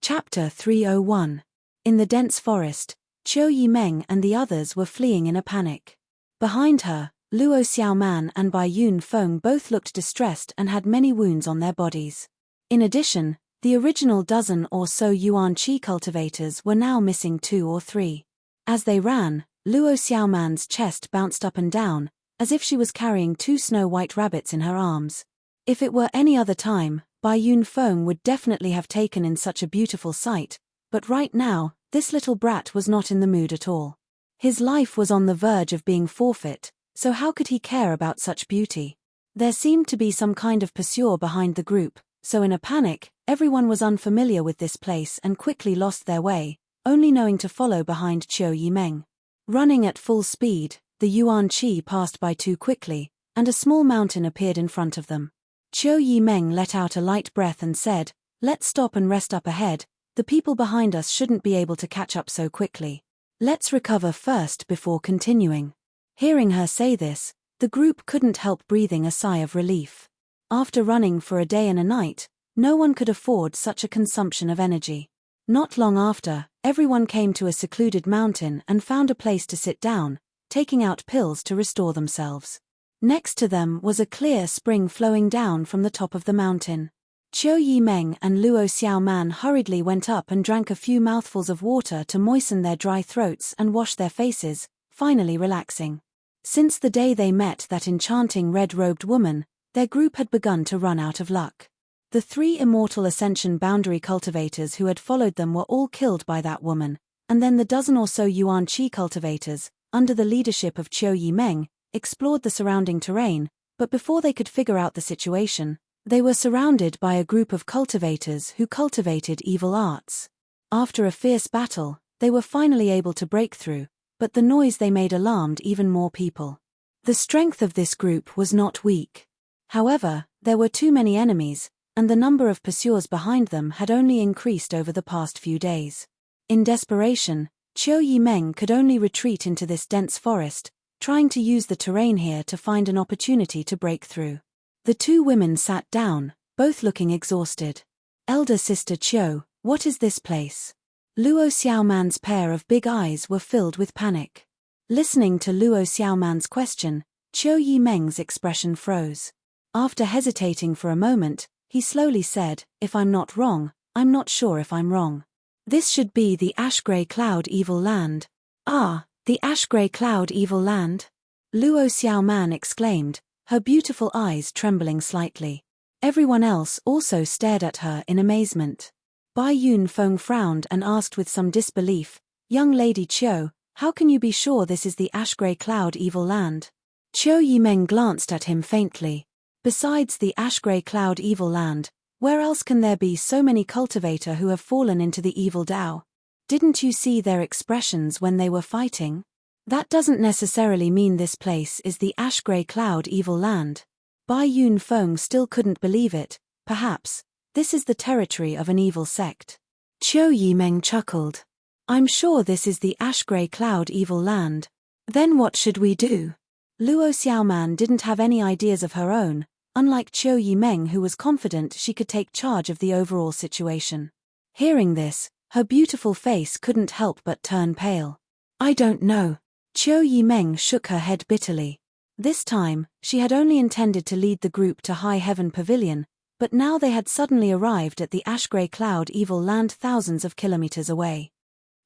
Chapter 301. In the dense forest, Qiu Yimeng and the others were fleeing in a panic. Behind her, Luo Xiaoman and Bai Yunfeng both looked distressed and had many wounds on their bodies. In addition, the original dozen or so Yuan Qi cultivators were now missing 2 or 3. As they ran, Luo Xiaoman's chest bounced up and down, as if she was carrying 2 snow-white rabbits in her arms. If it were any other time, Bai Yunfeng would definitely have taken in such a beautiful sight, but right now, this little brat was not in the mood at all. His life was on the verge of being forfeit, so how could he care about such beauty? There seemed to be some kind of pursuer behind the group, so in a panic, everyone was unfamiliar with this place and quickly lost their way, only knowing to follow behind Qiu Yimeng. Running at full speed, the Yuan Qi passed by too quickly, and a small mountain appeared in front of them. Qiu Yimeng let out a light breath and said, "Let's stop and rest up ahead. The people behind us shouldn't be able to catch up so quickly. Let's recover first before continuing." Hearing her say this, the group couldn't help breathing a sigh of relief. After running for a day and a night, no one could afford such a consumption of energy. Not long after, everyone came to a secluded mountain and found a place to sit down, taking out pills to restore themselves. Next to them was a clear spring flowing down from the top of the mountain. Qiu Yimeng and Luo Xiaoman hurriedly went up and drank a few mouthfuls of water to moisten their dry throats and wash their faces, finally relaxing. Since the day they met that enchanting red-robed woman, their group had begun to run out of luck. The 3 immortal ascension boundary cultivators who had followed them were all killed by that woman, and then the dozen or so Yuan Qi cultivators, under the leadership of Qiu Yimeng, explored the surrounding terrain, but before they could figure out the situation, they were surrounded by a group of cultivators who cultivated evil arts. After a fierce battle, they were finally able to break through, but the noise they made alarmed even more people. The strength of this group was not weak. However, there were too many enemies, and the number of pursuers behind them had only increased over the past few days. In desperation, Qiu Yimeng could only retreat into this dense forest, trying to use the terrain here to find an opportunity to break through. The 2 women sat down, both looking exhausted. "Elder sister Qiu, what is this place?" Luo Xiaoman's pair of big eyes were filled with panic. Listening to Luo Xiaoman's question, Qiu Yimeng's expression froze. After hesitating for a moment, he slowly said, "If I'm not wrong, I'm not sure if I'm wrong. This should be the Ash-Grey Cloud Evil Land." "Ah, the Ash-Grey Cloud Evil Land?" Luo Xiaoman exclaimed, her beautiful eyes trembling slightly. Everyone else also stared at her in amazement. Bai Yunfeng frowned and asked with some disbelief, "Young Lady Qiu, how can you be sure this is the Ash-Grey Cloud Evil Land?" Qiu Yimeng glanced at him faintly. "Besides the Ash-Grey Cloud Evil Land, where else can there be so many cultivators who have fallen into the evil Dao? Didn't you see their expressions when they were fighting? That doesn't necessarily mean this place is the Ash-Grey Cloud Evil Land." Bai Yunfeng still couldn't believe it. "Perhaps this is the territory of an evil sect." Qiu Yimeng chuckled. "I'm sure this is the Ash-Grey Cloud Evil Land. Then what should we do?" Luo Xiaoman didn't have any ideas of her own, unlike Qiu Yimeng, who was confident she could take charge of the overall situation. Hearing this, her beautiful face couldn't help but turn pale. "I don't know." Qiu Yimeng shook her head bitterly. This time, she had only intended to lead the group to High Heaven Pavilion, but now they had suddenly arrived at the Ash-Grey Cloud Evil Land thousands of kilometers away.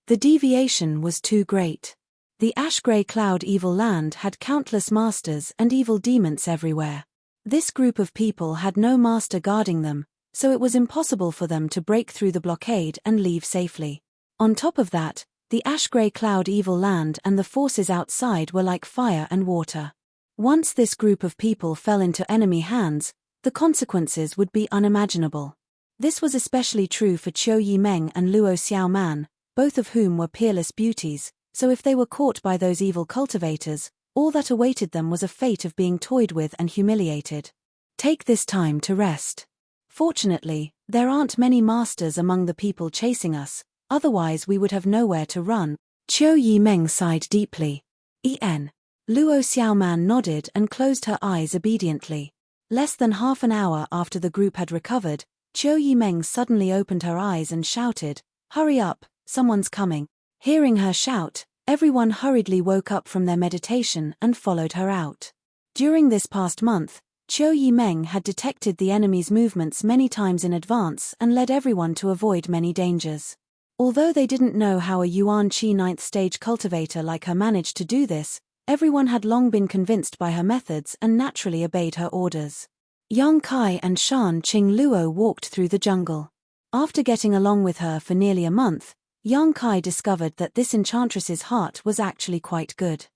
The deviation was too great. The Ash-Grey Cloud Evil Land had countless masters and evil demons everywhere. This group of people had no master guarding them, so it was impossible for them to break through the blockade and leave safely. On top of that, the Ash-Grey Cloud Evil Land and the forces outside were like fire and water. Once this group of people fell into enemy hands, the consequences would be unimaginable. This was especially true for Qiu Yimeng and Luo Xiaoman, both of whom were peerless beauties, so if they were caught by those evil cultivators, all that awaited them was a fate of being toyed with and humiliated. "Take this time to rest. Fortunately, there aren't many masters among the people chasing us, otherwise we would have nowhere to run." Qiu Yimeng sighed deeply. "En." Luo Xiaoman nodded and closed her eyes obediently. Less than half an hour after the group had recovered, Qiu Yimeng suddenly opened her eyes and shouted, "Hurry up, someone's coming." Hearing her shout, everyone hurriedly woke up from their meditation and followed her out. During this past month, Qiu Yimeng had detected the enemy's movements many times in advance and led everyone to avoid many dangers. Although they didn't know how a Yuan Qi 9th stage cultivator like her managed to do this, everyone had long been convinced by her methods and naturally obeyed her orders. Yang Kai and Shan Qing Luo walked through the jungle. After getting along with her for nearly a month, Yang Kai discovered that this enchantress's heart was actually quite good.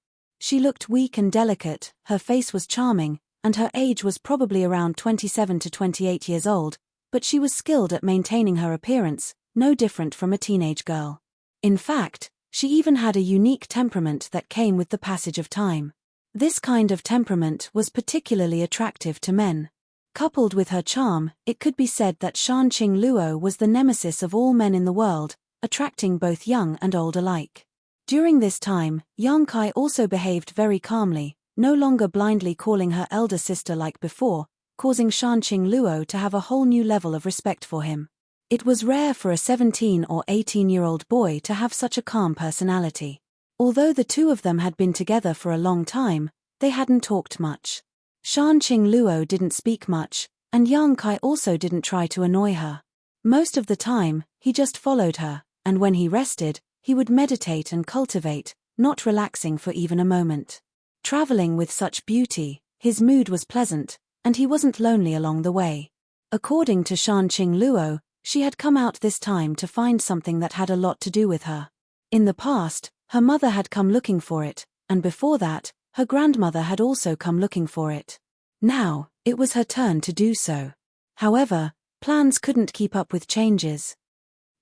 She looked weak and delicate, her face was charming, and her age was probably around 27 to 28 years old, but she was skilled at maintaining her appearance, no different from a teenage girl. In fact, she even had a unique temperament that came with the passage of time. This kind of temperament was particularly attractive to men. Coupled with her charm, it could be said that Shan Qing Luo was the nemesis of all men in the world, attracting both young and old alike. During this time, Yang Kai also behaved very calmly, no longer blindly calling her elder sister like before, causing Shan Qing Luo to have a whole new level of respect for him. It was rare for a 17 or 18-year-old boy to have such a calm personality. Although the two of them had been together for a long time, they hadn't talked much. Shan Qing Luo didn't speak much, and Yang Kai also didn't try to annoy her. Most of the time, he just followed her, and when he rested, he would meditate and cultivate, not relaxing for even a moment. Traveling with such beauty, his mood was pleasant, and he wasn't lonely along the way. According to Shan Qing Luo, she had come out this time to find something that had a lot to do with her. In the past, her mother had come looking for it, and before that, her grandmother had also come looking for it. Now, it was her turn to do so. However, plans couldn't keep up with changes.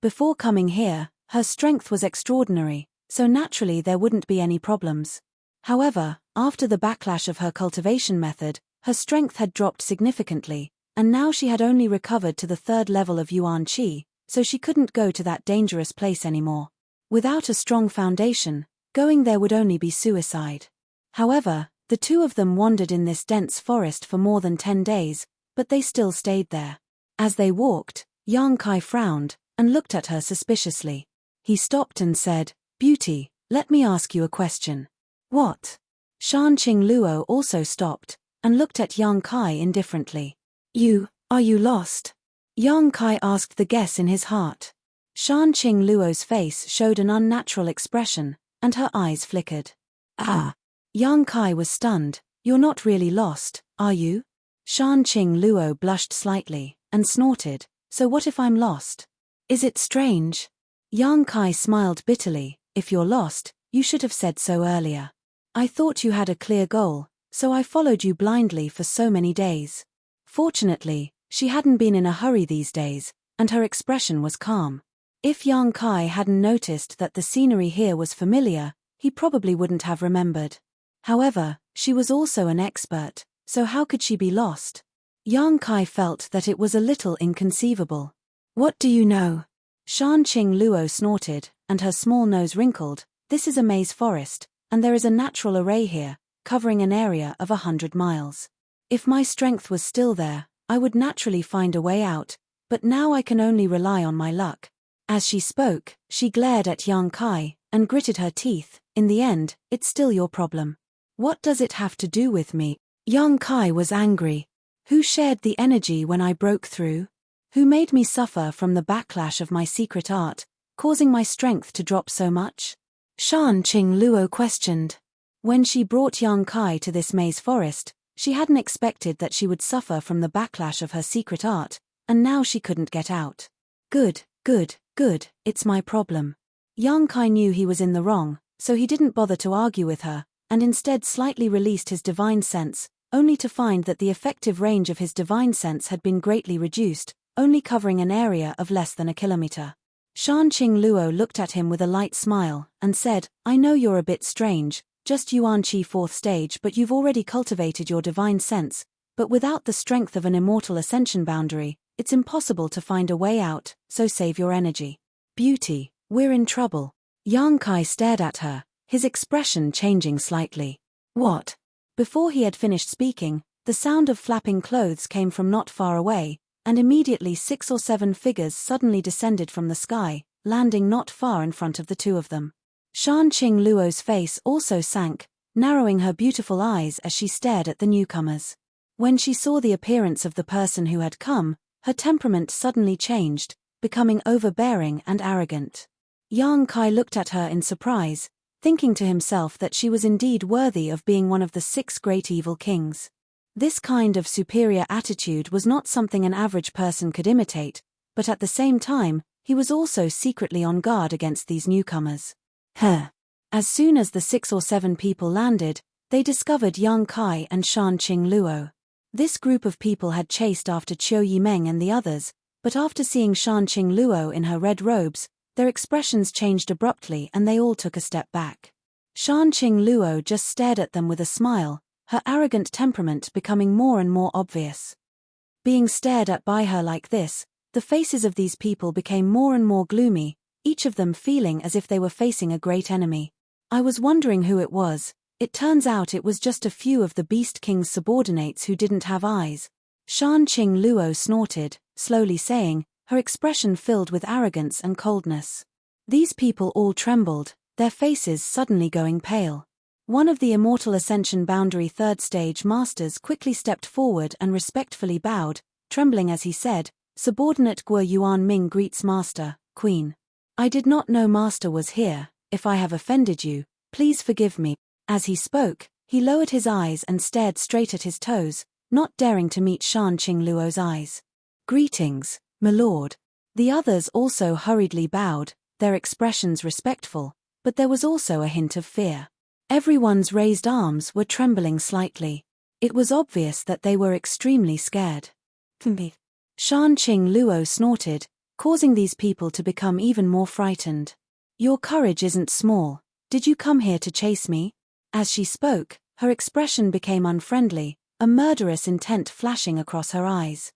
Before coming here, her strength was extraordinary, so naturally there wouldn't be any problems. However, after the backlash of her cultivation method, her strength had dropped significantly, and now she had only recovered to the 3rd level of Yuan Qi, so she couldn't go to that dangerous place anymore. Without a strong foundation, going there would only be suicide. However, the two of them wandered in this dense forest for more than 10 days, but they still stayed there. As they walked, Yang Kai frowned, and looked at her suspiciously. He stopped and said, "Beauty, let me ask you a question." "What?" Shan Qing Luo also stopped, and looked at Yang Kai indifferently. Are you lost?" Yang Kai asked the guess in his heart. Shan Qing Luo's face showed an unnatural expression, and her eyes flickered. "Ah." Yang Kai was stunned. "You're not really lost, are you?" Shan Qing Luo blushed slightly, and snorted, "So what if I'm lost? Is it strange?" Yang Kai smiled bitterly. "If you're lost, you should have said so earlier. I thought you had a clear goal, so I followed you blindly for so many days." Fortunately, she hadn't been in a hurry these days, and her expression was calm. If Yang Kai hadn't noticed that the scenery here was familiar, he probably wouldn't have remembered. However, she was also an expert, so how could she be lost? Yang Kai felt that it was a little inconceivable. "What do you know?" Shan Qing Luo snorted, and her small nose wrinkled. "This is a maze forest, and there is a natural array here, covering an area of 100 miles. If my strength was still there, I would naturally find a way out, but now I can only rely on my luck." As she spoke, she glared at Yang Kai, and gritted her teeth. "In the end, it's still your problem. What does it have to do with me?" Yang Kai was angry. "Who shared the energy when I broke through? Who made me suffer from the backlash of my secret art, causing my strength to drop so much?" Shan Qing Luo questioned. When she brought Yang Kai to this maze forest, she hadn't expected that she would suffer from the backlash of her secret art, and now she couldn't get out. Good, it's my problem." Yang Kai knew he was in the wrong, so he didn't bother to argue with her, and instead slightly released his divine sense, only to find that the effective range of his divine sense had been greatly reduced, only covering an area of less than a kilometer. Shan Qing Luo looked at him with a light smile, and said, "I know you're a bit strange, just Yuan Qi 4th stage, but you've already cultivated your divine sense, but without the strength of an immortal ascension boundary, it's impossible to find a way out, so save your energy. Beauty, we're in trouble." Yang Kai stared at her, his expression changing slightly. "What?" Before he had finished speaking, the sound of flapping clothes came from not far away, and immediately 6 or 7 figures suddenly descended from the sky, landing not far in front of the two of them. Shan Qing Luo's face also sank, narrowing her beautiful eyes as she stared at the newcomers. When she saw the appearance of the person who had come, her temperament suddenly changed, becoming overbearing and arrogant. Yang Kai looked at her in surprise, thinking to himself that she was indeed worthy of being one of the 6 great evil kings. This kind of superior attitude was not something an average person could imitate, but at the same time, he was also secretly on guard against these newcomers. As soon as the 6 or 7 people landed, they discovered Yang Kai and Shan Qing Luo. This group of people had chased after Qiu Yimeng and the others, but after seeing Shan Qing Luo in her red robes, their expressions changed abruptly and they all took a step back. Shan Qing Luo just stared at them with a smile, her arrogant temperament becoming more and more obvious. Being stared at by her like this, the faces of these people became more and more gloomy, each of them feeling as if they were facing a great enemy. I was wondering who it was. It turns out it was just a few of the Beast King's subordinates who didn't have eyes. Shan Qing Luo snorted, slowly saying, her expression filled with arrogance and coldness. These people all trembled, their faces suddenly going pale. One of the Immortal Ascension Boundary 3rd Stage Masters quickly stepped forward and respectfully bowed, trembling as he said, "Subordinate Guo Yuan Ming greets Master, Queen. I did not know Master was here. If I have offended you, please forgive me." As he spoke, he lowered his eyes and stared straight at his toes, not daring to meet Shan Qing Luo's eyes. "Greetings, my lord." The others also hurriedly bowed, their expressions respectful, but there was also a hint of fear. Everyone's raised arms were trembling slightly. It was obvious that they were extremely scared. Shan Qing Luo snorted, causing these people to become even more frightened. "Your courage isn't small. Did you come here to chase me?" As she spoke, her expression became unfriendly, a murderous intent flashing across her eyes.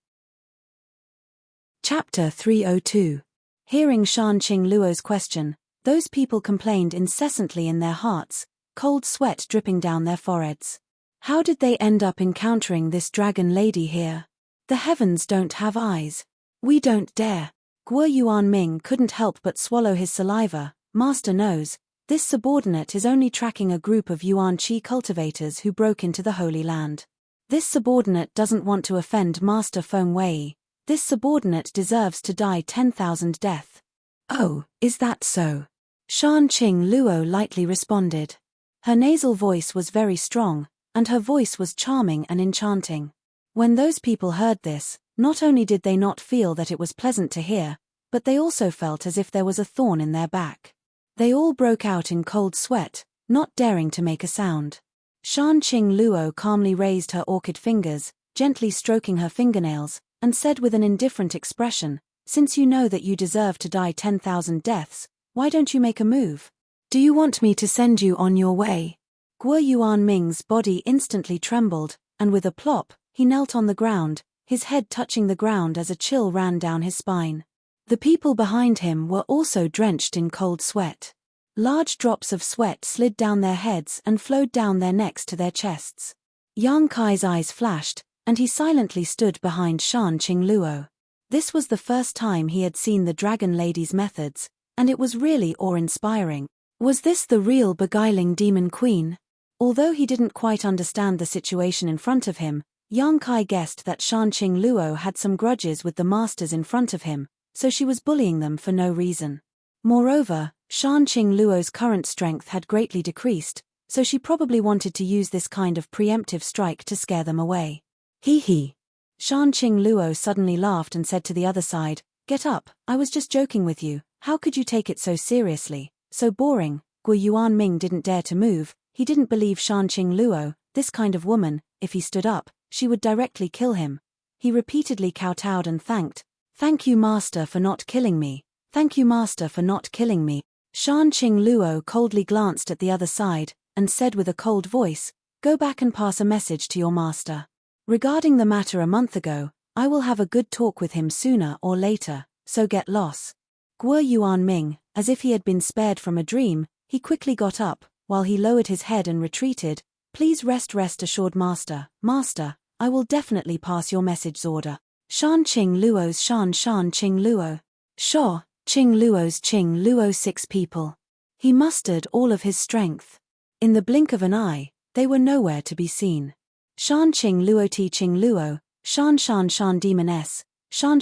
Chapter 302. Hearing Shan Qing Luo's question, those people complained incessantly in their hearts, cold sweat dripping down their foreheads. How did they end up encountering this dragon lady here? The heavens don't have eyes. We don't dare. Guo Yuan Ming couldn't help but swallow his saliva. Master knows, this subordinate is only tracking a group of Yuan Qi cultivators who broke into the Holy Land. This subordinate doesn't want to offend Master Feng Wei. This subordinate deserves to die 10,000 death. "Oh, is that so?" Shan Qing Luo lightly responded. Her nasal voice was very strong, and her voice was charming and enchanting. When those people heard this, not only did they not feel that it was pleasant to hear, but they also felt as if there was a thorn in their back. They all broke out in cold sweat, not daring to make a sound. Shan Qing Luo calmly raised her orchid fingers, gently stroking her fingernails, and said with an indifferent expression, "Since you know that you deserve to die 10,000 deaths, why don't you make a move? Do you want me to send you on your way?" Guo Yuan Ming's body instantly trembled, and with a plop, he knelt on the ground, his head touching the ground as a chill ran down his spine. The people behind him were also drenched in cold sweat. Large drops of sweat slid down their heads and flowed down their necks to their chests. Yang Kai's eyes flashed, and he silently stood behind Shan Qing Luo. This was the first time he had seen the Dragon Lady's methods, and it was really awe-inspiring. Was this the real beguiling demon queen? Although he didn't quite understand the situation in front of him, Yang Kai guessed that Shan Qing Luo had some grudges with the masters in front of him, so she was bullying them for no reason. Moreover, Shan Qing Luo's current strength had greatly decreased, so she probably wanted to use this kind of preemptive strike to scare them away. Hee. Shan Qing Luo suddenly laughed and said to the other side, "Get up, I was just joking with you, how could you take it so seriously? So boring." Guo Yuan Ming didn't dare to move, he didn't believe Shan Qing Luo, this kind of woman, if he stood up, she would directly kill him. He repeatedly kowtowed and thanked, "Thank you Master for not killing me. Thank you Master for not killing me." Shan Qing Luo coldly glanced at the other side, and said with a cold voice, "Go back and pass a message to your master. Regarding the matter a month ago, I will have a good talk with him sooner or later, so get lost." Guo Yuan Ming, as if he had been spared from a dream, he quickly got up, while he lowered his head and retreated. "Please rest assured Master. Master, I will definitely pass your message's order." Shan Qing Luo's Shan Qing Luo. Shaw, Qing Luo's Qing Luo 6 people. He mustered all of his strength. In the blink of an eye, they were nowhere to be seen. Shan Qing Luo Ti Qing Luo, Shan Demon S, Shan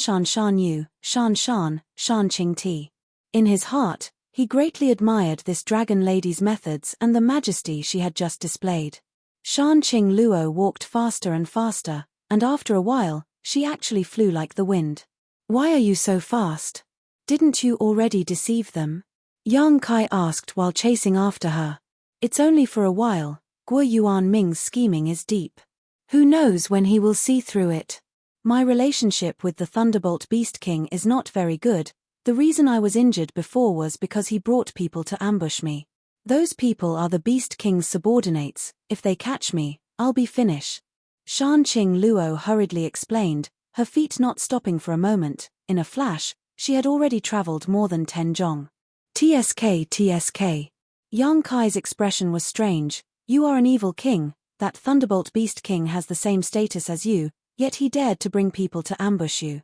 Yu, Shan Qing Ti. In his heart, he greatly admired this dragon lady's methods and the majesty she had just displayed. Shan Qing Luo walked faster and faster, and after a while, she actually flew like the wind. Why are you so fast? Didn't you already deceive them? Yang Kai asked while chasing after her. It's only for a while. Guo Yuanming's scheming is deep. Who knows when he will see through it? My relationship with the Thunderbolt Beast King is not very good. The reason I was injured before was because he brought people to ambush me. Those people are the Beast King's subordinates. If they catch me, I'll be finished. Shan Qing Luo hurriedly explained, her feet not stopping for a moment. In a flash, she had already traveled more than 10 zhong. TSK. Yang Kai's expression was strange. You are an evil king. That Thunderbolt Beast King has the same status as you, yet he dared to bring people to ambush you.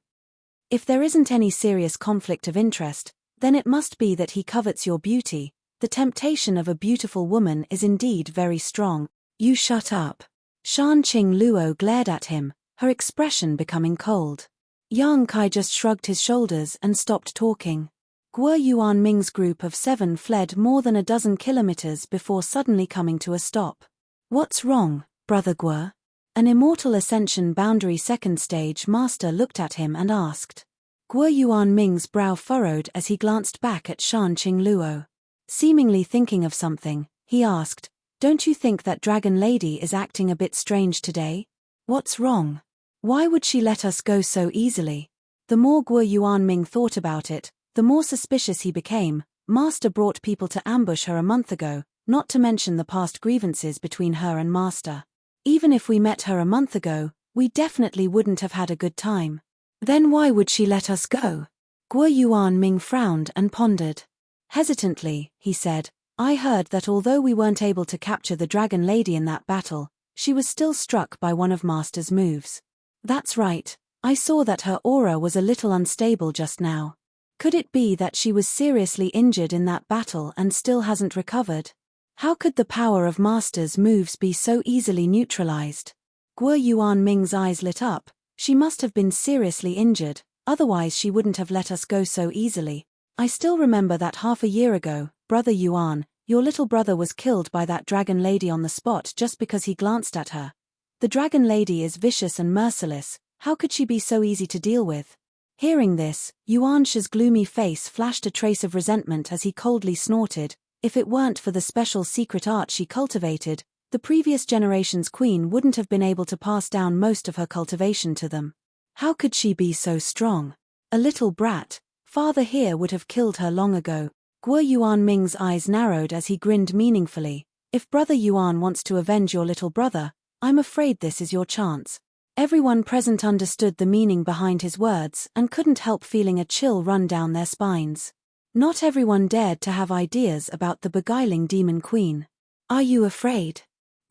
If there isn't any serious conflict of interest, then it must be that he covets your beauty. The temptation of a beautiful woman is indeed very strong. You shut up. Shan Qing Luo glared at him, her expression becoming cold. Yang Kai just shrugged his shoulders and stopped talking. Guo Yuanming's group of 7 fled more than a dozen kilometers before suddenly coming to a stop. What's wrong, Brother Guo? An Immortal Ascension Boundary Second Stage Master looked at him and asked. Guo Yuanming's brow furrowed as he glanced back at Shan Qing Luo. Seemingly thinking of something, he asked, Don't you think that Dragon Lady is acting a bit strange today? What's wrong? Why would she let us go so easily? The more Guo Yuanming thought about it, the more suspicious he became. Master brought people to ambush her a month ago, not to mention the past grievances between her and Master. Even if we met her a month ago, we definitely wouldn't have had a good time. Then why would she let us go? Guo Yuanming frowned and pondered. Hesitantly, he said, I heard that although we weren't able to capture the Dragon Lady in that battle, she was still struck by one of Master's moves. That's right, I saw that her aura was a little unstable just now. Could it be that she was seriously injured in that battle and still hasn't recovered? How could the power of Master's moves be so easily neutralized? Guo Yuanming's eyes lit up. She must have been seriously injured, otherwise she wouldn't have let us go so easily. I still remember that half a year ago, Brother Yuan, your little brother was killed by that Dragon Lady on the spot just because he glanced at her. The Dragon Lady is vicious and merciless. How could she be so easy to deal with? Hearing this, Yuan Shi's gloomy face flashed a trace of resentment as he coldly snorted. If it weren't for the special secret art she cultivated, the previous generation's queen wouldn't have been able to pass down most of her cultivation to them. How could she be so strong? A little brat. Father here would have killed her long ago. Guo Yuanming's eyes narrowed as he grinned meaningfully. If Brother Yuan wants to avenge your little brother, I'm afraid this is your chance. Everyone present understood the meaning behind his words and couldn't help feeling a chill run down their spines. Not everyone dared to have ideas about the beguiling demon queen. Are you afraid?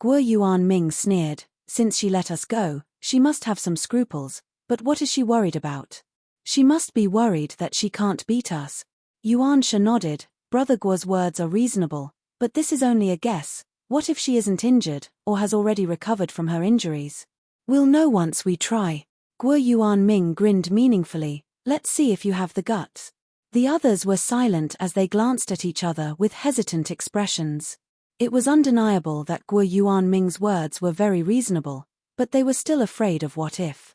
Guo Yuanming sneered. Since she let us go, she must have some scruples, but what is she worried about? She must be worried that she can't beat us. Yuan Shi nodded. Brother Guo's words are reasonable, but this is only a guess. What if she isn't injured, or has already recovered from her injuries? We'll know once we try. Guo Yuanming grinned meaningfully. Let's see if you have the guts. The others were silent as they glanced at each other with hesitant expressions. It was undeniable that Guo Yuanming's words were very reasonable, but they were still afraid of what if.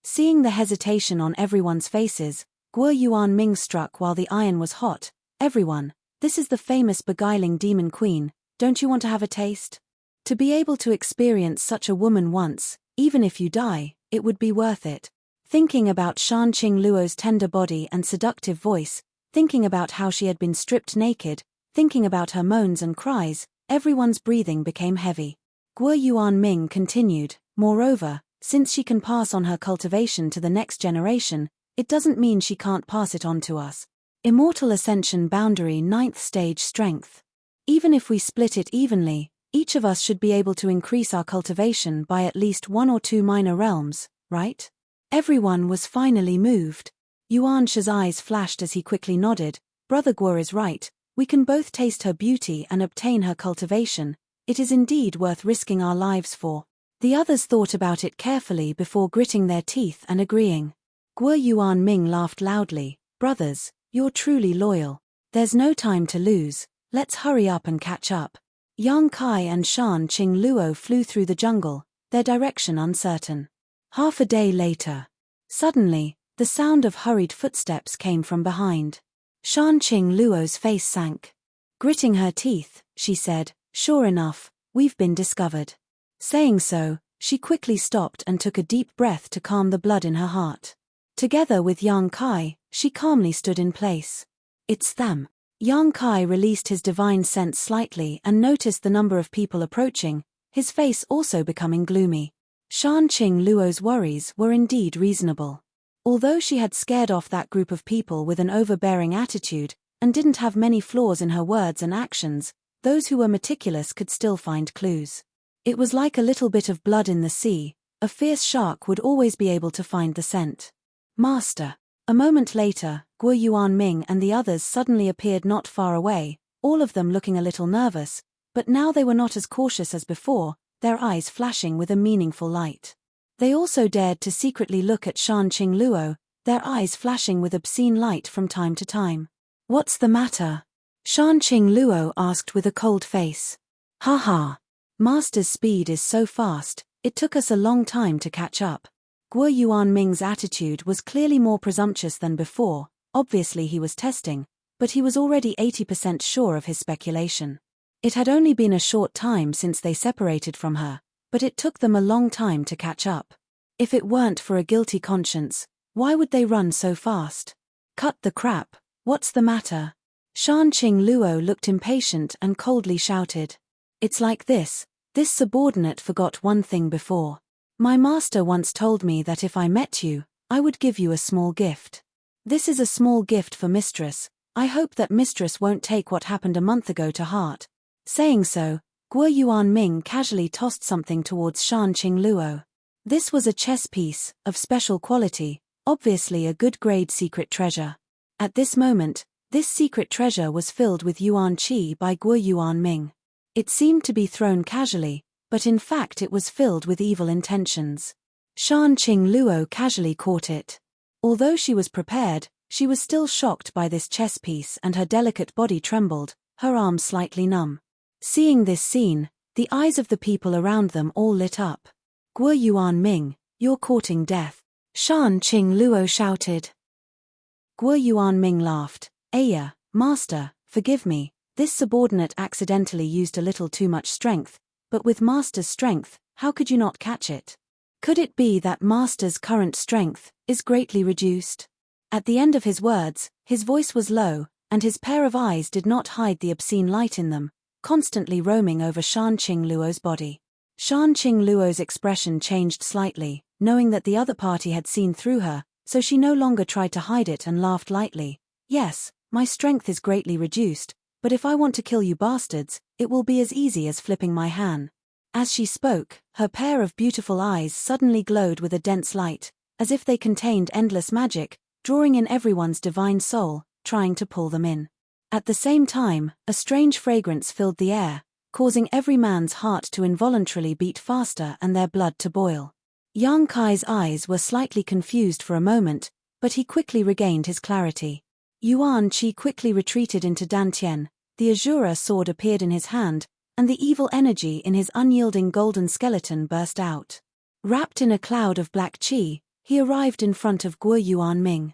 Seeing the hesitation on everyone's faces, Guo Yuanming struck while the iron was hot. Everyone, this is the famous beguiling demon queen, don't you want to have a taste? To be able to experience such a woman once, even if you die, it would be worth it. Thinking about Shan Qing Luo's tender body and seductive voice, thinking about how she had been stripped naked, thinking about her moans and cries, everyone's breathing became heavy. Guo Yuanming continued, moreover, since she can pass on her cultivation to the next generation, it doesn't mean she can't pass it on to us. Immortal Ascension Boundary 9th Stage Strength. Even if we split it evenly, each of us should be able to increase our cultivation by at least 1 or 2 minor realms, right? Everyone was finally moved. Yuan Shi's eyes flashed as he quickly nodded. Brother Guo is right, we can both taste her beauty and obtain her cultivation. It is indeed worth risking our lives for. The others thought about it carefully before gritting their teeth and agreeing. Guo Yuanming laughed loudly. Brothers, you're truly loyal. There's no time to lose, let's hurry up and catch up. Yang Kai and Shan Qing Luo flew through the jungle, their direction uncertain. Half a day later. Suddenly, the sound of hurried footsteps came from behind. Shan Qing Luo's face sank. Gritting her teeth, she said, "Sure enough, we've been discovered." Saying so, she quickly stopped and took a deep breath to calm the blood in her heart. Together with Yang Kai, she calmly stood in place. It's them. Yang Kai released his divine sense slightly and noticed the number of people approaching, his face also becoming gloomy. Shan Qing Luo's worries were indeed reasonable. Although she had scared off that group of people with an overbearing attitude, and didn't have many flaws in her words and actions, those who were meticulous could still find clues. It was like a little bit of blood in the sea, a fierce shark would always be able to find the scent. Master. A moment later, Guo Yuanming and the others suddenly appeared not far away, all of them looking a little nervous, but now they were not as cautious as before, their eyes flashing with a meaningful light. They also dared to secretly look at Shan Qing Luo, their eyes flashing with obscene light from time to time. What's the matter? Shan Qing Luo asked with a cold face. Ha ha. Master's speed is so fast, it took us a long time to catch up. Guo Yuanming's attitude was clearly more presumptuous than before, obviously he was testing, but he was already 80% sure of his speculation. It had only been a short time since they separated from her, but it took them a long time to catch up. If it weren't for a guilty conscience, why would they run so fast? Cut the crap, what's the matter? Shan Qing Luo looked impatient and coldly shouted. It's like this subordinate forgot one thing before. My master once told me that if I met you, I would give you a small gift. This is a small gift for mistress, I hope that mistress won't take what happened a month ago to heart. Saying so, Guo Yuanming casually tossed something towards Shan Qing Luo. This was a chess piece, of special quality, obviously a good-grade secret treasure. At this moment, this secret treasure was filled with yuan qi by Guo Yuanming. It seemed to be thrown casually, but in fact it was filled with evil intentions. Shan Qing Luo casually caught it. Although she was prepared, she was still shocked by this chess piece and her delicate body trembled, her arms slightly numb. Seeing this scene, the eyes of the people around them all lit up. Guo Yuanming, you're courting death. Shan Qing Luo shouted. Guo Yuanming laughed. Aya, master, forgive me, this subordinate accidentally used a little too much strength, but with master's strength, how could you not catch it? Could it be that master's current strength is greatly reduced? At the end of his words, his voice was low, and his pair of eyes did not hide the obscene light in them, constantly roaming over Shan Qing Luo's body. Shan Qing Luo's expression changed slightly, knowing that the other party had seen through her, so she no longer tried to hide it and laughed lightly. Yes, my strength is greatly reduced, but if I want to kill you bastards, it will be as easy as flipping my hand. As she spoke, her pair of beautiful eyes suddenly glowed with a dense light, as if they contained endless magic, drawing in everyone's divine soul, trying to pull them in. At the same time, a strange fragrance filled the air, causing every man's heart to involuntarily beat faster and their blood to boil. Yang Kai's eyes were slightly confused for a moment, but he quickly regained his clarity. Yuan Qi quickly retreated into Dantian, the Azura sword appeared in his hand, and the evil energy in his unyielding golden skeleton burst out. Wrapped in a cloud of black qi, he arrived in front of Guo Yuanming.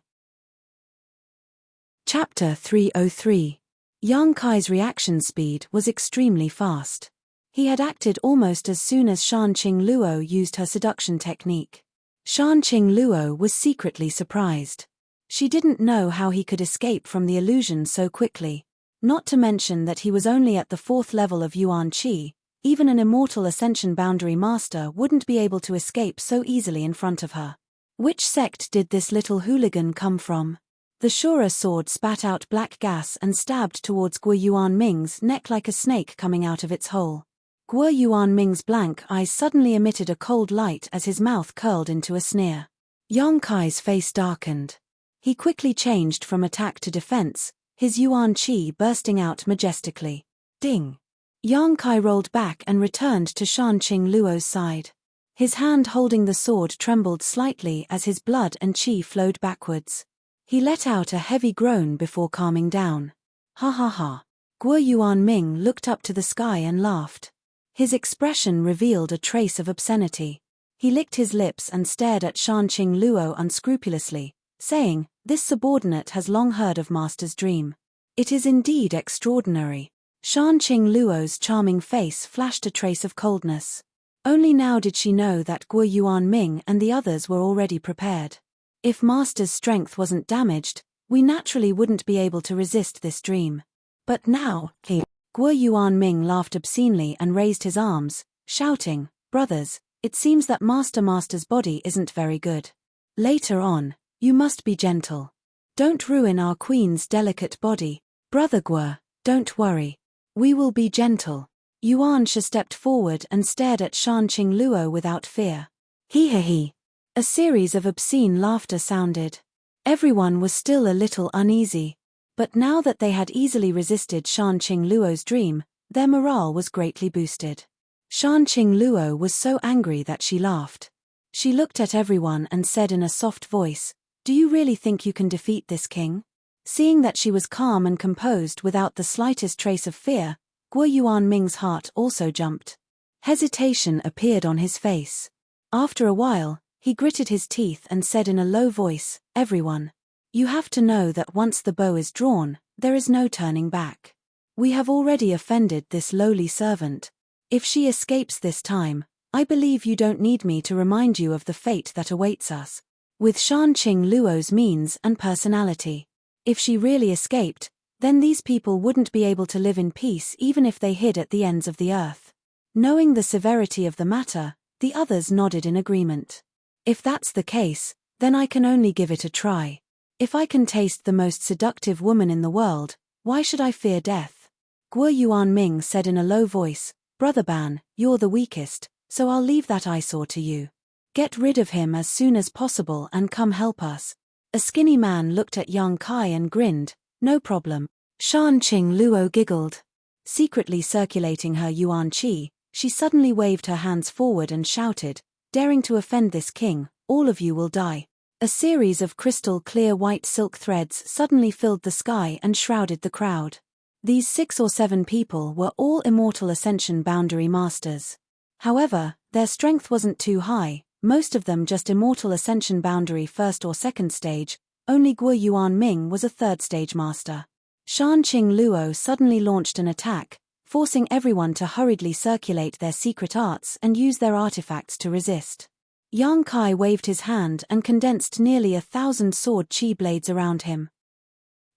Chapter 303. Yang Kai's reaction speed was extremely fast. He had acted almost as soon as Shan Qing Luo used her seduction technique. Shan Qing Luo was secretly surprised. She didn't know how he could escape from the illusion so quickly. Not to mention that he was only at the 4th level of Yuan Qi, even an immortal Ascension Boundary Master wouldn't be able to escape so easily in front of her. Which sect did this little hooligan come from? The Shura sword spat out black gas and stabbed towards Guo Yuanming's neck like a snake coming out of its hole. Guo Yuanming's blank eyes suddenly emitted a cold light as his mouth curled into a sneer. Yang Kai's face darkened. He quickly changed from attack to defense, his yuan qi bursting out majestically. Ding! Yang Kai rolled back and returned to Shanqing Luo's side. His hand holding the sword trembled slightly as his blood and qi flowed backwards. He let out a heavy groan before calming down. Ha ha ha. Guo Yuanming looked up to the sky and laughed. His expression revealed a trace of obscenity. He licked his lips and stared at Shanqing Luo unscrupulously, saying, "This subordinate has long heard of Master's dream. It is indeed extraordinary." Shanqing Luo's charming face flashed a trace of coldness. Only now did she know that Guo Yuanming and the others were already prepared. If Master's strength wasn't damaged, we naturally wouldn't be able to resist this dream. But now, Guo Yuanming laughed obscenely and raised his arms, shouting, "Brothers, it seems that Master's body isn't very good. Later on, you must be gentle. Don't ruin our queen's delicate body. Brother Guo, don't worry. We will be gentle." Yuan Shi stepped forward and stared at Shanqing Luo without fear. He. A series of obscene laughter sounded. Everyone was still a little uneasy. But now that they had easily resisted Shanqing Luo's dream, their morale was greatly boosted. Shanqing Luo was so angry that she laughed. She looked at everyone and said in a soft voice, "Do you really think you can defeat this king?" Seeing that she was calm and composed without the slightest trace of fear, Guo Yuanming's heart also jumped. Hesitation appeared on his face. After a while, he gritted his teeth and said in a low voice, "Everyone. You have to know that once the bow is drawn, there is no turning back. We have already offended this lowly servant. If she escapes this time, I believe you don't need me to remind you of the fate that awaits us. With Shanqing Luo's means and personality, if she really escaped, then these people wouldn't be able to live in peace even if they hid at the ends of the earth." Knowing the severity of the matter, the others nodded in agreement. "If that's the case, then I can only give it a try. If I can taste the most seductive woman in the world, why should I fear death?" Guo Yuanming said in a low voice, "Brother Ban, you're the weakest, so I'll leave that eyesore to you. Get rid of him as soon as possible and come help us." A skinny man looked at Yang Kai and grinned, "No problem." Shanqing Luo giggled. Secretly circulating her yuan qi, she suddenly waved her hands forward and shouted, "Daring to offend this king, all of you will die." A series of crystal-clear white silk threads suddenly filled the sky and shrouded the crowd. These 6 or 7 people were all Immortal Ascension Boundary Masters. However, their strength wasn't too high, most of them just Immortal Ascension Boundary 1st or 2nd stage. Only Guo Yuanming was a 3rd stage master. Shanqing Luo suddenly launched an attack, forcing everyone to hurriedly circulate their secret arts and use their artifacts to resist. Yang Kai waved his hand and condensed nearly 1,000 sword qi blades around him.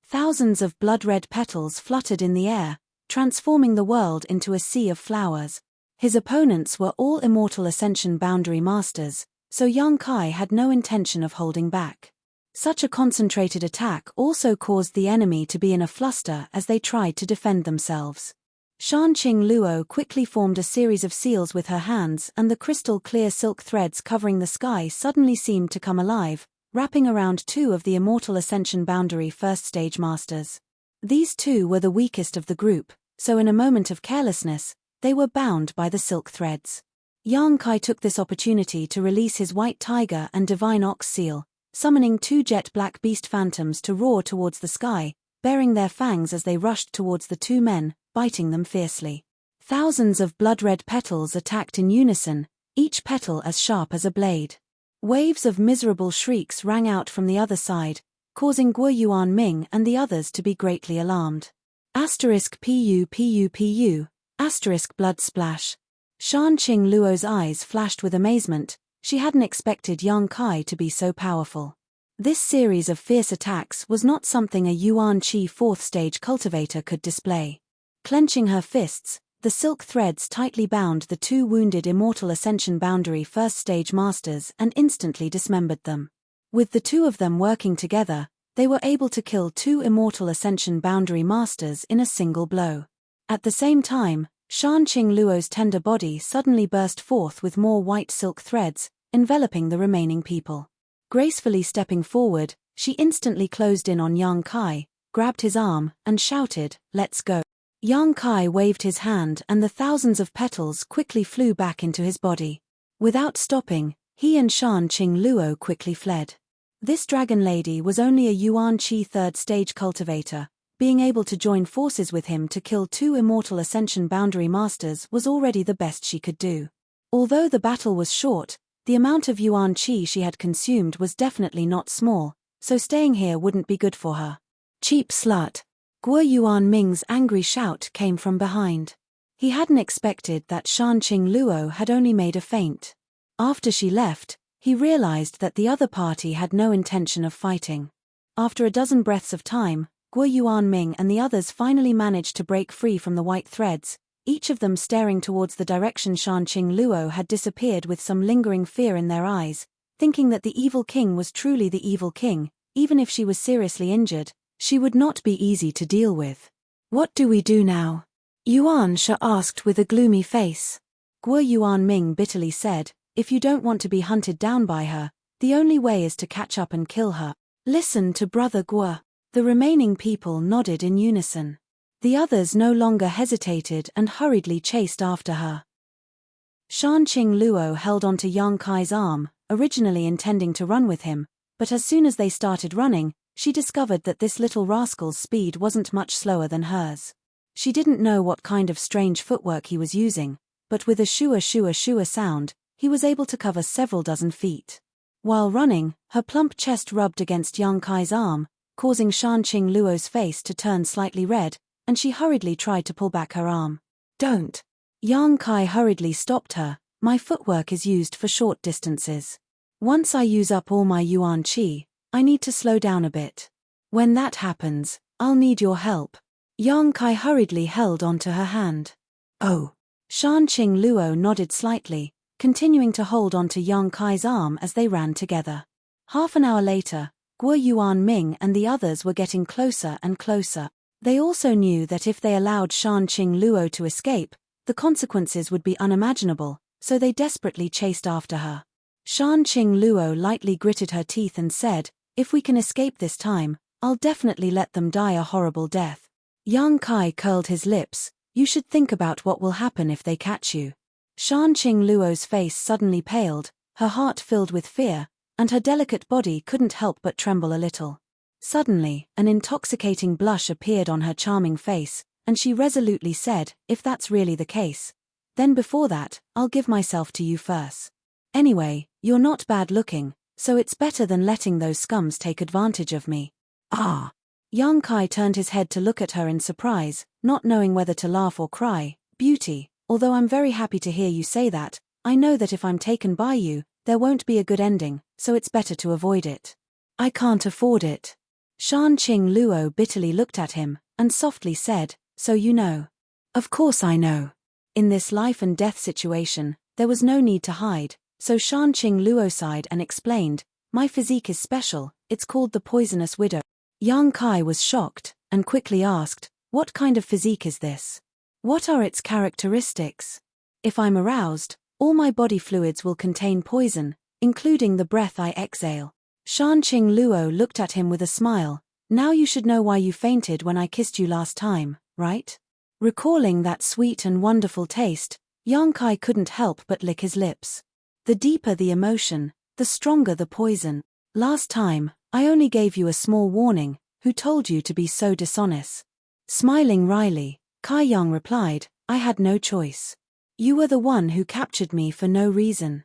Thousands of blood-red petals fluttered in the air, transforming the world into a sea of flowers. His opponents were all Immortal Ascension Boundary Masters, so Yang Kai had no intention of holding back. Such a concentrated attack also caused the enemy to be in a fluster as they tried to defend themselves. Shanqing Luo quickly formed a series of seals with her hands, and the crystal-clear silk threads covering the sky suddenly seemed to come alive, wrapping around 2 of the Immortal Ascension Boundary 1st stage masters. These 2 were the weakest of the group, so in a moment of carelessness, they were bound by the silk threads. Yang Kai took this opportunity to release his White Tiger and Divine Ox seal, summoning 2 jet-black beast phantoms to roar towards the sky, baring their fangs as they rushed towards the 2 men, biting them fiercely. Thousands of blood-red petals attacked in unison, each petal as sharp as a blade. Waves of miserable shrieks rang out from the other side, causing Guo Yuanming and the others to be greatly alarmed. *PU blood splash. Shanqing Luo's eyes flashed with amazement. She hadn't expected Yang Kai to be so powerful. This series of fierce attacks was not something a Yuan Qi 4th stage cultivator could display. Clenching her fists, the silk threads tightly bound the 2 wounded Immortal Ascension Boundary 1st stage masters and instantly dismembered them. With the 2 of them working together, they were able to kill 2 Immortal Ascension Boundary masters in a single blow. At the same time, Shanqing Luo's tender body suddenly burst forth with more white silk threads, enveloping the remaining people. Gracefully stepping forward, she instantly closed in on Yang Kai, grabbed his arm, and shouted, "Let's go." Yang Kai waved his hand and the thousands of petals quickly flew back into his body. Without stopping, he and Shan Qing Luo quickly fled. This dragon lady was only a Yuan Qi third-stage cultivator. Being able to join forces with him to kill 2 immortal Ascension Boundary Masters was already the best she could do. Although the battle was short, the amount of Yuan Qi she had consumed was definitely not small, so staying here wouldn't be good for her. "Cheap slut." Guo Yuan Ming's angry shout came from behind. He hadn't expected that Shan Qing Luo had only made a feint. After she left, he realized that the other party had no intention of fighting. After a dozen breaths of time, Guo Yuan Ming and the others finally managed to break free from the white threads, each of them staring towards the direction Shan Qing Luo had disappeared with some lingering fear in their eyes, thinking that the evil king was truly the evil king. Even if she was seriously injured, she would not be easy to deal with. "What do we do now?" Yuan Sha asked with a gloomy face. Guo Yuan Ming bitterly said, "If you don't want to be hunted down by her, the only way is to catch up and kill her. Listen to Brother Guo." The remaining people nodded in unison. The others no longer hesitated and hurriedly chased after her. Shan Qing Luo held onto Yang Kai's arm, originally intending to run with him, but as soon as they started running, she discovered that this little rascal's speed wasn't much slower than hers. She didn't know what kind of strange footwork he was using, but with a shua shua shua sound, he was able to cover several dozen feet. While running, her plump chest rubbed against Yang Kai's arm, causing Shan Qing Luo's face to turn slightly red, and she hurriedly tried to pull back her arm. "Don't." Yang Kai hurriedly stopped her. "My footwork is used for short distances. Once I use up all my Yuan Qi, I need to slow down a bit. When that happens, I'll need your help." Yang Kai hurriedly held onto her hand. "Oh." Shan Qing Luo nodded slightly, continuing to hold onto Yang Kai's arm as they ran together. Half an hour later, Guo Yuan Ming and the others were getting closer and closer. They also knew that if they allowed Shan Qing Luo to escape, the consequences would be unimaginable, so they desperately chased after her. Shan Qing Luo lightly gritted her teeth and said, "If we can escape this time, I'll definitely let them die a horrible death." Yang Kai curled his lips. "You should think about what will happen if they catch you." Shan Qing Luo's face suddenly paled, her heart filled with fear, and her delicate body couldn't help but tremble a little. Suddenly, an intoxicating blush appeared on her charming face, and she resolutely said, "If that's really the case, then before that, I'll give myself to you first. Anyway, you're not bad looking, so it's better than letting those scums take advantage of me." "Ah." Yang Kai turned his head to look at her in surprise, not knowing whether to laugh or cry. "Beauty, although I'm very happy to hear you say that, I know that if I'm taken by you, there won't be a good ending, so it's better to avoid it." "I can't afford it." Shan Qing Luo bitterly looked at him, and softly said, "So you know." "Of course I know." In this life and death situation, there was no need to hide, so Shan Qing Luo sighed and explained, "My physique is special, it's called the Poisonous Widow." Yang Kai was shocked, and quickly asked, "What kind of physique is this? What are its characteristics?" "If I'm aroused, all my body fluids will contain poison, including the breath I exhale." Shan Qing Luo looked at him with a smile. "Now you should know why you fainted when I kissed you last time, right?" Recalling that sweet and wonderful taste, Yang Kai couldn't help but lick his lips. The deeper the emotion, the stronger the poison. "Last time, I only gave you a small warning. Who told you to be so dishonest?" Smiling wryly, Kai Yang replied, "I had no choice. You were the one who captured me for no reason."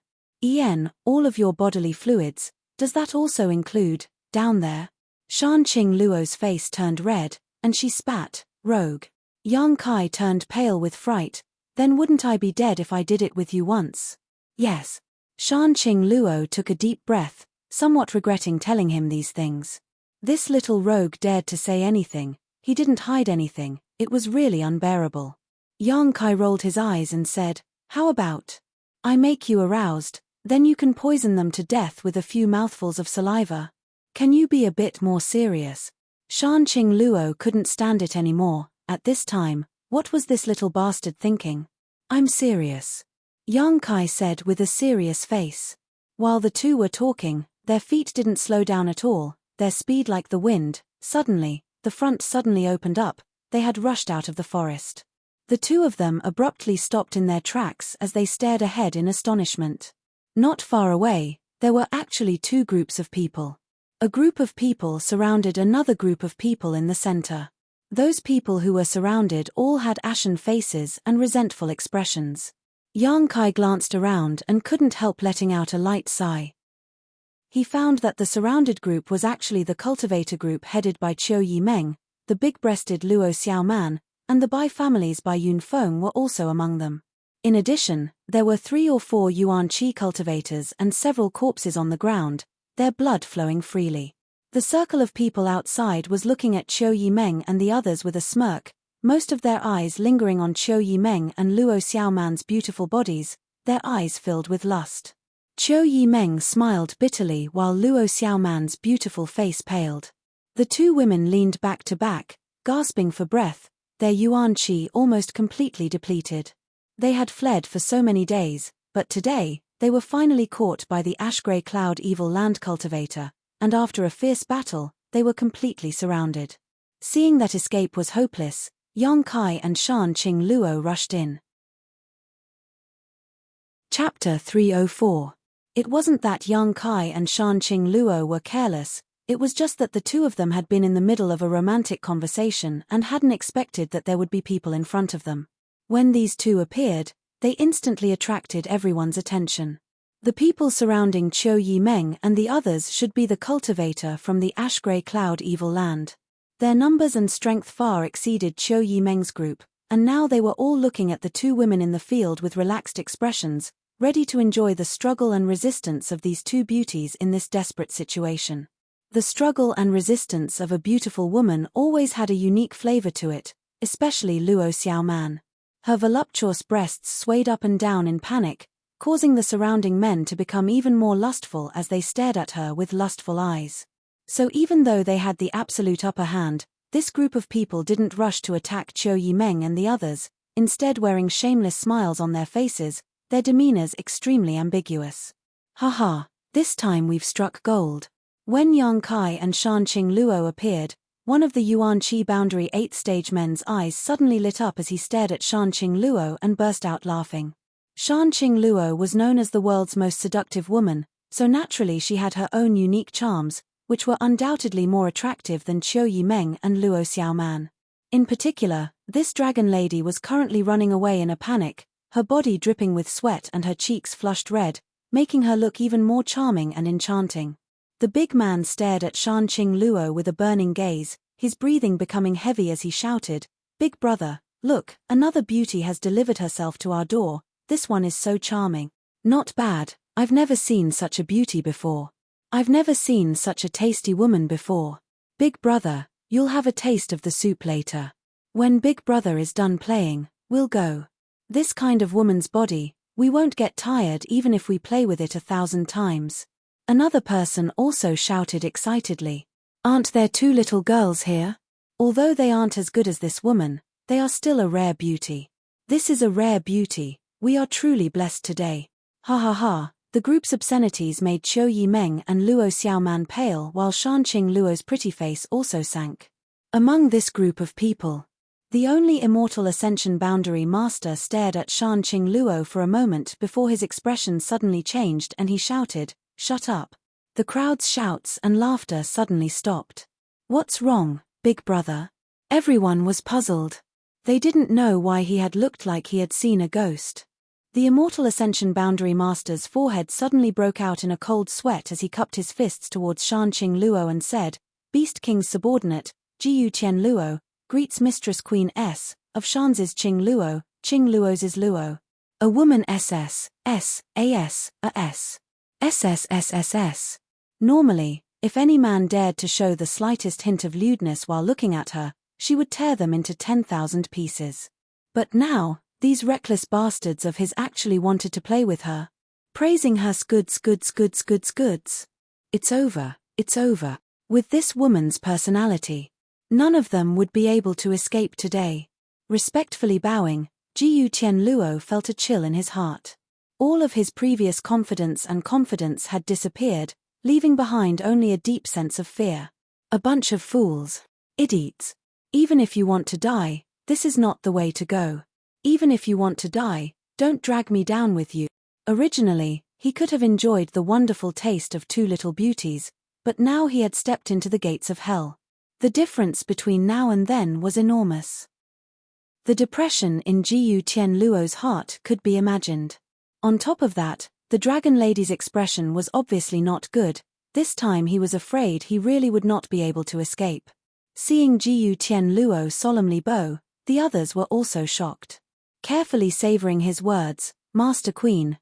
All of your bodily fluids, does that also include, down there?" Shan Qing Luo's face turned red, and she spat, "Rogue." Yang Kai turned pale with fright. "Then wouldn't I be dead if I did it with you once?" "Yes." Shan Qing Luo took a deep breath, somewhat regretting telling him these things. This little rogue dared to say anything, he didn't hide anything, it was really unbearable. Yang Kai rolled his eyes and said, "How about I make you aroused, then you can poison them to death with a few mouthfuls of saliva? Can you be a bit more serious?" Shan Qing Luo couldn't stand it anymore. At this time, what was this little bastard thinking? "I'm serious," Yang Kai said with a serious face. While the two were talking, Their feet didn't slow down at all, their speed like the wind. Suddenly, the front suddenly opened up, they had rushed out of the forest. The two of them abruptly stopped in their tracks as they stared ahead in astonishment. Not far away, there were actually two groups of people. A group of people surrounded another group of people in the center. Those people who were surrounded all had ashen faces and resentful expressions. Yang Kai glanced around and couldn't help letting out a light sigh. He found that the surrounded group was actually the cultivator group headed by Qiu Yimeng, the big-breasted Luo Xiaoman, and the Bai families by Yun Feng were also among them. In addition, there were 3 or 4 Yuan Qi cultivators and several corpses on the ground, their blood flowing freely. The circle of people outside was looking at Qiu Yimeng and the others with a smirk, most of their eyes lingering on Qiu Yimeng and Luo Xiaoman's beautiful bodies, their eyes filled with lust. Qiu Yimeng smiled bitterly while Luo Xiaoman's beautiful face paled. The two women leaned back to back, gasping for breath, their Yuan Qi almost completely depleted. They had fled for so many days, but today, they were finally caught by the ash-grey cloud evil land cultivator, and after a fierce battle, they were completely surrounded. Seeing that escape was hopeless, Yang Kai and Shan Qing Luo rushed in. Chapter 304. It wasn't that Yang Kai and Shan Qing Luo were careless, it was just that the two of them had been in the middle of a romantic conversation and hadn't expected that there would be people in front of them. When these two appeared, they instantly attracted everyone's attention. The people surrounding Qiu Yimeng and the others should be the cultivator from the ash-grey cloud evil land. Their numbers and strength far exceeded Qiu Yimeng's group, and now they were all looking at the two women in the field with relaxed expressions, ready to enjoy the struggle and resistance of these two beauties in this desperate situation. The struggle and resistance of a beautiful woman always had a unique flavor to it, especially Luo Xiaoman. Her voluptuous breasts swayed up and down in panic, causing the surrounding men to become even more lustful as they stared at her with lustful eyes. So even though they had the absolute upper hand, this group of people didn't rush to attack Qiu Yimeng and the others, instead wearing shameless smiles on their faces, their demeanors extremely ambiguous. Haha, this time we've struck gold. When Yang Kai and Shan Qing Luo appeared, one of the Yuan Qi boundary 8th stage men's eyes suddenly lit up as he stared at Shan Qing Luo and burst out laughing. Shan Qing Luo was known as the world's most seductive woman, so naturally she had her own unique charms, which were undoubtedly more attractive than Qiu Yimeng and Luo Xiaoman. In particular, this dragon lady was currently running away in a panic, her body dripping with sweat and her cheeks flushed red, making her look even more charming and enchanting. The big man stared at Shan Qing Luo with a burning gaze, his breathing becoming heavy as he shouted, "Big brother, look, another beauty has delivered herself to our door, this one is so charming. Not bad, I've never seen such a beauty before. I've never seen such a tasty woman before. Big brother, you'll have a taste of the soup later. When Big brother is done playing, we'll go. This kind of woman's body, we won't get tired even if we play with it 1,000 times. Another person also shouted excitedly, "Aren't there 2 little girls here? Although they aren't as good as this woman, they are still a rare beauty. This is a rare beauty, we are truly blessed today." Ha ha ha, the group's obscenities made Qiu Yimeng and Luo Xiaoman pale while Shan Qing Luo's pretty face also sank. Among this group of people, the only immortal ascension boundary master stared at Shan Qing Luo for a moment before his expression suddenly changed and he shouted, "Shut up." The crowd's shouts and laughter suddenly stopped. "What's wrong, big brother?" Everyone was puzzled. They didn't know why he had looked like he had seen a ghost. The immortal ascension boundary master's forehead suddenly broke out in a cold sweat as he cupped his fists towards Shan Qing Luo and said, "Beast King's subordinate, Jiyu Qian Luo, greets Mistress Queen S, of Shan's Qing Luo, Qing Luo's is Luo. A woman SS, S, AS, a S. SSSSS. Normally, if any man dared to show the slightest hint of lewdness while looking at her, she would tear them into 10,000 pieces. But now, these reckless bastards of his actually wanted to play with her, praising her goods. It's over, it's over. With this woman's personality, none of them would be able to escape today. Respectfully bowing, Jiyu Qian Luo felt a chill in his heart. All of his previous confidence had disappeared, leaving behind only a deep sense of fear. A bunch of fools. Idiots. Even if you want to die, this is not the way to go. Even if you want to die, don't drag me down with you. Originally, he could have enjoyed the wonderful taste of two little beauties, but now he had stepped into the gates of hell. The difference between now and then was enormous. The depression in Jiyu Tianluo's heart could be imagined. On top of that, the dragon lady's expression was obviously not good. This time he was afraid he really would not be able to escape. Seeing Jiyu Tianluo solemnly bow, the others were also shocked. Carefully savoring his words, Master Queen,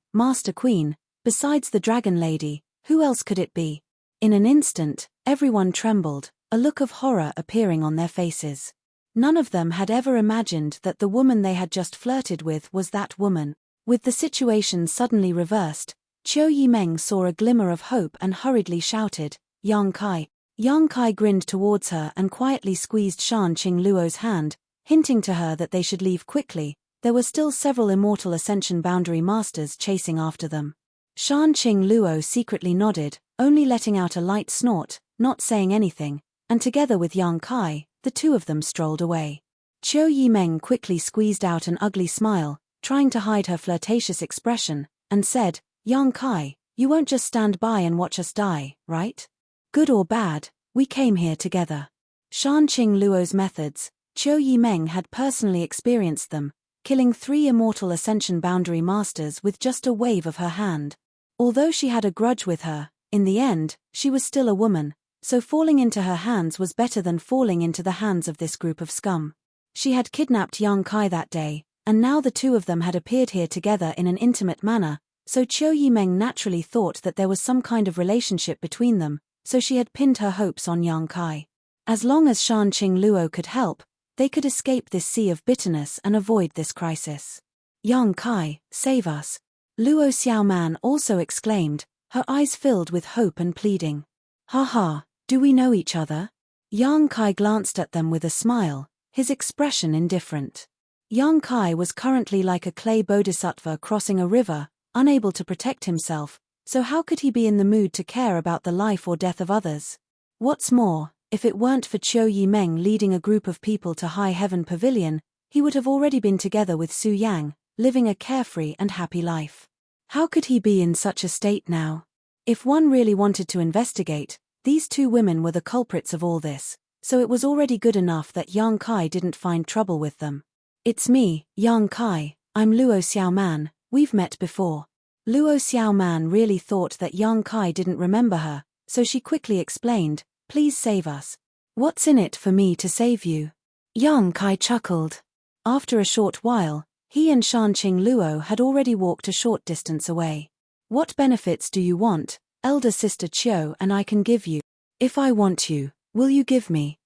besides the dragon lady, who else could it be? In an instant, everyone trembled, a look of horror appearing on their faces. None of them had ever imagined that the woman they had just flirted with was that woman. With the situation suddenly reversed, Qiu Yimeng saw a glimmer of hope and hurriedly shouted, Yang Kai. Yang Kai grinned towards her and quietly squeezed Shan Qingluo's hand, hinting to her that they should leave quickly. There were still several Immortal Ascension Boundary Masters chasing after them. Shan Qingluo secretly nodded, only letting out a light snort, not saying anything, and together with Yang Kai, the two of them strolled away. Qiu Yimeng quickly squeezed out an ugly smile, trying to hide her flirtatious expression, and said, Yang Kai, you won't just stand by and watch us die, right? Good or bad, we came here together. Shan Qingluo's methods, Qiu Yimeng had personally experienced them, killing 3 Immortal Ascension Boundary Masters with just a wave of her hand. Although she had a grudge with her, in the end, she was still a woman, so falling into her hands was better than falling into the hands of this group of scum. She had kidnapped Yang Kai that day, and now the two of them had appeared here together in an intimate manner, so Qiu Yimeng naturally thought that there was some kind of relationship between them, so she had pinned her hopes on Yang Kai. As long as Shan Qingluo could help, they could escape this sea of bitterness and avoid this crisis. Yang Kai, save us. Luo Xiaoman also exclaimed, her eyes filled with hope and pleading. Ha ha, do we know each other? Yang Kai glanced at them with a smile, his expression indifferent. Yang Kai was currently like a clay bodhisattva crossing a river, unable to protect himself, so how could he be in the mood to care about the life or death of others? What's more, if it weren't for Qiu Yimeng leading a group of people to High Heaven Pavilion, he would have already been together with Su Yang, living a carefree and happy life. How could he be in such a state now? If one really wanted to investigate, these two women were the culprits of all this, so it was already good enough that Yang Kai didn't find trouble with them. It's me, Yang Kai, I'm Luo Xiaoman, we've met before. Luo Xiaoman really thought that Yang Kai didn't remember her, so she quickly explained, please save us. What's in it for me to save you? Yang Kai chuckled. After a short while, he and Shan Qingluo had already walked a short distance away. What benefits do you want, elder sister Qiu, and I can give you? If I want you, will you give me?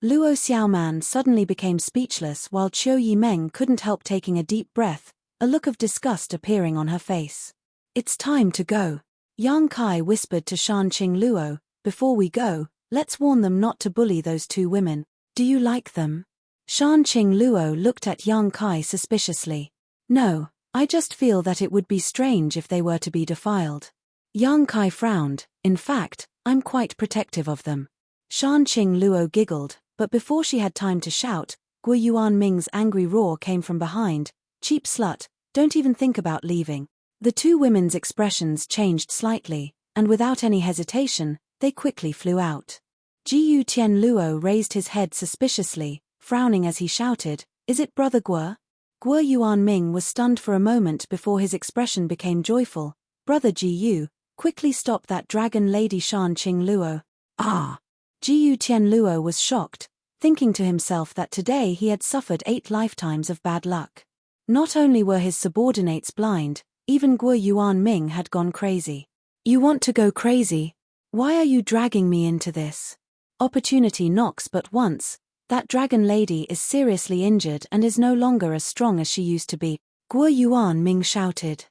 Luo Xiaoman suddenly became speechless while Qiu Yimeng couldn't help taking a deep breath, a look of disgust appearing on her face. It's time to go. Yang Kai whispered to Shan Qingluo, before we go, let's warn them not to bully those two women. Do you like them? Shan Qingluo looked at Yang Kai suspiciously. No, I just feel that it would be strange if they were to be defiled. Yang Kai frowned, in fact, I'm quite protective of them. Shan Qingluo giggled, but before she had time to shout, Guo Yuanming's angry roar came from behind, cheap slut, don't even think about leaving. The two women's expressions changed slightly, and without any hesitation, they quickly flew out. Jiyu Tianluo raised his head suspiciously, frowning as he shouted, is it Brother Guo? Guo Yuanming was stunned for a moment before his expression became joyful. Brother Jiyu, quickly stop that dragon lady Shan Qingluo. Ah! Jiyu Tianluo was shocked, thinking to himself that today he had suffered 8 lifetimes of bad luck. Not only were his subordinates blind, even Guo Yuanming had gone crazy. You want to go crazy? Why are you dragging me into this? Opportunity knocks but once. That dragon lady is seriously injured and is no longer as strong as she used to be. Guo Yuanming shouted.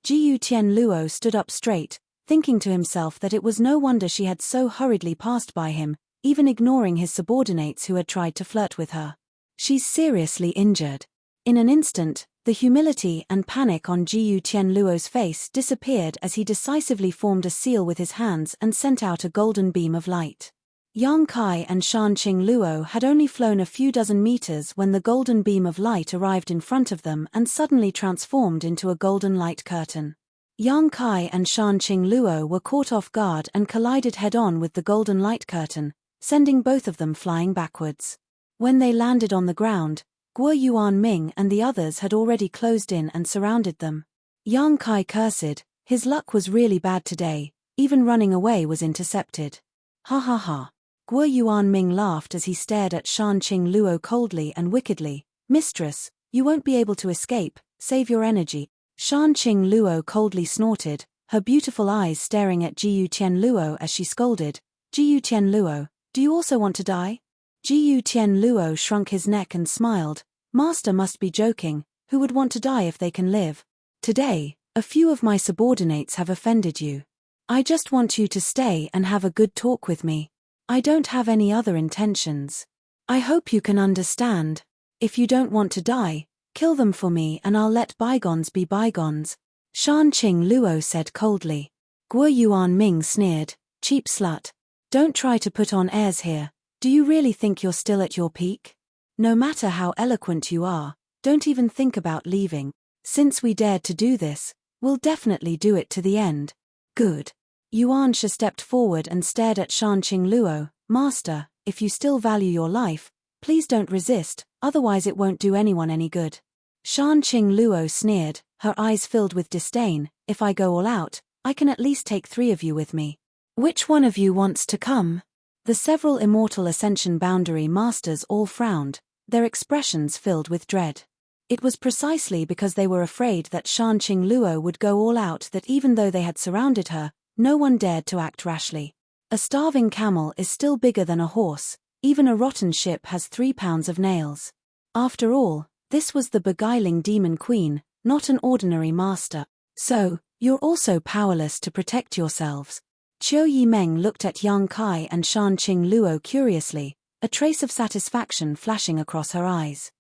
Jiyu Tianluo stood up straight, thinking to himself that it was no wonder she had so hurriedly passed by him, even ignoring his subordinates who had tried to flirt with her. She's seriously injured. In an instant, The humility and panic on Jiyu Tianluo's face disappeared as he decisively formed a seal with his hands and sent out a golden beam of light. Yang Kai and Shanqing Luo had only flown a few dozen meters when the golden beam of light arrived in front of them and suddenly transformed into a golden light curtain. Yang Kai and Shanqing Luo were caught off guard and collided head-on with the golden light curtain, sending both of them flying backwards. When they landed on the ground, Guo Yuanming and the others had already closed in and surrounded them. Yang Kai cursed, his luck was really bad today, even running away was intercepted. Ha ha ha. Guo Yuanming laughed as he stared at Shanqing Luo coldly and wickedly. Mistress, you won't be able to escape, save your energy. Shanqing Luo coldly snorted, her beautiful eyes staring at Jiyu Tianluo as she scolded. Jiyu Tianluo, do you also want to die? Jiyu Tianluo shrunk his neck and smiled. Master must be joking, who would want to die if they can live? Today, a few of my subordinates have offended you. I just want you to stay and have a good talk with me. I don't have any other intentions. I hope you can understand. If you don't want to die, kill them for me and I'll let bygones be bygones. Shanqing Luo said coldly. Guo Yuanming sneered, cheap slut. Don't try to put on airs here. Do you really think you're still at your peak? No matter how eloquent you are, don't even think about leaving. Since we dared to do this, we'll definitely do it to the end. Good. Yuansha stepped forward and stared at Shanqing Luo. Master, if you still value your life, please don't resist, otherwise it won't do anyone any good. Shanqing Luo sneered, her eyes filled with disdain. If I go all out, I can at least take 3 of you with me. Which one of you wants to come? The several immortal ascension boundary masters all frowned, their expressions filled with dread. It was precisely because they were afraid that Shanqing Luo would go all out that even though they had surrounded her, no one dared to act rashly. A starving camel is still bigger than a horse, even a rotten ship has 3 pounds of nails. After all, this was the beguiling demon queen, not an ordinary master. So, you're also powerless to protect yourselves. Qiu Yimeng looked at Yang Kai and Shanqing Luo curiously, a trace of satisfaction flashing across her eyes.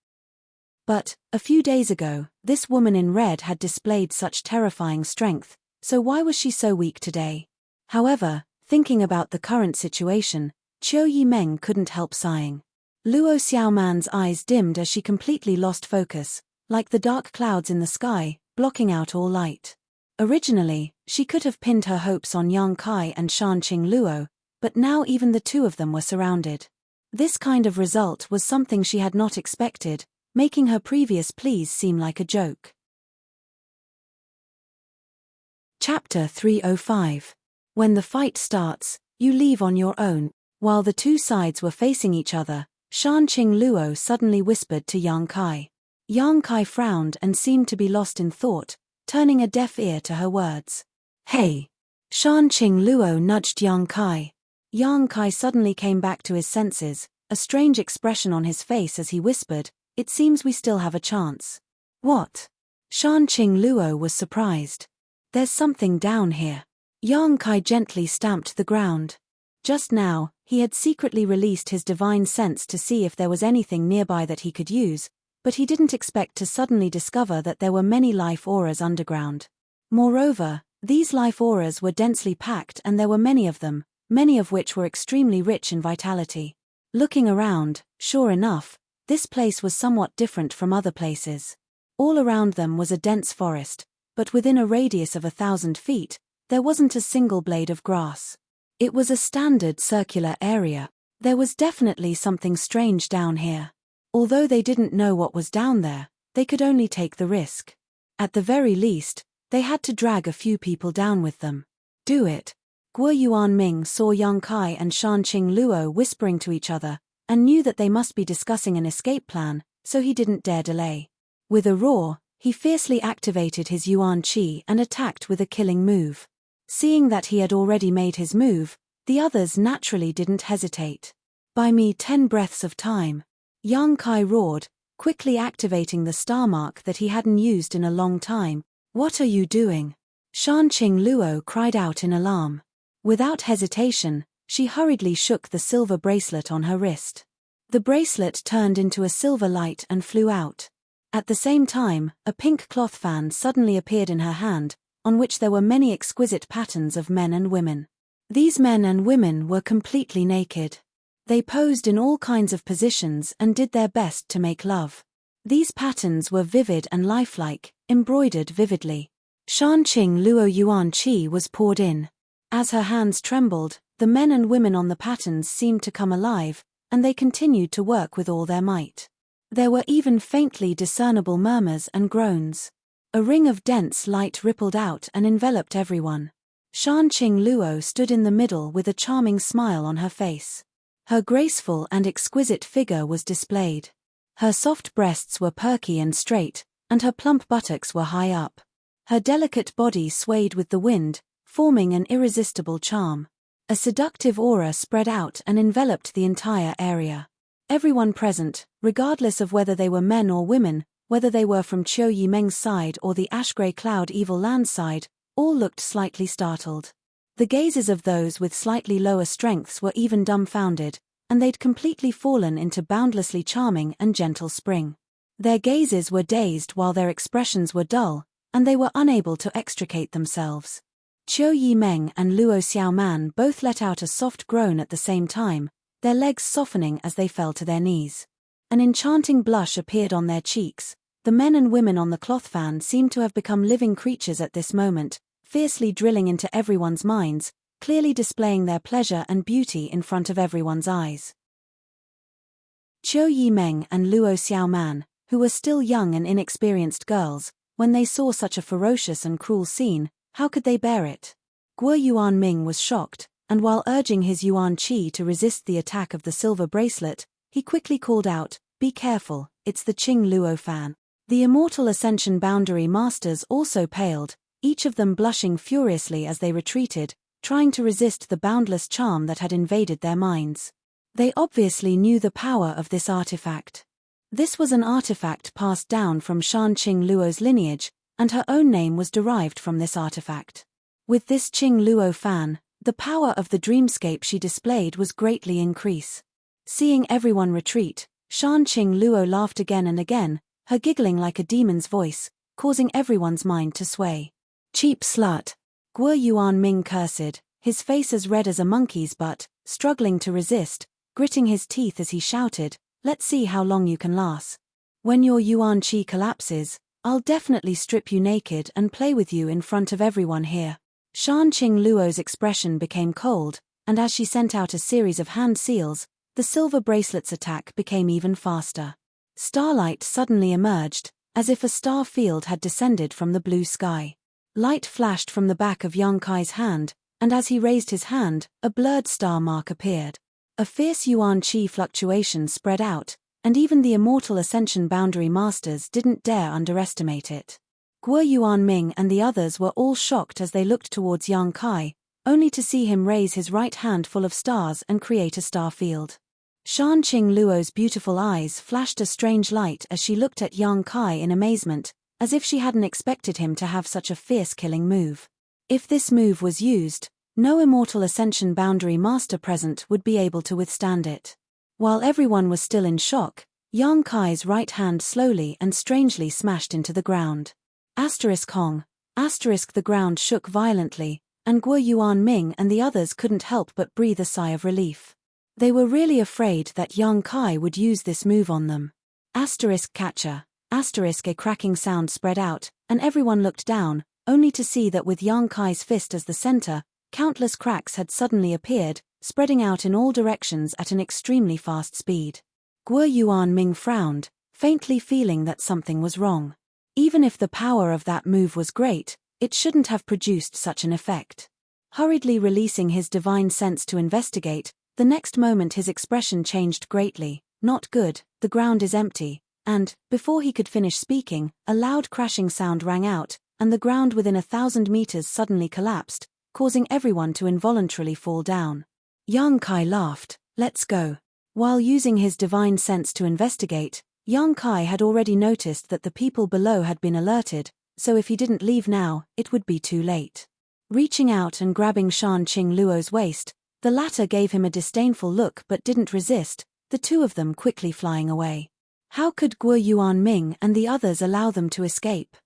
But, a few days ago, this woman in red had displayed such terrifying strength, so why was she so weak today? However, thinking about the current situation, Qiu Yimeng couldn't help sighing. Luo Xiaoman's eyes dimmed as she completely lost focus, like the dark clouds in the sky, blocking out all light. Originally, she could have pinned her hopes on Yang Kai and Shanqing Luo, but now even the 2 of them were surrounded. This kind of result was something she had not expected, making her previous pleas seem like a joke. Chapter 305. When the fight starts, you leave on your own. While the 2 sides were facing each other, Shanqing Luo suddenly whispered to Yang Kai. Yang Kai frowned and seemed to be lost in thought, turning a deaf ear to her words. Hey! Shanqing Luo nudged Yang Kai. Yang Kai suddenly came back to his senses, a strange expression on his face as he whispered, it seems we still have a chance. What? Shanqing Luo was surprised. There's something down here. Yang Kai gently stamped the ground. Just now, he had secretly released his divine sense to see if there was anything nearby that he could use, but he didn't expect to suddenly discover that there were many life auras underground. Moreover, these life auras were densely packed and there were many of them, many of which were extremely rich in vitality. Looking around, sure enough, this place was somewhat different from other places. All around them was a dense forest, but within a radius of 1,000 feet, there wasn't a single blade of grass. It was a standard circular area. There was definitely something strange down here. Although they didn't know what was down there, they could only take the risk. At the very least, they had to drag a few people down with them. Do it. Guo Yuanming saw Yang Kai and Shanqing Luo whispering to each other, and knew that they must be discussing an escape plan, so he didn't dare delay. With a roar, he fiercely activated his Yuan Qi and attacked with a killing move. Seeing that he had already made his move, the others naturally didn't hesitate. Buy me 10 breaths of time. Yang Kai roared, quickly activating the star mark that he hadn't used in a long time. What are you doing? Shanqing Luo cried out in alarm. Without hesitation, she hurriedly shook the silver bracelet on her wrist. The bracelet turned into a silver light and flew out. At the same time, a pink cloth fan suddenly appeared in her hand, on which there were many exquisite patterns of men and women. These men and women were completely naked. They posed in all kinds of positions and did their best to make love. These patterns were vivid and lifelike, embroidered vividly. Shanqing Luo Yuan Qi was poured in. As her hands trembled, the men and women on the patterns seemed to come alive, and they continued to work with all their might. There were even faintly discernible murmurs and groans. A ring of dense light rippled out and enveloped everyone. Shanqing Luo stood in the middle with a charming smile on her face. Her graceful and exquisite figure was displayed. Her soft breasts were perky and straight, and her plump buttocks were high up. Her delicate body swayed with the wind, forming an irresistible charm. A seductive aura spread out and enveloped the entire area. Everyone present, regardless of whether they were men or women, whether they were from Qiu Yimeng's side or the ash-grey cloud evil land side, all looked slightly startled. The gazes of those with slightly lower strengths were even dumbfounded, and they'd completely fallen into boundlessly charming and gentle spring. Their gazes were dazed while their expressions were dull, and they were unable to extricate themselves. Qiu Yimeng and Luo Xiaoman both let out a soft groan at the same time, their legs softening as they fell to their knees. An enchanting blush appeared on their cheeks. The men and women on the cloth fan seemed to have become living creatures at this moment, fiercely drilling into everyone's minds, clearly displaying their pleasure and beauty in front of everyone's eyes. Qiu Yimeng and Luo Xiaoman, who were still young and inexperienced girls, when they saw such a ferocious and cruel scene, how could they bear it? Guo Yuanming was shocked, and while urging his Yuan Qi to resist the attack of the silver bracelet, he quickly called out, "Be careful, it's the Qing Luo fan." The immortal Ascension Boundary Masters also paled, each of them blushing furiously as they retreated, trying to resist the boundless charm that had invaded their minds. They obviously knew the power of this artifact. This was an artifact passed down from Shanqing Luo's lineage, and her own name was derived from this artifact. With this Qing Luo fan, the power of the dreamscape she displayed was greatly increased. Seeing everyone retreat, Shanqing Luo laughed again and again, her giggling like a demon's voice, causing everyone's mind to sway. "Cheap slut!" Guo Yuanming cursed, his face as red as a monkey's butt, struggling to resist, gritting his teeth as he shouted, "Let's see how long you can last. When your Yuan Qi collapses, I'll definitely strip you naked and play with you in front of everyone here." Shanqing Luo's expression became cold, and as she sent out a series of hand seals, the silver bracelet's attack became even faster. Starlight suddenly emerged, as if a star field had descended from the blue sky. Light flashed from the back of Yang Kai's hand, and as he raised his hand, a blurred star mark appeared. A fierce Yuan Qi fluctuation spread out, and even the immortal Ascension Boundary Masters didn't dare underestimate it. Guo Yuanming and the others were all shocked as they looked towards Yang Kai, only to see him raise his right hand full of stars and create a star field. Shanqing Luo's beautiful eyes flashed a strange light as she looked at Yang Kai in amazement, as if she hadn't expected him to have such a fierce killing move. If this move was used, no immortal Ascension Boundary Master present would be able to withstand it. While everyone was still in shock, Yang Kai's right hand slowly and strangely smashed into the ground. Hong. The ground shook violently, and Guo Yuanming and the others couldn't help but breathe a sigh of relief. They were really afraid that Yang Kai would use this move on them. Catcher. A cracking sound spread out, and everyone looked down, only to see that with Yang Kai's fist as the center, countless cracks had suddenly appeared, spreading out in all directions at an extremely fast speed. Guo Yuanming frowned, faintly feeling that something was wrong. Even if the power of that move was great, it shouldn't have produced such an effect. Hurriedly releasing his divine sense to investigate, the next moment his expression changed greatly. "Not good, the ground is empty," and, before he could finish speaking, a loud crashing sound rang out, and the ground within 1,000 meters suddenly collapsed, causing everyone to involuntarily fall down. Yang Kai laughed, "Let's go." While using his divine sense to investigate, Yang Kai had already noticed that the people below had been alerted, so if he didn't leave now, it would be too late. Reaching out and grabbing Shanqing Luo's waist, the latter gave him a disdainful look but didn't resist, the two of them quickly flying away. How could Guo Yuanming and the others allow them to escape?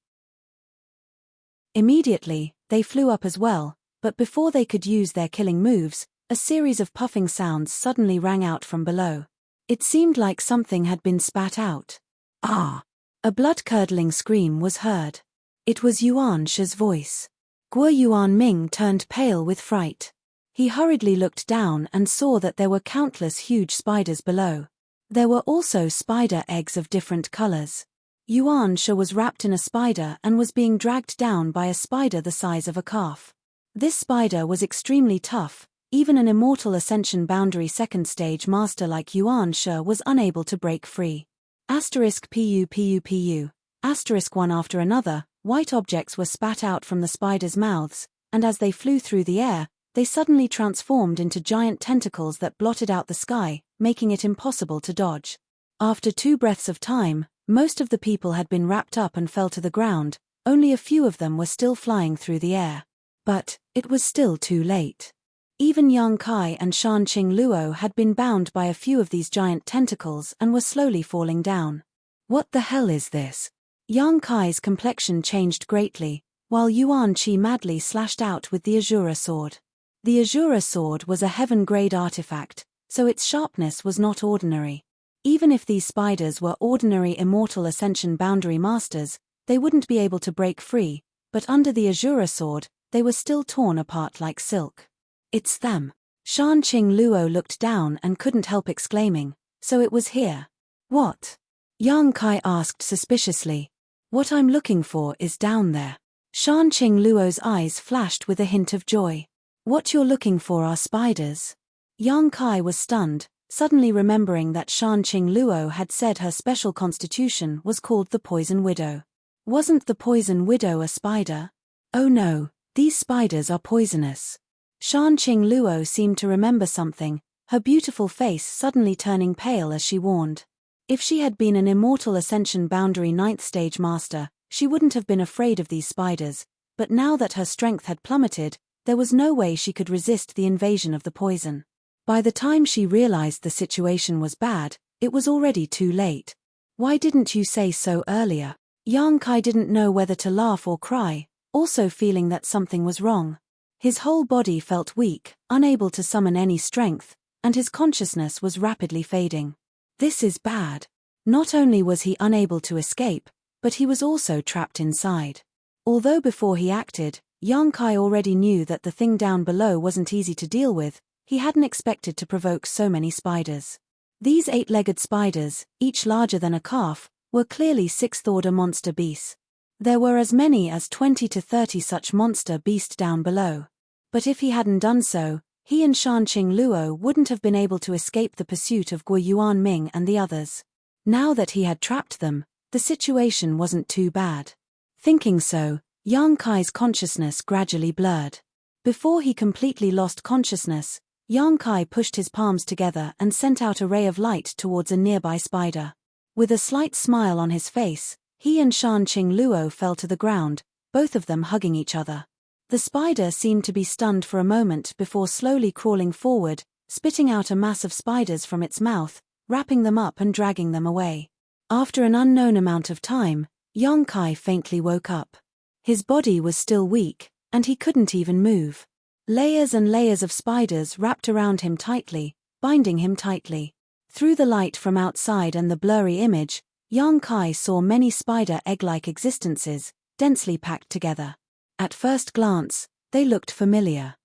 Immediately, they flew up as well, but before they could use their killing moves, a series of puffing sounds suddenly rang out from below. It seemed like something had been spat out. Ah! A blood-curdling scream was heard. It was Yuan Shi's voice. Guo Yuanming turned pale with fright. He hurriedly looked down and saw that there were countless huge spiders below. There were also spider eggs of different colors. Yuan Shi was wrapped in a spider and was being dragged down by a spider the size of a calf. This spider was extremely tough. Even an immortal ascension boundary second stage master like Yuan Shi was unable to break free. *PU. One after another, white objects were spat out from the spiders' mouths, and as they flew through the air, they suddenly transformed into giant tentacles that blotted out the sky, making it impossible to dodge. After 2 breaths of time, most of the people had been wrapped up and fell to the ground, only a few of them were still flying through the air. But it was still too late. Even Yang Kai and Shanqing Luo had been bound by a few of these giant tentacles and were slowly falling down. What the hell is this? Yang Kai's complexion changed greatly, while Yuan Qi madly slashed out with the Azura sword. The Azura sword was a heaven-grade artifact, so its sharpness was not ordinary. Even if these spiders were ordinary immortal ascension boundary masters, they wouldn't be able to break free, but under the Azura sword, they were still torn apart like silk. It's them. Shanqing Luo looked down and couldn't help exclaiming, so it was here. What? Yang Kai asked suspiciously. What I'm looking for is down there. Shanqing Luo's eyes flashed with a hint of joy. What you're looking for are spiders? Yang Kai was stunned, suddenly remembering that Shanqing Luo had said her special constitution was called the Poison Widow. Wasn't the Poison Widow a spider? Oh no, these spiders are poisonous. Shanqing Luo seemed to remember something, her beautiful face suddenly turning pale as she warned. If she had been an immortal ascension boundary 9th stage master, she wouldn't have been afraid of these spiders, but now that her strength had plummeted, there was no way she could resist the invasion of the poison. By the time she realized the situation was bad, it was already too late. Why didn't you say so earlier? Yang Kai didn't know whether to laugh or cry, also feeling that something was wrong. His whole body felt weak, unable to summon any strength, and his consciousness was rapidly fading. This is bad. Not only was he unable to escape, but he was also trapped inside. Although before he acted, Yang Kai already knew that the thing down below wasn't easy to deal with, he hadn't expected to provoke so many spiders. These 8-legged spiders, each larger than a calf, were clearly 6th-order monster beasts. There were as many as 20 to 30 such monster beasts down below. But if he hadn't done so, he and Shanqing Luo wouldn't have been able to escape the pursuit of Guo Yuanming and the others. Now that he had trapped them, the situation wasn't too bad. Thinking so, Yang Kai's consciousness gradually blurred. Before he completely lost consciousness, Yang Kai pushed his palms together and sent out a ray of light towards a nearby spider. With a slight smile on his face, he and Shanqing Luo fell to the ground, both of them hugging each other. The spider seemed to be stunned for a moment before slowly crawling forward, spitting out a mass of spiders from its mouth, wrapping them up and dragging them away. After an unknown amount of time, Yang Kai faintly woke up. His body was still weak, and he couldn't even move. Layers and layers of spiders wrapped around him tightly, binding him tightly. Through the light from outside and the blurry image, Yang Kai saw many spider egg-like existences, densely packed together. At first glance, they looked familiar.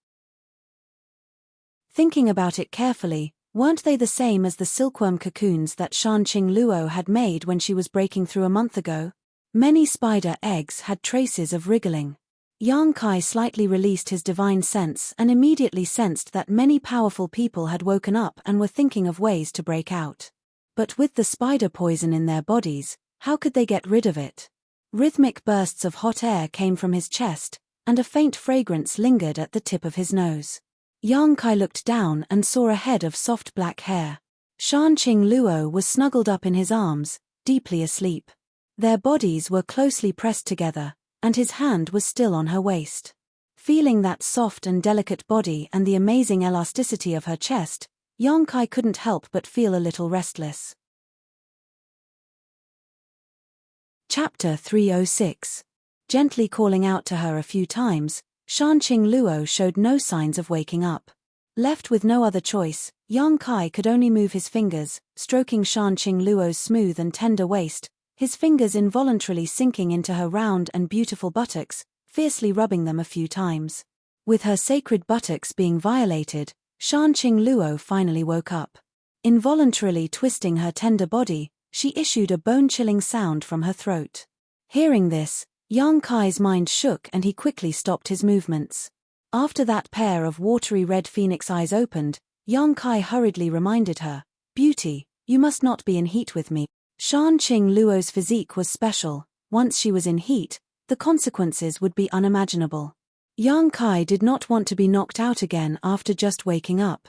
Thinking about it carefully, weren't they the same as the silkworm cocoons that Shanqing Luo had made when she was breaking through a month ago? Many spider eggs had traces of wriggling. Yang Kai slightly released his divine sense and immediately sensed that many powerful people had woken up and were thinking of ways to break out. But with the spider poison in their bodies, how could they get rid of it? Rhythmic bursts of hot air came from his chest, and a faint fragrance lingered at the tip of his nose. Yang Kai looked down and saw a head of soft black hair. Shanqing Luo was snuggled up in his arms, deeply asleep. Their bodies were closely pressed together, and his hand was still on her waist. Feeling that soft and delicate body and the amazing elasticity of her chest, Yang Kai couldn't help but feel a little restless. Chapter 306. Gently calling out to her a few times, Shanqing Luo showed no signs of waking up. Left with no other choice, Yang Kai could only move his fingers, stroking Shanqing Luo's smooth and tender waist, his fingers involuntarily sinking into her round and beautiful buttocks, fiercely rubbing them a few times. With her sacred buttocks being violated, Shanqing Luo finally woke up. Involuntarily twisting her tender body, she issued a bone-chilling sound from her throat. Hearing this, Yang Kai's mind shook and he quickly stopped his movements. After that pair of watery red phoenix eyes opened, Yang Kai hurriedly reminded her, "Beauty, you must not be in heat with me." Shanqing Luo's physique was special. Once she was in heat, the consequences would be unimaginable. Yang Kai did not want to be knocked out again after just waking up.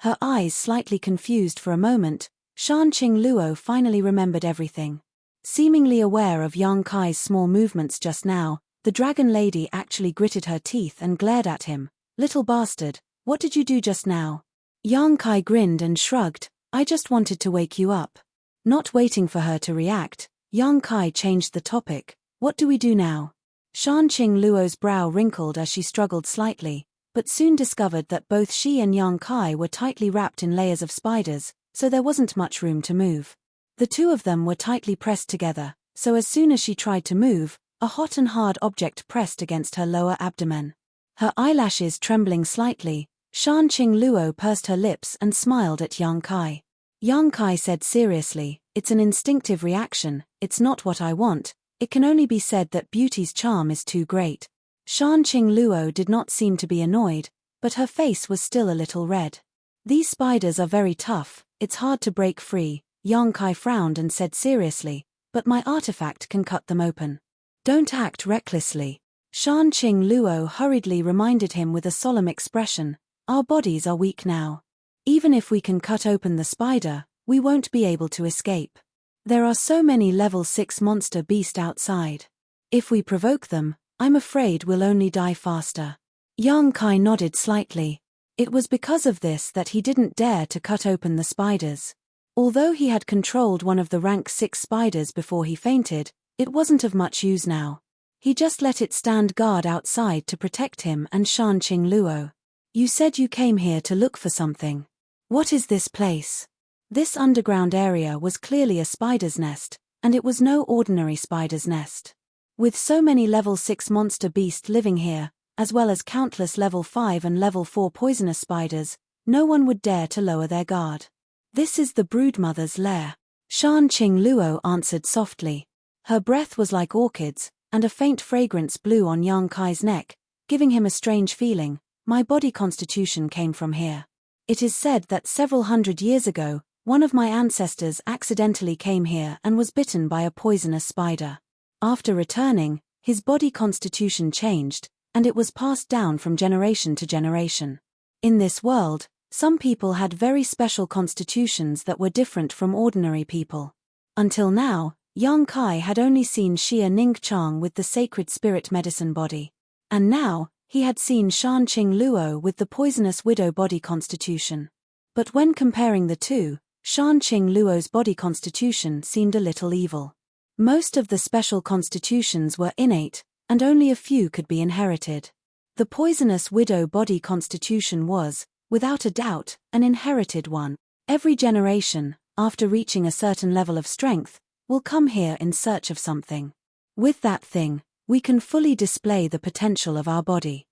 Her eyes slightly confused for a moment, Shanqing Luo finally remembered everything. Seemingly aware of Yang Kai's small movements just now, the dragon lady actually gritted her teeth and glared at him. "Little bastard, what did you do just now?" Yang Kai grinned and shrugged, "I just wanted to wake you up." Not waiting for her to react, Yang Kai changed the topic. "What do we do now?" Shanqing Luo's brow wrinkled as she struggled slightly, but soon discovered that both she and Yang Kai were tightly wrapped in layers of spiders, so there wasn't much room to move. The two of them were tightly pressed together, so as soon as she tried to move, a hot and hard object pressed against her lower abdomen. Her eyelashes trembling slightly, Shanqing Luo pursed her lips and smiled at Yang Kai. Yang Kai said seriously, "It's an instinctive reaction, it's not what I want, it can only be said that beauty's charm is too great." Shanqing Luo did not seem to be annoyed, but her face was still a little red. "These spiders are very tough, it's hard to break free." Yang Kai frowned and said seriously, "But my artifact can cut them open." "Don't act recklessly." Shanqing Luo hurriedly reminded him with a solemn expression, "Our bodies are weak now. Even if we can cut open the spider, we won't be able to escape. There are so many level 6 monster beasts outside. If we provoke them, I'm afraid we'll only die faster." Yang Kai nodded slightly. It was because of this that he didn't dare to cut open the spiders. Although he had controlled one of the rank 6 spiders before he fainted, it wasn't of much use now. He just let it stand guard outside to protect him and Shanqing Luo. "You said you came here to look for something. What is this place?" This underground area was clearly a spider's nest, and it was no ordinary spider's nest. With so many level 6 monster beasts living here, as well as countless level 5 and level 4 poisonous spiders, no one would dare to lower their guard. "This is the broodmother's lair," Shanqing Luo answered softly. Her breath was like orchids, and a faint fragrance blew on Yang Kai's neck, giving him a strange feeling. "My body constitution came from here. It is said that several hundred years ago, one of my ancestors accidentally came here and was bitten by a poisonous spider. After returning, his body constitution changed, and it was passed down from generation to generation. In this world, some people had very special constitutions that were different from ordinary people. Until now, Yang Kai had only seen Xia Ning Chang with the sacred spirit medicine body. And now, he had seen Shanqing Luo with the poisonous widow body constitution. But when comparing the two, Shanqing Luo's body constitution seemed a little evil. Most of the special constitutions were innate, and only a few could be inherited. The poisonous widow body constitution was, without a doubt, an inherited one. Every generation, after reaching a certain level of strength, will come here in search of something. With that thing, we can fully display the potential of our body.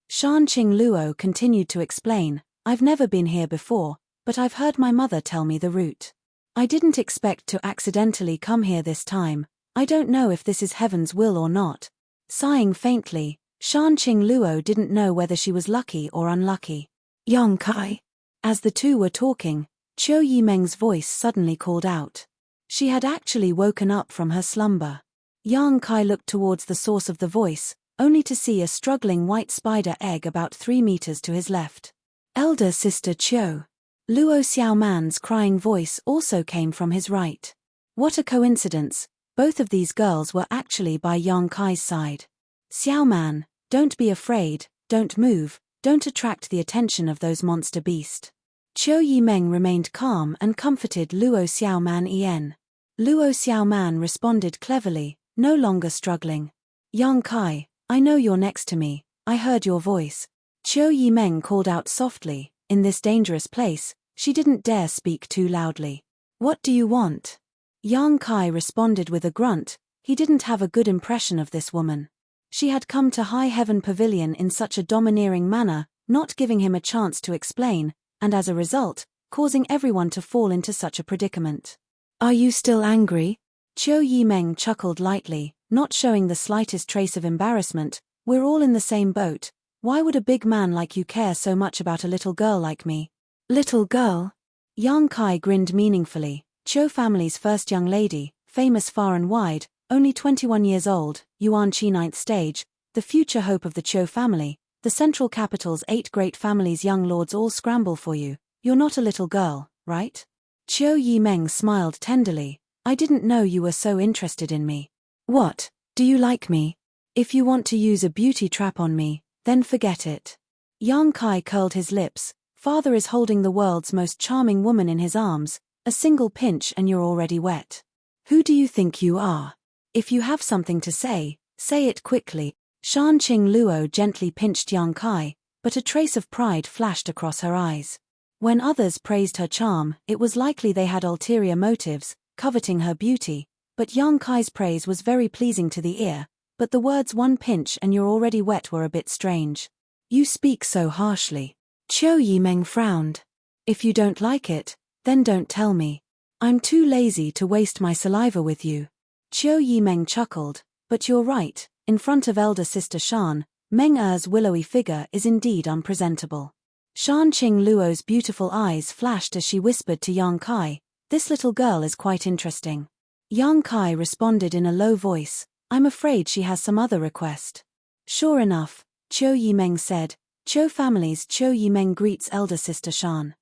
Shanqing Luo continued to explain, "I've never been here before, but I've heard my mother tell me the route. I didn't expect to accidentally come here this time. I don't know if this is heaven's will or not." Sighing faintly, Shanqing Luo didn't know whether she was lucky or unlucky. "Yang Kai." As the two were talking, Qiu Yimeng's voice suddenly called out. She had actually woken up from her slumber. Yang Kai looked towards the source of the voice, only to see a struggling white spider egg about 3 meters to his left. "Elder sister Qiu." Luo Xiaoman's crying voice also came from his right. What a coincidence, both of these girls were actually by Yang Kai's side. "Xiaoman, don't be afraid, don't move, don't attract the attention of those monster beasts." Qiu Yimeng remained calm and comforted Luo Xiaoman Yen. Luo Xiaoman responded cleverly, no longer struggling. Yang Kai, I know you're next to me, I heard your voice. Qiu Yimeng called out softly. In this dangerous place, she didn't dare speak too loudly. What do you want? Yang Kai responded with a grunt. He didn't have a good impression of this woman. She had come to High Heaven Pavilion in such a domineering manner, not giving him a chance to explain, and as a result, causing everyone to fall into such a predicament. Are you still angry? Qiu Yimeng chuckled lightly, not showing the slightest trace of embarrassment. We're all in the same boat. Why would a big man like you care so much about a little girl like me? Little girl? Yang Kai grinned meaningfully. Qiu family's first young lady, famous far and wide, only 21 years old, Yuan Qi 9th stage, the future hope of the Qiu family, the central capital's 8 great families' young lords all scramble for you. You're not a little girl, right? Qiu Yimeng smiled tenderly. I didn't know you were so interested in me. What, do you like me? If you want to use a beauty trap on me, then forget it. Yang Kai curled his lips. Father is holding the world's most charming woman in his arms, a single pinch and you're already wet. Who do you think you are? If you have something to say it quickly. Shan Qing Luo gently pinched Yang Kai, but a trace of pride flashed across her eyes. When others praised her charm, it was likely they had ulterior motives, coveting her beauty, but Yang Kai's praise was very pleasing to the ear, but the words one pinch and you're already wet were a bit strange. You speak so harshly. Qiu Yimeng frowned. If you don't like it, then don't tell me. I'm too lazy to waste my saliva with you. Qiu Yimeng chuckled, but you're right, in front of elder sister Shan, Meng Er's willowy figure is indeed unpresentable. Shan Qing Luo's beautiful eyes flashed as she whispered to Yang Kai, this little girl is quite interesting. Yang Kai responded in a low voice, I'm afraid she has some other request. Sure enough, Qiu Yimeng said, Qiu family's Qiu Yimeng greets elder sister Shan.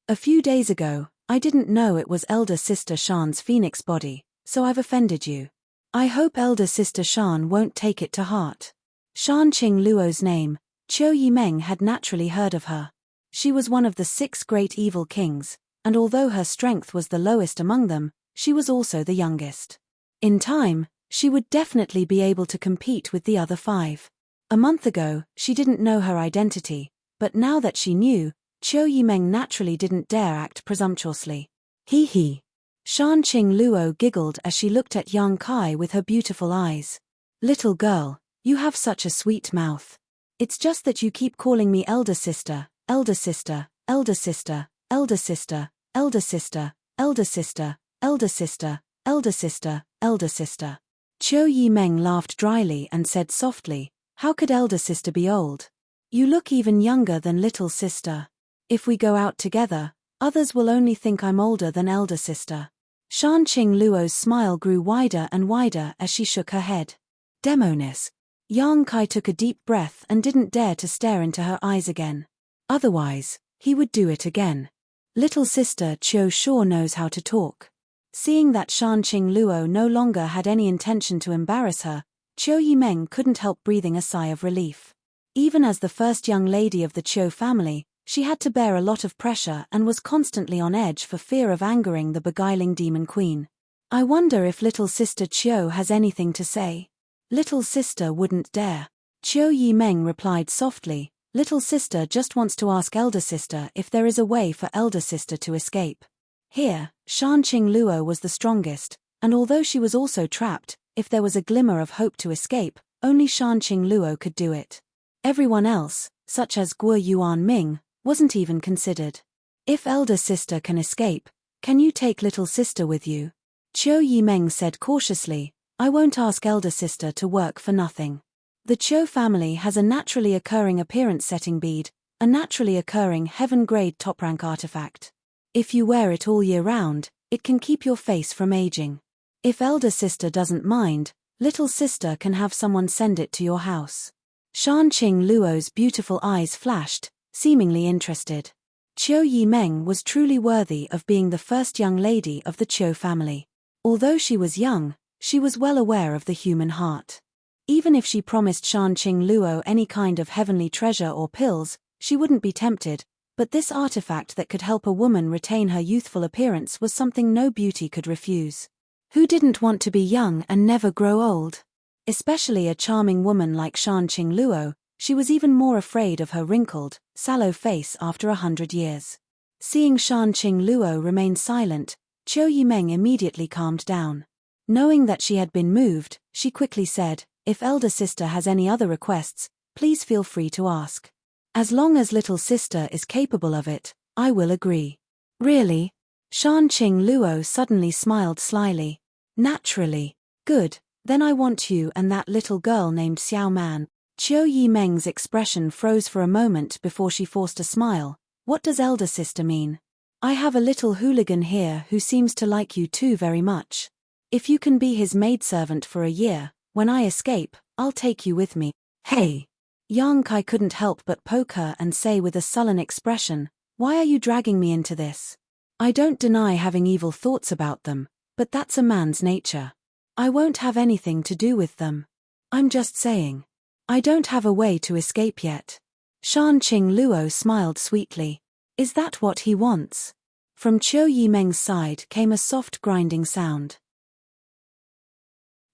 A few days ago, I didn't know it was elder sister Shan's phoenix body, so I've offended you. I hope elder sister Shan won't take it to heart. Shan Qing Luo's name, Qiu Yimeng had naturally heard of her. She was one of the 6 great evil kings, and although her strength was the lowest among them, she was also the youngest. In time, she would definitely be able to compete with the other 5. A month ago, she didn't know her identity, but now that she knew, Qiu Yimeng naturally didn't dare act presumptuously. Hee hee. Shan Qing Luo giggled as she looked at Yang Kai with her beautiful eyes. Little girl, you have such a sweet mouth. It's just that you keep calling me elder sister, elder sister, elder sister, elder sister, elder sister, elder sister, elder sister, elder sister, elder sister. Qiu Yimeng laughed dryly and said softly, how could elder sister be old? You look even younger than little sister. If we go out together, others will only think I'm older than elder sister. Shan Qing Luo's smile grew wider and wider as she shook her head. Demonis. Yang Kai took a deep breath and didn't dare to stare into her eyes again. Otherwise, he would do it again. Little sister Qiu sure knows how to talk. Seeing that Shan Qing Luo no longer had any intention to embarrass her, Qiu Yimeng couldn't help breathing a sigh of relief. Even as the first young lady of the Qiu family, she had to bear a lot of pressure and was constantly on edge for fear of angering the beguiling demon queen. I wonder if little sister Qiu has anything to say. Little sister wouldn't dare. Qiu Yimeng replied softly, little sister just wants to ask elder sister if there is a way for elder sister to escape. Here, Shan Qing Luo was the strongest, and although she was also trapped, if there was a glimmer of hope to escape, only Shan Qing Luo could do it. Everyone else, such as Guo Yuan Ming, wasn't even considered. If elder sister can escape, can you take little sister with you? Qiu Yimeng said cautiously, I won't ask elder sister to work for nothing. The Qiu family has a naturally occurring appearance-setting bead, a naturally occurring heaven-grade top-rank artifact. If you wear it all year round, it can keep your face from aging. If elder sister doesn't mind, little sister can have someone send it to your house. Shan Qing Luo's beautiful eyes flashed, seemingly interested. Qiu Yimeng was truly worthy of being the first young lady of the Qiu family. Although she was young, she was well aware of the human heart. Even if she promised Shan Qing Luo any kind of heavenly treasure or pills, she wouldn't be tempted, But this artifact that could help a woman retain her youthful appearance was something no beauty could refuse. Who didn't want to be young and never grow old? Especially a charming woman like Shan Qing Luo. She was even more afraid of her wrinkled, sallow face after 100 years. Seeing Shan Qing Luo remain silent, Qiu Yimeng immediately calmed down. Knowing that she had been moved, she quickly said, "If elder sister has any other requests, please feel free to ask. As long as little sister is capable of it, I will agree." "Really?" Shan Qing Luo suddenly smiled slyly. "Naturally. Good, then I want you and that little girl named Xiao Man." Qiu Yimeng's expression froze for a moment before she forced a smile. "What does elder sister mean?" "I have a little hooligan here who seems to like you too very much. If you can be his maidservant for a year, when I escape, I'll take you with me." "Hey!" Yang Kai couldn't help but poke her and say with a sullen expression, "Why are you dragging me into this? I don't deny having evil thoughts about them, but that's a man's nature. I won't have anything to do with them. I'm just saying. I don't have a way to escape yet." Shan Qing Luo smiled sweetly. "Is that what he wants?" From Qiu Yimeng's side came a soft grinding sound.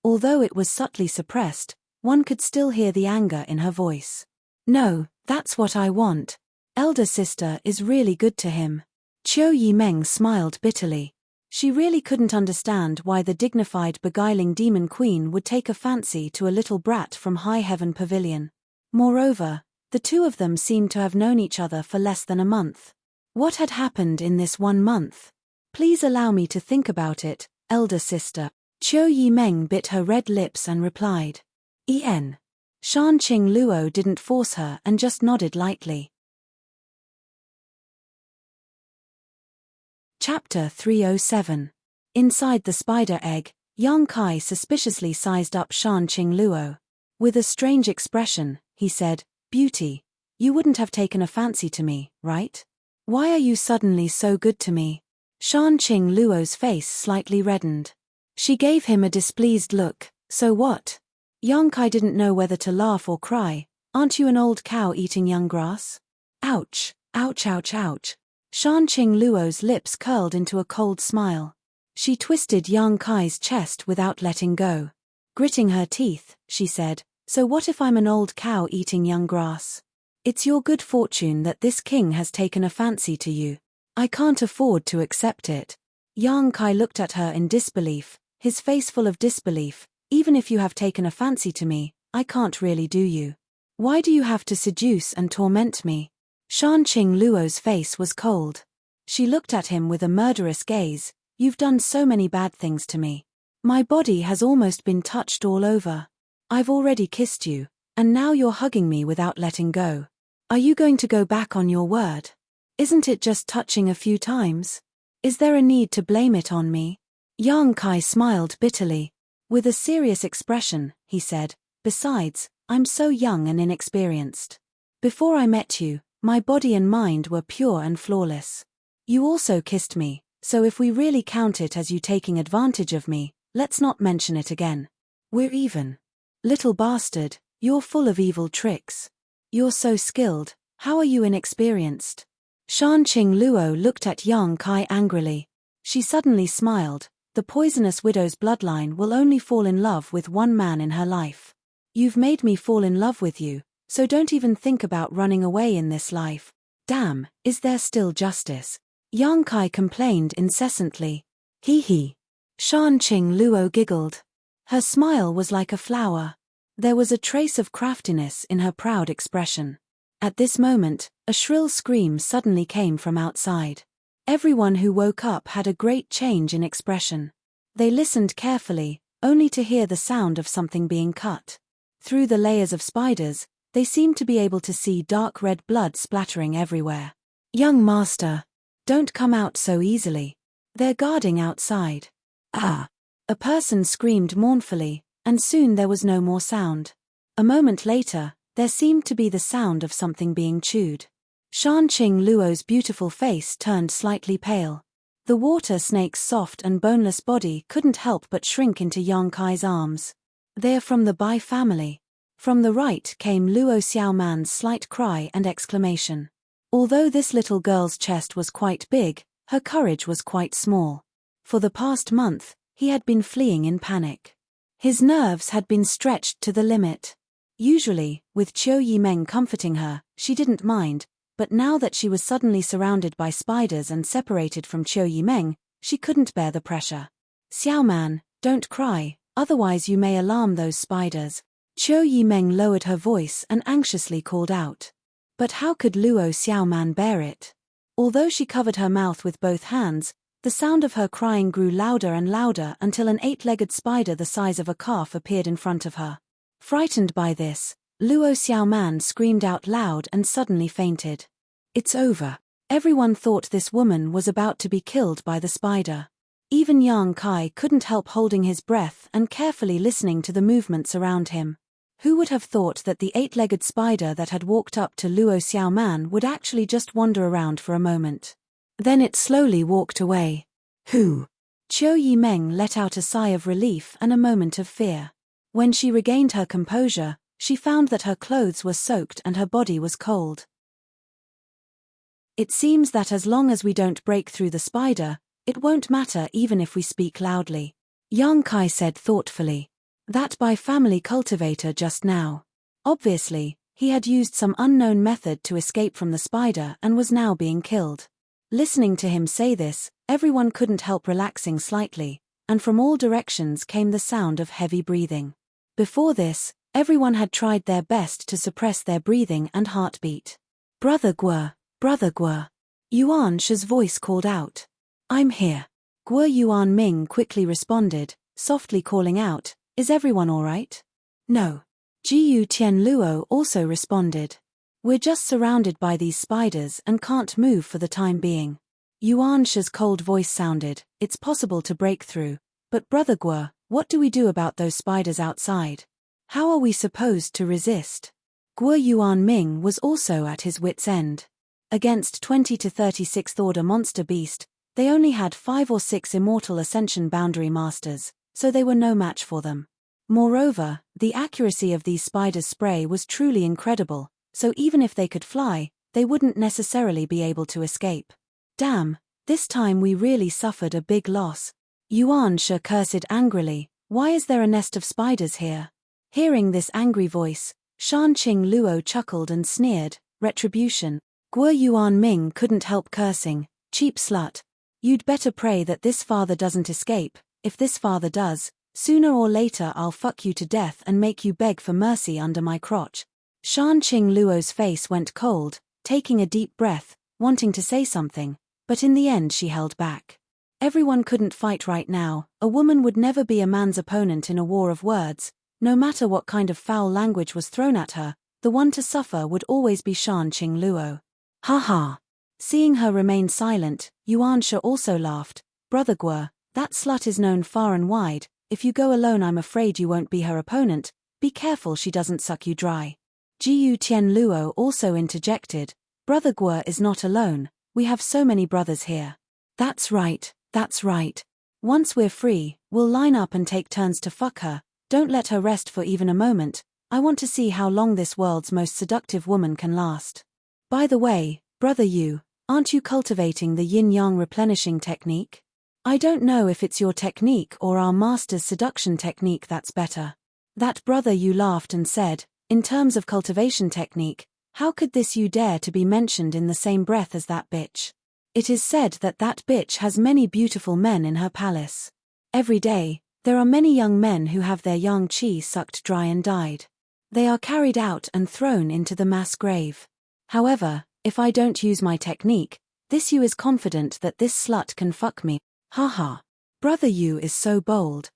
Although it was subtly suppressed, one could still hear the anger in her voice. "No, that's what I want. Elder sister is really good to him." Qiu Yimeng smiled bitterly. She really couldn't understand why the dignified beguiling demon queen would take a fancy to a little brat from High Heaven Pavilion. Moreover, the two of them seemed to have known each other for less than a month. What had happened in this 1 month? "Please allow me to think about it, elder sister." Qiu Yimeng bit her red lips and replied. "En." Shan Qing Luo didn't force her and just nodded lightly. Chapter 307. Inside the spider egg, Yang Kai suspiciously sized up Shan Qing Luo. With a strange expression, he said, "Beauty, you wouldn't have taken a fancy to me, right? Why are you suddenly so good to me?" Shan Qing Luo's face slightly reddened. She gave him a displeased look. "So what?" Yang Kai didn't know whether to laugh or cry. "Aren't you an old cow eating young grass?" Ouch, ouch, ouch, ouch. Shan Qing Luo's lips curled into a cold smile. She twisted Yang Kai's chest without letting go. Gritting her teeth, she said, "So what if I'm an old cow eating young grass? It's your good fortune that this king has taken a fancy to you. I can't afford to accept it." Yang Kai looked at her in disbelief, his face full of disbelief. "Even if you have taken a fancy to me, I can't really do you. Why do you have to seduce and torment me?" Shan Qing Luo's face was cold. She looked at him with a murderous gaze. "You've done so many bad things to me. My body has almost been touched all over. I've already kissed you, and now you're hugging me without letting go. Are you going to go back on your word? Isn't it just touching a few times? Is there a need to blame it on me?" Yang Kai smiled bitterly. With a serious expression, he said, "Besides, I'm so young and inexperienced. Before I met you, my body and mind were pure and flawless. You also kissed me, so if we really count it as you taking advantage of me, let's not mention it again. We're even. Little bastard, you're full of evil tricks. You're so skilled, how are you inexperienced?" Shan Qing Luo looked at Yang Kai angrily. She suddenly smiled. "The poisonous widow's bloodline will only fall in love with one man in her life. You've made me fall in love with you, so don't even think about running away in this life. Damn, is there still justice?" Yang Kai complained incessantly. "Hee hee." Shan Qing Luo giggled. Her smile was like a flower. There was a trace of craftiness in her proud expression. At this moment, a shrill scream suddenly came from outside. Everyone who woke up had a great change in expression. They listened carefully, only to hear the sound of something being cut. Through the layers of spiders, they seemed to be able to see dark red blood splattering everywhere. "Young master, don't come out so easily. They're guarding outside." "Ah!" A person screamed mournfully, and soon there was no more sound. A moment later, there seemed to be the sound of something being chewed. Shan Qing Luo's beautiful face turned slightly pale. The water snake's soft and boneless body couldn't help but shrink into Yang Kai's arms. "They're from the Bai family." From the right came Luo Xiaoman's slight cry and exclamation. Although this little girl's chest was quite big, her courage was quite small. For the past month, he had been fleeing in panic. His nerves had been stretched to the limit. Usually, with Qiu Yimeng comforting her, she didn't mind, but now that she was suddenly surrounded by spiders and separated from Qiu Yimeng, she couldn't bear the pressure. Xiaoman, don't cry, otherwise you may alarm those spiders. Qiu Yimeng lowered her voice and anxiously called out. But how could Luo Xiaoman bear it? Although she covered her mouth with both hands, the sound of her crying grew louder and louder until an 8-legged spider the size of a calf appeared in front of her. Frightened by this, Luo Xiaoman screamed out loud and suddenly fainted. It's over. Everyone thought this woman was about to be killed by the spider. Even Yang Kai couldn't help holding his breath and carefully listening to the movements around him. Who would have thought that the 8-legged spider that had walked up to Luo Xiaoman would actually just wander around for a moment? Then it slowly walked away. Who? Qiu Yimeng let out a sigh of relief and a moment of fear. When she regained her composure, she found that her clothes were soaked and her body was cold. It seems that as long as we don't break through the spider, it won't matter even if we speak loudly. Yang Kai said thoughtfully. That by family cultivator just now. Obviously, he had used some unknown method to escape from the spider and was now being killed. Listening to him say this, everyone couldn't help relaxing slightly, and from all directions came the sound of heavy breathing. Before this, everyone had tried their best to suppress their breathing and heartbeat. Brother Guo. Yuan Shi's voice called out. I'm here. Guo Yuan Ming quickly responded, softly calling out, is everyone all right? No. Jiyu Tianluo also responded. We're just surrounded by these spiders and can't move for the time being. Yuan Shi's cold voice sounded, it's possible to break through, but Brother Guo, what do we do about those spiders outside? How are we supposed to resist? Guo Yuan Ming was also at his wit's end. Against 20 to 36th order monster beast, they only had 5 or 6 immortal ascension boundary masters, so they were no match for them. Moreover, the accuracy of these spiders' spray was truly incredible, so even if they could fly, they wouldn't necessarily be able to escape. Damn, this time we really suffered a big loss. Yuan Shi cursed angrily, why is there a nest of spiders here? Hearing this angry voice, Shanqing Luo chuckled and sneered, retribution. Guo Yuan Ming couldn't help cursing, cheap slut. You'd better pray that this father doesn't escape. If this father does, sooner or later I'll fuck you to death and make you beg for mercy under my crotch. Shanqing Luo's face went cold, taking a deep breath, wanting to say something, but in the end she held back. Everyone couldn't fight right now, a woman would never be a man's opponent in a war of words, no matter what kind of foul language was thrown at her, the one to suffer would always be Shanqing Luo. Ha ha. Seeing her remain silent, Yuan Shi also laughed, Brother Guo, that slut is known far and wide, if you go alone I'm afraid you won't be her opponent, be careful she doesn't suck you dry. Jiyu Tianluo also interjected, Brother Guo is not alone, we have so many brothers here. That's right. Once we're free, we'll line up and take turns to fuck her, don't let her rest for even a moment, I want to see how long this world's most seductive woman can last. By the way, Brother Yu, aren't you cultivating the yin-yang replenishing technique? I don't know if it's your technique or our master's seduction technique that's better. That Brother Yu laughed and said, in terms of cultivation technique, how could this Yu dare to be mentioned in the same breath as that bitch? It is said that that bitch has many beautiful men in her palace. Every day, there are many young men who have their yang qi sucked dry and died. They are carried out and thrown into the mass grave. However, if I don't use my technique, this Yu is confident that this slut can fuck me. Haha. Brother Yu is so bold.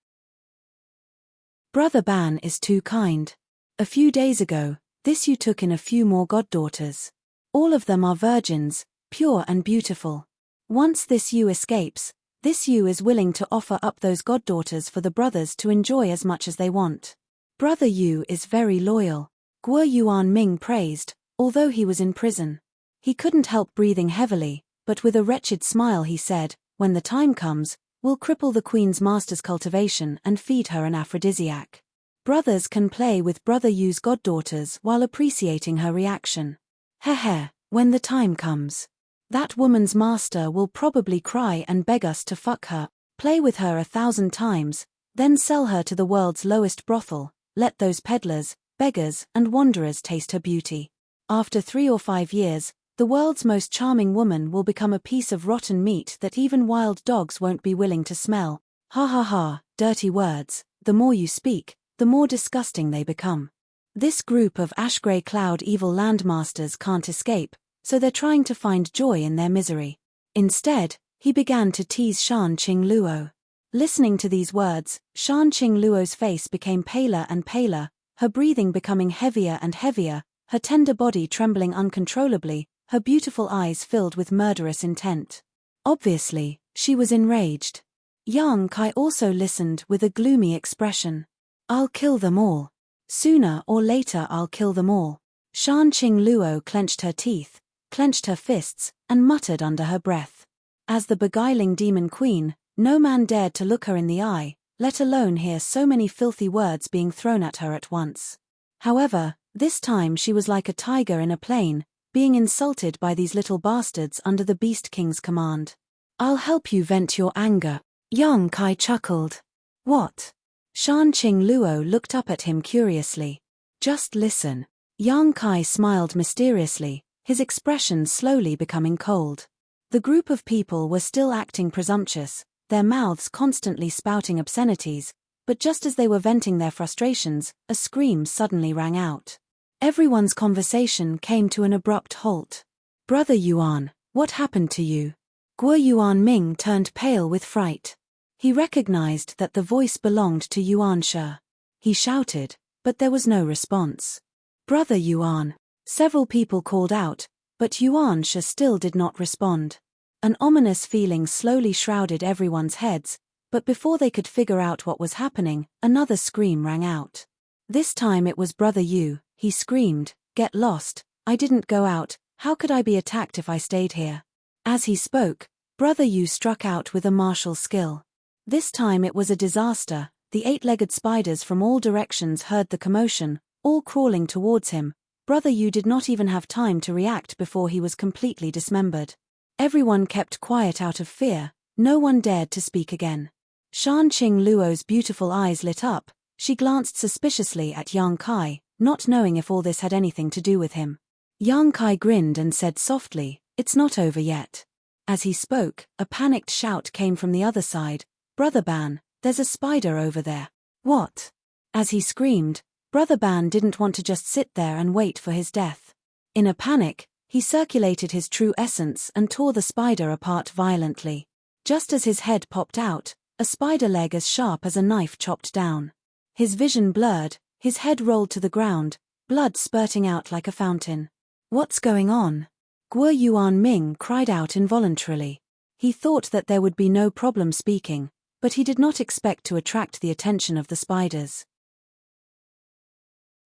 Brother Ban is too kind. A few days ago, this Yu took in a few more goddaughters. All of them are virgins, pure and beautiful. Once this Yu escapes, this Yu is willing to offer up those goddaughters for the brothers to enjoy as much as they want. Brother Yu is very loyal. Guo Yuan Ming praised, although he was in prison. He couldn't help breathing heavily, but with a wretched smile he said, when the time comes, we'll cripple the Queen's master's cultivation and feed her an aphrodisiac. Brothers can play with Brother Yu's goddaughters while appreciating her reaction. Heh, When the time comes, that woman's master will probably cry and beg us to fuck her, play with her 1,000 times, then sell her to the world's lowest brothel, let those peddlers, beggars, and wanderers taste her beauty. After 3 or 5 years, the world's most charming woman will become a piece of rotten meat that even wild dogs won't be willing to smell. Ha ha ha, dirty words, the more you speak, the more disgusting they become. This group of ash-grey cloud evil landmasters can't escape, so they're trying to find joy in their misery. Instead, he began to tease Shan Qing Luo. Listening to these words, Shan Qing Luo's face became paler and paler, her breathing becoming heavier and heavier, her tender body trembling uncontrollably, her beautiful eyes filled with murderous intent. Obviously, she was enraged. Yang Kai also listened with a gloomy expression. I'll kill them all. Sooner or later I'll kill them all. Shan Qing Luo clenched her teeth, clenched her fists, and muttered under her breath. As the beguiling demon queen, no man dared to look her in the eye, let alone hear so many filthy words being thrown at her at once. However, this time she was like a tiger in a plain, being insulted by these little bastards under the Beast King's command. I'll help you vent your anger. Yang Kai chuckled. What? Shan Qing Luo looked up at him curiously. Just listen. Yang Kai smiled mysteriously, his expression slowly becoming cold. The group of people were still acting presumptuous, their mouths constantly spouting obscenities, but just as they were venting their frustrations, a scream suddenly rang out. Everyone's conversation came to an abrupt halt. Brother Yuan, what happened to you? Guo Yuan Ming turned pale with fright. He recognized that the voice belonged to Yuan Shi. He shouted, but there was no response. Brother Yuan. Several people called out, but Yuan Shi still did not respond. An ominous feeling slowly shrouded everyone's heads, but before they could figure out what was happening, another scream rang out. This time it was Brother Yu. He screamed, "Get lost, I didn't go out, how could I be attacked if I stayed here?" As he spoke, Brother Yu struck out with a martial skill. This time it was a disaster, the 8-legged spiders from all directions heard the commotion, all crawling towards him. Brother Yu did not even have time to react before he was completely dismembered. Everyone kept quiet out of fear, no one dared to speak again. Shan Qing Luo's beautiful eyes lit up, she glanced suspiciously at Yang Kai, not knowing if all this had anything to do with him. Yang Kai grinned and said softly, "It's not over yet." As he spoke, a panicked shout came from the other side, "Brother Ban, there's a spider over there." What? As he screamed, Brother Ban didn't want to just sit there and wait for his death. In a panic, he circulated his true essence and tore the spider apart violently. Just as his head popped out, a spider leg as sharp as a knife chopped down. His vision blurred, his head rolled to the ground, blood spurting out like a fountain. What's going on? Guo Yuan Ming cried out involuntarily. He thought that there would be no problem speaking, but he did not expect to attract the attention of the spiders.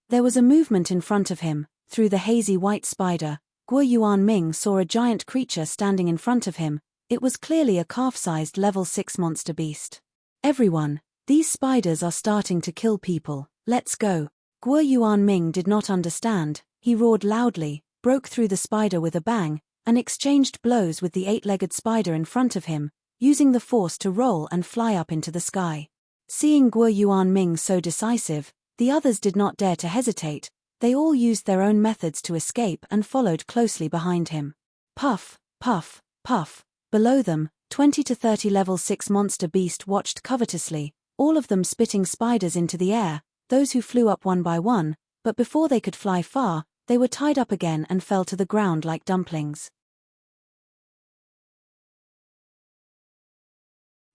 There was a movement in front of him. Through the hazy white spider, Guo Yuan Ming saw a giant creature standing in front of him. It was clearly a calf-sized level 6 monster beast. Everyone, these spiders are starting to kill people, let's go. Guo Yuan Ming did not understand, he roared loudly, broke through the spider with a bang, and exchanged blows with the 8-legged spider in front of him, using the force to roll and fly up into the sky. Seeing Guo Yuan Ming so decisive, the others did not dare to hesitate, they all used their own methods to escape and followed closely behind him. Puff, puff, puff. Below them, 20 to 30 level 6 monster beast watched covetously, all of them spitting spiders into the air, those who flew up one by one, but before they could fly far, they were tied up again and fell to the ground like dumplings.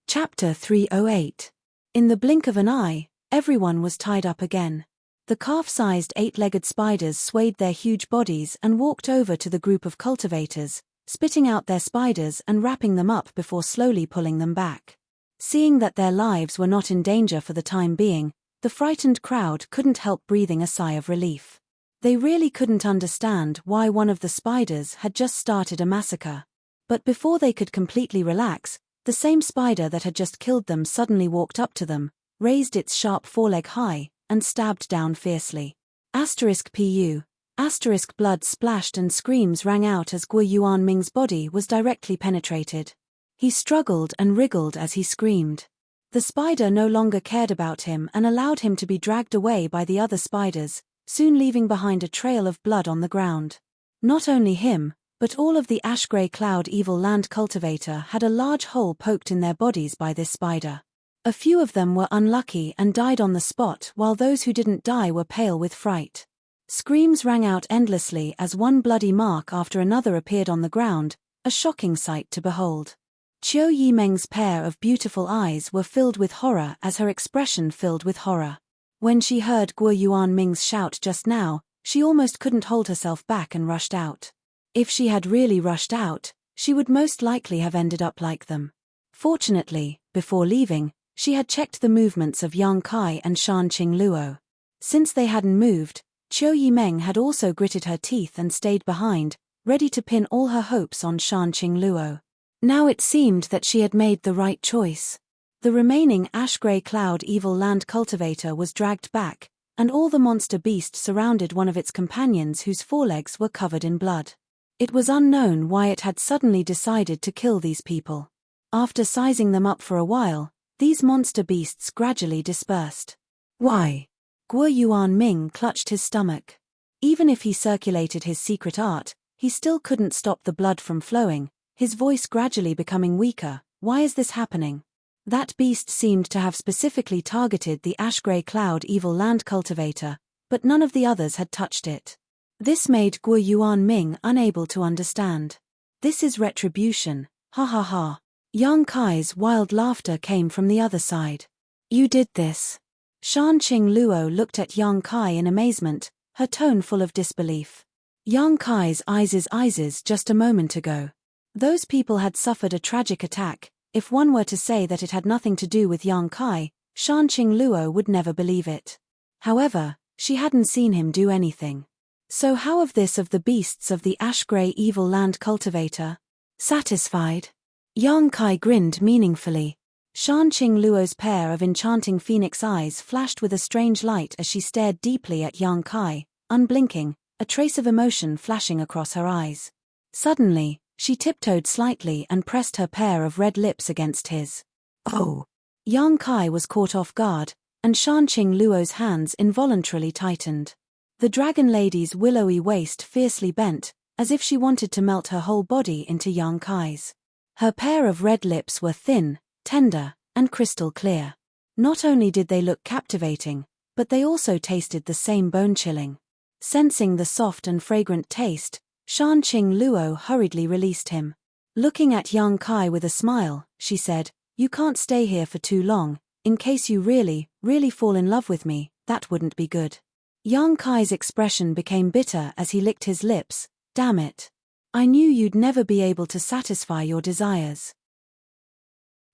Chapter 308. In the blink of an eye, everyone was tied up again. The calf-sized 8-legged spiders swayed their huge bodies and walked over to the group of cultivators, spitting out their spiders and wrapping them up before slowly pulling them back. Seeing that their lives were not in danger for the time being, the frightened crowd couldn't help breathing a sigh of relief. They really couldn't understand why one of the spiders had just started a massacre. But before they could completely relax, the same spider that had just killed them suddenly walked up to them, raised its sharp foreleg high, and stabbed down fiercely. *PU. Asterisk blood splashed and screams rang out as Guo Yuanming's body was directly penetrated. He struggled and wriggled as he screamed. The spider no longer cared about him and allowed him to be dragged away by the other spiders, soon leaving behind a trail of blood on the ground. Not only him, but all of the ash-grey cloud evil land cultivator had a large hole poked in their bodies by this spider. A few of them were unlucky and died on the spot, while those who didn't die were pale with fright. Screams rang out endlessly as one bloody mark after another appeared on the ground, a shocking sight to behold. Qiu Yimeng's pair of beautiful eyes were filled with horror as her expression filled with horror. When she heard Guo Yuanming's shout just now, she almost couldn't hold herself back and rushed out. If she had really rushed out, she would most likely have ended up like them. Fortunately, before leaving, she had checked the movements of Yang Kai and Shanqing Luo. Since they hadn't moved, Qiu Yimeng had also gritted her teeth and stayed behind, ready to pin all her hopes on Shanqing Luo. Now it seemed that she had made the right choice. The remaining ash-grey cloud evil land cultivator was dragged back, and all the monster beast surrounded one of its companions whose forelegs were covered in blood. It was unknown why it had suddenly decided to kill these people. After sizing them up for a while, these monster beasts gradually dispersed. Why? Guo Yuanming clutched his stomach. Even if he circulated his secret art, he still couldn't stop the blood from flowing, his voice gradually becoming weaker. Why is this happening? That beast seemed to have specifically targeted the ash-grey cloud evil land cultivator, but none of the others had touched it. This made Guo Yuanming unable to understand. This is retribution, ha ha ha. Yang Kai's wild laughter came from the other side. You did this. Shanqing Luo looked at Yang Kai in amazement, her tone full of disbelief. Yang Kai's eyes just a moment ago. Those people had suffered a tragic attack. If one were to say that it had nothing to do with Yang Kai, Shanqing Luo would never believe it. However, she hadn't seen him do anything. So how of this of the beasts of the ash-grey evil land cultivator? Satisfied? Yang Kai grinned meaningfully. Shanqing Luo's pair of enchanting phoenix eyes flashed with a strange light as she stared deeply at Yang Kai, unblinking, a trace of emotion flashing across her eyes. Suddenly, she tiptoed slightly and pressed her pair of red lips against his. Oh! Yang Kai was caught off guard, and Shanqing Luo's hands involuntarily tightened. The dragon lady's willowy waist fiercely bent, as if she wanted to melt her whole body into Yang Kai's. Her pair of red lips were thin, tender, and crystal clear. Not only did they look captivating, but they also tasted the same bone-chilling. Sensing the soft and fragrant taste, Shanqing Luo hurriedly released him. Looking at Yang Kai with a smile, she said, "You can't stay here for too long. In case you really, really fall in love with me, that wouldn't be good." Yang Kai's expression became bitter as he licked his lips. Damn it. I knew you'd never be able to satisfy your desires.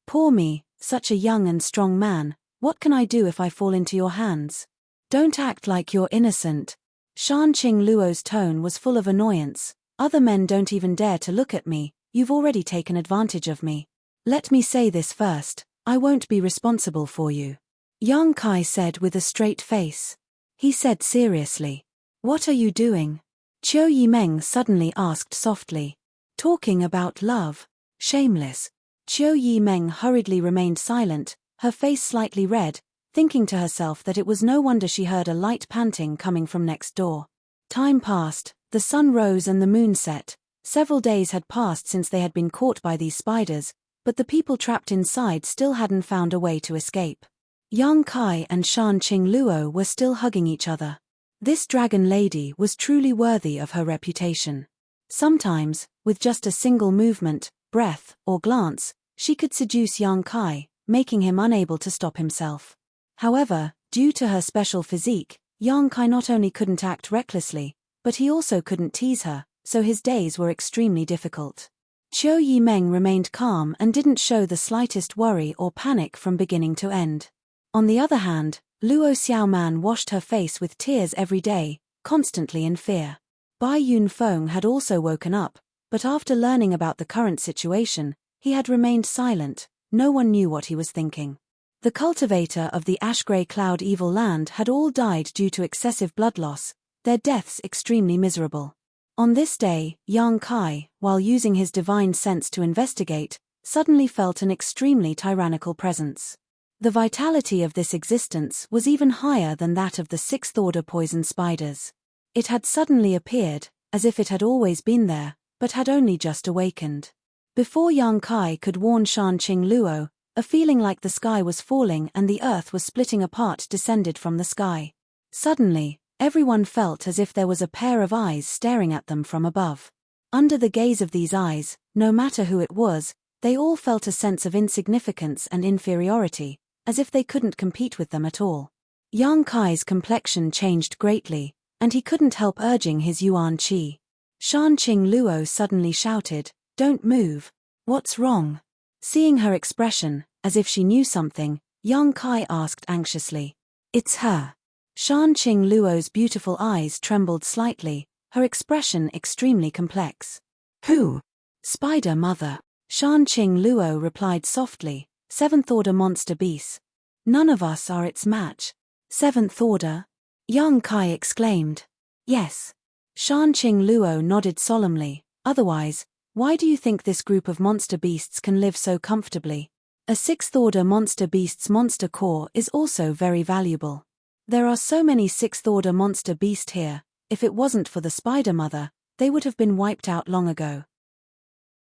Poor me, such a young and strong man, what can I do if I fall into your hands? Don't act like you're innocent. Shanqing Luo's tone was full of annoyance. Other men don't even dare to look at me, you've already taken advantage of me. Let me say this first, I won't be responsible for you. Yang Kai said with a straight face. He said seriously. What are you doing? Qiu Yimeng suddenly asked softly. Talking about love. Shameless. Qiu Yimeng hurriedly remained silent, her face slightly red, thinking to herself that it was no wonder she heard a light panting coming from next door. Time passed, the sun rose and the moon set. Several days had passed since they had been caught by these spiders, but the people trapped inside still hadn't found a way to escape. Yang Kai and Shanqing Luo were still hugging each other. This dragon lady was truly worthy of her reputation. Sometimes, with just a single movement, breath, or glance, she could seduce Yang Kai, making him unable to stop himself. However, due to her special physique, Yang Kai not only couldn't act recklessly, but he also couldn't tease her, so his days were extremely difficult. Qiu Yimeng remained calm and didn't show the slightest worry or panic from beginning to end. On the other hand, Luo Xiaoman washed her face with tears every day, constantly in fear. Bai Yunfeng had also woken up, but after learning about the current situation, he had remained silent. No one knew what he was thinking. The cultivator of the ash-grey cloud evil land had all died due to excessive blood loss, their deaths extremely miserable. On this day, Yang Kai, while using his divine sense to investigate, suddenly felt an extremely tyrannical presence. The vitality of this existence was even higher than that of the sixth-order poison spiders. It had suddenly appeared, as if it had always been there, but had only just awakened. Before Yang Kai could warn Shanqing Luo, a feeling like the sky was falling and the earth was splitting apart descended from the sky. Suddenly, everyone felt as if there was a pair of eyes staring at them from above. Under the gaze of these eyes, no matter who it was, they all felt a sense of insignificance and inferiority, as if they couldn't compete with them at all. Yang Kai's complexion changed greatly, and he couldn't help urging his Yuan Qi. Shanqing Luo suddenly shouted, "Don't move. What's wrong?" Seeing her expression, as if she knew something, Yang Kai asked anxiously. "It's her." Shanqing Luo's beautiful eyes trembled slightly, her expression extremely complex. "Who?" "Spider Mother." Shanqing Luo replied softly, "Seventh Order monster beast. None of us are its match." "Seventh Order?" Yang Kai exclaimed. "Yes." Shanqing Luo nodded solemnly. "Otherwise, why do you think this group of monster beasts can live so comfortably? A sixth-order monster beast's monster core is also very valuable. There are so many sixth-order monster beasts here, if it wasn't for the Spider Mother, they would have been wiped out long ago.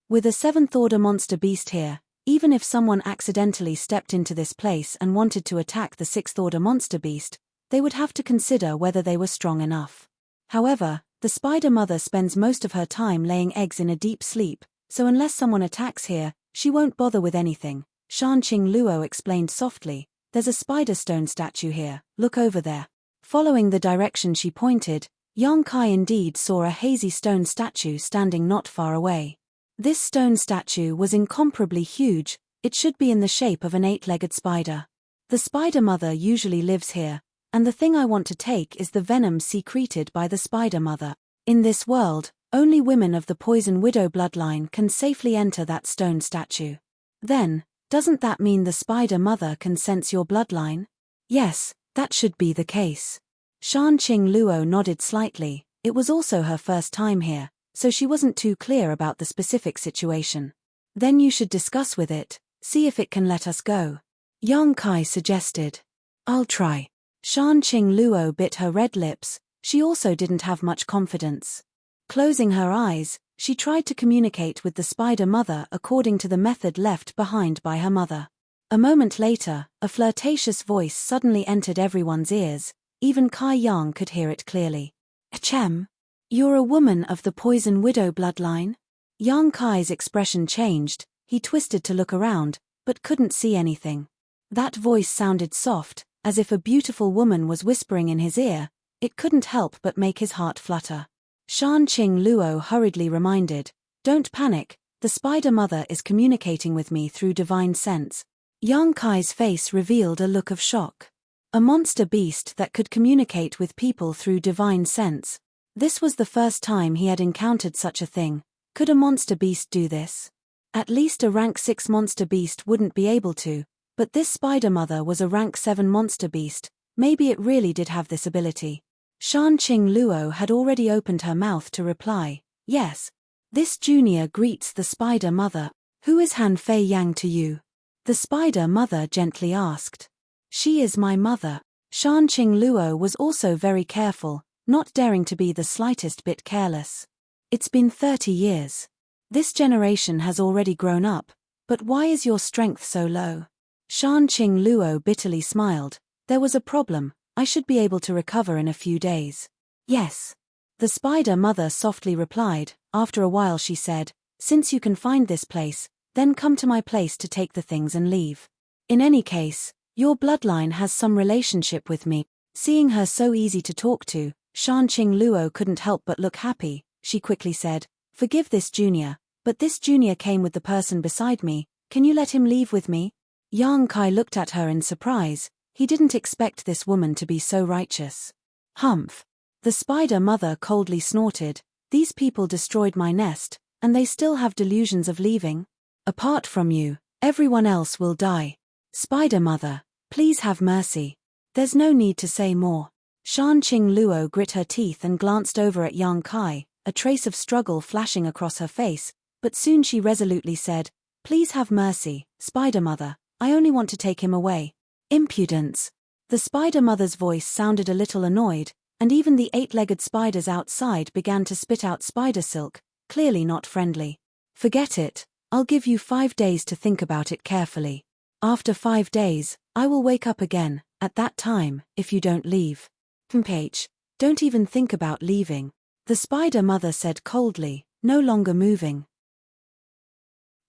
With a seventh-order monster beast here, even if someone accidentally stepped into this place and wanted to attack the sixth-order monster beast, they would have to consider whether they were strong enough. However, the Spider Mother spends most of her time laying eggs in a deep sleep, so unless someone attacks here, she won't bother with anything. Shanqing Luo explained softly, "There's a spider stone statue here, look over there." Following the direction she pointed, Yang Kai indeed saw a hazy stone statue standing not far away. This stone statue was incomparably huge, it should be in the shape of an eight-legged spider. The Spider Mother usually lives here, and the thing I want to take is the venom secreted by the Spider Mother. In this world, only women of the Poison Widow bloodline can safely enter that stone statue. Then, doesn't that mean the Spider Mother can sense your bloodline? Yes, that should be the case. Shanqing Luo nodded slightly. It was also her first time here, so she wasn't too clear about the specific situation. Then you should discuss with it, see if it can let us go. Yang Kai suggested. I'll try. Shanqing Luo bit her red lips, she also didn't have much confidence. Closing her eyes, she tried to communicate with the Spider Mother according to the method left behind by her mother. A moment later, a flirtatious voice suddenly entered everyone's ears, even Kai Yang could hear it clearly. "Achem? You're a woman of the Poison Widow bloodline?" Yang Kai's expression changed, he twisted to look around, but couldn't see anything. That voice sounded soft, as if a beautiful woman was whispering in his ear, it couldn't help but make his heart flutter. Shanqing Luo hurriedly reminded, "Don't panic, the Spider Mother is communicating with me through divine sense." Yang Kai's face revealed a look of shock. A monster beast that could communicate with people through divine sense. This was the first time he had encountered such a thing. Could a monster beast do this? At least a rank 6 monster beast wouldn't be able to, but this Spider Mother was a rank 7 monster beast, maybe it really did have this ability. Shanqing Luo had already opened her mouth to reply, "Yes. This junior greets the Spider Mother. Who is Han Fei Yang to you?" The Spider Mother gently asked. "She is my mother." Shanqing Luo was also very careful, not daring to be the slightest bit careless. "It's been 30 years. This generation has already grown up, but why is your strength so low?" Shanqing Luo bitterly smiled. "There was a problem, I should be able to recover in a few days." "Yes." The Spider Mother softly replied. After a while she said, "Since you can find this place, then come to my place to take the things and leave. In any case, your bloodline has some relationship with me." Seeing her so easy to talk to, Shanqing Luo couldn't help but look happy. She quickly said, "Forgive this junior, but this junior came with the person beside me, can you let him leave with me?" Yang Kai looked at her in surprise, he didn't expect this woman to be so righteous. "Humph." The Spider Mother coldly snorted, "These people destroyed my nest, and they still have delusions of leaving? Apart from you, everyone else will die. Spider Mother, please have mercy. There's no need to say more." Shan Qing Luo grit her teeth and glanced over at Yang Kai, a trace of struggle flashing across her face, but soon she resolutely said, "Please have mercy, Spider Mother, I only want to take him away." Impudence. The Spider Mother's voice sounded a little annoyed, and even the 8-legged spiders outside began to spit out spider silk, clearly not friendly. "Forget it, I'll give you 5 days to think about it carefully. After 5 days, I will wake up again, at that time, if you don't leave." "H, don't even think about leaving," the Spider Mother said coldly, no longer moving.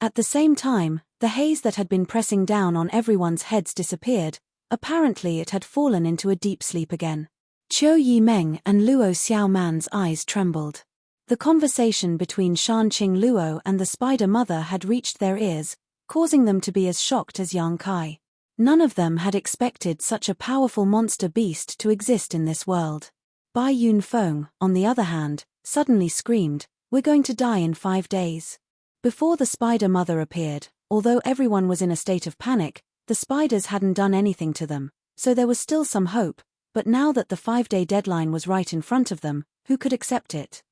At the same time, the haze that had been pressing down on everyone's heads disappeared. Apparently it had fallen into a deep sleep again. Qiu Yimeng and Luo Xiaoman's eyes trembled. The conversation between Shan Qing Luo and the Spider Mother had reached their ears, causing them to be as shocked as Yang Kai. None of them had expected such a powerful monster beast to exist in this world. Bai Yunfeng, on the other hand, suddenly screamed, "We're going to die in 5 days." Before the Spider Mother appeared, although everyone was in a state of panic, the spiders hadn't done anything to them, so there was still some hope, but now that the 5-day deadline was right in front of them, who could accept it?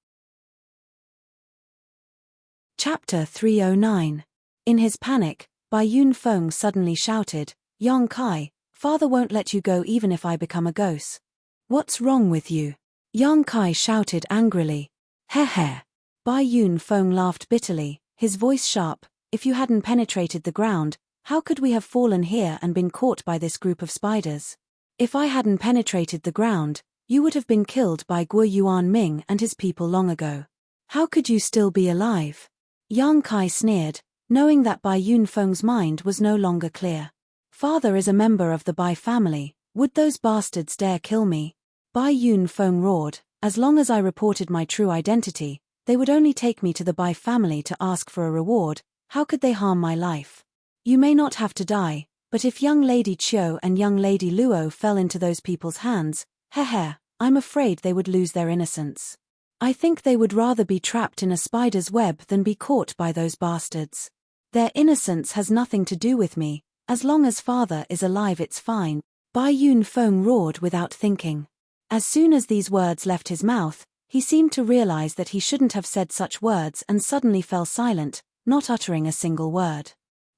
Chapter 309. In his panic, Bai Yunfeng suddenly shouted, "Yang Kai, father won't let you go even if I become a ghost." "What's wrong with you?" Yang Kai shouted angrily. "Heh." Bai Yunfeng laughed bitterly, his voice sharp. "If you hadn't penetrated the ground, how could we have fallen here and been caught by this group of spiders? If I hadn't penetrated the ground, you would have been killed by Guo Yuanming and his people long ago. How could you still be alive?" Yang Kai sneered, knowing that Bai Yunfeng's mind was no longer clear. "Father is a member of the Bai family, would those bastards dare kill me?" Bai Yunfeng roared, "As long as I reported my true identity, they would only take me to the Bai family to ask for a reward. How could they harm my life? You may not have to die, but if young Lady Qiu and young Lady Luo fell into those people's hands, I'm afraid they would lose their innocence. I think they would rather be trapped in a spider's web than be caught by those bastards. Their innocence has nothing to do with me. As long as father is alive it's fine." Bai Yunfeng roared without thinking. As soon as these words left his mouth, he seemed to realize that he shouldn't have said such words and suddenly fell silent, not uttering a single word.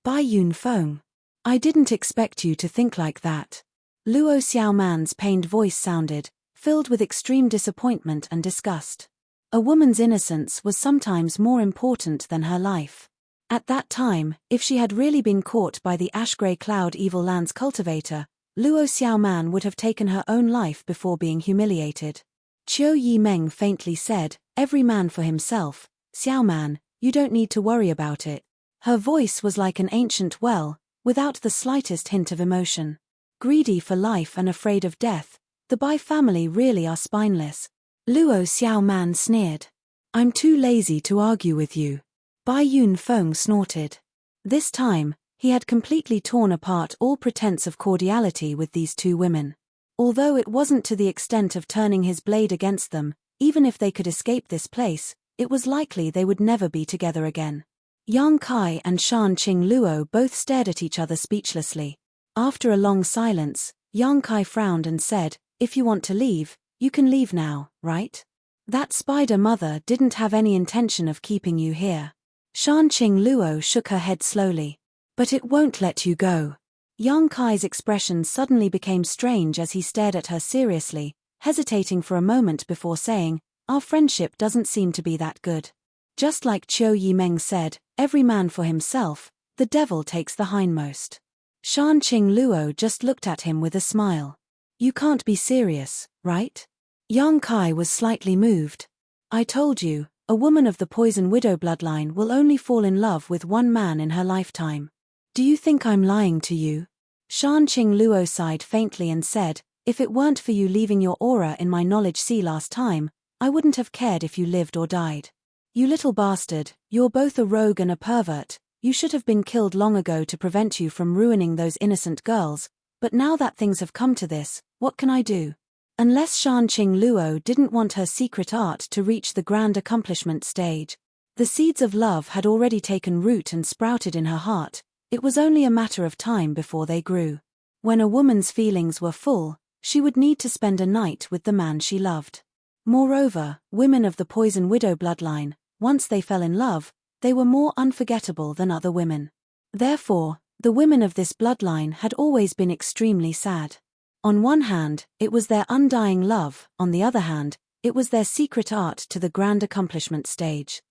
"Bai Yunfeng, I didn't expect you to think like that." Luo Xiaoman's pained voice sounded, filled with extreme disappointment and disgust. A woman's innocence was sometimes more important than her life. At that time, if she had really been caught by the ash-grey cloud Evil Land's cultivator, Luo Xiaoman would have taken her own life before being humiliated. Qiu Yimeng faintly said, "Every man for himself, Xiaoman, you don't need to worry about it." Her voice was like an ancient well, without the slightest hint of emotion. Greedy for life and afraid of death, the Bai family really are spineless. Luo Xiaoman sneered. "I'm too lazy to argue with you." Bai Yunfeng snorted. This time, he had completely torn apart all pretense of cordiality with these two women. Although it wasn't to the extent of turning his blade against them, even if they could escape this place, it was likely they would never be together again. Yang Kai and Shan Qing Luo both stared at each other speechlessly. After a long silence, Yang Kai frowned and said, "If you want to leave, you can leave now, right? That Spider Mother didn't have any intention of keeping you here." Shan Qing Luo shook her head slowly. "But it won't let you go." Yang Kai's expression suddenly became strange as he stared at her seriously, hesitating for a moment before saying, "Our friendship doesn't seem to be that good. Just like Qiu Yimeng said, every man for himself, the devil takes the hindmost." Shan Qing Luo just looked at him with a smile. "You can't be serious, right?" Yang Kai was slightly moved. "I told you, a woman of the Poison Widow bloodline will only fall in love with one man in her lifetime. Do you think I'm lying to you?" Shan Qing Luo sighed faintly and said, "If it weren't for you leaving your aura in my knowledge sea last time, I wouldn't have cared if you lived or died. You little bastard, you're both a rogue and a pervert. You should have been killed long ago to prevent you from ruining those innocent girls, but now that things have come to this, what can I do?" Unless Shan Qing Luo didn't want her secret art to reach the grand accomplishment stage. The seeds of love had already taken root and sprouted in her heart. It was only a matter of time before they grew. When a woman's feelings were full, She would need to spend a night with the man she loved. Moreover, women of the Poison Widow bloodline, once they fell in love, they were more unforgettable than other women. Therefore, the women of this bloodline had always been extremely sad. On one hand, it was their undying love, on the other hand, it was their secret art to the grand accomplishment stage.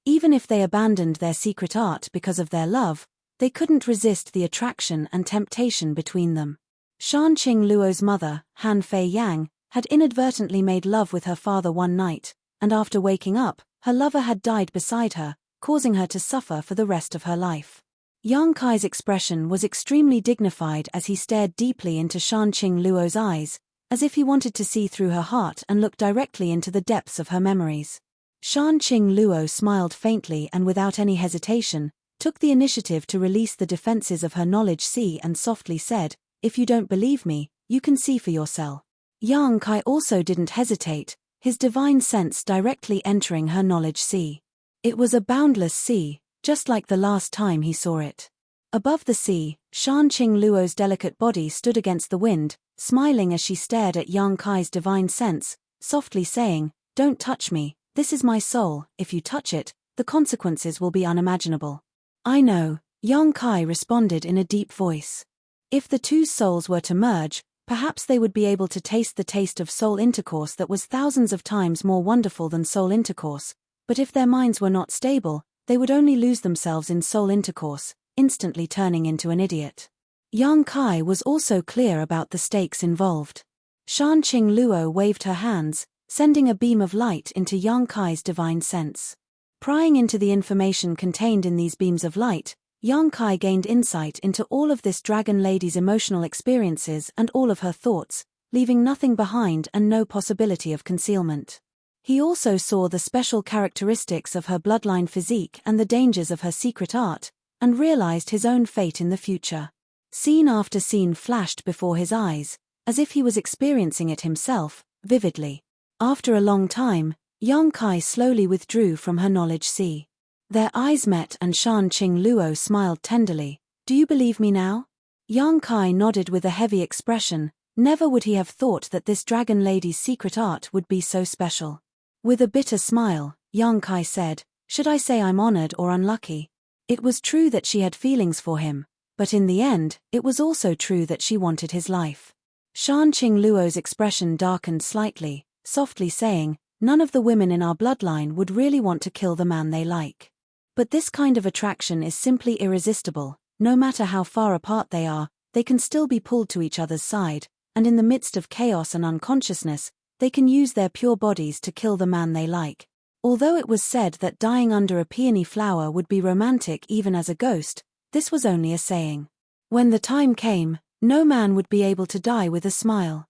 Even if they abandoned their secret art because of their love, they couldn't resist the attraction and temptation between them. Shan Qing Luo's mother, Han Fei Yang, had inadvertently made love with her father one night, and after waking up, her lover had died beside her, causing her to suffer for the rest of her life. Yang Kai's expression was extremely dignified as he stared deeply into Shan Qing Luo's eyes, as if he wanted to see through her heart and look directly into the depths of her memories. Shan Qing Luo smiled faintly and without any hesitation, took the initiative to release the defenses of her knowledge sea and softly said, "If you don't believe me, you can see for yourself." Yang Kai also didn't hesitate, his divine sense directly entering her knowledge sea. It was a boundless sea, just like the last time he saw it. Above the sea, Shan Qing Luo's delicate body stood against the wind, smiling as she stared at Yang Kai's divine sense, softly saying, "Don't touch me, this is my soul, if you touch it, the consequences will be unimaginable." "I know," Yang Kai responded in a deep voice. If the two souls were to merge, perhaps they would be able to taste the taste of soul intercourse that was thousands of times more wonderful than soul intercourse, but if their minds were not stable, they would only lose themselves in soul intercourse, instantly turning into an idiot. Yang Kai was also clear about the stakes involved. Shan Qing Luo waved her hands, sending a beam of light into Yang Kai's divine sense. Prying into the information contained in these beams of light, Yang Kai gained insight into all of this dragon lady's emotional experiences and all of her thoughts, leaving nothing behind and no possibility of concealment. He also saw the special characteristics of her bloodline physique and the dangers of her secret art, and realized his own fate in the future. Scene after scene flashed before his eyes, as if he was experiencing it himself, vividly. After a long time, Yang Kai slowly withdrew from her knowledge sea. Their eyes met and Shan Qing Luo smiled tenderly. "Do you believe me now?" Yang Kai nodded with a heavy expression. Never would he have thought that this dragon lady's secret art would be so special. With a bitter smile, Yang Kai said, "Should I say I'm honored or unlucky?" It was true that she had feelings for him, but in the end, it was also true that she wanted his life. Shan Qing Luo's expression darkened slightly, softly saying, "None of the women in our bloodline would really want to kill the man they like. But this kind of attraction is simply irresistible. No matter how far apart they are, they can still be pulled to each other's side, and in the midst of chaos and unconsciousness, they can use their pure bodies to kill the man they like." Although it was said that dying under a peony flower would be romantic even as a ghost, this was only a saying. When the time came, no man would be able to die with a smile.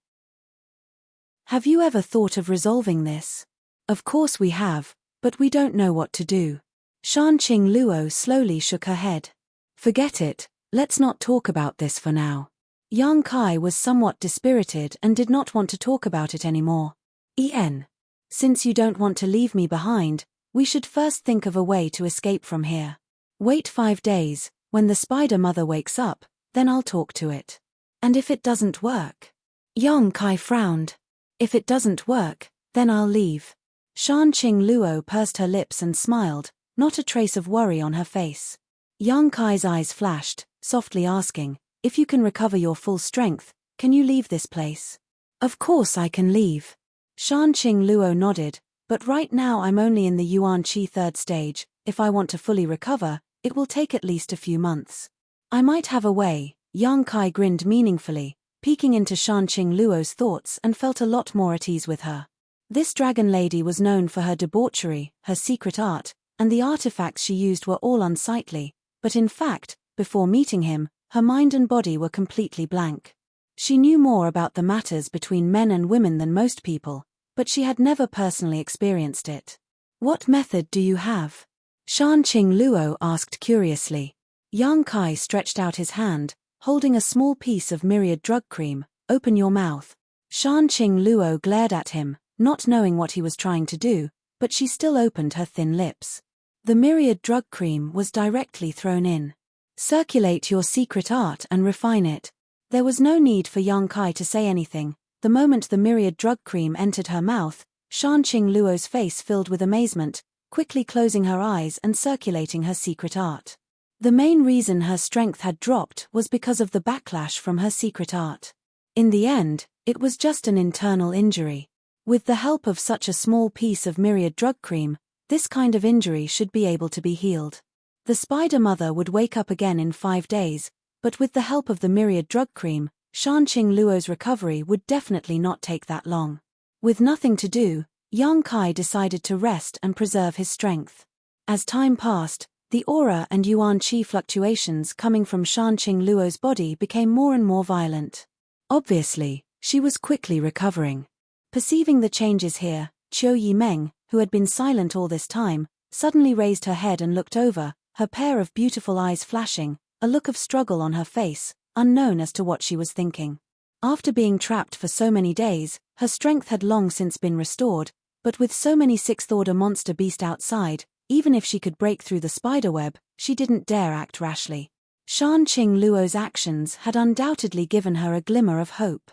Have you ever thought of resolving this? Of course we have, but we don't know what to do. Shan Qing Luo slowly shook her head. Forget it, let's not talk about this for now. Yang Kai was somewhat dispirited and did not want to talk about it anymore. Since you don't want to leave me behind, we should first think of a way to escape from here. Wait 5 days, when the spider mother wakes up, then I'll talk to it. And if it doesn't work? Yang Kai frowned. If it doesn't work, then I'll leave. Shan Qing Luo pursed her lips and smiled, not a trace of worry on her face. Yang Kai's eyes flashed, softly asking, "If you can recover your full strength, can you leave this place?" "Of course I can leave." Shan Qing Luo nodded, "But right now I'm only in the Yuan Qi 3rd stage. If I want to fully recover, it will take at least a few months. I might have a way." Yang Kai grinned meaningfully, peeking into Shan Qing Luo's thoughts, and felt a lot more at ease with her. This dragon lady was known for her debauchery, her secret art, and the artifacts she used were all unsightly, but in fact, before meeting him, her mind and body were completely blank. She knew more about the matters between men and women than most people, but she had never personally experienced it. "What method do you have?" Shan Qing Luo asked curiously. Yang Kai stretched out his hand, holding a small piece of myriad drug cream. "Open your mouth." Shan Qing Luo glared at him, not knowing what he was trying to do, but she still opened her thin lips. The myriad drug cream was directly thrown in. "Circulate your secret art and refine it. There was no need for Yang Kai to say anything. The moment the myriad drug cream entered her mouth, Shanqing Luo's face filled with amazement, quickly closing her eyes and circulating her secret art. The main reason her strength had dropped was because of the backlash from her secret art. In the end, it was just an internal injury. With the help of such a small piece of myriad drug cream, this kind of injury should be able to be healed. The spider mother would wake up again in 5 days, but with the help of the myriad drug cream, Shanqing Luo's recovery would definitely not take that long. With nothing to do, Yang Kai decided to rest and preserve his strength. As time passed, the aura and yuan qi fluctuations coming from Shanqing Luo's body became more and more violent. Obviously, she was quickly recovering. Perceiving the changes here, Qiu Yimeng, who had been silent all this time, suddenly raised her head and looked over, her pair of beautiful eyes flashing, a look of struggle on her face, unknown as to what she was thinking. After being trapped for so many days, her strength had long since been restored, but with so many sixth-order monster beasts outside, even if she could break through the spiderweb, she didn't dare act rashly. Shanqing Luo's actions had undoubtedly given her a glimmer of hope.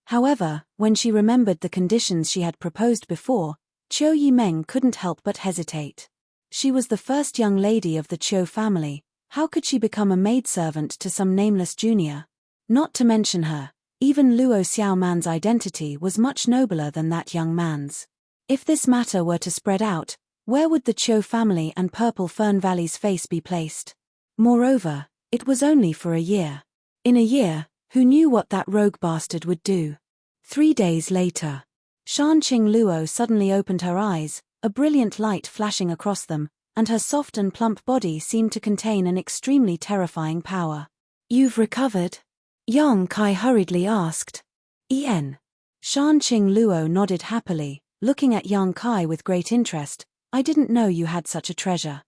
However, when she remembered the conditions she had proposed before, Qiu Yimeng couldn't help but hesitate. She was the first young lady of the Qiu family. How could she become a maidservant to some nameless junior? Not to mention her, even Luo Xiaoman's identity was much nobler than that young man's. If this matter were to spread out, where would the Qiu family and Purple Fern Valley's face be placed? Moreover, it was only for a year. In a year, who knew what that rogue bastard would do? 3 days later, Shanqing Luo suddenly opened her eyes, a brilliant light flashing across them, and her soft and plump body seemed to contain an extremely terrifying power. "You've recovered?" Yang Kai hurriedly asked. "En." Shanqing Luo nodded happily, looking at Yang Kai with great interest. "I didn't know you had such a treasure."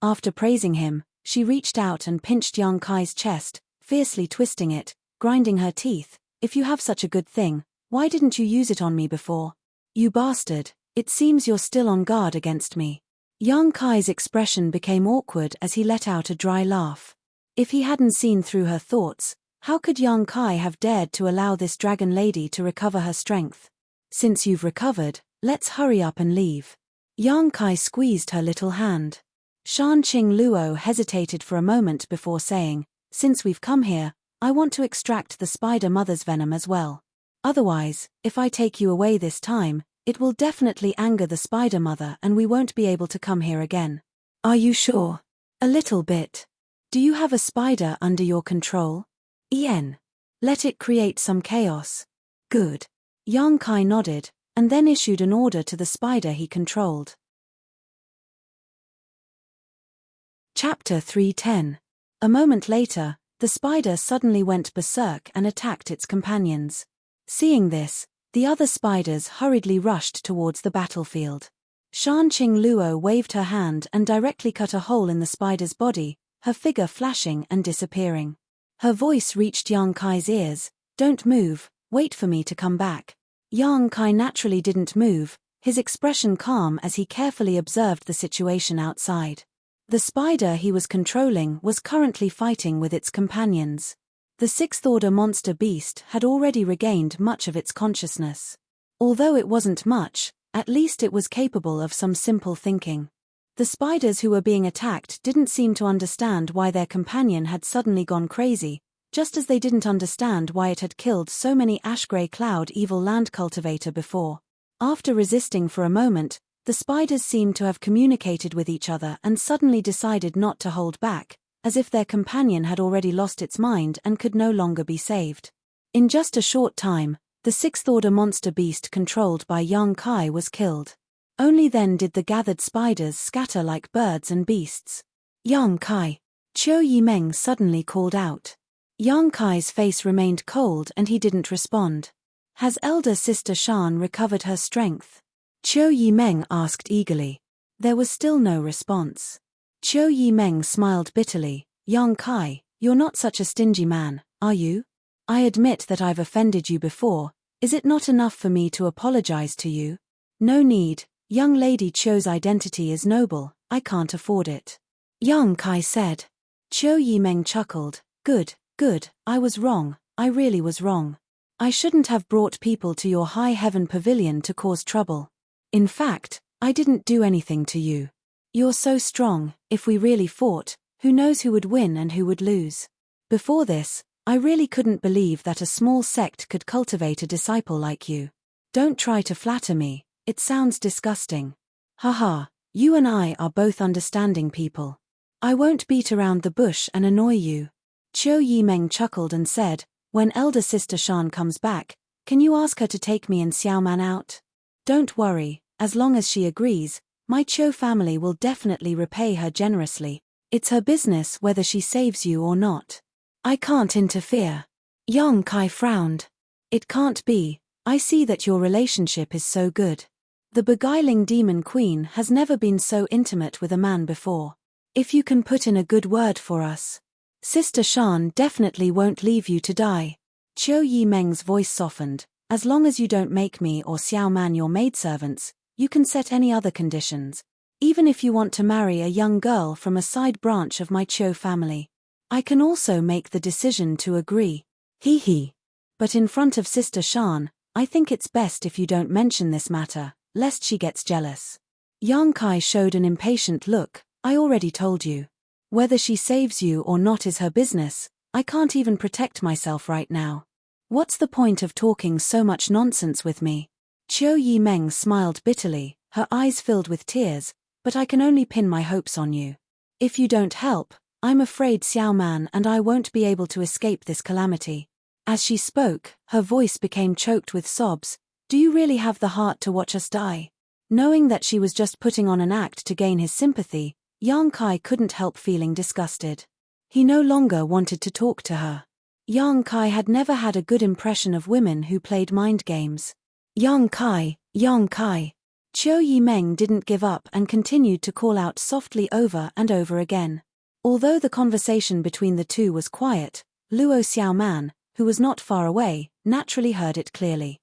After praising him, she reached out and pinched Yang Kai's chest, fiercely twisting it, grinding her teeth. "If you have such a good thing, why didn't you use it on me before? You bastard, it seems you're still on guard against me." Yang Kai's expression became awkward as he let out a dry laugh. If he hadn't seen through her thoughts, how could Yang Kai have dared to allow this dragon lady to recover her strength? "Since you've recovered, let's hurry up and leave." Yang Kai squeezed her little hand. Shanqing Luo hesitated for a moment before saying, "Since we've come here, I want to extract the spider mother's venom as well. Otherwise, if I take you away this time, it will definitely anger the spider mother and we won't be able to come here again." "Are you sure?" "A little bit. Do you have a spider under your control?" "En. Let it create some chaos." "Good." Yang Kai nodded, and then issued an order to the spider he controlled. Chapter 310. A moment later, the spider suddenly went berserk and attacked its companions. Seeing this, the other spiders hurriedly rushed towards the battlefield. Shanqing Luo waved her hand and directly cut a hole in the spider's body, her figure flashing and disappearing. Her voice reached Yang Kai's ears. "Don't move, wait for me to come back." Yang Kai naturally didn't move, his expression calm as he carefully observed the situation outside. The spider he was controlling was currently fighting with its companions. The sixth-order monster beast had already regained much of its consciousness. Although it wasn't much, at least it was capable of some simple thinking. The spiders who were being attacked didn't seem to understand why their companion had suddenly gone crazy, just as they didn't understand why it had killed so many ash-grey cloud evil land cultivator before. After resisting for a moment, the spiders seemed to have communicated with each other and suddenly decided not to hold back, as if their companion had already lost its mind and could no longer be saved. In just a short time, the sixth-order monster beast controlled by Yang Kai was killed. Only then did the gathered spiders scatter like birds and beasts. "Yang Kai!" Qiu Yimeng suddenly called out. Yang Kai's face remained cold and he didn't respond. "Has elder sister Shan recovered her strength?" Qiu Yimeng asked eagerly. There was still no response. Qiu Yimeng smiled bitterly. "Yang Kai, you're not such a stingy man, are you? I admit that I've offended you before. Is it not enough for me to apologize to you?" "No need. Young lady Qiu's identity is noble, I can't afford it," Yang Kai said. Qiu Yimeng chuckled. "Good, Good, I was wrong, I really was wrong. I shouldn't have brought people to your high heaven pavilion to cause trouble. In fact, I didn't do anything to you. You're so strong, if we really fought, who knows who would win and who would lose. Before this, I really couldn't believe that a small sect could cultivate a disciple like you. Don't try to flatter me, it sounds disgusting. Haha, you and I are both understanding people. I won't beat around the bush and annoy you. Qiu Yimeng chuckled and said, when elder sister Shan comes back, can you ask her to take me and Xiaoman out? Don't worry, as long as she agrees, my Qiu family will definitely repay her generously. It's her business whether she saves you or not. I can't interfere. Yang Kai frowned. It can't be, I see that your relationship is so good. The beguiling demon queen has never been so intimate with a man before. If you can put in a good word for us, Sister Shan definitely won't leave you to die. Qiu Yimeng's voice softened. As long as you don't make me or Xiaoman your maidservants, you can set any other conditions. Even if you want to marry a young girl from a side branch of my Qiu family. I can also make the decision to agree. Hee hee. But in front of Sister Shan, I think it's best if you don't mention this matter, lest she gets jealous. Yang Kai showed an impatient look. I already told you. Whether she saves you or not is her business. I can't even protect myself right now. What's the point of talking so much nonsense with me? Qiu Yimeng smiled bitterly, her eyes filled with tears, but I can only pin my hopes on you. If you don't help, I'm afraid Xiaoman and I won't be able to escape this calamity. As she spoke, her voice became choked with sobs. Do you really have the heart to watch us die? Knowing that she was just putting on an act to gain his sympathy, Yang Kai couldn't help feeling disgusted. He no longer wanted to talk to her. Yang Kai had never had a good impression of women who played mind games. Yang Kai, Yang Kai. Qiu Yimeng didn't give up and continued to call out softly over and over again. Although the conversation between the two was quiet, Luo Xiaoman, who was not far away, naturally heard it clearly.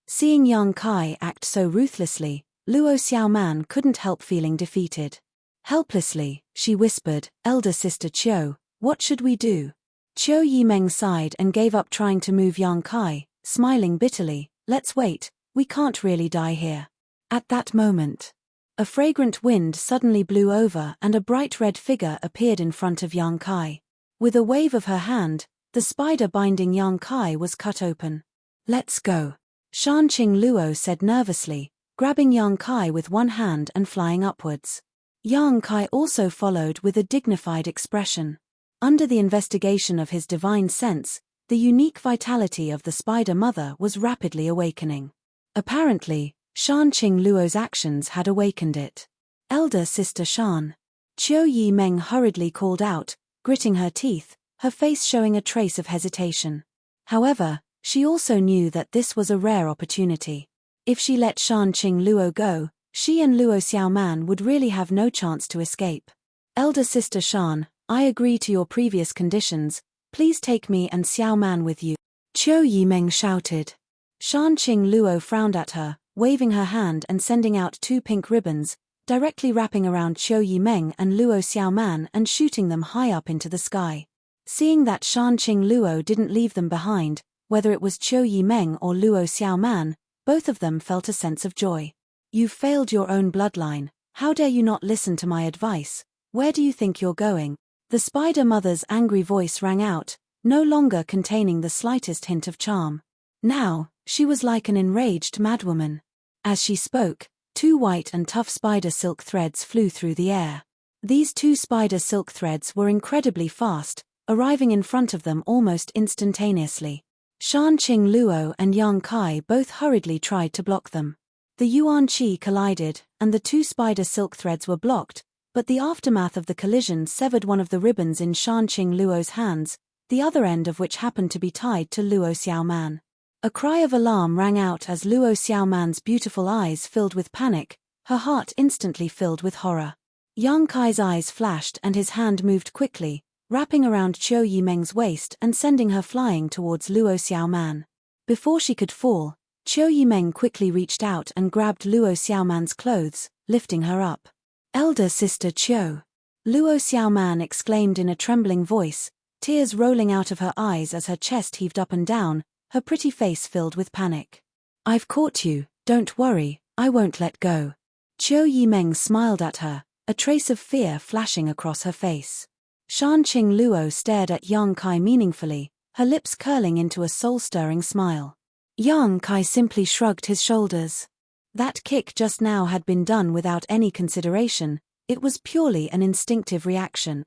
Seeing Yang Kai act so ruthlessly, Luo Xiaoman couldn't help feeling defeated. Helplessly, she whispered, Elder Sister Qiu, what should we do? Qiu Yimeng sighed and gave up trying to move Yang Kai, smiling bitterly, let's wait, we can't really die here. At that moment, a fragrant wind suddenly blew over and a bright red figure appeared in front of Yang Kai. With a wave of her hand, the spider binding Yang Kai was cut open. Let's go, Shanqing Luo said nervously, grabbing Yang Kai with one hand and flying upwards. Yang Kai also followed with a dignified expression. Under the investigation of his divine sense, the unique vitality of the spider mother was rapidly awakening. Apparently, Shanqing Luo's actions had awakened it. Elder Sister Shan. Qiu Yimeng hurriedly called out, gritting her teeth, her face showing a trace of hesitation. However, she also knew that this was a rare opportunity. If she let Shanqing Luo go, she and Luo Xiaoman would really have no chance to escape. Elder Sister Shan, I agree to your previous conditions, please take me and Xiaoman with you. Qiu Yimeng shouted. Shanqing Luo frowned at her, waving her hand and sending out two pink ribbons, directly wrapping around Qiu Yimeng and Luo Xiaoman and shooting them high up into the sky. Seeing that Shanqing Luo didn't leave them behind, whether it was Qiu Yimeng or Luo Xiaoman, both of them felt a sense of joy. You've failed your own bloodline, how dare you not listen to my advice? Where do you think you're going? The spider mother's angry voice rang out, no longer containing the slightest hint of charm. Now, she was like an enraged madwoman. As she spoke, two white and tough spider silk threads flew through the air. These two spider silk threads were incredibly fast, arriving in front of them almost instantaneously. Shanqing Luo and Yang Kai both hurriedly tried to block them. The Yuan Qi collided, and the two spider silk threads were blocked, but the aftermath of the collision severed one of the ribbons in Shanqing Luo's hands, the other end of which happened to be tied to Luo Xiaoman. A cry of alarm rang out as Luo Xiaoman's beautiful eyes filled with panic, her heart instantly filled with horror. Yang Kai's eyes flashed and his hand moved quickly, wrapping around Qiu Yimeng's waist and sending her flying towards Luo Xiaoman. Before she could fall, Qiu Yimeng quickly reached out and grabbed Luo Xiaoman's clothes, lifting her up. Elder Sister Qiu. Luo Xiaoman exclaimed in a trembling voice, tears rolling out of her eyes as her chest heaved up and down, her pretty face filled with panic. "I've caught you, don't worry, I won't let go." Qiu Yimeng smiled at her, a trace of fear flashing across her face. Shanqing Luo stared at Yang Kai meaningfully, her lips curling into a soul-stirring smile. Yang Kai simply shrugged his shoulders. That kick just now had been done without any consideration, it was purely an instinctive reaction.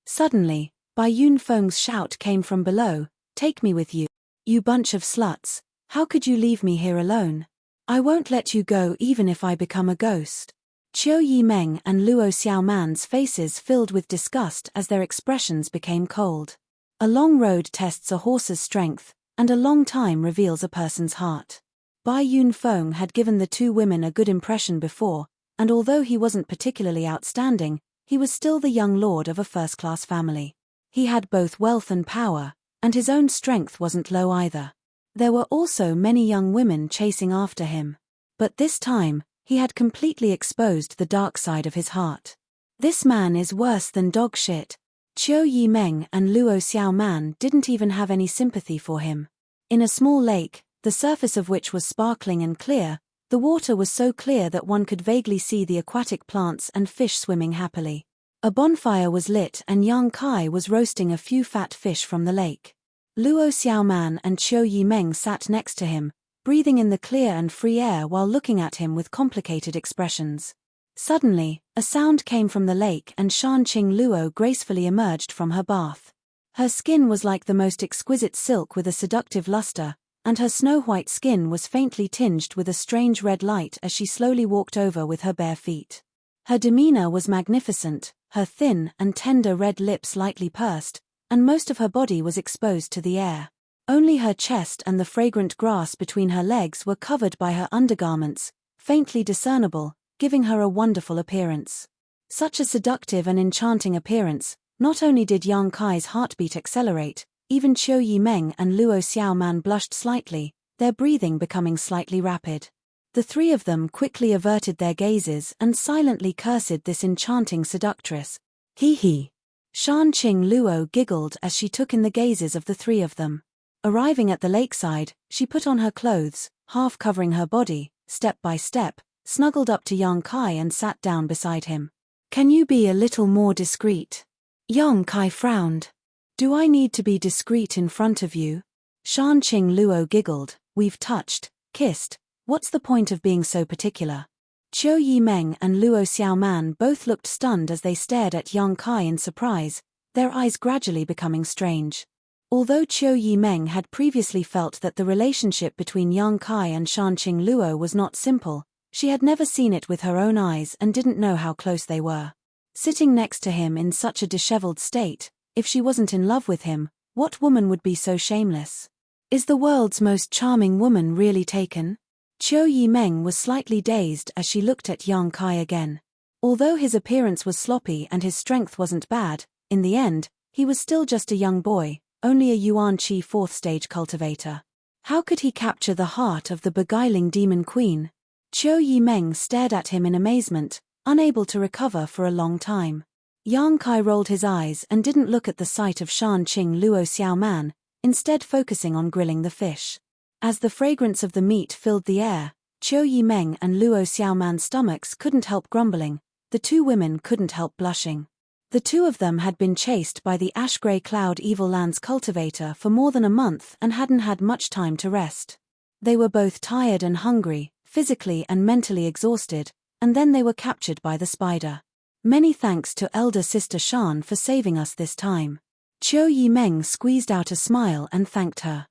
Suddenly, Bai Yunfeng's shout came from below, "Take me with you. You bunch of sluts, how could you leave me here alone? I won't let you go even if I become a ghost." Qiu Yimeng and Luo Xiaoman's faces filled with disgust as their expressions became cold. A long road tests a horse's strength, and a long time reveals a person's heart. Bai Yunfeng had given the two women a good impression before, and although he wasn't particularly outstanding, he was still the young lord of a first-class family. He had both wealth and power, and his own strength wasn't low either. There were also many young women chasing after him. But this time, he had completely exposed the dark side of his heart. This man is worse than dog shit. Qiu Yimeng and Luo Xiaoman didn't even have any sympathy for him. In a small lake, the surface of which was sparkling and clear, the water was so clear that one could vaguely see the aquatic plants and fish swimming happily. A bonfire was lit and Yang Kai was roasting a few fat fish from the lake. Luo Xiaoman and Qiu Yimeng sat next to him, breathing in the clear and free air while looking at him with complicated expressions. Suddenly, a sound came from the lake and Shanqing Luo gracefully emerged from her bath. Her skin was like the most exquisite silk with a seductive luster, and her snow-white skin was faintly tinged with a strange red light as she slowly walked over with her bare feet. Her demeanor was magnificent, her thin and tender red lips lightly pursed, and most of her body was exposed to the air. Only her chest and the fragrant grass between her legs were covered by her undergarments, faintly discernible, giving her a wonderful appearance. Such a seductive and enchanting appearance, not only did Yang Kai's heartbeat accelerate, even Qiu Yimeng and Luo Xiaoman blushed slightly, their breathing becoming slightly rapid. The three of them quickly averted their gazes and silently cursed this enchanting seductress. Hee hee. Shanqing Luo giggled as she took in the gazes of the three of them. Arriving at the lakeside, she put on her clothes, half covering her body, step by step, snuggled up to Yang Kai and sat down beside him. "Can you be a little more discreet?" Yang Kai frowned. "Do I need to be discreet in front of you?" Shanqing Luo giggled. "We've touched, kissed, what's the point of being so particular?" Qiu Yimeng and Luo Xiaoman both looked stunned as they stared at Yang Kai in surprise, their eyes gradually becoming strange. Although Qiu Yimeng had previously felt that the relationship between Yang Kai and Shanqing Luo was not simple, she had never seen it with her own eyes and didn't know how close they were. Sitting next to him in such a disheveled state, if she wasn't in love with him, what woman would be so shameless? Is the world's most charming woman really taken? Qiu Yimeng was slightly dazed as she looked at Yang Kai again. Although his appearance was sloppy and his strength wasn't bad, in the end, he was still just a young boy, only a Yuan Qi fourth-stage cultivator. How could he capture the heart of the beguiling demon queen? Qiu Yimeng stared at him in amazement, unable to recover for a long time. Yang Kai rolled his eyes and didn't look at the sight of Shanqing Luo Xiaoman, instead focusing on grilling the fish. As the fragrance of the meat filled the air, Qiu Yimeng and Luo Xiaoman's stomachs couldn't help grumbling, the two women couldn't help blushing. The two of them had been chased by the ash-grey cloud Evil Land's cultivator for more than a month and hadn't had much time to rest. They were both tired and hungry, physically and mentally exhausted, and then they were captured by the spider. Many thanks to elder sister Shan for saving us this time. Qiu Yimeng squeezed out a smile and thanked her.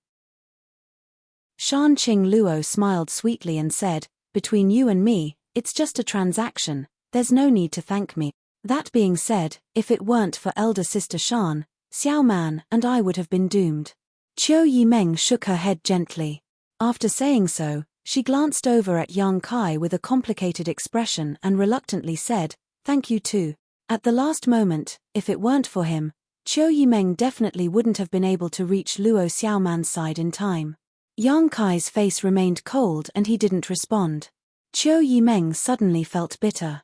Shanqing Luo smiled sweetly and said, "Between you and me, it's just a transaction, there's no need to thank me. That being said, if it weren't for elder sister Shan, Xiaoman and I would have been doomed." Qiu Yimeng shook her head gently. After saying so, she glanced over at Yang Kai with a complicated expression and reluctantly said, "Thank you too." At the last moment, if it weren't for him, Qiu Yimeng definitely wouldn't have been able to reach Luo Xiaoman's side in time. Yang Kai's face remained cold and he didn't respond. Qiu Yimeng suddenly felt bitter.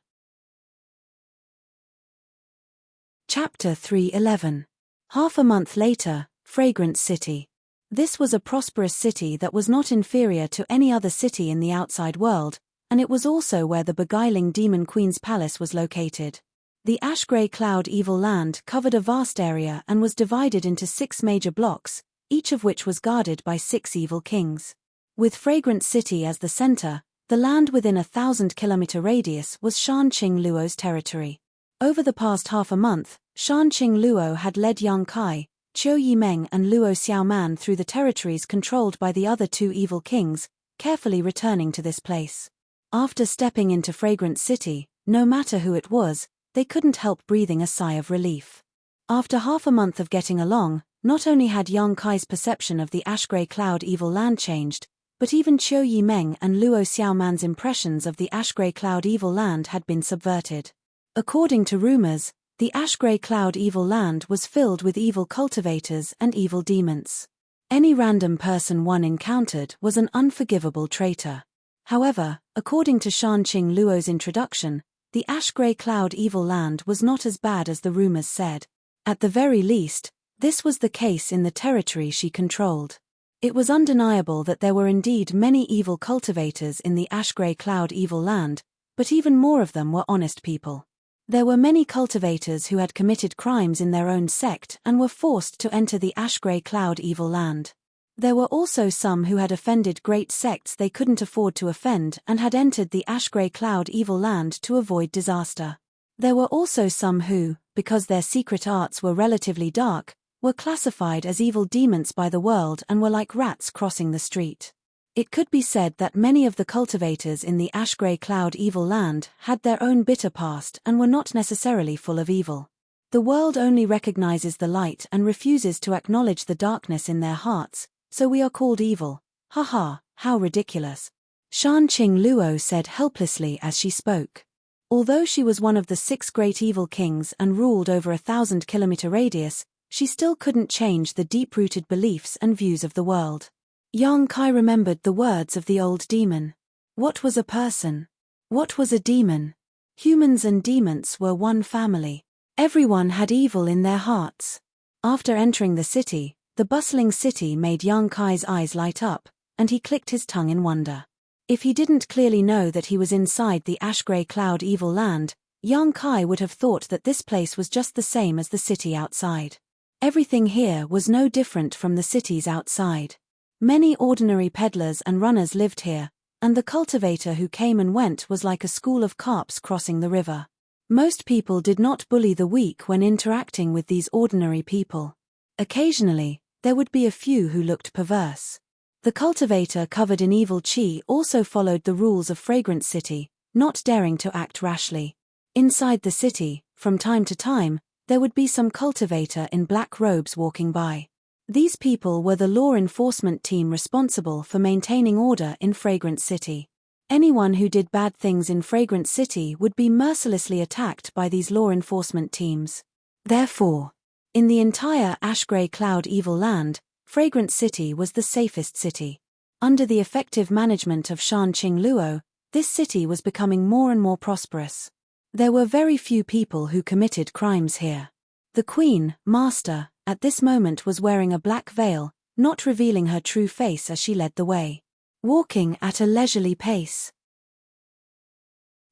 Chapter 3:11. Half a month later, Fragrant City. This was a prosperous city that was not inferior to any other city in the outside world, and it was also where the beguiling Demon Queen's palace was located. The ash-grey cloud evil land covered a vast area and was divided into 6 major blocks, each of which was guarded by 6 evil kings. With Fragrant City as the center, the land within a 1,000-kilometer radius was Shan Qing Luo's territory. Over the past half a month, Shan Qing Luo had led Yang Kai, Qiu Yimeng and Luo Xiaoman through the territories controlled by the other 2 evil kings, carefully returning to this place. After stepping into Fragrant City, no matter who it was, they couldn't help breathing a sigh of relief. After half a month of getting along, not only had Yang Kai's perception of the ash-grey cloud evil land changed, but even Qiu Yimeng and Luo Xiaoman's impressions of the ash-grey cloud evil land had been subverted. According to rumors, the ash-grey cloud evil land was filled with evil cultivators and evil demons. Any random person one encountered was an unforgivable traitor. However, according to Shan Qing Luo's introduction, the ash-grey cloud evil land was not as bad as the rumors said. At the very least, this was the case in the territory she controlled. It was undeniable that there were indeed many evil cultivators in the ash-grey cloud evil land, but even more of them were honest people. There were many cultivators who had committed crimes in their own sect and were forced to enter the ash-grey cloud evil land. There were also some who had offended great sects they couldn't afford to offend and had entered the ash-grey cloud evil land to avoid disaster. There were also some who, because their secret arts were relatively dark, were classified as evil demons by the world and were like rats crossing the street. It could be said that many of the cultivators in the ash-grey cloud evil land had their own bitter past and were not necessarily full of evil. The world only recognizes the light and refuses to acknowledge the darkness in their hearts, so we are called evil. Haha, how ridiculous. Shan Qing Luo said helplessly as she spoke. Although she was one of the 6 great evil kings and ruled over a 1,000-kilometer radius, she still couldn't change the deep-rooted beliefs and views of the world. Yang Kai remembered the words of the old demon. What was a person? What was a demon? Humans and demons were one family. Everyone had evil in their hearts. After entering the city, the bustling city made Yang Kai's eyes light up, and he clicked his tongue in wonder. If he didn't clearly know that he was inside the ash-grey cloud evil land, Yang Kai would have thought that this place was just the same as the city outside. Everything here was no different from the cities outside. Many ordinary peddlers and runners lived here, and the cultivator who came and went was like a school of carps crossing the river. Most people did not bully the weak when interacting with these ordinary people. Occasionally, there would be a few who looked perverse. The cultivator covered in evil qi also followed the rules of Fragrant City, not daring to act rashly. Inside the city, from time to time, there would be some cultivator in black robes walking by. These people were the law enforcement team responsible for maintaining order in Fragrant City. Anyone who did bad things in Fragrant City would be mercilessly attacked by these law enforcement teams. Therefore, in the entire ash-grey cloud evil land, Fragrant City was the safest city. Under the effective management of Shan Qing Luo, this city was becoming more and more prosperous. There were very few people who committed crimes here. The Queen, Master, at this moment was wearing a black veil, not revealing her true face as she led the way. Walking at a leisurely pace.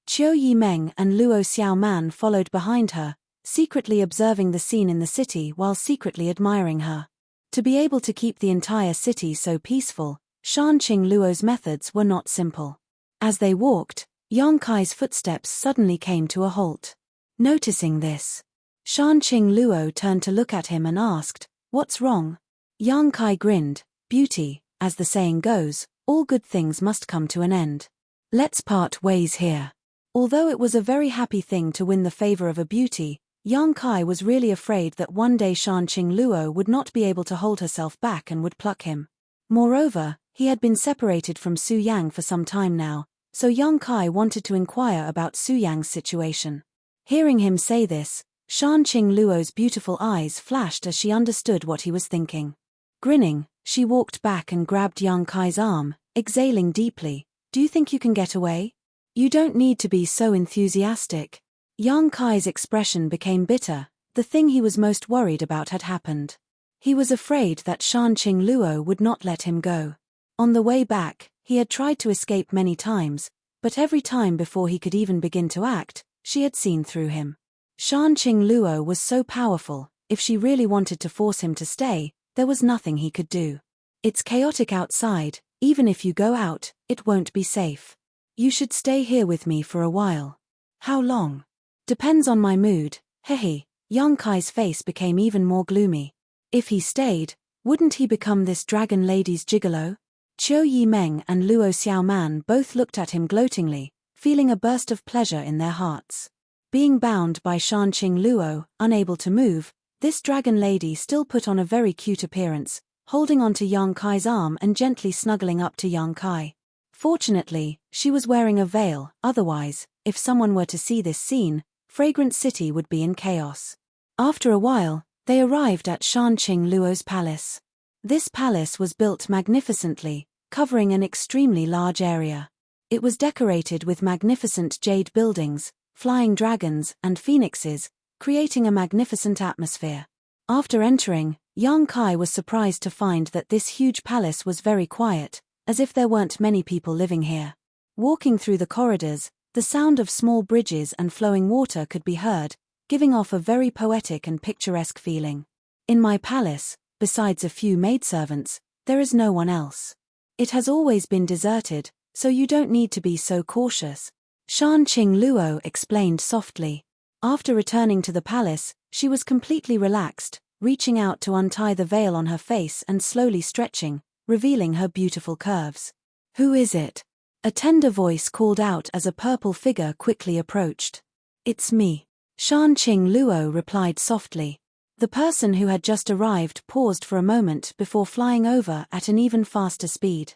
Qiu Yimeng and Luo Xiaoman followed behind her, secretly observing the scene in the city while secretly admiring her. To be able to keep the entire city so peaceful, Shan Qing Luo's methods were not simple. As they walked, Yang Kai's footsteps suddenly came to a halt. Noticing this, Shan Qing Luo turned to look at him and asked, "What's wrong?" Yang Kai grinned, "Beauty, as the saying goes, all good things must come to an end. Let's part ways here." Although it was a very happy thing to win the favor of a beauty, Yang Kai was really afraid that one day Shan Qing Luo would not be able to hold herself back and would pluck him. Moreover, he had been separated from Su Yang for some time now, so Yang Kai wanted to inquire about Su Yang's situation. Hearing him say this, Shan Qing Luo's beautiful eyes flashed as she understood what he was thinking. Grinning, she walked back and grabbed Yang Kai's arm, exhaling deeply. "Do you think you can get away? You don't need to be so enthusiastic." Yang Kai's expression became bitter, The thing he was most worried about had happened. He was afraid that Shanqing Luo would not let him go. On the way back, he had tried to escape many times, but every time before he could even begin to act, she had seen through him. Shanqing Luo was so powerful, if she really wanted to force him to stay, there was nothing he could do. It's chaotic outside, even if you go out, it won't be safe. You should stay here with me for a while. How long? Depends on my mood, hehe. Yang Kai's face became even more gloomy. If he stayed, wouldn't he become this dragon lady's gigolo? Qiu Yimeng and Luo Xiaoman both looked at him gloatingly, feeling a burst of pleasure in their hearts. Being bound by Shanqing Luo, unable to move, this dragon lady still put on a very cute appearance, holding onto Yang Kai's arm and gently snuggling up to Yang Kai. Fortunately, she was wearing a veil, otherwise, if someone were to see this scene, Fragrant City would be in chaos. After a while, they arrived at Shanqing Luo's palace. This palace was built magnificently, covering an extremely large area. It was decorated with magnificent jade buildings, flying dragons, and phoenixes, creating a magnificent atmosphere. After entering, Yang Kai was surprised to find that this huge palace was very quiet, as if there weren't many people living here. Walking through the corridors, the sound of small bridges and flowing water could be heard, giving off a very poetic and picturesque feeling. In my palace, besides a few maidservants, there is no one else. It has always been deserted, so you don't need to be so cautious. Shanqing Luo explained softly. After returning to the palace, she was completely relaxed, reaching out to untie the veil on her face and slowly stretching, revealing her beautiful curves. Who is it? A tender voice called out as a purple figure quickly approached. It's me. Shanqing Luo replied softly. The person who had just arrived paused for a moment before flying over at an even faster speed.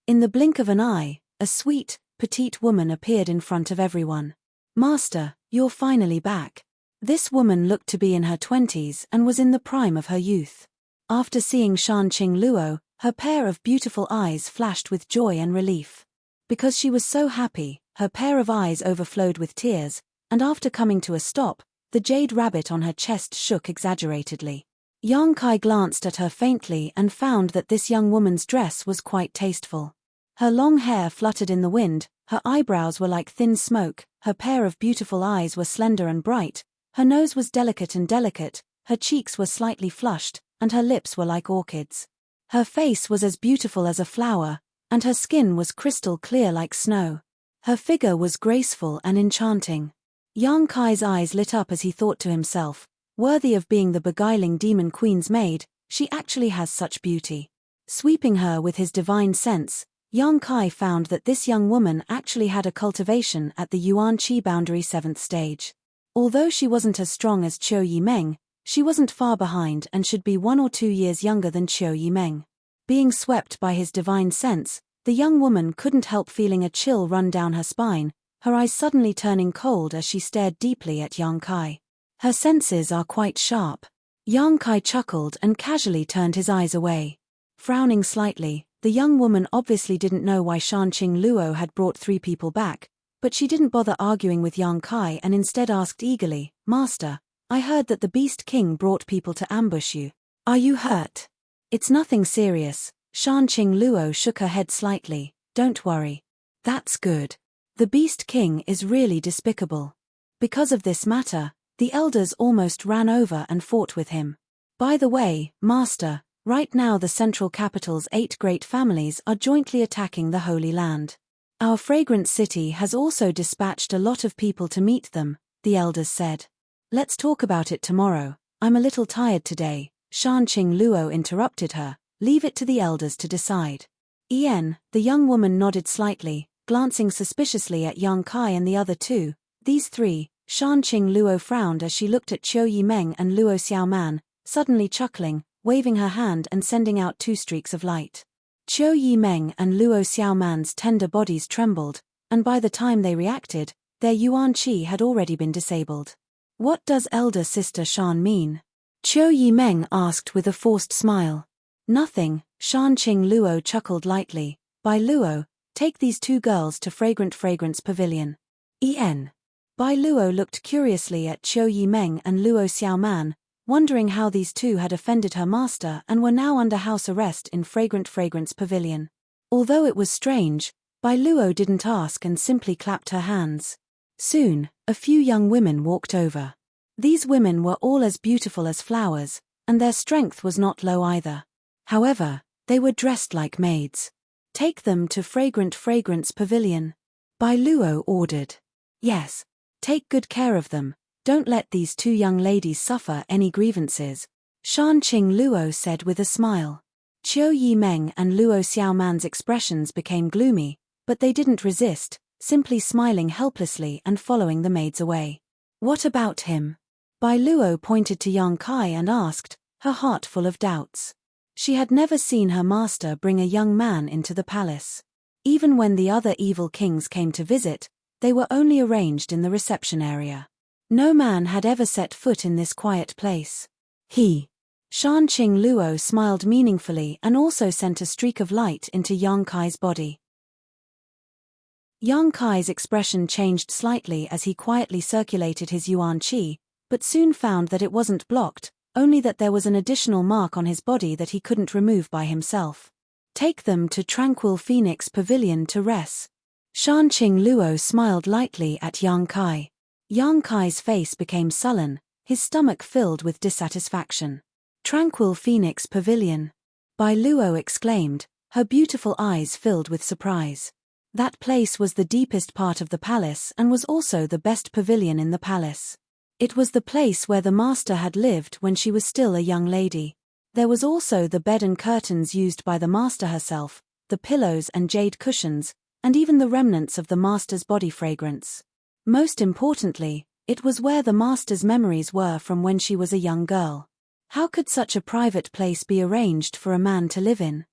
In the blink of an eye, a sweet, petite woman appeared in front of everyone. Master, you're finally back. This woman looked to be in her 20s and was in the prime of her youth. After seeing Shanqing Luo, her pair of beautiful eyes flashed with joy and relief. Because she was so happy, her pair of eyes overflowed with tears, and after coming to a stop, the jade rabbit on her chest shook exaggeratedly. Yang Kai glanced at her faintly and found that this young woman's dress was quite tasteful. Her long hair fluttered in the wind, her eyebrows were like thin smoke, her pair of beautiful eyes were slender and bright, her nose was delicate, her cheeks were slightly flushed, and her lips were like orchids. Her face was as beautiful as a flower, and her skin was crystal clear like snow. Her figure was graceful and enchanting. Yang Kai's eyes lit up as he thought to himself, worthy of being the beguiling demon queen's maid, she actually has such beauty. Sweeping her with his divine sense, Yang Kai found that this young woman actually had a cultivation at the Yuan Qi boundary 7th stage. Although she wasn't as strong as Qiu Yimeng, she wasn't far behind and should be 1 or 2 years younger than Qiu Yimeng. Being swept by his divine sense, the young woman couldn't help feeling a chill run down her spine, her eyes suddenly turning cold as she stared deeply at Yang Kai. Her senses are quite sharp. Yang Kai chuckled and casually turned his eyes away. Frowning slightly, the young woman obviously didn't know why Shanqing Luo had brought 3 people back, but she didn't bother arguing with Yang Kai and instead asked eagerly, Master, I heard that the Beast King brought people to ambush you. Are you hurt? It's nothing serious. Shanqing Luo shook her head slightly. Don't worry. That's good. The Beast King is really despicable. Because of this matter, the elders almost ran over and fought with him. By the way, Master, right now the central capital's 8 great families are jointly attacking the Holy Land. Our fragrant city has also dispatched a lot of people to meet them, the elders said. Let's talk about it tomorrow. I'm a little tired today. Shanqing Luo interrupted her. Leave it to the elders to decide. The young woman nodded slightly, glancing suspiciously at Yang Kai and the other 2. These 3, Shanqing Luo frowned as she looked at Qiu Yimeng and Luo Xiaoman, suddenly chuckling, waving her hand and sending out 2 streaks of light. Qiu Yimeng and Luo Xiaoman's tender bodies trembled, and by the time they reacted, their Yuan Qi had already been disabled. What does elder sister Shan mean? Qiu Yimeng asked with a forced smile. Nothing, Shanqing Luo chuckled lightly. By Luo, take these 2 girls to Fragrance Pavilion. Bai Luo looked curiously at Qiu Yimeng and Luo Xiaoman, wondering how these two had offended her master and were now under house arrest in Fragrance Pavilion. Although it was strange, Bai Luo didn't ask and simply clapped her hands. Soon, a few young women walked over. These women were all as beautiful as flowers, and their strength was not low either. However, they were dressed like maids. "Take them to Fragrance Pavilion," Bai Luo ordered. "Yes. Take good care of them, don't let these two young ladies suffer any grievances," Shanqing Luo said with a smile. Qiu Yimeng and Luo Xiaoman's expressions became gloomy, but they didn't resist, simply smiling helplessly and following the maids away. "What about him?" Bai Luo pointed to Yang Kai and asked, her heart full of doubts. She had never seen her master bring a young man into the palace. Even when the other evil kings came to visit, they were only arranged in the reception area. No man had ever set foot in this quiet place. Shanqing Luo smiled meaningfully and also sent a streak of light into Yang Kai's body. Yang Kai's expression changed slightly as he quietly circulated his yuan qi, but soon found that it wasn't blocked, only that there was an additional mark on his body that he couldn't remove by himself. "Take them to Tranquil Phoenix Pavilion to rest." Shanqing Luo smiled lightly at Yang Kai. Yang Kai's face became sullen, his stomach filled with dissatisfaction. "Tranquil Phoenix Pavilion," Bai Luo exclaimed, her beautiful eyes filled with surprise. That place was the deepest part of the palace and was also the best pavilion in the palace. It was the place where the master had lived when she was still a young lady. There was also the bed and curtains used by the master herself, the pillows and jade cushions, and even the remnants of the master's body fragrance. Most importantly, it was where the master's memories were from when she was a young girl. How could such a private place be arranged for a man to live in?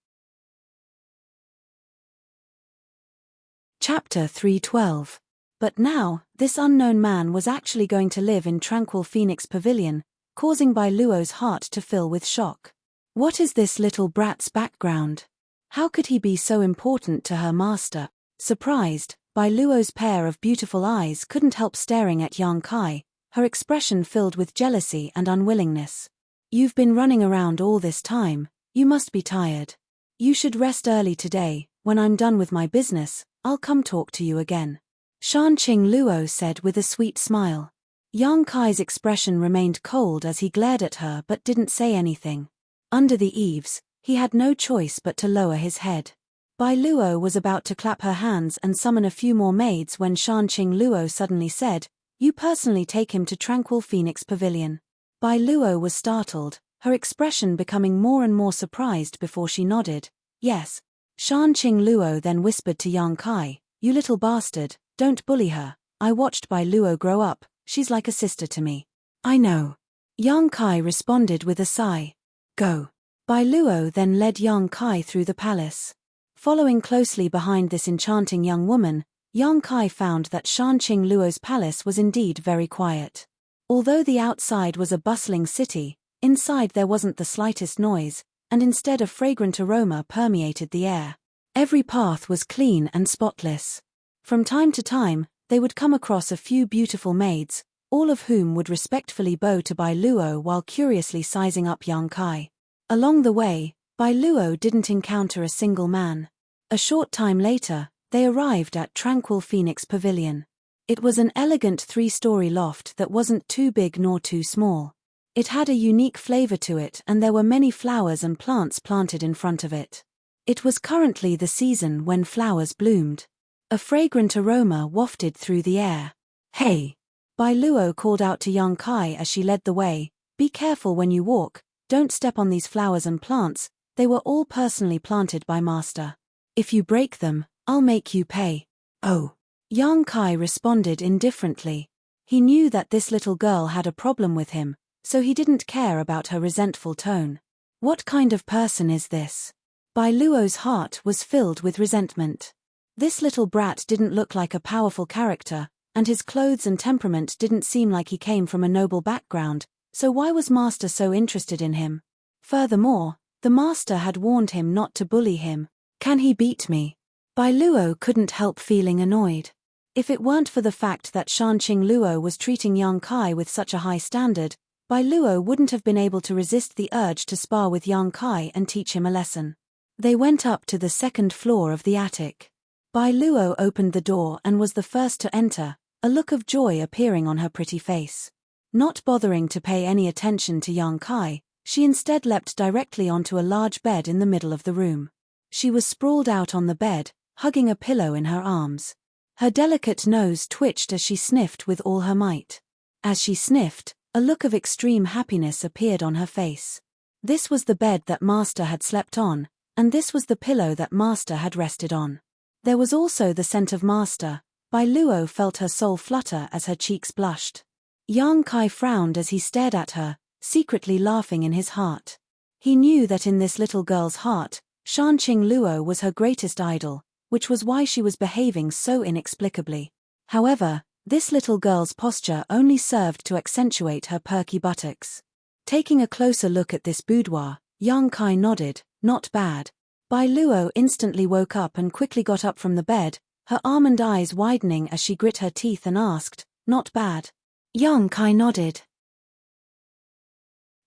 Chapter 312. But now, this unknown man was actually going to live in Tranquil Phoenix Pavilion, causing Bai Luo's heart to fill with shock. What is this little brat's background? How could he be so important to her master? Surprised, Bai Luo's pair of beautiful eyes couldn't help staring at Yang Kai, her expression filled with jealousy and unwillingness. "You've been running around all this time, you must be tired. You should rest early today. When I'm done with my business, I'll come talk to you again," Shanqing Luo said with a sweet smile. Yang Kai's expression remained cold as he glared at her but didn't say anything. Under the eaves, he had no choice but to lower his head. Bai Luo was about to clap her hands and summon a few more maids when Shanqing Luo suddenly said, "You personally take him to Tranquil Phoenix Pavilion." Bai Luo was startled, her expression becoming more and more surprised before she nodded. "Yes." Shanqing Luo then whispered to Yang Kai, "You little bastard, don't bully her. I watched Bai Luo grow up, she's like a sister to me." "I know." Yang Kai responded with a sigh. "Go." Bai Luo then led Yang Kai through the palace. Following closely behind this enchanting young woman, Yang Kai found that Shanqing Luo's palace was indeed very quiet. Although the outside was a bustling city, inside there wasn't the slightest noise, and instead a fragrant aroma permeated the air. Every path was clean and spotless. From time to time, they would come across a few beautiful maids, all of whom would respectfully bow to Bai Luo while curiously sizing up Yang Kai. Along the way, Bai Luo didn't encounter a single man. A short time later, they arrived at Tranquil Phoenix Pavilion. It was an elegant 3-story loft that wasn't too big nor too small. It had a unique flavor to it and there were many flowers and plants planted in front of it. It was currently the season when flowers bloomed. A fragrant aroma wafted through the air. "Hey!" Bai Luo called out to Yang Kai as she led the way, "Be careful when you walk, don't step on these flowers and plants, they were all personally planted by Master. If you break them, I'll make you pay." "Oh." Yang Kai responded indifferently. He knew that this little girl had a problem with him, so he didn't care about her resentful tone. What kind of person is this? Bai Luo's heart was filled with resentment. This little brat didn't look like a powerful character, and his clothes and temperament didn't seem like he came from a noble background, so why was Master so interested in him? Furthermore, the Master had warned him not to bully him. Can he beat me? Bai Luo couldn't help feeling annoyed. If it weren't for the fact that Shanqing Luo was treating Yang Kai with such a high standard, Bai Luo wouldn't have been able to resist the urge to spar with Yang Kai and teach him a lesson. They went up to the second floor of the attic. Bai Luo opened the door and was the first to enter, a look of joy appearing on her pretty face. Not bothering to pay any attention to Yang Kai, she instead leapt directly onto a large bed in the middle of the room. She was sprawled out on the bed, hugging a pillow in her arms. Her delicate nose twitched as she sniffed with all her might. As she sniffed, a look of extreme happiness appeared on her face. This was the bed that Master had slept on, and this was the pillow that Master had rested on. There was also the scent of Master. Bai Luo felt her soul flutter as her cheeks blushed. Yang Kai frowned as he stared at her, secretly laughing in his heart. He knew that in this little girl's heart, Shanqing Luo was her greatest idol, which was why she was behaving so inexplicably. However, this little girl's posture only served to accentuate her perky buttocks. Taking a closer look at this boudoir, Yang Kai nodded, "Not bad." Bai Luo instantly woke up and quickly got up from the bed, her almond eyes widening as she grit her teeth and asked, "Not bad?" Yang Kai nodded.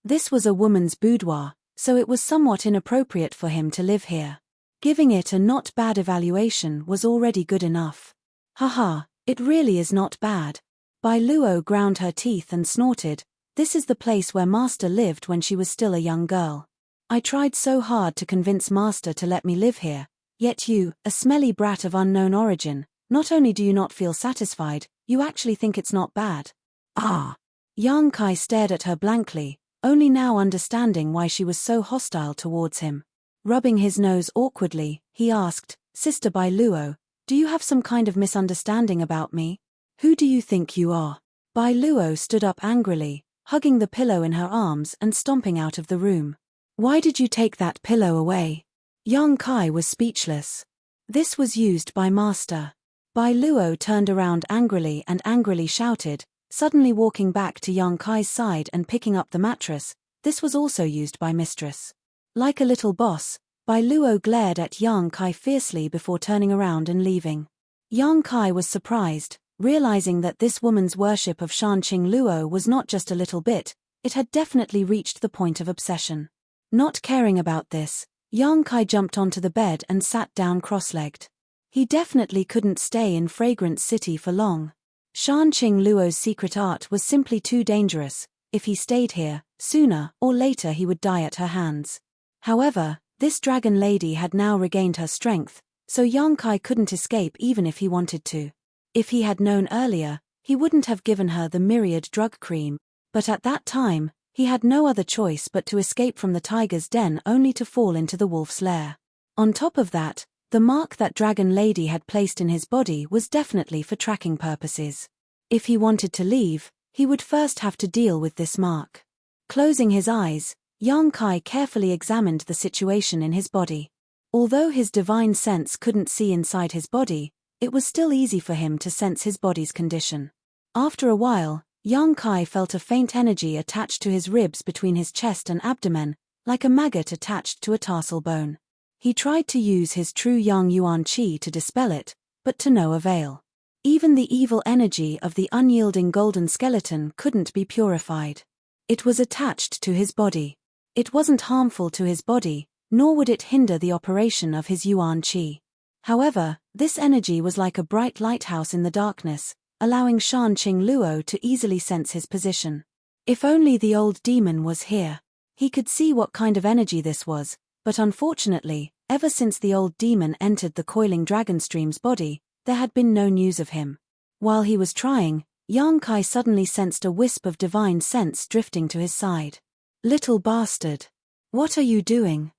This was a woman's boudoir, so it was somewhat inappropriate for him to live here. Giving it a not bad evaluation was already good enough. Haha, it really is not bad. Bai Luo ground her teeth and snorted, "This is the place where Master lived when she was still a young girl. I tried so hard to convince Master to let me live here, yet you, a smelly brat of unknown origin, not only do you not feel satisfied, you actually think it's not bad." Ah! Yang Kai stared at her blankly, only now understanding why she was so hostile towards him. Rubbing his nose awkwardly, he asked, "Sister Bai Luo, do you have some kind of misunderstanding about me? Who do you think you are?" Bai Luo stood up angrily, hugging the pillow in her arms and stomping out of the room. "Why did you take that pillow away?" Yang Kai was speechless. "This was used by Master." Bai Luo turned around angrily and angrily shouted, suddenly walking back to Yang Kai's side and picking up the mattress, "This was also used by Mistress." Like a little boss, Bai Luo glared at Yang Kai fiercely before turning around and leaving. Yang Kai was surprised, realizing that this woman's worship of Shanqing Luo was not just a little bit, it had definitely reached the point of obsession. Not caring about this, Yang Kai jumped onto the bed and sat down cross-legged. He definitely couldn't stay in Fragrance City for long. Shanqing Luo's secret art was simply too dangerous. If he stayed here, sooner or later he would die at her hands. However, this dragon lady had now regained her strength, so Yang Kai couldn't escape even if he wanted to. If he had known earlier, he wouldn't have given her the myriad drug cream, but at that time, he had no other choice but to escape from the tiger's den only to fall into the wolf's lair. On top of that, the mark that dragon lady had placed in his body was definitely for tracking purposes. If he wanted to leave, he would first have to deal with this mark. Closing his eyes, Yang Kai carefully examined the situation in his body. Although his divine sense couldn't see inside his body, it was still easy for him to sense his body's condition. After a while, Yang Kai felt a faint energy attached to his ribs between his chest and abdomen, like a maggot attached to a tarsal bone. He tried to use his true Yang Yuan Qi to dispel it, but to no avail. Even the evil energy of the unyielding golden skeleton couldn't be purified. It was attached to his body. It wasn't harmful to his body, nor would it hinder the operation of his Yuan Qi. However, this energy was like a bright lighthouse in the darkness, allowing Shanqing Luo to easily sense his position. If only the old demon was here. He could see what kind of energy this was, but unfortunately, ever since the old demon entered the coiling dragon stream's body, there had been no news of him. While he was trying, Yang Kai suddenly sensed a wisp of divine sense drifting to his side. "Little bastard! What are you doing?"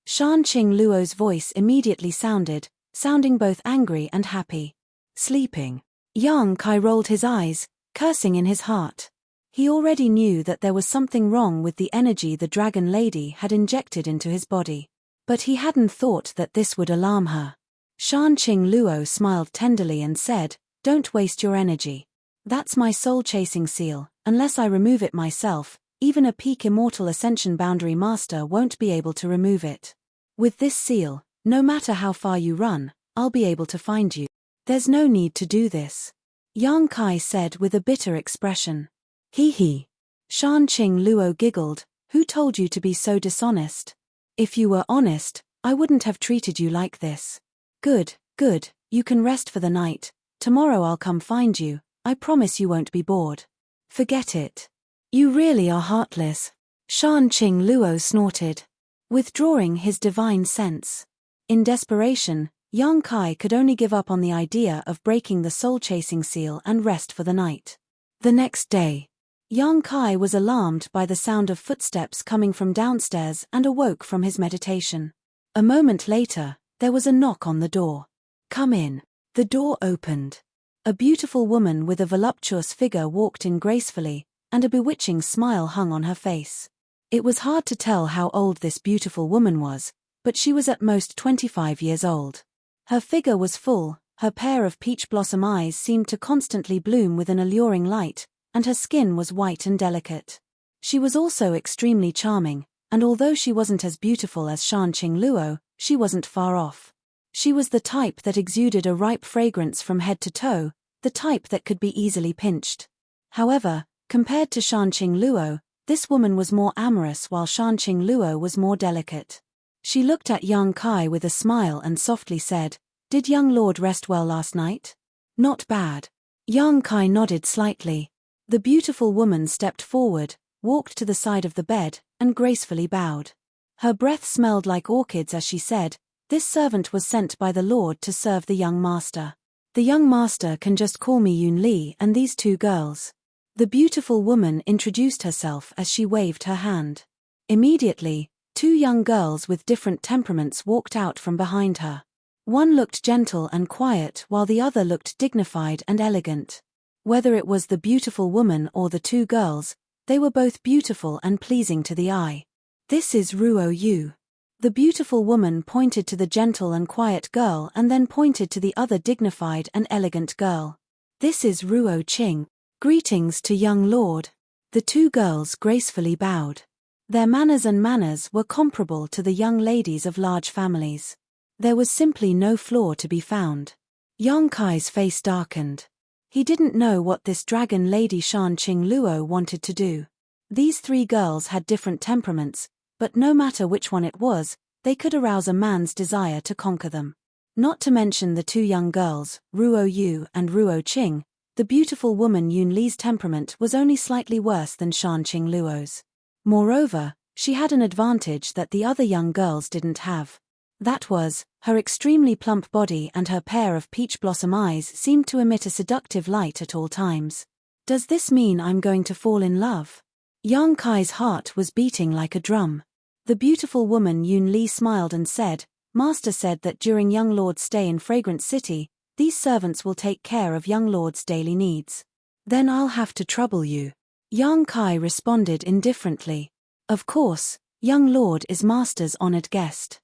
Shanqing Luo's voice immediately sounding both angry and happy. "Sleeping." Yang Kai rolled his eyes, cursing in his heart. He already knew that there was something wrong with the energy the dragon lady had injected into his body. But he hadn't thought that this would alarm her. Shanqing Luo smiled tenderly and said, "Don't waste your energy. That's my soul-chasing seal. Unless I remove it myself, even a peak immortal ascension boundary master won't be able to remove it. With this seal, no matter how far you run, I'll be able to find you." There's no need to do this. Yang Kai said with a bitter expression. Hee hee. Shan Qing Luo giggled. Who told you to be so dishonest? If you were honest, I wouldn't have treated you like this. Good, good, you can rest for the night. Tomorrow I'll come find you. I promise you won't be bored. Forget it. You really are heartless. Shan Qing Luo snorted, withdrawing his divine sense. In desperation, Yang Kai could only give up on the idea of breaking the soul-chasing seal and rest for the night. The next day, Yang Kai was alarmed by the sound of footsteps coming from downstairs and awoke from his meditation. A moment later, there was a knock on the door. Come in. The door opened. A beautiful woman with a voluptuous figure walked in gracefully, and a bewitching smile hung on her face. It was hard to tell how old this beautiful woman was, but she was at most 25 years old. Her figure was full, her pair of peach blossom eyes seemed to constantly bloom with an alluring light, and her skin was white and delicate. She was also extremely charming, and although she wasn't as beautiful as Shan Qing Luo, she wasn't far off. She was the type that exuded a ripe fragrance from head to toe, the type that could be easily pinched. However, compared to Shan Qing Luo, this woman was more amorous while Shan Qing Luo was more delicate. She looked at Yang Kai with a smile and softly said, Did young lord rest well last night? Not bad. Yang Kai nodded slightly. The beautiful woman stepped forward, walked to the side of the bed, and gracefully bowed. Her breath smelled like orchids as she said, This servant was sent by the Lord to serve the young master. The young master can just call me Yun Li and these two girls. The beautiful woman introduced herself as she waved her hand. Immediately, two young girls with different temperaments walked out from behind her. One looked gentle and quiet while the other looked dignified and elegant. Whether it was the beautiful woman or the two girls, they were both beautiful and pleasing to the eye. This is Ruo Yu. The beautiful woman pointed to the gentle and quiet girl and then pointed to the other dignified and elegant girl. This is Ruo Qing. Greetings to young lord. The two girls gracefully bowed. Their manners were comparable to the young ladies of large families. There was simply no flaw to be found. Yang Kai's face darkened. He didn't know what this dragon lady Shan Qing Luo wanted to do. These three girls had different temperaments, but no matter which one it was, they could arouse a man's desire to conquer them. Not to mention the two young girls, Ruo Yu and Ruo Qing, the beautiful woman Yun Li's temperament was only slightly worse than Shan Qing Luo's. Moreover, she had an advantage that the other young girls didn't have. That was, her extremely plump body and her pair of peach blossom eyes seemed to emit a seductive light at all times. Does this mean I'm going to fall in love? Yang Kai's heart was beating like a drum. The beautiful woman Yun Li smiled and said, Master said that during young lord's stay in Fragrant City, these servants will take care of young lord's daily needs. Then I'll have to trouble you. Yang Kai responded indifferently. Of course, young lord is master's honored guest.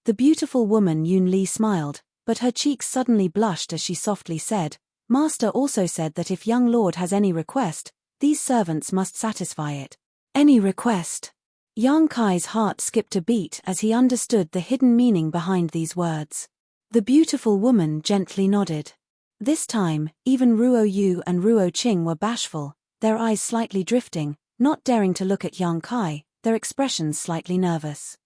The beautiful woman Yun Li smiled, but her cheeks suddenly blushed as she softly said, Master also said that if young lord has any request, these servants must satisfy it. Any request? Yang Kai's heart skipped a beat as he understood the hidden meaning behind these words. The beautiful woman gently nodded. This time, even Ruo Yu and Ruo Qing were bashful, their eyes slightly drifting, not daring to look at Yang Kai, their expressions slightly nervous.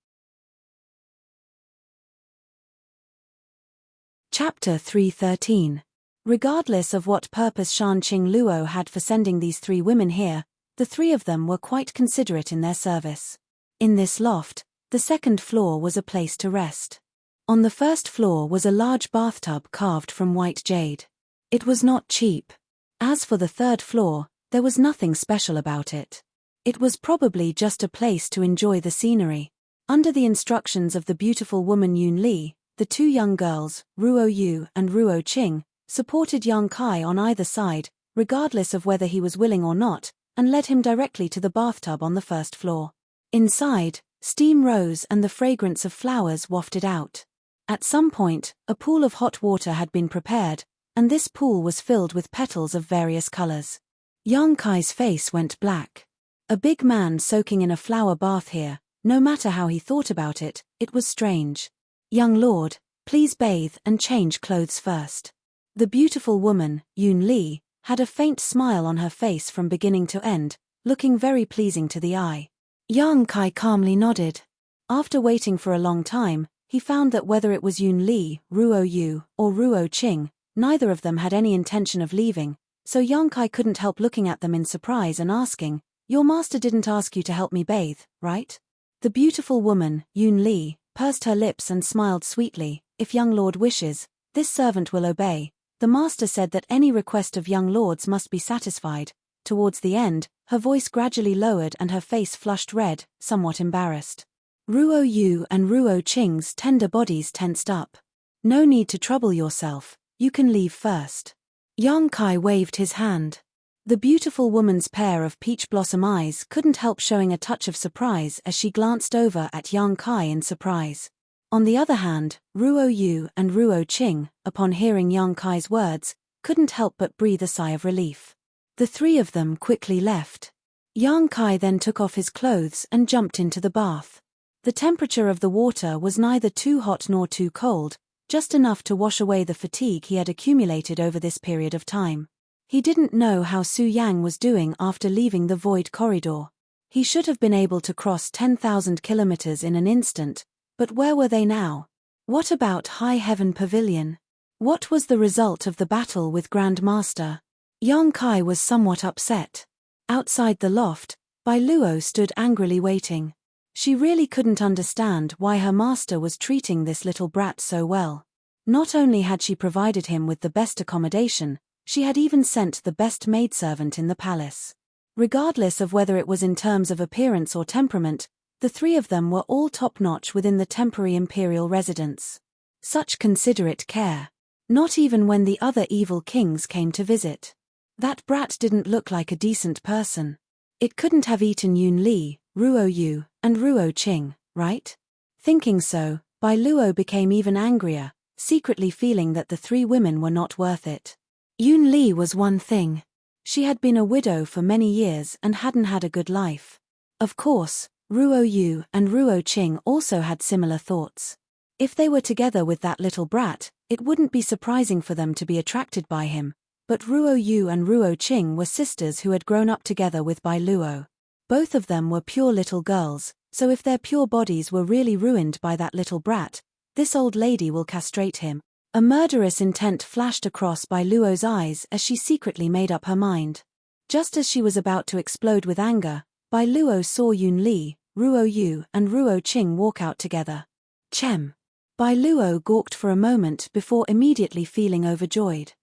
Chapter 313. Regardless of what purpose Shan Qing Luo had for sending these three women here, the three of them were quite considerate in their service. In this loft, the second floor was a place to rest. On the first floor was a large bathtub carved from white jade. It was not cheap. As for the third floor, there was nothing special about it. It was probably just a place to enjoy the scenery. Under the instructions of the beautiful woman Yun Li, the two young girls, Ruo Yu and Ruo Qing, supported Yang Kai on either side, regardless of whether he was willing or not, and led him directly to the bathtub on the first floor. Inside, steam rose and the fragrance of flowers wafted out. At some point, a pool of hot water had been prepared, and this pool was filled with petals of various colors. Yang Kai's face went black. A big man soaking in a flower bath here, no matter how he thought about it, it was strange. Young lord, Please bathe and change clothes first. The beautiful woman, Yun Li, had a faint smile on her face from beginning to end, looking very pleasing to the eye. Yang Kai calmly nodded. After waiting for a long time, he found that whether it was Yun Li, Ruo Yu, or Ruo Qing, neither of them had any intention of leaving, so Yang Kai couldn't help looking at them in surprise and asking, "Your master didn't ask you to help me bathe, right?" The beautiful woman, Yun Li, pursed her lips and smiled sweetly. "If young lord wishes, this servant will obey. The master said that any request of young lords must be satisfied." Towards the end, her voice gradually lowered and her face flushed red, somewhat embarrassed. Ruo Yu and Ruo Qing's tender bodies tensed up. "No need to trouble yourself, you can leave first." Yang Kai waved his hand. The beautiful woman's pair of peach blossom eyes couldn't help showing a touch of surprise as she glanced over at Yang Kai in surprise. On the other hand, Ruo Yu and Ruo Qing, upon hearing Yang Kai's words, couldn't help but breathe a sigh of relief. The three of them quickly left. Yang Kai then took off his clothes and jumped into the bath. The temperature of the water was neither too hot nor too cold, just enough to wash away the fatigue he had accumulated over this period of time. He didn't know how Su Yang was doing after leaving the void corridor. He should have been able to cross 10,000 kilometers in an instant, but where were they now? What about High Heaven Pavilion? What was the result of the battle with Grand Master? Yang Kai was somewhat upset. Outside the loft, Bai Luo stood angrily waiting. She really couldn't understand why her master was treating this little brat so well. Not only had she provided him with the best accommodation, she had even sent the best maidservant in the palace. Regardless of whether it was in terms of appearance or temperament, the three of them were all top-notch within the temporary imperial residence. Such considerate care. Not even when the other evil kings came to visit. That brat didn't look like a decent person. It couldn't have eaten Yun Li, Ruo Yu, and Ruo Qing, right? Thinking so, Bai Luo became even angrier, secretly feeling that the three women were not worth it. Yun Li was one thing. She had been a widow for many years and hadn't had a good life. Of course, Ruo Yu and Ruo Qing also had similar thoughts. If they were together with that little brat, it wouldn't be surprising for them to be attracted by him, but Ruo Yu and Ruo Qing were sisters who had grown up together with Bai Luo. Both of them were pure little girls, so if their pure bodies were really ruined by that little brat, this old lady will castrate him. A murderous intent flashed across Bai Luo's eyes as she secretly made up her mind. Just as she was about to explode with anger, Bai Luo saw Yun Li, Ruo Yu and Ruo Qing walk out together. Chem. Bai Luo gawked for a moment before immediately feeling overjoyed.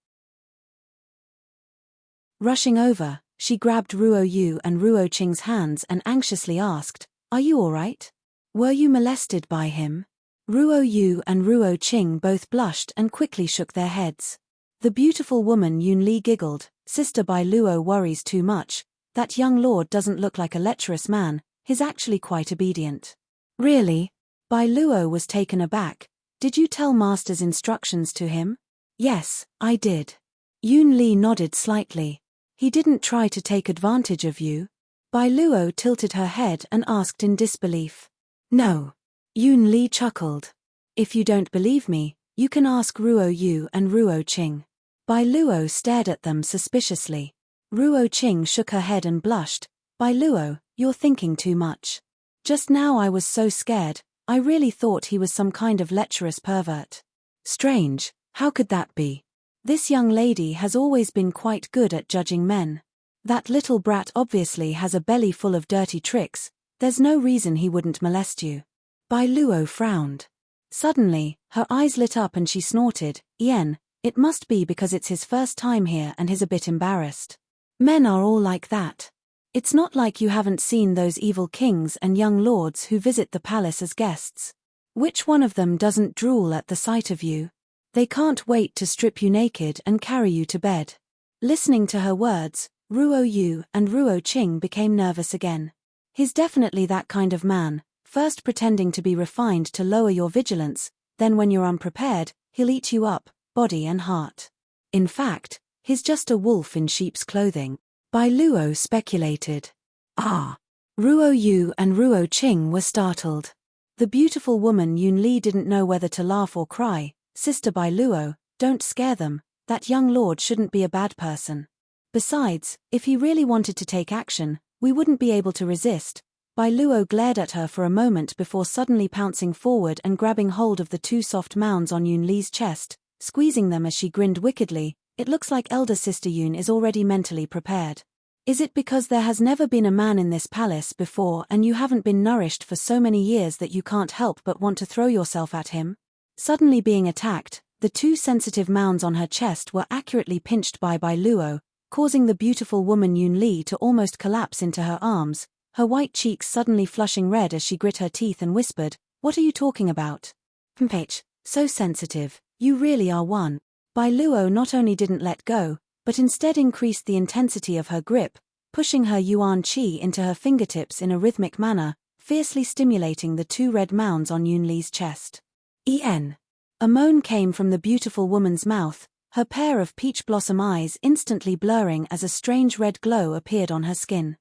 Rushing over, she grabbed Ruo Yu and Ruo Qing's hands and anxiously asked, "Are you all right? Were you molested by him?" Ruo Yu and Ruo Qing both blushed and quickly shook their heads. The beautiful woman Yun Li giggled, "Sister Bai Luo worries too much. That young lord doesn't look like a lecherous man, he's actually quite obedient." "Really?" Bai Luo was taken aback. "Did you tell master's instructions to him?" "Yes, I did." Yun Li nodded slightly. "He didn't try to take advantage of you?" Bai Luo tilted her head and asked in disbelief. "No." Yun Li chuckled. "If you don't believe me, you can ask Ruo Yu and Ruo Qing." Bai Luo stared at them suspiciously. Ruo Qing shook her head and blushed. "Bai Luo, you're thinking too much. Just now I was so scared, I really thought he was some kind of lecherous pervert." "Strange, how could that be? This young lady has always been quite good at judging men. That little brat obviously has a belly full of dirty tricks, there's no reason he wouldn't molest you." Bai Luo frowned. Suddenly, her eyes lit up and she snorted, "Yen, it must be because it's his first time here and he's a bit embarrassed. Men are all like that. It's not like you haven't seen those evil kings and young lords who visit the palace as guests. Which one of them doesn't drool at the sight of you? They can't wait to strip you naked and carry you to bed." Listening to her words, Ruo Yu and Ruo Qing became nervous again. "He's definitely that kind of man, first pretending to be refined to lower your vigilance, then when you're unprepared, he'll eat you up, body and heart. In fact, he's just a wolf in sheep's clothing," Bai Luo speculated. "Ah!" Ruo Yu and Ruo Qing were startled. The beautiful woman Yun Li didn't know whether to laugh or cry. Sister Bai Luo, don't scare them, that young lord shouldn't be a bad person. Besides, if he really wanted to take action, we wouldn't be able to resist. Bai Luo glared at her for a moment before suddenly pouncing forward and grabbing hold of the two soft mounds on Yun Li's chest, squeezing them as she grinned wickedly. It looks like elder sister Yun is already mentally prepared. Is it because there has never been a man in this palace before and you haven't been nourished for so many years that you can't help but want to throw yourself at him? Suddenly being attacked, the two sensitive mounds on her chest were accurately pinched by Bai Luo, causing the beautiful woman Yun Li to almost collapse into her arms, her white cheeks suddenly flushing red as she grit her teeth and whispered, "What are you talking about? Mph, so sensitive, you really are one." Bai Luo not only didn't let go, but instead increased the intensity of her grip, pushing her yuan qi into her fingertips in a rhythmic manner, fiercely stimulating the two red mounds on Yun Li's chest. En. A moan came from the beautiful woman's mouth, her pair of peach blossom eyes instantly blurring as a strange red glow appeared on her skin.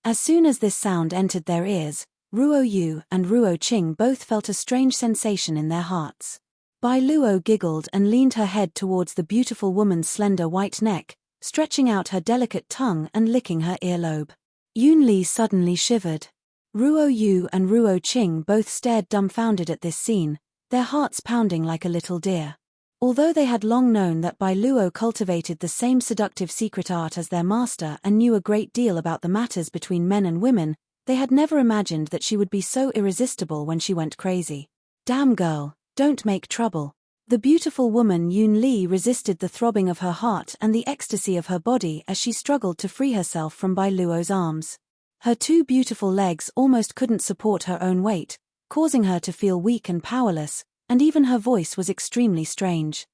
As soon as this sound entered their ears, Ruo Yu and Ruo Qing both felt a strange sensation in their hearts. Bai Luo giggled and leaned her head towards the beautiful woman's slender white neck, stretching out her delicate tongue and licking her earlobe. Yun Li suddenly shivered. Ruo Yu and Ruo Qing both stared dumbfounded at this scene, their hearts pounding like a little deer. Although they had long known that Bai Luo cultivated the same seductive secret art as their master and knew a great deal about the matters between men and women, they had never imagined that she would be so irresistible when she went crazy. Damn girl, don't make trouble. The beautiful woman Yun Li resisted the throbbing of her heart and the ecstasy of her body as she struggled to free herself from Bai Luo's arms. Her two beautiful legs almost couldn't support her own weight, causing her to feel weak and powerless, and even her voice was extremely strange.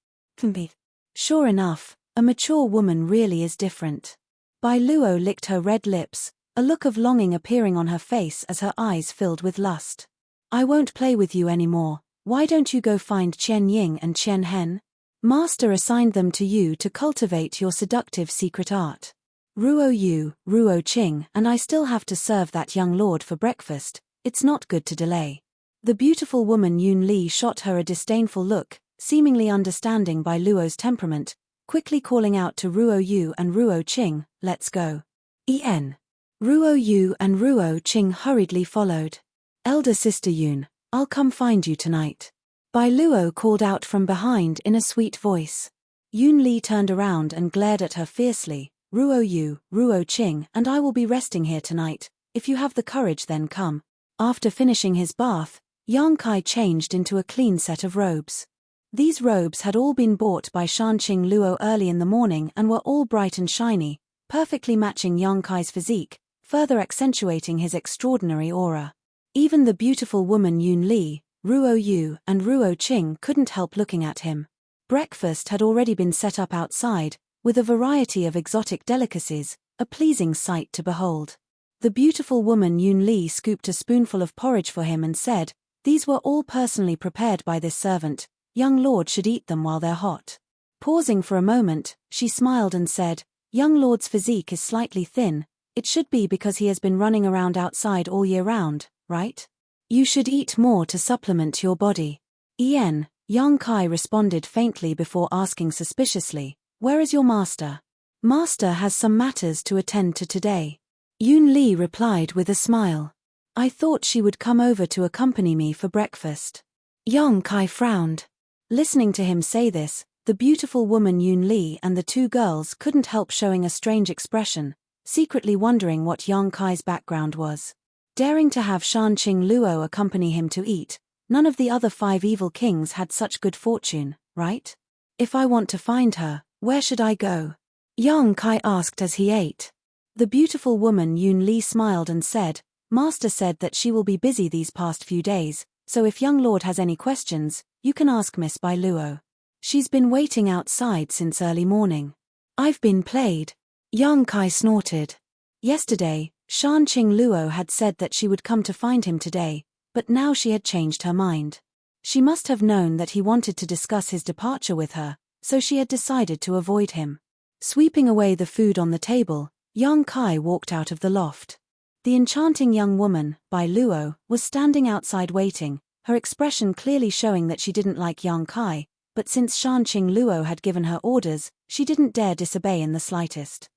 Sure enough, a mature woman really is different. Bai Luo licked her red lips, a look of longing appearing on her face as her eyes filled with lust. I won't play with you anymore, why don't you go find Qian Ying and Qian Hen? Master assigned them to you to cultivate your seductive secret art. Ruo Yu, Ruo Qing, and I still have to serve that young lord for breakfast, it's not good to delay. The beautiful woman Yun Li shot her a disdainful look, seemingly understanding Bai Luo's temperament, quickly calling out to Ruo Yu and Ruo Qing, let's go. En. Ruo Yu and Ruo Qing hurriedly followed. Elder sister Yun, I'll come find you tonight. Bai Luo called out from behind in a sweet voice. Yun Li turned around and glared at her fiercely. Ruo Yu, Ruo Qing, and I will be resting here tonight. If you have the courage, then come. After finishing his bath, Yang Kai changed into a clean set of robes. These robes had all been bought by Shanqing Luo early in the morning and were all bright and shiny, perfectly matching Yang Kai's physique, further accentuating his extraordinary aura. Even the beautiful woman Yun Li, Ruo Yu, and Ruo Qing couldn't help looking at him. Breakfast had already been set up outside, with a variety of exotic delicacies, a pleasing sight to behold. The beautiful woman Yun Li scooped a spoonful of porridge for him and said, these were all personally prepared by this servant, young lord should eat them while they're hot. Pausing for a moment, she smiled and said, young lord's physique is slightly thin, it should be because he has been running around outside all year round, right? You should eat more to supplement your body. Yang Kai responded faintly before asking suspiciously, where is your master? Master has some matters to attend to today. Yun Li replied with a smile. I thought she would come over to accompany me for breakfast. Yang Kai frowned. Listening to him say this, the beautiful woman Yun Li and the two girls couldn't help showing a strange expression, secretly wondering what Yang Kai's background was. Daring to have Shanqing Luo accompany him to eat, none of the other 5 evil kings had such good fortune, right? If I want to find her, where should I go? Yang Kai asked as he ate. The beautiful woman Yun Li smiled and said, Master said that she will be busy these past few days, so if young lord has any questions, you can ask Miss Bai Luo. She's been waiting outside since early morning. I've been played. Yang Kai snorted. Yesterday, Shanqing Luo had said that she would come to find him today, but now she had changed her mind. She must have known that he wanted to discuss his departure with her, so she had decided to avoid him. Sweeping away the food on the table, Yang Kai walked out of the loft. The enchanting young woman, Bai Luo, was standing outside waiting, her expression clearly showing that she didn't like Yang Kai, but since Shanqing Luo had given her orders, she didn't dare disobey in the slightest.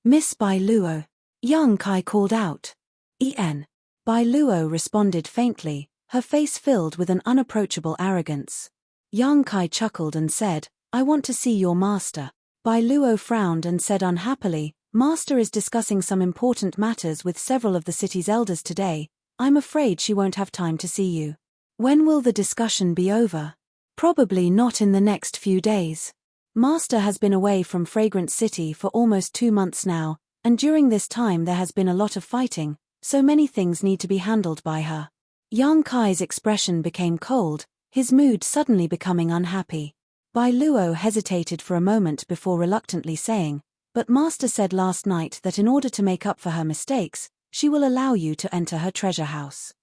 "Miss Bai Luo," Yang Kai called out. "En." Bai Luo responded faintly, her face filled with an unapproachable arrogance. Yang Kai chuckled and said, "I want to see your master." Bai Luo frowned and said unhappily, "Master is discussing some important matters with several of the city's elders today. I'm afraid she won't have time to see you." "When will the discussion be over?" "Probably not in the next few days. Master has been away from Fragrant City for almost 2 months now, and during this time there has been a lot of fighting, so many things need to be handled by her." Yang Kai's expression became cold, his mood suddenly becoming unhappy. Bai Luo hesitated for a moment before reluctantly saying, "But Master said last night that in order to make up for her mistakes, she will allow you to enter her treasure house."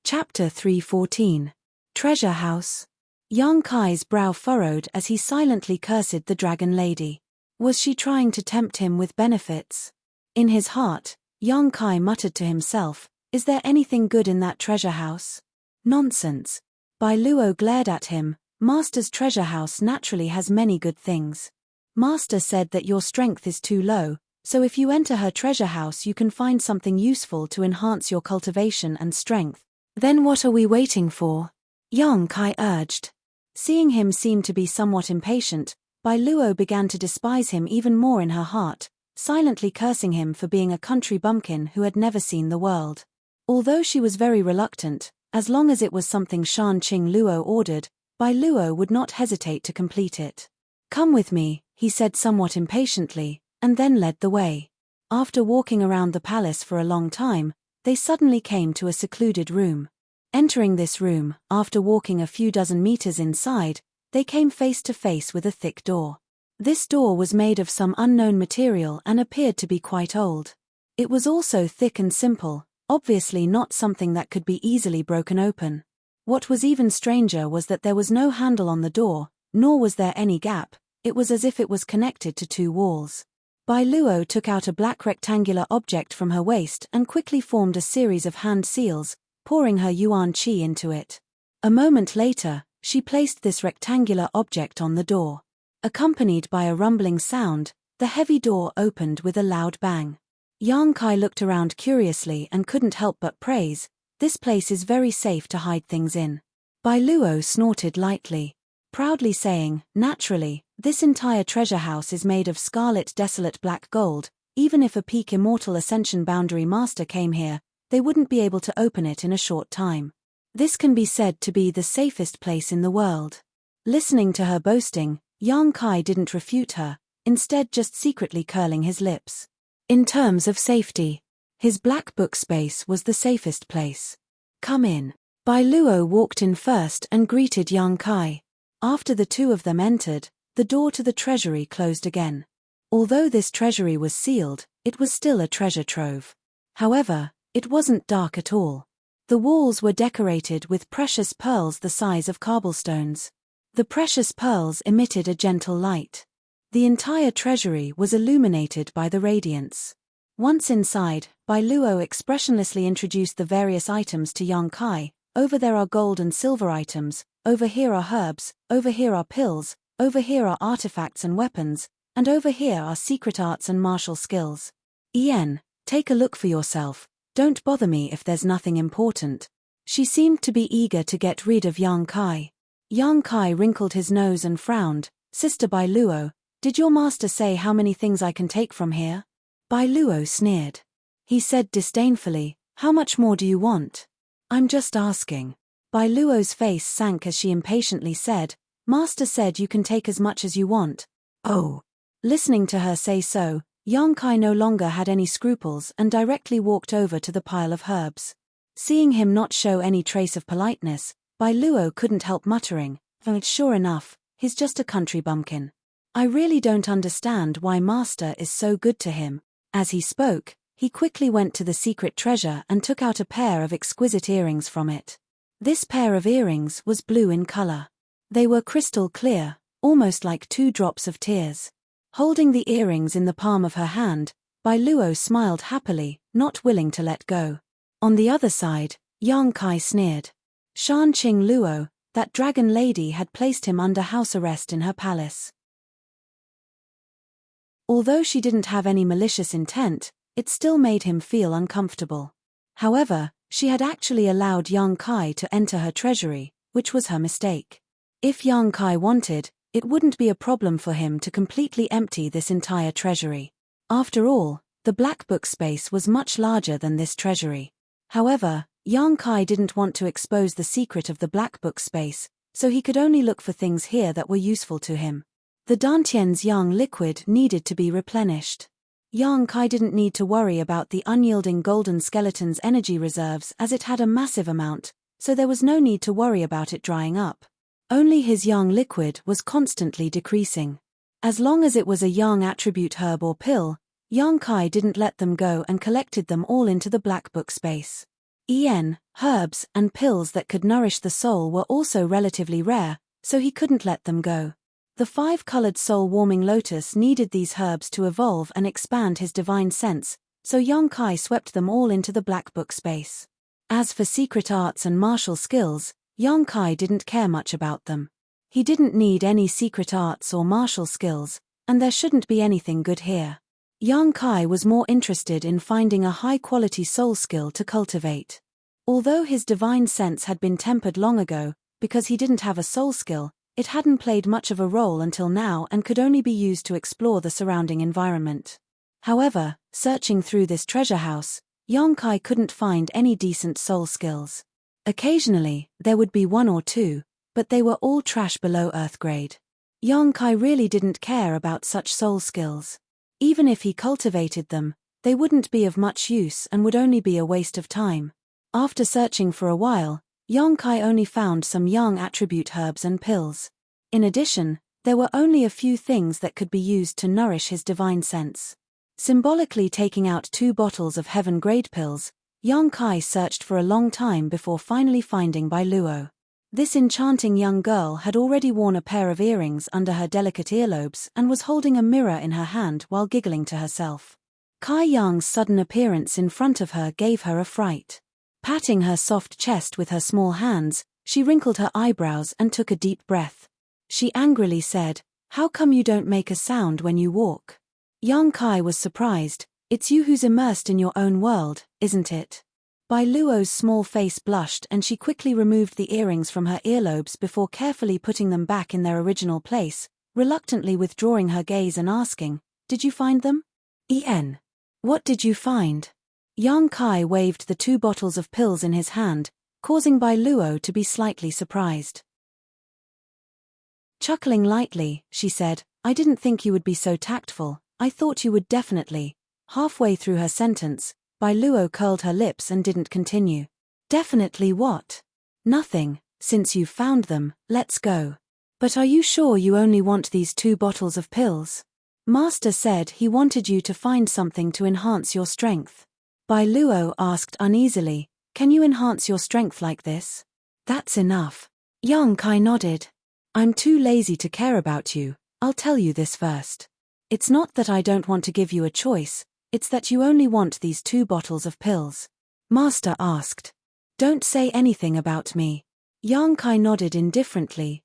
Chapter 314. Treasure House. Yang Kai's brow furrowed as he silently cursed the dragon lady. Was she trying to tempt him with benefits? In his heart, Yang Kai muttered to himself, "Is there anything good in that treasure house?" "Nonsense." Bai Luo glared at him, "Master's treasure house naturally has many good things. Master said that your strength is too low, so if you enter her treasure house you can find something useful to enhance your cultivation and strength. Then what are we waiting for?" Yang Kai urged. Seeing him seem to be somewhat impatient, Bai Luo began to despise him even more in her heart, silently cursing him for being a country bumpkin who had never seen the world. Although she was very reluctant, as long as it was something Shanqing Luo ordered, Bai Luo would not hesitate to complete it. "Come with me," he said somewhat impatiently, and then led the way. After walking around the palace for a long time, they suddenly came to a secluded room. Entering this room, after walking a few dozen meters inside, they came face to face with a thick door. This door was made of some unknown material and appeared to be quite old. It was also thick and simple, obviously not something that could be easily broken open. What was even stranger was that there was no handle on the door, nor was there any gap. It was as if it was connected to 2 walls. Bai Luo took out a black rectangular object from her waist and quickly formed a series of hand seals, pouring her yuan qi into it. A moment later, she placed this rectangular object on the door. Accompanied by a rumbling sound, the heavy door opened with a loud bang. Yang Kai looked around curiously and couldn't help but praise, "This place is very safe to hide things in." Bai Luo snorted lightly, proudly saying, "Naturally, this entire treasure house is made of scarlet desolate black gold. Even if a peak immortal ascension boundary master came here, they wouldn't be able to open it in a short time. This can be said to be the safest place in the world." Listening to her boasting, Yang Kai didn't refute her, instead just secretly curling his lips. In terms of safety, his black book space was the safest place. "Come in." Bai Luo walked in first and greeted Yang Kai. After the two of them entered, the door to the treasury closed again. Although this treasury was sealed, it was still a treasure trove. However, it wasn't dark at all. The walls were decorated with precious pearls the size of cobblestones. The precious pearls emitted a gentle light. The entire treasury was illuminated by the radiance. Once inside, Bai Luo expressionlessly introduced the various items to Yang Kai. "Over there are gold and silver items, over here are herbs, over here are pills, over here are artifacts and weapons, and over here are secret arts and martial skills. Take a look for yourself. Don't bother me if there's nothing important." She seemed to be eager to get rid of Yang Kai. Yang Kai wrinkled his nose and frowned. "Sister Bai Luo, did your master say how many things I can take from here?" Bai Luo sneered. He said disdainfully, "How much more do you want?" "I'm just asking." Bai Luo's face sank as she impatiently said, "Master said you can take as much as you want." "Oh." Listening to her say so, Yang Kai no longer had any scruples and directly walked over to the pile of herbs. Seeing him not show any trace of politeness, Bai Luo couldn't help muttering, "Sure enough, he's just a country bumpkin. I really don't understand why Master is so good to him." As he spoke, he quickly went to the secret treasure and took out a pair of exquisite earrings from it. This pair of earrings was blue in color. They were crystal clear, almost like 2 drops of tears. Holding the earrings in the palm of her hand, Bai Luo smiled happily, not willing to let go. On the other side, Yang Kai sneered. Shan Qing Luo, that dragon lady, had placed him under house arrest in her palace. Although she didn't have any malicious intent, it still made him feel uncomfortable. However, she had actually allowed Yang Kai to enter her treasury, which was her mistake. If Yang Kai wanted, it wouldn't be a problem for him to completely empty this entire treasury. After all, the Black Book space was much larger than this treasury. However, Yang Kai didn't want to expose the secret of the Black Book space, so he could only look for things here that were useful to him. The Dantian's Yang liquid needed to be replenished. Yang Kai didn't need to worry about the unyielding golden skeleton's energy reserves, as it had a massive amount, so there was no need to worry about it drying up. Only his Yang liquid was constantly decreasing. As long as it was a Yang attribute herb or pill, Yang Kai didn't let them go and collected them all into the Black Book space. Herbs and pills that could nourish the soul were also relatively rare, so he couldn't let them go. The 5-colored soul-warming lotus needed these herbs to evolve and expand his divine sense, so Yang Kai swept them all into the Black Book space. As for secret arts and martial skills, Yang Kai didn't care much about them. He didn't need any secret arts or martial skills, and there shouldn't be anything good here. Yang Kai was more interested in finding a high-quality soul skill to cultivate. Although his divine sense had been tempered long ago, because he didn't have a soul skill, it hadn't played much of a role until now and could only be used to explore the surrounding environment. However, searching through this treasure house, Yang Kai couldn't find any decent soul skills. Occasionally, there would be one or two, but they were all trash below earth grade. Yang Kai really didn't care about such soul skills. Even if he cultivated them, they wouldn't be of much use and would only be a waste of time. After searching for a while, Yang Kai only found some Yang attribute herbs and pills. In addition, there were only a few things that could be used to nourish his divine sense. Symbolically taking out 2 bottles of heaven-grade pills, Yang Kai searched for a long time before finally finding Bai Luo. This enchanting young girl had already worn a pair of earrings under her delicate earlobes and was holding a mirror in her hand while giggling to herself. Kai Yang's sudden appearance in front of her gave her a fright. Patting her soft chest with her small hands, she wrinkled her eyebrows and took a deep breath. She angrily said, "How come you don't make a sound when you walk?" Yang Kai was surprised. "It's you who's immersed in your own world, isn't it?" Bai Luo's small face blushed and she quickly removed the earrings from her earlobes before carefully putting them back in their original place, reluctantly withdrawing her gaze and asking, "Did you find them?" What did you find?" Yang Kai waved the 2 bottles of pills in his hand, causing Bai Luo to be slightly surprised. Chuckling lightly, she said, "I didn't think you would be so tactful, I thought you would definitely." Halfway through her sentence, Bai Luo curled her lips and didn't continue. "Definitely what?" "Nothing, since you've found them, let's go." "But are you sure you only want these 2 bottles of pills? Master said he wanted you to find something to enhance your strength." Bai Luo asked uneasily, "Can you enhance your strength like this?" "That's enough." Yang Kai nodded. "I'm too lazy to care about you, I'll tell you this first. It's not that I don't want to give you a choice, it's that you only want these 2 bottles of pills." Master asked. "Don't say anything about me." Yang Kai nodded indifferently.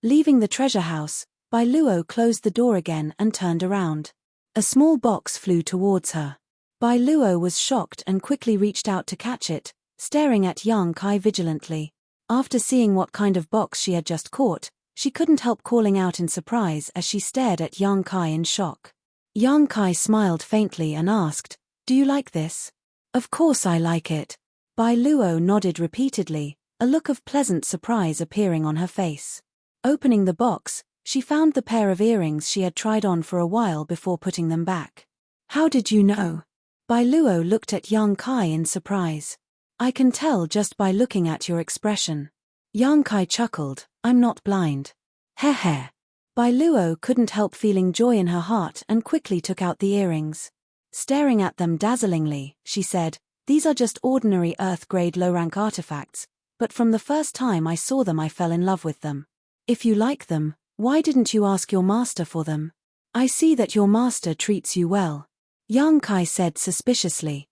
Leaving the treasure house, Bai Luo closed the door again and turned around. A small box flew towards her. Bai Luo was shocked and quickly reached out to catch it, staring at Yang Kai vigilantly. After seeing what kind of box she had just caught, she couldn't help calling out in surprise as she stared at Yang Kai in shock. Yang Kai smiled faintly and asked, "Do you like this?" "Of course I like it." Bai Luo nodded repeatedly, a look of pleasant surprise appearing on her face. Opening the box, she found the pair of earrings she had tried on for a while before putting them back. "How did you know?" Bai Luo looked at Yang Kai in surprise. "I can tell just by looking at your expression." Yang Kai chuckled, "I'm not blind." Heh. Bai Luo couldn't help feeling joy in her heart and quickly took out the earrings. Staring at them dazzlingly, she said, "These are just ordinary Earth-grade low-rank artifacts, but from the first time I saw them I fell in love with them. If you like them, why didn't you ask your master for them? I see that your master treats you well." Yang Kai said suspiciously.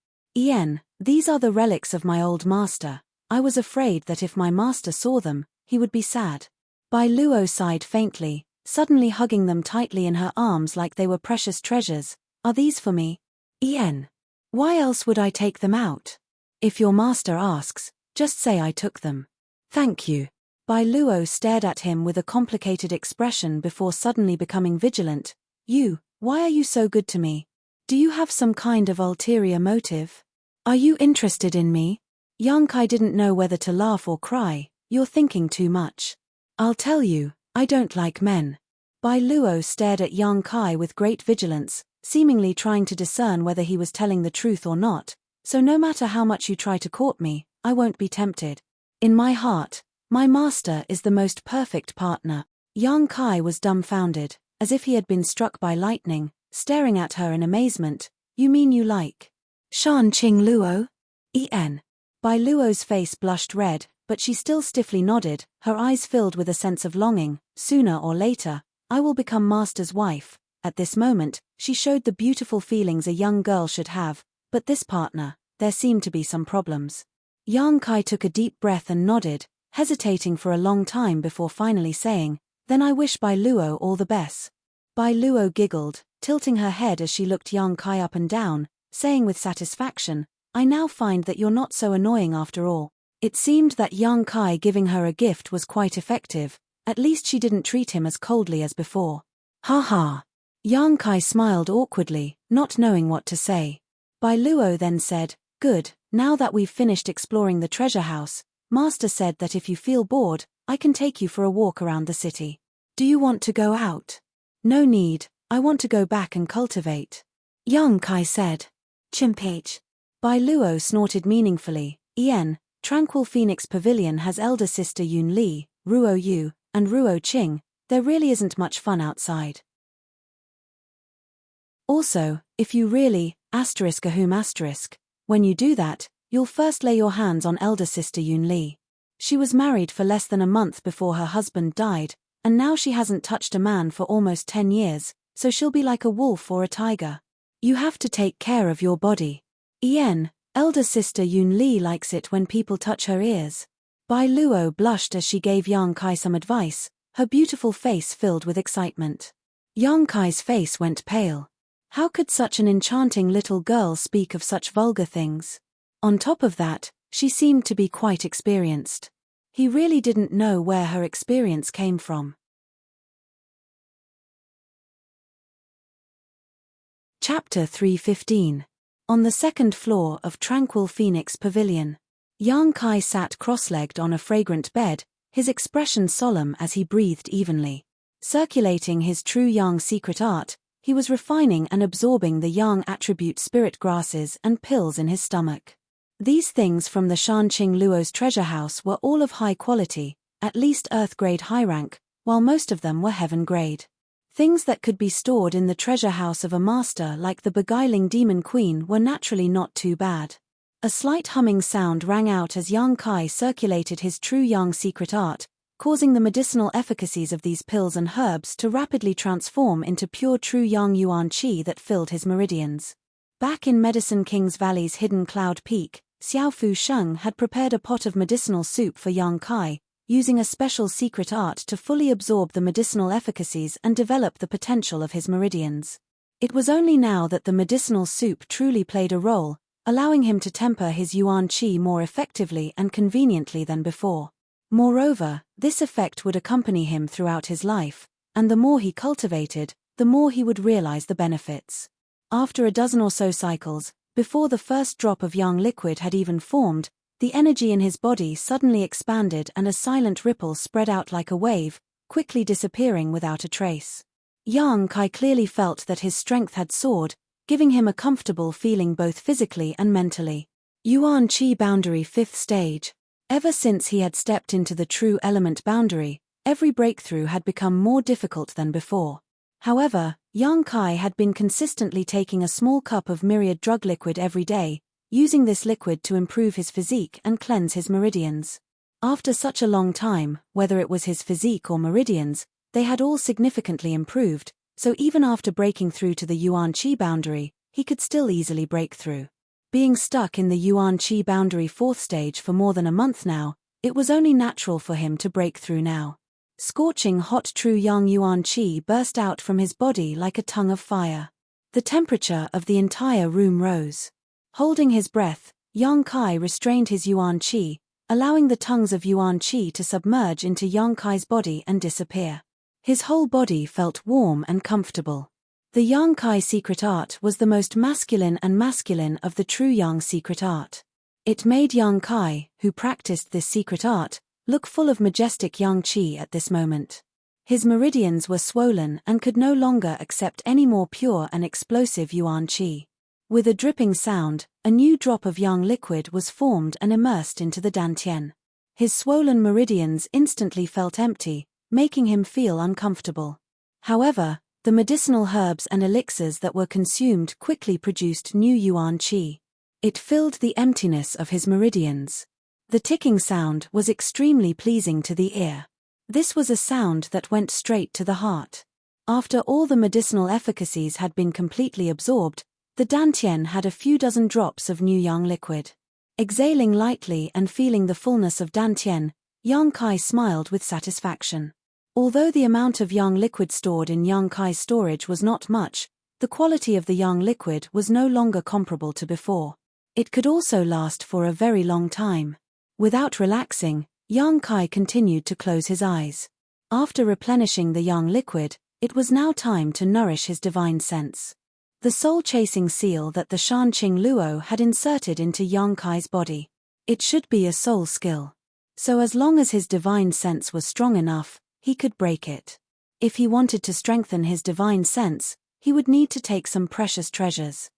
These are the relics of my old master. I was afraid that if my master saw them, he would be sad. Bai Luo sighed faintly, suddenly hugging them tightly in her arms like they were precious treasures. Are these for me? Why else would I take them out? If your master asks, just say I took them. Thank you. Bai Luo stared at him with a complicated expression before suddenly becoming vigilant. Why are you so good to me? Do you have some kind of ulterior motive? Are you interested in me? Yang Kai didn't know whether to laugh or cry. You're thinking too much. I'll tell you, I don't like men. Bai Luo stared at Yang Kai with great vigilance, seemingly trying to discern whether he was telling the truth or not. So no matter how much you try to court me, I won't be tempted. In my heart, my master is the most perfect partner. Yang Kai was dumbfounded, as if he had been struck by lightning, staring at her in amazement. You mean you like Shan Qing Luo? Bai Luo's face blushed red, but she still stiffly nodded, her eyes filled with a sense of longing. Sooner or later, I will become master's wife. At this moment, she showed the beautiful feelings a young girl should have, but this partner, there seemed to be some problems. Yang Kai took a deep breath and nodded, hesitating for a long time before finally saying, Then I wish Bai Luo all the best. Bai Luo giggled, tilting her head as she looked Yang Kai up and down, saying with satisfaction, I now find that you're not so annoying after all. It seemed that Yang Kai giving her a gift was quite effective, at least she didn't treat him as coldly as before. Ha ha. Yang Kai smiled awkwardly, not knowing what to say. Bai Luo then said, Good, now that we've finished exploring the treasure house, Master said that if you feel bored, I can take you for a walk around the city. Do you want to go out? No need, I want to go back and cultivate. Yang Kai said. Chimpage. Bai Luo snorted meaningfully. Tranquil Phoenix Pavilion has elder sister Yun Li, Ruo Yu, and Ruo Qing. There really isn't much fun outside. Also, if you really, when you do that, you'll first lay your hands on elder sister Yun Li. She was married for less than a month before her husband died, and now she hasn't touched a man for almost 10 years, so she'll be like a wolf or a tiger. You have to take care of your body. Elder sister Yun Li likes it when people touch her ears. Bai Luo blushed as she gave Yang Kai some advice, her beautiful face filled with excitement. Yang Kai's face went pale. How could such an enchanting little girl speak of such vulgar things? On top of that, she seemed to be quite experienced. He really didn't know where her experience came from. Chapter 315. On the second floor of Tranquil Phoenix Pavilion. Yang Kai sat cross-legged on a fragrant bed, his expression solemn as he breathed evenly. Circulating his true Yang secret art, he was refining and absorbing the Yang attribute spirit grasses and pills in his stomach. These things from the Shan Qing Luo's treasure house were all of high quality, at least earth-grade high rank, while most of them were heaven-grade. Things that could be stored in the treasure house of a master like the beguiling demon queen were naturally not too bad. A slight humming sound rang out as Yang Kai circulated his true Yang secret art, causing the medicinal efficacies of these pills and herbs to rapidly transform into pure true Yang Yuan Qi that filled his meridians. Back in Medicine King's Valley's hidden cloud peak, Xiaofu Sheng had prepared a pot of medicinal soup for Yang Kai, using a special secret art to fully absorb the medicinal efficacies and develop the potential of his meridians. It was only now that the medicinal soup truly played a role, allowing him to temper his Yuan Qi more effectively and conveniently than before. Moreover, this effect would accompany him throughout his life, and the more he cultivated, the more he would realize the benefits. After a dozen or so cycles, before the first drop of Yang liquid had even formed, the energy in his body suddenly expanded and a silent ripple spread out like a wave, quickly disappearing without a trace. Yang Kai clearly felt that his strength had soared, giving him a comfortable feeling both physically and mentally. Yuan Qi Boundary 5th Stage. Ever since he had stepped into the true element boundary, every breakthrough had become more difficult than before. However, Yang Kai had been consistently taking a small cup of myriad drug liquid every day, using this liquid to improve his physique and cleanse his meridians. After such a long time, whether it was his physique or meridians, they had all significantly improved, so even after breaking through to the Yuan Qi boundary, he could still easily break through. Being stuck in the Yuan Qi boundary 4th stage for more than a month now, it was only natural for him to break through now. Scorching hot true yang Yuan Qi burst out from his body like a tongue of fire. The temperature of the entire room rose. Holding his breath, Yang Kai restrained his Yuan Qi, allowing the tongues of Yuan Qi to submerge into Yang Kai's body and disappear. His whole body felt warm and comfortable. The Yang Kai secret art was the most masculine of the true Yang secret art. It made Yang Kai, who practiced this secret art, look full of majestic Yang Qi at this moment. His meridians were swollen and could no longer accept any more pure and explosive Yuan Qi. With a dripping sound, a new drop of Yang liquid was formed and immersed into the dantian. His swollen meridians instantly felt empty, making him feel uncomfortable. However, the medicinal herbs and elixirs that were consumed quickly produced new Yuan Qi. It filled the emptiness of his meridians. The ticking sound was extremely pleasing to the ear. This was a sound that went straight to the heart. After all the medicinal efficacies had been completely absorbed, the dantian had a few dozen drops of new yang liquid. Exhaling lightly and feeling the fullness of dantian, Yang Kai smiled with satisfaction. Although the amount of yang liquid stored in Yang Kai's storage was not much, the quality of the yang liquid was no longer comparable to before. It could also last for a very long time. Without relaxing, Yang Kai continued to close his eyes. After replenishing the yang liquid, it was now time to nourish his divine sense. The soul-chasing seal that the Shanqing Luo had inserted into Yang Kai's body. It should be a soul skill. So as long as his divine sense was strong enough, he could break it. If he wanted to strengthen his divine sense, he would need to take some precious treasures.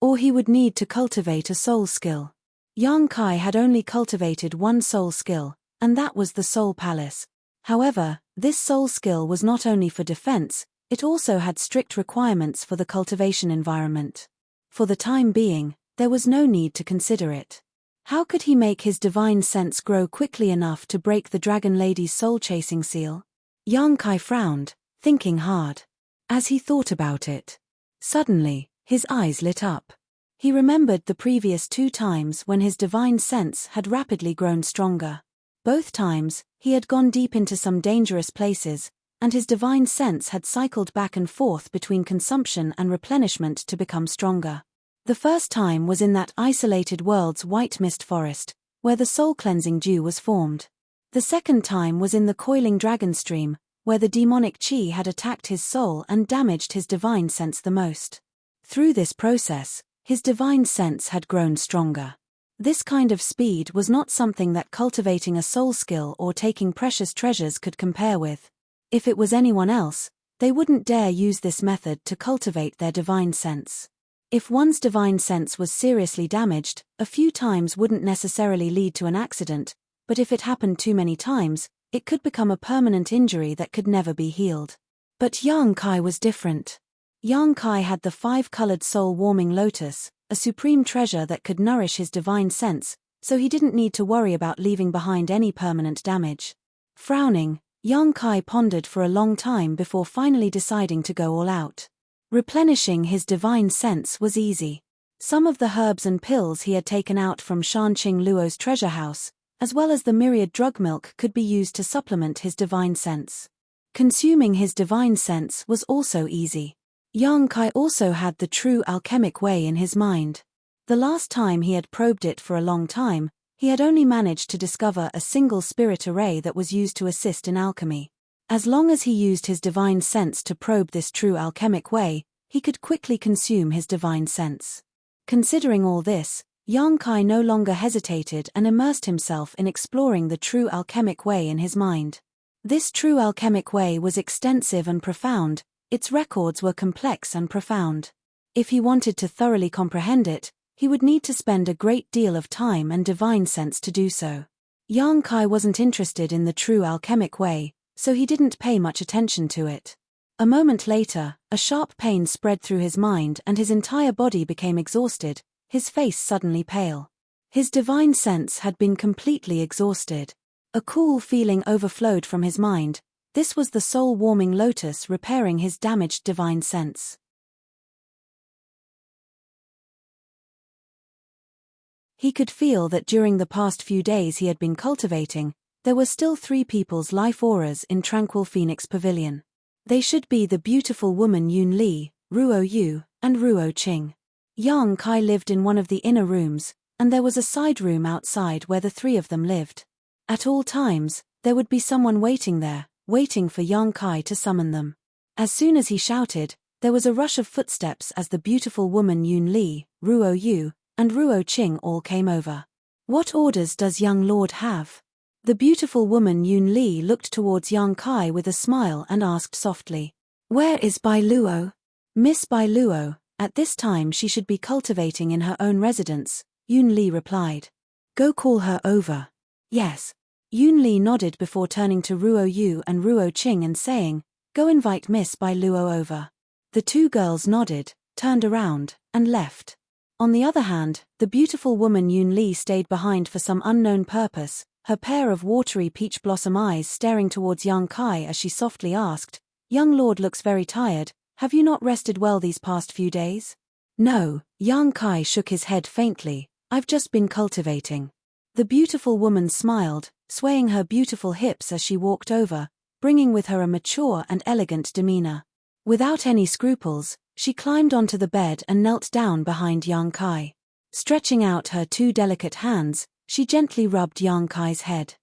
Or he would need to cultivate a soul skill. Yang Kai had only cultivated one soul skill, and that was the Soul Palace. However, this soul skill was not only for defense, it also had strict requirements for the cultivation environment. For the time being, there was no need to consider it. How could he make his divine sense grow quickly enough to break the Dragon Lady's soul-chasing seal? Yang Kai frowned, thinking hard. As he thought about it, suddenly, his eyes lit up. He remembered the previous 2 times when his divine sense had rapidly grown stronger. Both times, he had gone deep into some dangerous places, and his divine sense had cycled back and forth between consumption and replenishment to become stronger. The first time was in that isolated world's white mist forest, where the soul-cleansing dew was formed. The second time was in the coiling dragon stream, where the demonic qi had attacked his soul and damaged his divine sense the most. Through this process, his divine sense had grown stronger. This kind of speed was not something that cultivating a soul skill or taking precious treasures could compare with. If it was anyone else, they wouldn't dare use this method to cultivate their divine sense. If one's divine sense was seriously damaged, a few times wouldn't necessarily lead to an accident, but if it happened too many times, it could become a permanent injury that could never be healed. But Yang Kai was different. Yang Kai had the 5-colored soul-warming lotus, a supreme treasure that could nourish his divine sense, so he didn't need to worry about leaving behind any permanent damage. Frowning, Yang Kai pondered for a long time before finally deciding to go all out. Replenishing his divine sense was easy. Some of the herbs and pills he had taken out from Shanqing Luo's treasure house, as well as the myriad drug milk, could be used to supplement his divine sense. Consuming his divine sense was also easy. Yang Kai also had the true alchemic way in his mind. The last time he had probed it for a long time, he had only managed to discover a single spirit array that was used to assist in alchemy. As long as he used his divine sense to probe this true alchemic way, he could quickly consume his divine sense. Considering all this, Yang Kai no longer hesitated and immersed himself in exploring the true alchemic way in his mind. This true alchemic way was extensive and profound, its records were complex and profound. If he wanted to thoroughly comprehend it, he would need to spend a great deal of time and divine sense to do so. Yang Kai wasn't interested in the true alchemic way, so he didn't pay much attention to it. A moment later, a sharp pain spread through his mind and his entire body became exhausted, his face suddenly pale. His divine sense had been completely exhausted. A cool feeling overflowed from his mind. This was the soul-warming lotus repairing his damaged divine sense. He could feel that during the past few days he had been cultivating, there were still 3 people's life auras in Tranquil Phoenix Pavilion. They should be the beautiful woman Yun Li, Ruo Yu, and Ruo Qing. Yang Kai lived in one of the inner rooms, and there was a side room outside where the 3 of them lived. At all times, there would be someone waiting there, waiting for Yang Kai to summon them. As soon as he shouted, there was a rush of footsteps as the beautiful woman Yun Li, Ruo Yu, and Ruo Qing all came over. What orders does young lord have? The beautiful woman Yun Li looked towards Yang Kai with a smile and asked softly, "Where is Bai Luo?" Miss Bai Luo, at this time she should be cultivating in her own residence, Yun Li replied. "Go call her over." "Yes." Yun Li nodded before turning to Ruo Yu and Ruo Qing and saying, "Go invite Miss Bai Luo over." The 2 girls nodded, turned around, and left. On the other hand, the beautiful woman Yun Li stayed behind for some unknown purpose, her pair of watery peach blossom eyes staring towards Yang Kai as she softly asked, "Young lord looks very tired, have you not rested well these past few days?" "No," Yang Kai shook his head faintly, "I've just been cultivating." The beautiful woman smiled, swaying her beautiful hips as she walked over, bringing with her a mature and elegant demeanor. Without any scruples, she climbed onto the bed and knelt down behind Yang Kai. Stretching out her 2 delicate hands, she gently rubbed Yang Kai's head.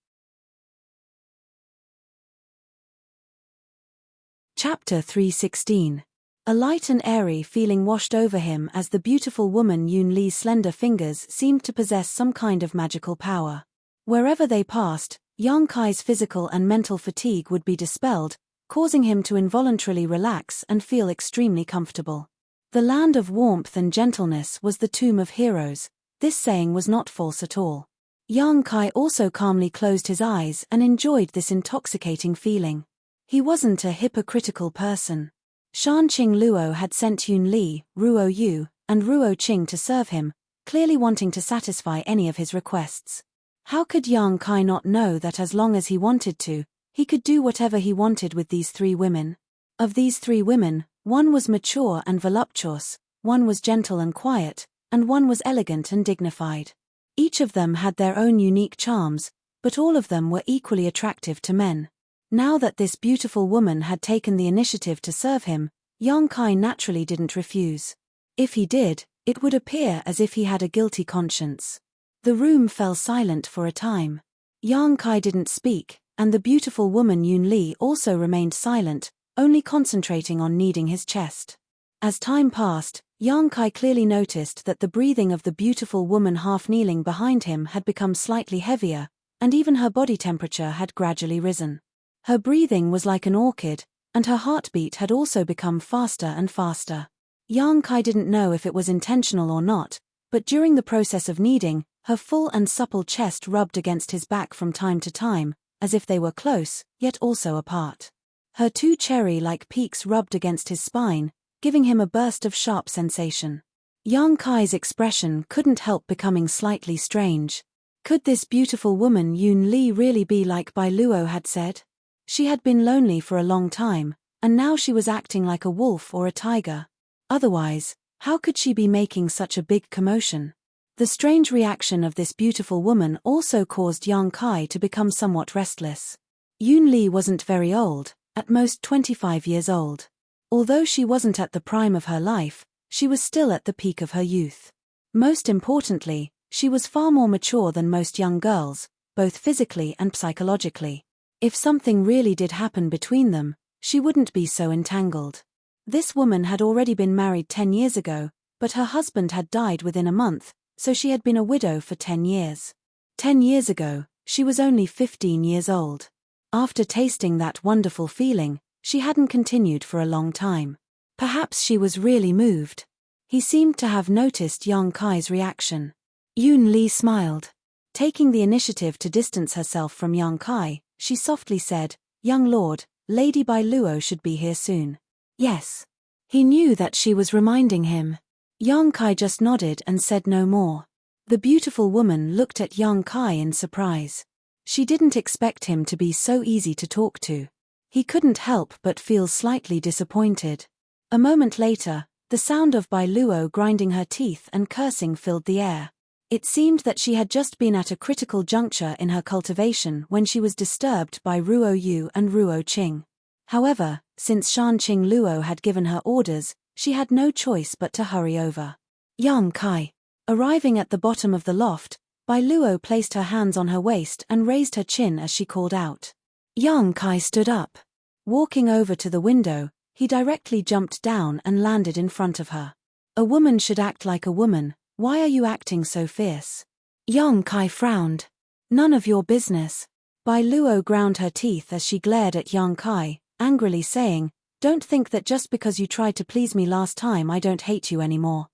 Chapter 316. A light and airy feeling washed over him as the beautiful woman Yun Li's slender fingers seemed to possess some kind of magical power. Wherever they passed, Yang Kai's physical and mental fatigue would be dispelled, causing him to involuntarily relax and feel extremely comfortable. The land of warmth and gentleness was the tomb of heroes. This saying was not false at all. Yang Kai also calmly closed his eyes and enjoyed this intoxicating feeling. He wasn't a hypocritical person. Shanqing Luo had sent Yun Li, Ruo Yu, and Ruo Qing to serve him, clearly wanting to satisfy any of his requests. How could Yang Kai not know that as long as he wanted to, he could do whatever he wanted with these 3 women? Of these 3 women, one was mature and voluptuous, one was gentle and quiet, and one was elegant and dignified. Each of them had their own unique charms, but all of them were equally attractive to men. Now that this beautiful woman had taken the initiative to serve him, Yang Kai naturally didn't refuse. If he did, it would appear as if he had a guilty conscience. The room fell silent for a time. Yang Kai didn't speak, and the beautiful woman Yun Li also remained silent, only concentrating on kneading his chest. As time passed, Yang Kai clearly noticed that the breathing of the beautiful woman half kneeling behind him had become slightly heavier, and even her body temperature had gradually risen. Her breathing was like an orchid, and her heartbeat had also become faster and faster. Yang Kai didn't know if it was intentional or not, but during the process of kneading, her full and supple chest rubbed against his back from time to time, as if they were close, yet also apart. Her 2 cherry-like peaks rubbed against his spine, giving him a burst of sharp sensation. Yang Kai's expression couldn't help becoming slightly strange. Could this beautiful woman Yun Li really be like Bai Luo had said? She had been lonely for a long time, and now she was acting like a wolf or a tiger. Otherwise, how could she be making such a big commotion? The strange reaction of this beautiful woman also caused Yang Kai to become somewhat restless. Yun Li wasn't very old, at most 25 years old. Although she wasn't at the prime of her life, she was still at the peak of her youth. Most importantly, she was far more mature than most young girls, both physically and psychologically. If something really did happen between them, she wouldn't be so entangled. This woman had already been married 10 years ago, but her husband had died within a month, so she had been a widow for 10 years. 10 years ago, she was only 15 years old. After tasting that wonderful feeling, she hadn't continued for a long time. Perhaps she was really moved. He seemed to have noticed Yang Kai's reaction. Yun Li smiled. Taking the initiative to distance herself from Yang Kai, she softly said, "Young lord, Lady Bai Luo should be here soon." "Yes." He knew that she was reminding him. Yang Kai just nodded and said no more. The beautiful woman looked at Yang Kai in surprise. She didn't expect him to be so easy to talk to. He couldn't help but feel slightly disappointed. A moment later, the sound of Bai Luo grinding her teeth and cursing filled the air. It seemed that she had just been at a critical juncture in her cultivation when she was disturbed by Ruo Yu and Ruo Qing. However, since Shanqing Luo had given her orders, she had no choice but to hurry over. Yang Kai. Arriving at the bottom of the loft, Bai Luo placed her hands on her waist and raised her chin as she called out. Yang Kai stood up. Walking over to the window, he directly jumped down and landed in front of her. A woman should act like a woman. Why are you acting so fierce? Yang Kai frowned. None of your business. Bai Luo ground her teeth as she glared at Yang Kai, angrily saying, Don't think that just because you tried to please me last time I don't hate you anymore.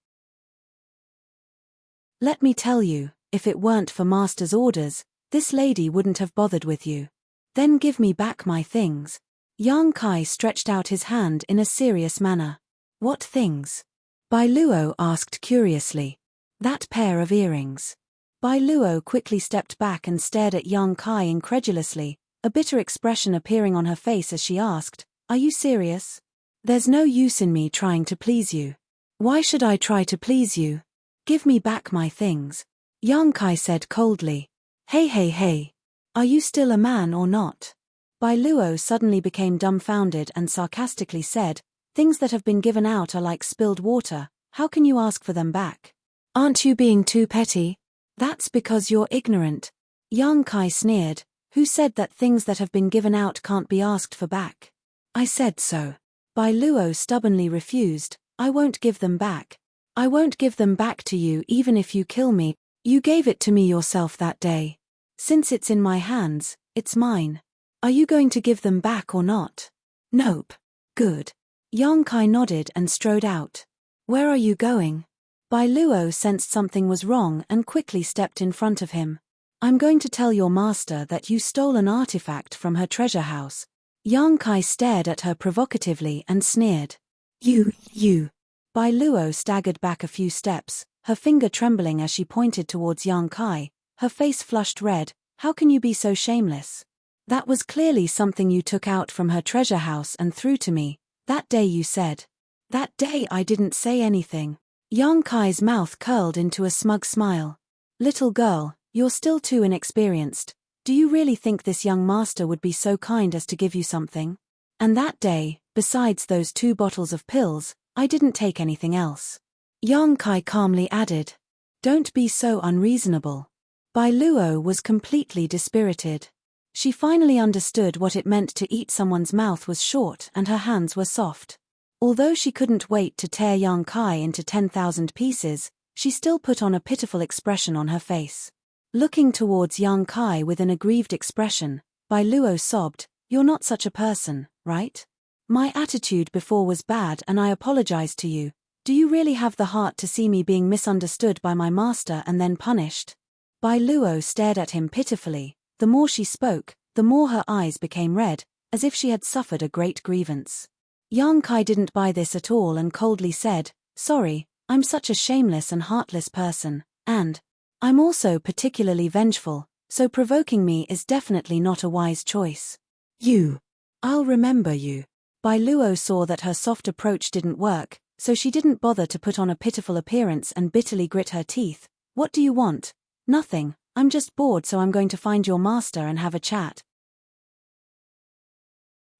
Let me tell you, if it weren't for Master's orders, this lady wouldn't have bothered with you. Then give me back my things. Yang Kai stretched out his hand in a serious manner. What things? Bai Luo asked curiously. That pair of earrings. Bai Luo quickly stepped back and stared at Yang Kai incredulously, a bitter expression appearing on her face as she asked, Are you serious? There's no use in me trying to please you. Why should I try to please you? Give me back my things. Yang Kai said coldly. Hey. Are you still a man or not? Bai Luo suddenly became dumbfounded and sarcastically said, Things that have been given out are like spilled water, how can you ask for them back? Aren't you being too petty? That's because you're ignorant. Yang Kai sneered. Who said that things that have been given out can't be asked for back? I said so. Bai Luo stubbornly refused. I won't give them back. I won't give them back to you even if you kill me. You gave it to me yourself that day. Since it's in my hands, it's mine. Are you going to give them back or not? Nope. Good. Yang Kai nodded and strode out. Where are you going? Bai Luo sensed something was wrong and quickly stepped in front of him. I'm going to tell your master that you stole an artifact from her treasure house. Yang Kai stared at her provocatively and sneered. You. Bai Luo staggered back a few steps, her finger trembling as she pointed towards Yang Kai, her face flushed red. How can you be so shameless? That was clearly something you took out from her treasure house and threw to me. That day you said. That day I didn't say anything. Yang Kai's mouth curled into a smug smile. Little girl, you're still too inexperienced. Do you really think this young master would be so kind as to give you something? And that day, besides those 2 bottles of pills, I didn't take anything else. Yang Kai calmly added. Don't be so unreasonable. Bai Luo was completely dispirited. She finally understood what it meant to eat someone's mouth was short and her hands were soft. Although she couldn't wait to tear Yang Kai into 10,000 pieces, she still put on a pitiful expression on her face. Looking towards Yang Kai with an aggrieved expression, Bai Luo sobbed, You're not such a person, right? My attitude before was bad and I apologize to you. Do you really have the heart to see me being misunderstood by my master and then punished? Bai Luo stared at him pitifully. The more she spoke, the more her eyes became red, as if she had suffered a great grievance. Yang Kai didn't buy this at all and coldly said, Sorry, I'm such a shameless and heartless person, and I'm also particularly vengeful, so provoking me is definitely not a wise choice. I'll remember you. Bai Luo saw that her soft approach didn't work, so she didn't bother to put on a pitiful appearance and bitterly grit her teeth. What do you want? Nothing, I'm just bored so I'm going to find your master and have a chat.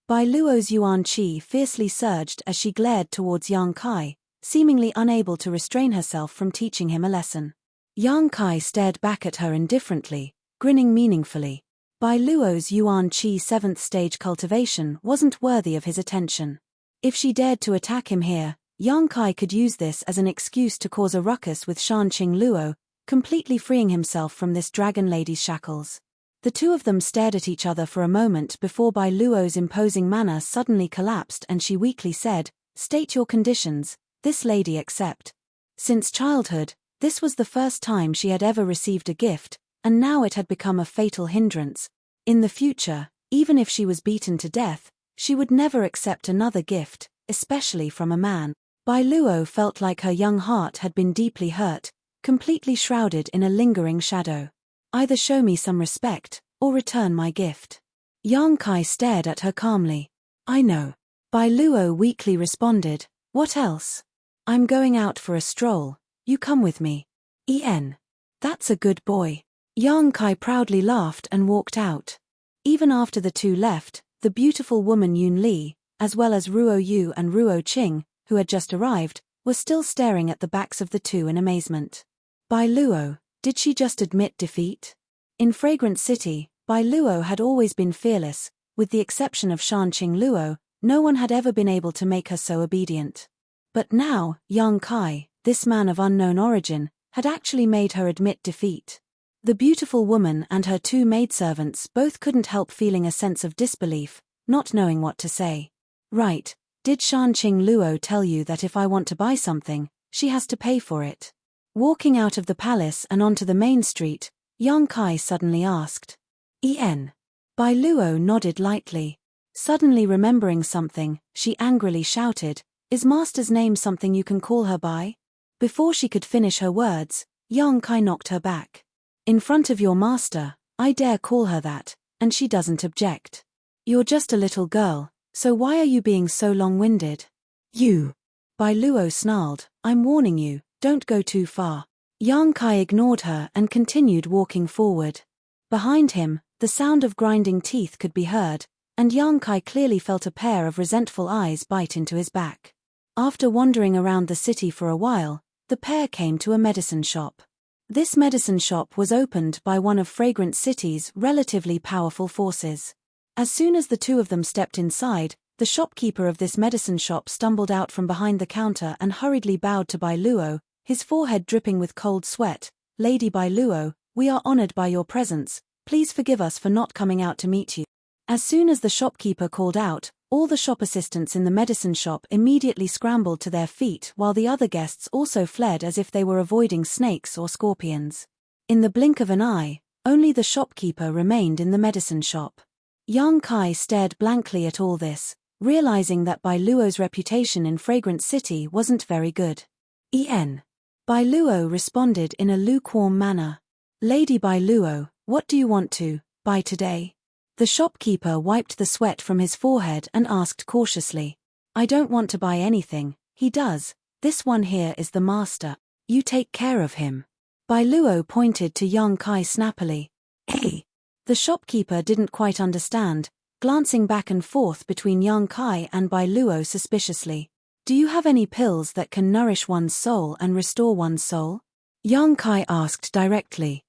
Bai Luo's yuan qi fiercely surged as she glared towards Yang Kai, seemingly unable to restrain herself from teaching him a lesson. Yang Kai stared back at her indifferently, grinning meaningfully. Bai Luo's yuan qi 7th stage cultivation wasn't worthy of his attention. If she dared to attack him here, Yang Kai could use this as an excuse to cause a ruckus with Shanqing Luo, completely freeing himself from this dragon lady's shackles. The two of them stared at each other for a moment before Bai Luo's imposing manner suddenly collapsed and she weakly said, State your conditions, this lady accept. Since childhood, this was the first time she had ever received a gift, and now it had become a fatal hindrance. In the future, even if she was beaten to death, she would never accept another gift, especially from a man. Bai Luo felt like her young heart had been deeply hurt, completely shrouded in a lingering shadow. Either show me some respect, or return my gift. Yang Kai stared at her calmly. I know. Bai Luo weakly responded, What else? I'm going out for a stroll, you come with me. En. That's a good boy. Yang Kai proudly laughed and walked out. Even after the two left, the beautiful woman Yun Li, as well as Ruo Yu and Ruo Qing, who had just arrived, were still staring at the backs of the two in amazement. Bai Luo, did she just admit defeat? In Fragrant City, Bai Luo had always been fearless, with the exception of Shanqing Luo, no one had ever been able to make her so obedient. But now, Yang Kai, this man of unknown origin, had actually made her admit defeat. The beautiful woman and her two maidservants both couldn't help feeling a sense of disbelief, not knowing what to say. Right, did Shanqing Luo tell you that if I want to buy something, she has to pay for it? Walking out of the palace and onto the main street, Yang Kai suddenly asked. En. Bai Luo nodded lightly. Suddenly remembering something, she angrily shouted, "Is master's name something you can call her by?" Before she could finish her words, Yang Kai knocked her back. "In front of your master, I dare call her that, and she doesn't object. You're just a little girl, so why are you being so long-winded?" "You!" Bai Luo snarled, "I'm warning you, don't go too far." Yang Kai ignored her and continued walking forward. Behind him, the sound of grinding teeth could be heard, and Yang Kai clearly felt a pair of resentful eyes bite into his back. After wandering around the city for a while, the pair came to a medicine shop. This medicine shop was opened by one of Fragrant City's relatively powerful forces. As soon as the two of them stepped inside, the shopkeeper of this medicine shop stumbled out from behind the counter and hurriedly bowed to Bai Luo, his forehead dripping with cold sweat. "Lady Bai Luo, we are honored by your presence, please forgive us for not coming out to meet you." As soon as the shopkeeper called out, all the shop assistants in the medicine shop immediately scrambled to their feet while the other guests also fled as if they were avoiding snakes or scorpions. In the blink of an eye, only the shopkeeper remained in the medicine shop. Yang Kai stared blankly at all this, realizing that Bai Luo's reputation in Fragrant City wasn't very good. En. Bai Luo responded in a lukewarm manner. "Lady Bai Luo, what do you want to buy today?" The shopkeeper wiped the sweat from his forehead and asked cautiously. "I don't want to buy anything." "He does. This one here is the master. You take care of him." Bai Luo pointed to Yang Kai snappily. "Hey!" The shopkeeper didn't quite understand, glancing back and forth between Yang Kai and Bai Luo suspiciously. "Do you have any pills that can nourish one's soul and restore one's soul?" Yang Kai asked directly.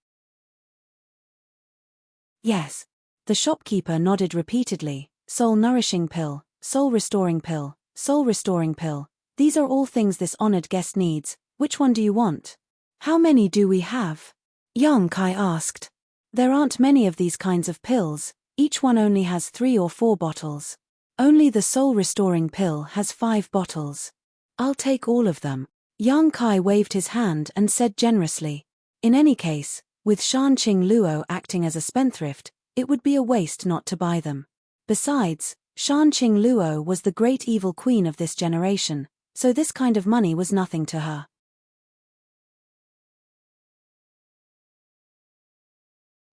"Yes." The shopkeeper nodded repeatedly. "Soul-nourishing pill, soul-restoring pill, soul-restoring pill. These are all things this honored guest needs. Which one do you want?" "How many do we have?" Yang Kai asked. "There aren't many of these kinds of pills, each one only has 3 or 4 bottles. Only the soul-restoring pill has 5 bottles. I'll take all of them." Yang Kai waved his hand and said generously. In any case, with Shanqing Luo acting as a spendthrift, it would be a waste not to buy them. Besides, Shanqing Luo was the great evil queen of this generation, so this kind of money was nothing to her.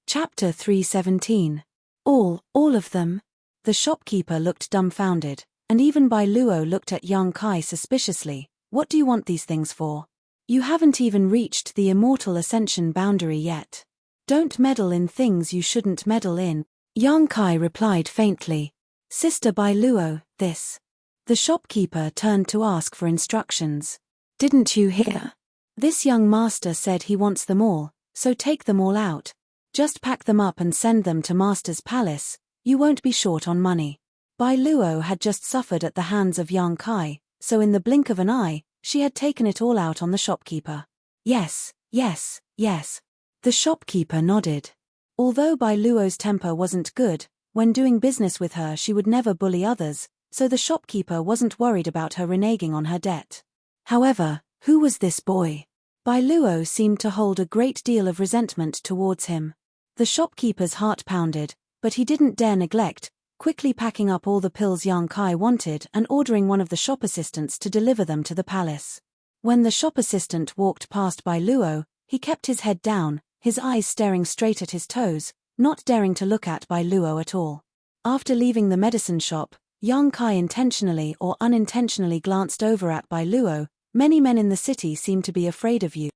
Chapter 317. All of them? The shopkeeper looked dumbfounded, and even Bai Luo looked at Yang Kai suspiciously. "What do you want these things for? You haven't even reached the immortal ascension boundary yet. Don't meddle in things you shouldn't meddle in." Yang Kai replied faintly. "Sister Bai Luo, this." The shopkeeper turned to ask for instructions. "Didn't you hear? This young master said he wants them all, so take them all out. Just pack them up and send them to master's palace, you won't be short on money." Bai Luo had just suffered at the hands of Yang Kai, so in the blink of an eye, she had taken it all out on the shopkeeper. "Yes, yes, yes." The shopkeeper nodded. Although Bai Luo's temper wasn't good, when doing business with her she would never bully others, so the shopkeeper wasn't worried about her reneging on her debt. However, who was this boy? Bai Luo seemed to hold a great deal of resentment towards him. The shopkeeper's heart pounded, but he didn't dare neglect, quickly packing up all the pills Yang Kai wanted and ordering one of the shop assistants to deliver them to the palace. When the shop assistant walked past Bai Luo, he kept his head down, his eyes staring straight at his toes, not daring to look at Bai Luo at all. After leaving the medicine shop, Yang Kai intentionally or unintentionally glanced over at Bai Luo. "Many men in the city seem to be afraid of you."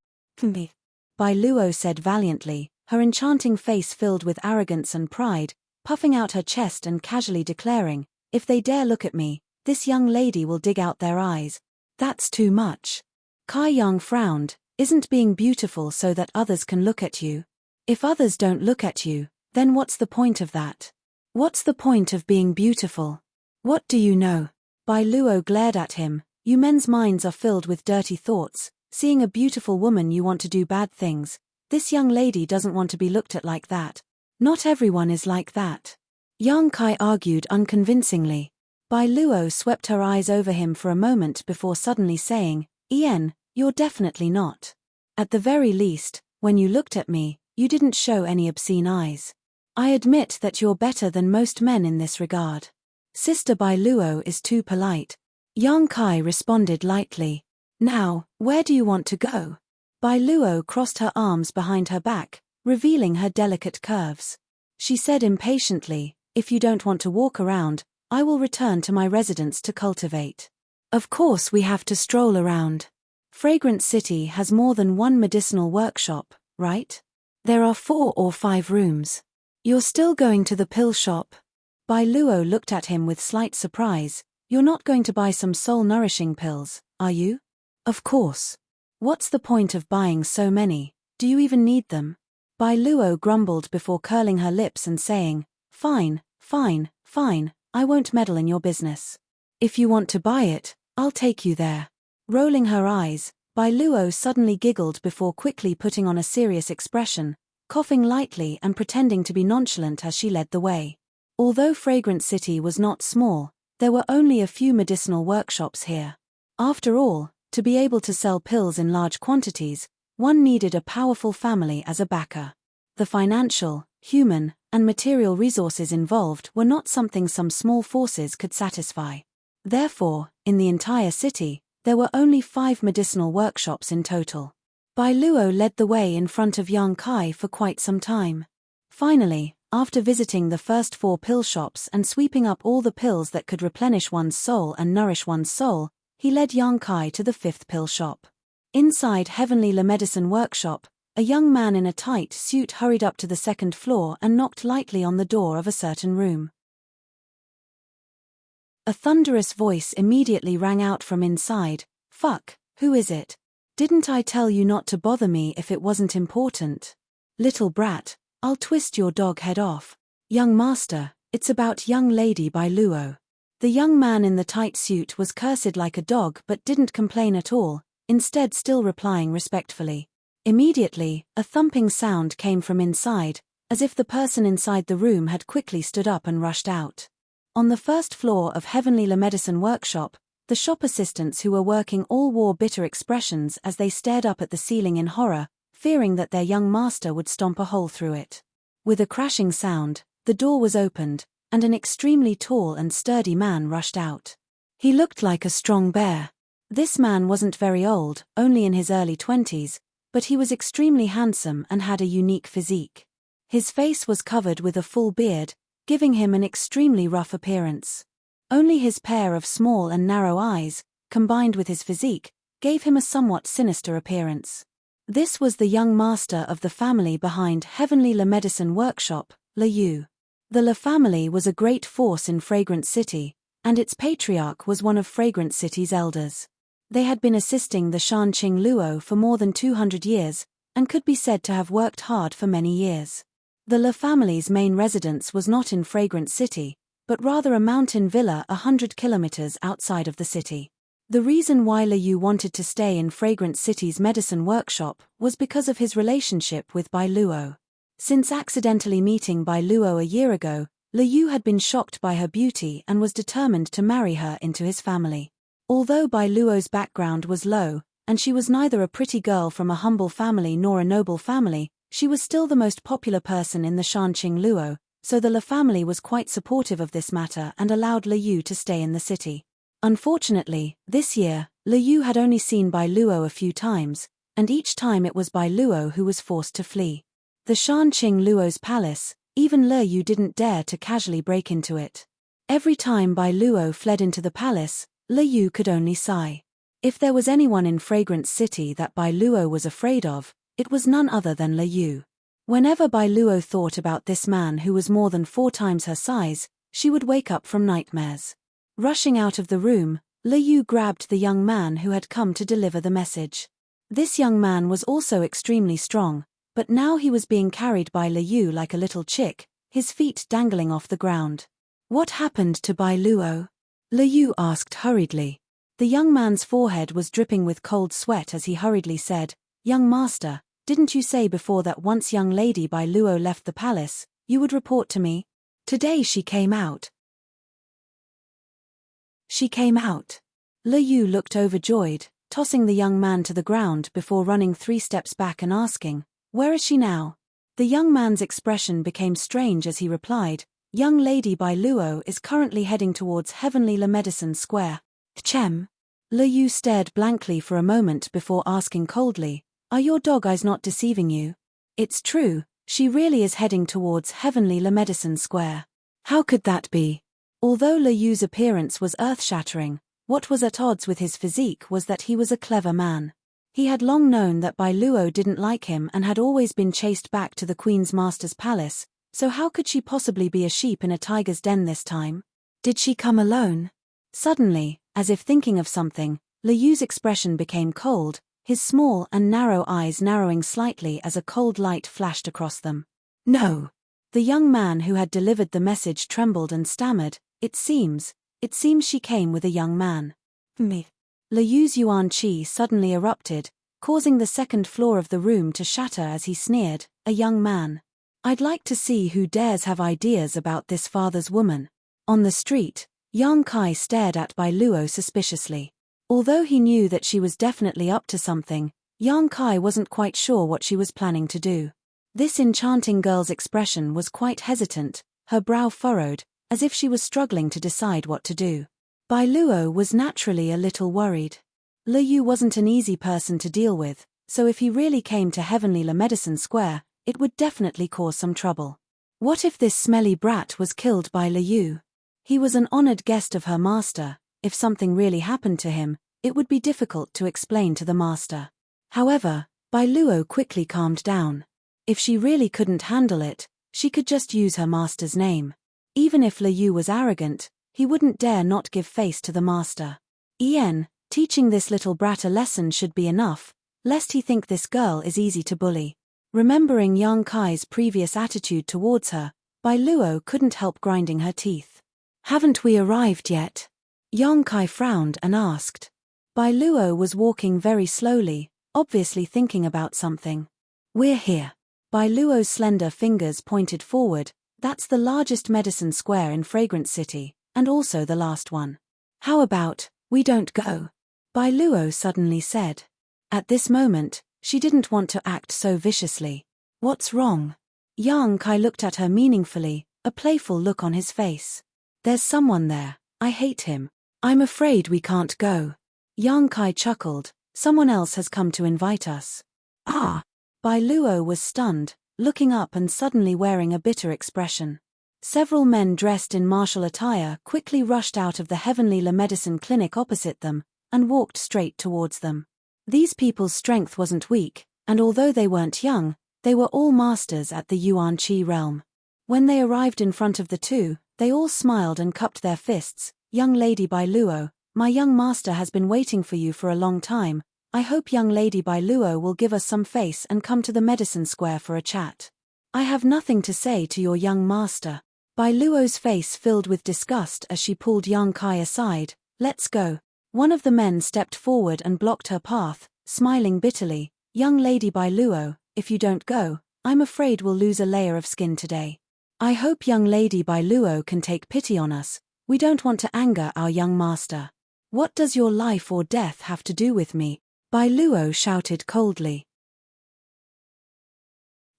Bai Luo said valiantly, her enchanting face filled with arrogance and pride, puffing out her chest and casually declaring, "If they dare look at me, this young lady will dig out their eyes." "That's too much." Kai Yang frowned. "Isn't being beautiful so that others can look at you? If others don't look at you, then what's the point of that? What's the point of being beautiful? What do you know?" Bai Luo glared at him. "You men's minds are filled with dirty thoughts. Seeing a beautiful woman you want to do bad things. This young lady doesn't want to be looked at like that. Not everyone is like that." Yang Kai argued unconvincingly. Bai Luo swept her eyes over him for a moment before suddenly saying, "Ian, you're definitely not. At the very least, when you looked at me, you didn't show any obscene eyes. I admit that you're better than most men in this regard. Sister Bai Luo is too polite." Yang Kai responded lightly. "Now, where do you want to go?" Bai Luo crossed her arms behind her back, revealing her delicate curves. She said impatiently, "If you don't want to walk around, I will return to my residence to cultivate." "Of course we have to stroll around. Fragrant City has more than one medicinal workshop, right? There are 4 or 5 rooms. You're still going to the pill shop?" Bai Luo looked at him with slight surprise. "You're not going to buy some soul-nourishing pills, are you?" "Of course. What's the point of buying so many? Do you even need them?" Bai Luo grumbled before curling her lips and saying, "Fine, fine, fine, I won't meddle in your business. If you want to buy it, I'll take you there." Rolling her eyes, Bai Luo suddenly giggled before quickly putting on a serious expression, coughing lightly and pretending to be nonchalant as she led the way. Although Fragrant City was not small, there were only a few medicinal workshops here. After all, to be able to sell pills in large quantities, one needed a powerful family as a backer. The financial, human, and material resources involved were not something some small forces could satisfy. Therefore, in the entire city, there were only 5 medicinal workshops in total. Bai Luo led the way in front of Yang Kai for quite some time. Finally, after visiting the first 4 pill shops and sweeping up all the pills that could replenish one's soul and nourish one's soul, he led Yang Kai to the 5th pill shop. Inside Heavenly La Medicine Workshop, a young man in a tight suit hurried up to the 2nd floor and knocked lightly on the door of a certain room. A thunderous voice immediately rang out from inside, "Fuck, who is it? Didn't I tell you not to bother me if it wasn't important? Little brat, I'll twist your dog head off." "Young master, it's about young lady Bai Luo." The young man in the tight suit was cursed like a dog but didn't complain at all, instead still replying respectfully. Immediately, a thumping sound came from inside, as if the person inside the room had quickly stood up and rushed out. On the 1st floor of Heavenly La Medicine Workshop, the shop assistants who were working all wore bitter expressions as they stared up at the ceiling in horror, fearing that their young master would stomp a hole through it. With a crashing sound, the door was opened, and an extremely tall and sturdy man rushed out. He looked like a strong bear. This man wasn't very old, only in his early 20s, but he was extremely handsome and had a unique physique. His face was covered with a full beard, giving him an extremely rough appearance. Only his pair of small and narrow eyes, combined with his physique, gave him a somewhat sinister appearance. This was the young master of the family behind Heavenly La Medicine Workshop, La Yu. The La family was a great force in Fragrant City, and its patriarch was one of Fragrant City's elders. They had been assisting the Shanqing Luo for more than 200 years, and could be said to have worked hard for many years. The La family's main residence was not in Fragrant City, but rather a mountain villa 100 kilometers outside of the city. The reason why La Yu wanted to stay in Fragrant City's medicine workshop was because of his relationship with Bai Luo. Since accidentally meeting Bai Luo a year ago, La Yu had been shocked by her beauty and was determined to marry her into his family. Although Bai Luo's background was low, and she was neither a pretty girl from a humble family nor a noble family, she was still the most popular person in the Shanqing Luo, so the La family was quite supportive of this matter and allowed La Yu to stay in the city. Unfortunately, this year, La Yu had only seen Bai Luo a few times, and each time it was Bai Luo who was forced to flee. The Shanqing Luo's palace, even La Yu didn't dare to casually break into it. Every time Bai Luo fled into the palace, La Yu could only sigh. If there was anyone in Fragrant City that Bai Luo was afraid of, It was none other than Le Yu. Whenever Bai Luo thought about this man who was more than 4 times her size, she would wake up from nightmares. Rushing out of the room, Le Yu grabbed the young man who had come to deliver the message. This young man was also extremely strong, but now he was being carried by Le Yu like a little chick, his feet dangling off the ground. What happened to Bai Luo? Le Yu asked hurriedly. The young man's forehead was dripping with cold sweat as he hurriedly said, "Young master, didn't you say before that once young lady Bai Luo left the palace, you would report to me? Today she came out." She came out. Le Yu looked overjoyed, tossing the young man to the ground before running 3 steps back and asking, "Where is she now?" The young man's expression became strange as he replied, "Young lady Bai Luo is currently heading towards Heavenly La Medicine Square." Chem. Le Yu stared blankly for a moment before asking coldly, "Are your dog eyes not deceiving you? It's true, she really is heading towards Heavenly La Medicine Square. How could that be?" Although Le Yu's appearance was earth-shattering, what was at odds with his physique was that he was a clever man. He had long known that Bai Luo didn't like him and had always been chased back to the Queen's master's palace, so how could she possibly be a sheep in a tiger's den this time? Did she come alone? Suddenly, as if thinking of something, Le Yu's expression became cold, his small and narrow eyes narrowing slightly as a cold light flashed across them. "No." The young man who had delivered the message trembled and stammered, It seems she came with a young man." Me. Le Yu's Yuan Qi suddenly erupted, causing the second floor of the room to shatter as he sneered, "A young man. I'd like to see who dares have ideas about this father's woman." On the street, Yang Kai stared at Bai Luo suspiciously. Although he knew that she was definitely up to something, Yang Kai wasn't quite sure what she was planning to do. This enchanting girl's expression was quite hesitant, her brow furrowed, as if she was struggling to decide what to do. Bai Luo was naturally a little worried. Le Yu wasn't an easy person to deal with, so if he really came to Heavenly La Medicine Square, it would definitely cause some trouble. What if this smelly brat was killed by Le Yu? He was an honored guest of her master. If something really happened to him, it would be difficult to explain to the master. However, Bai Luo quickly calmed down. If she really couldn't handle it, she could just use her master's name. Even if Le Yu was arrogant, he wouldn't dare not give face to the master. Teaching this little brat a lesson should be enough, lest he think this girl is easy to bully. Remembering Yang Kai's previous attitude towards her, Bai Luo couldn't help grinding her teeth. "Haven't we arrived yet?" Yang Kai frowned and asked. Bai Luo was walking very slowly, obviously thinking about something. "We're here." Bai Luo's slender fingers pointed forward. "That's the largest medicine square in Fragrant City, and also the last one. How about, we don't go?" Bai Luo suddenly said. At this moment, she didn't want to act so viciously. "What's wrong?" Yang Kai looked at her meaningfully, a playful look on his face. "There's someone there, I hate him. I'm afraid we can't go." Yang Kai chuckled, "Someone else has come to invite us." "Ah!" Bai Luo was stunned, looking up and suddenly wearing a bitter expression. Several men dressed in martial attire quickly rushed out of the Heavenly La Medicine clinic opposite them, and walked straight towards them. These people's strength wasn't weak, and although they weren't young, they were all masters at the Yuan Qi realm. When they arrived in front of the two, they all smiled and cupped their fists. "Young lady Bai Luo, my young master has been waiting for you for a long time. I hope young lady Bai Luo will give us some face and come to the medicine square for a chat. I have nothing to say to your young master." Bai Luo's face filled with disgust as she pulled Yang Kai aside. "Let's go." One of the men stepped forward and blocked her path, smiling bitterly. "Young lady Bai Luo, if you don't go, I'm afraid we'll lose a layer of skin today. I hope young lady Bai Luo can take pity on us. We don't want to anger our young master." "What does your life or death have to do with me?" Bai Luo shouted coldly.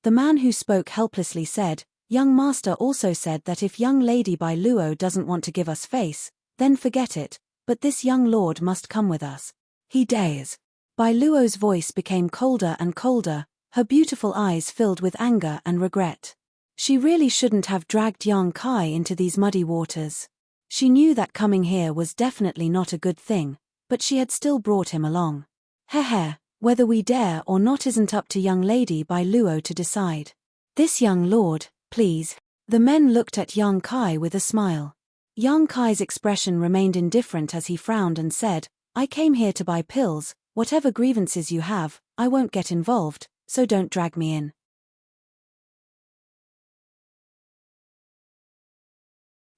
The man who spoke helplessly said, "Young master also said that if young lady Bai Luo doesn't want to give us face, then forget it, but this young lord must come with us. He dares." Bai Luo's voice became colder and colder, her beautiful eyes filled with anger and regret. She really shouldn't have dragged Yang Kai into these muddy waters. She knew that coming here was definitely not a good thing, but she had still brought him along. "Heh, Whether we dare or not isn't up to young lady Bai Luo to decide. This young lord, please. The men looked at Yang Kai with a smile. Yang Kai's expression remained indifferent as he frowned and said, I came here to buy pills, whatever grievances you have, I won't get involved, so don't drag me in.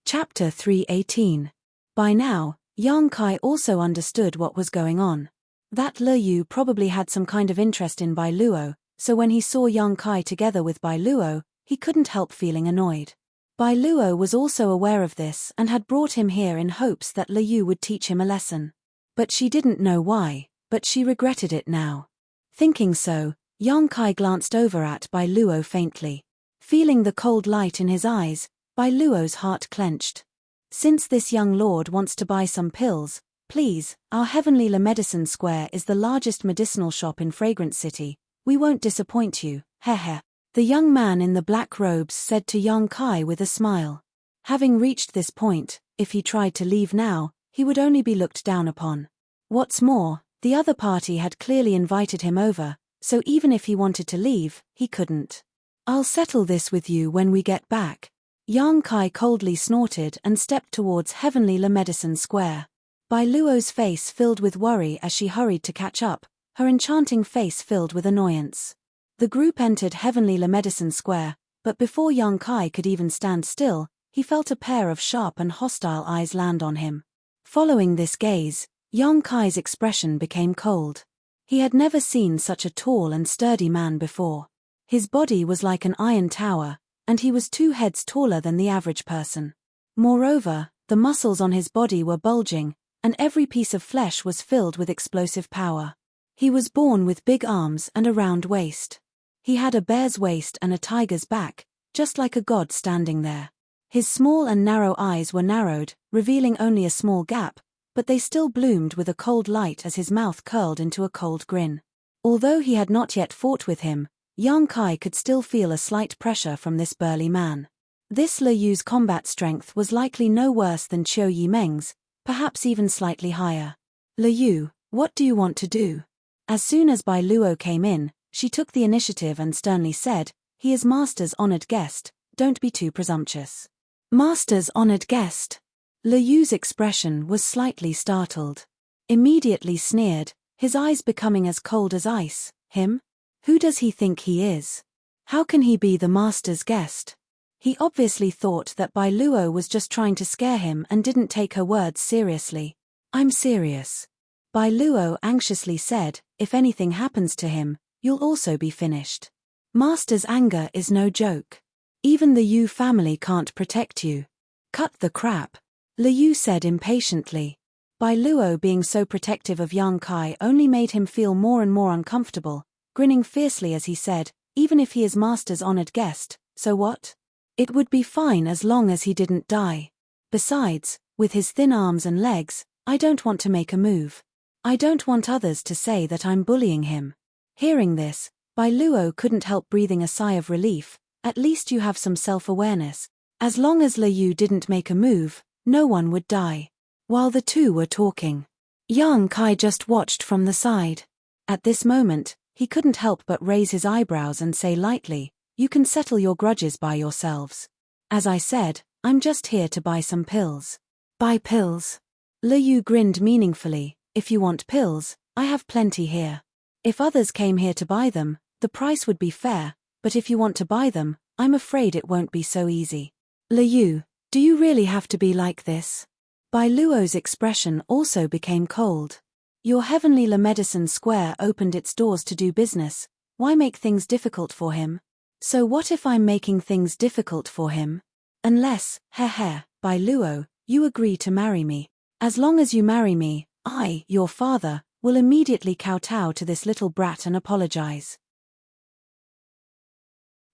Chapter 318. By now, Yang Kai also understood what was going on. That Le Yu probably had some kind of interest in Bai Luo, so when he saw Yang Kai together with Bai Luo, he couldn't help feeling annoyed. Bai Luo was also aware of this and had brought him here in hopes that Le Yu would teach him a lesson. But she didn't know why, but she regretted it now. Thinking so, Yang Kai glanced over at Bai Luo faintly. Feeling the cold light in his eyes, Bai Luo's heart clenched. Since this young lord wants to buy some pills, please, our Heavenly La Medicine Square is the largest medicinal shop in Fragrance City, we won't disappoint you, heh. The young man in the black robes said to Yang Kai with a smile. Having reached this point, if he tried to leave now, he would only be looked down upon. What's more, the other party had clearly invited him over, so even if he wanted to leave, he couldn't. I'll settle this with you when we get back. Yang Kai coldly snorted and stepped towards Heavenly La Medicine Square. Bai Luo's face filled with worry as she hurried to catch up, her enchanting face filled with annoyance. The group entered Heavenly La Medicine Square, but before Yang Kai could even stand still, he felt a pair of sharp and hostile eyes land on him. Following this gaze, Yang Kai's expression became cold. He had never seen such a tall and sturdy man before. His body was like an iron tower, and he was 2 heads taller than the average person. Moreover, the muscles on his body were bulging, and every piece of flesh was filled with explosive power. He was born with big arms and a round waist. He had a bear's waist and a tiger's back, just like a god standing there. His small and narrow eyes were narrowed, revealing only a small gap, but they still bloomed with a cold light as his mouth curled into a cold grin. Although he had not yet fought with him, Yang Kai could still feel a slight pressure from this burly man. This Le Yu's combat strength was likely no worse than Qiu Yimeng's, perhaps even slightly higher. Le Yu, what do you want to do? As soon as Bai Luo came in, she took the initiative and sternly said, he is Master's honored guest, don't be too presumptuous. Master's honored guest? Le Yu's expression was slightly startled. Immediately sneered, his eyes becoming as cold as ice. Him? Who does he think he is? How can he be the master's guest? He obviously thought that Bai Luo was just trying to scare him and didn't take her words seriously. I'm serious. Bai Luo anxiously said, if anything happens to him, you'll also be finished. Master's anger is no joke. Even the Yu family can't protect you. Cut the crap. Le Yu said impatiently. Bai Luo being so protective of Yang Kai only made him feel more and more uncomfortable, grinning fiercely as he said, even if he is Master's honored guest, so what? It would be fine as long as he didn't die. Besides, with his thin arms and legs, I don't want to make a move. I don't want others to say that I'm bullying him. Hearing this, Bai Luo couldn't help breathing a sigh of relief. At least you have some self-awareness. As long as Le Yu didn't make a move, no one would die. While the two were talking, Yang Kai just watched from the side. At this moment, he couldn't help but raise his eyebrows and say lightly, you can settle your grudges by yourselves. As I said, I'm just here to buy some pills. Buy pills? Le Yu grinned meaningfully, if you want pills, I have plenty here. If others came here to buy them, the price would be fair, but if you want to buy them, I'm afraid it won't be so easy. Le Yu, do you really have to be like this? Bai Luo's expression also became cold. Your Heavenly La Medicine Square opened its doors to do business, why make things difficult for him? So what if I'm making things difficult for him? Unless, Bai Luo, you agree to marry me. As long as you marry me, I, your father, will immediately kowtow to this little brat and apologize.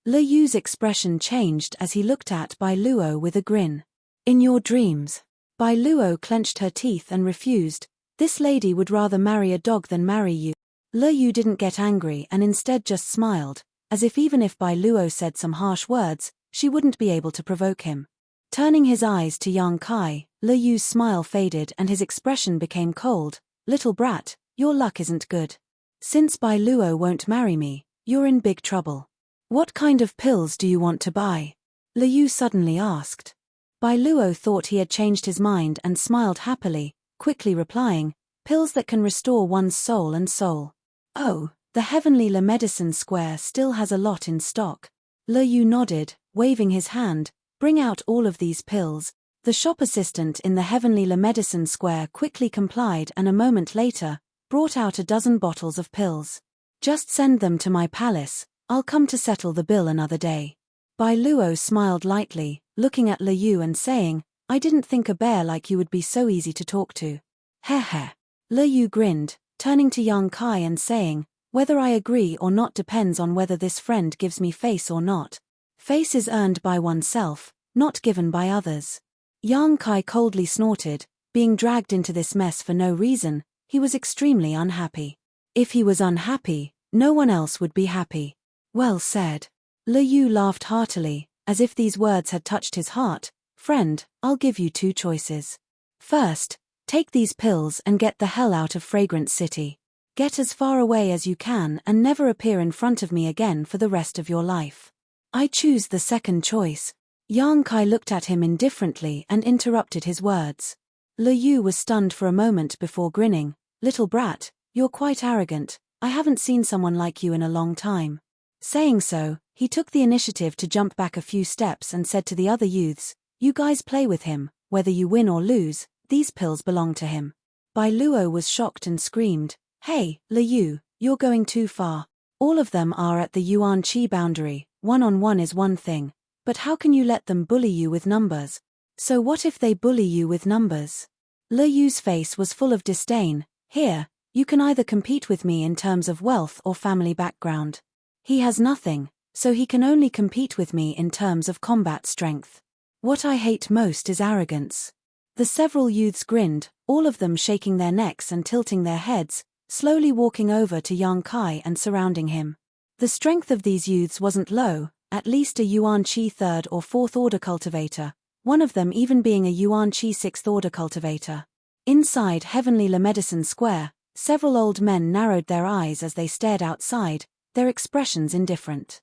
Le Yu's expression changed as he looked at Bai Luo with a grin. In your dreams. Bai Luo clenched her teeth and refused. This lady would rather marry a dog than marry you. Le Yu didn't get angry and instead just smiled, as if even if Bai Luo said some harsh words, she wouldn't be able to provoke him. Turning his eyes to Yang Kai, Le Yu's smile faded and his expression became cold. Little brat, your luck isn't good. Since Bai Luo won't marry me, you're in big trouble. What kind of pills do you want to buy? Liu suddenly asked. Bai Luo thought he had changed his mind and smiled happily, quickly replying, pills that can restore one's soul and soul. Oh, the Heavenly Le Medicine Square still has a lot in stock. Liu nodded, waving his hand. Bring out all of these pills. The shop assistant in the Heavenly Le Medicine Square quickly complied and a moment later, brought out a dozen bottles of pills. Just send them to my palace, I'll come to settle the bill another day. Bai Luo smiled lightly, looking at Liu and saying, I didn't think a bear like you would be so easy to talk to. Heh heh. Liu grinned, turning to Yang Kai and saying, whether I agree or not depends on whether this friend gives me face or not. Face is earned by oneself, not given by others. Yang Kai coldly snorted, being dragged into this mess for no reason. He was extremely unhappy. If he was unhappy, no one else would be happy. Well said. Liu laughed heartily, as if these words had touched his heart. Friend, I'll give you 2 choices. First, take these pills and get the hell out of Fragrant City. Get as far away as you can and never appear in front of me again for the rest of your life. I choose the second choice. Yang Kai looked at him indifferently and interrupted his words. Liu was stunned for a moment before grinning. Little brat, you're quite arrogant. I haven't seen someone like you in a long time. Saying so, he took the initiative to jump back a few steps and said to the other youths, you guys play with him, whether you win or lose, these pills belong to him. Bai Luo was shocked and screamed, hey, Liu, you're going too far. All of them are at the Yuan Qi boundary, one-on-one is one thing, but how can you let them bully you with numbers? So what if they bully you with numbers? Liu's face was full of disdain. Here, you can either compete with me in terms of wealth or family background. He has nothing, so he can only compete with me in terms of combat strength. What I hate most is arrogance. The several youths grinned, all of them shaking their necks and tilting their heads, slowly walking over to Yang Kai and surrounding him. The strength of these youths wasn't low, at least a Yuan Qi 3rd or 4th order cultivator, one of them even being a Yuan Qi 6th order cultivator. Inside Heavenly Le Medicine Square, several old men narrowed their eyes as they stared outside, their expressions indifferent.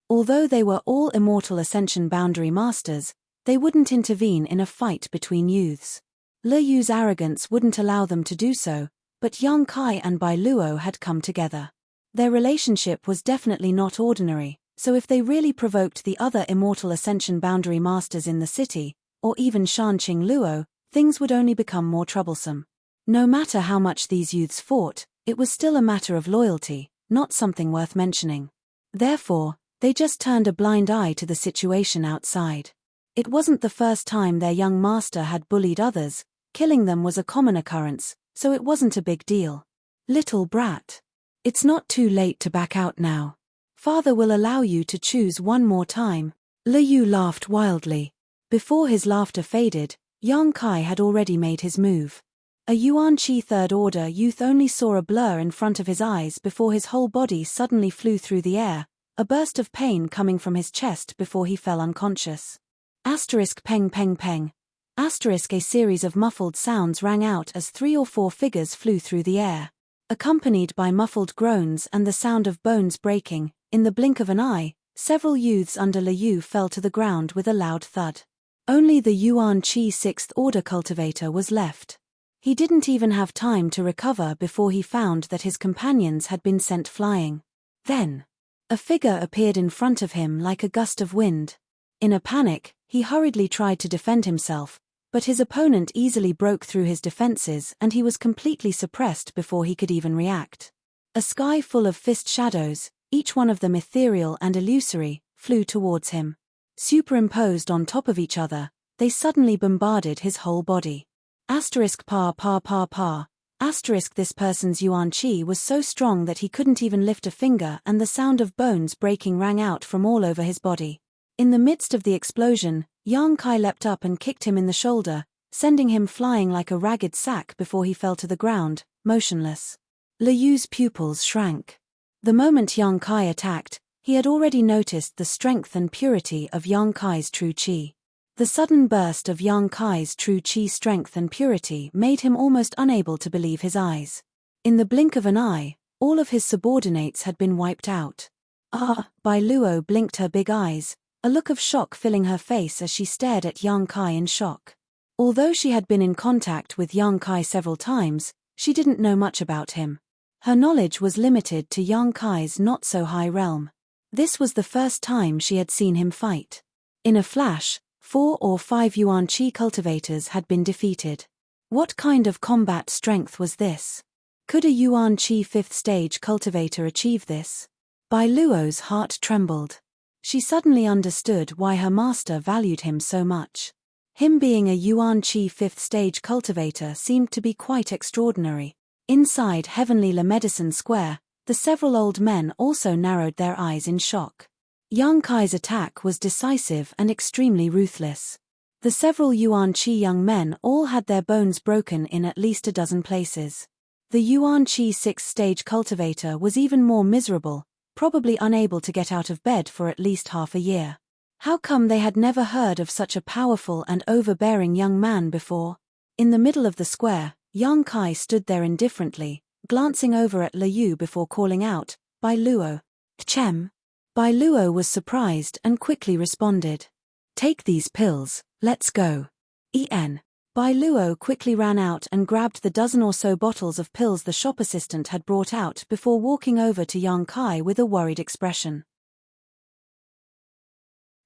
Although they were all immortal Ascension Boundary Masters, they wouldn't intervene in a fight between youths. Liu's arrogance wouldn't allow them to do so, but Yang Kai and Bai Luo had come together. Their relationship was definitely not ordinary, so if they really provoked the other immortal Ascension Boundary Masters in the city, or even Shanqing Luo, things would only become more troublesome. No matter how much these youths fought, it was still a matter of loyalty, not something worth mentioning. Therefore, they just turned a blind eye to the situation outside. It wasn't the first time their young master had bullied others. Killing them was a common occurrence, so it wasn't a big deal. Little brat. It's not too late to back out now. Father will allow you to choose one more time. Liu laughed wildly. Before his laughter faded, Yang Kai had already made his move. A Yuan Qi 3rd order youth only saw a blur in front of his eyes before his whole body suddenly flew through the air, a burst of pain coming from his chest before he fell unconscious. Asterisk peng peng peng. Asterisk a series of muffled sounds rang out as 3 or 4 figures flew through the air. Accompanied by muffled groans and the sound of bones breaking, in the blink of an eye, several youths under Liu fell to the ground with a loud thud. Only the Yuan Qi 6th order cultivator was left. He didn't even have time to recover before he found that his companions had been sent flying. Then, a figure appeared in front of him like a gust of wind. In a panic, he hurriedly tried to defend himself, but his opponent easily broke through his defenses and he was completely suppressed before he could even react. A sky full of fist shadows, each one of them ethereal and illusory, flew towards him. Superimposed on top of each other, they suddenly bombarded his whole body. Asterisk pa pa pa pa. Asterisk this person's Yuan Qi was so strong that he couldn't even lift a finger and the sound of bones breaking rang out from all over his body. In the midst of the explosion, Yang Kai leapt up and kicked him in the shoulder, sending him flying like a ragged sack before he fell to the ground, motionless. Liu's pupils shrank. The moment Yang Kai attacked, he had already noticed the strength and purity of Yang Kai's true qi. The sudden burst of Yang Kai's true qi strength and purity made him almost unable to believe his eyes. In the blink of an eye, all of his subordinates had been wiped out. Bai Luo blinked her big eyes, a look of shock filling her face as she stared at Yang Kai in shock. Although she had been in contact with Yang Kai several times, she didn't know much about him. Her knowledge was limited to Yang Kai's not-so-high realm. This was the first time she had seen him fight. In a flash, 4 or 5 Yuan Qi cultivators had been defeated. What kind of combat strength was this? Could a Yuan Qi 5th stage cultivator achieve this? Bai Luo's heart trembled. She suddenly understood why her master valued him so much. Him being a Yuan Qi 5th stage cultivator seemed to be quite extraordinary. Inside Heavenly La Medicine Square, the several old men also narrowed their eyes in shock. Yang Kai's attack was decisive and extremely ruthless. The several Yuan Qi young men all had their bones broken in at least a dozen places. The Yuan Qi 6th stage cultivator was even more miserable, probably unable to get out of bed for at least half a year. How come they had never heard of such a powerful and overbearing young man before? In the middle of the square, Yang Kai stood there indifferently, glancing over at Liu before calling out, "Bai Luo." "Chem." Bai Luo was surprised and quickly responded. "Take these pills, let's go." En. Bai Luo quickly ran out and grabbed the dozen or so bottles of pills the shop assistant had brought out before walking over to Yang Kai with a worried expression.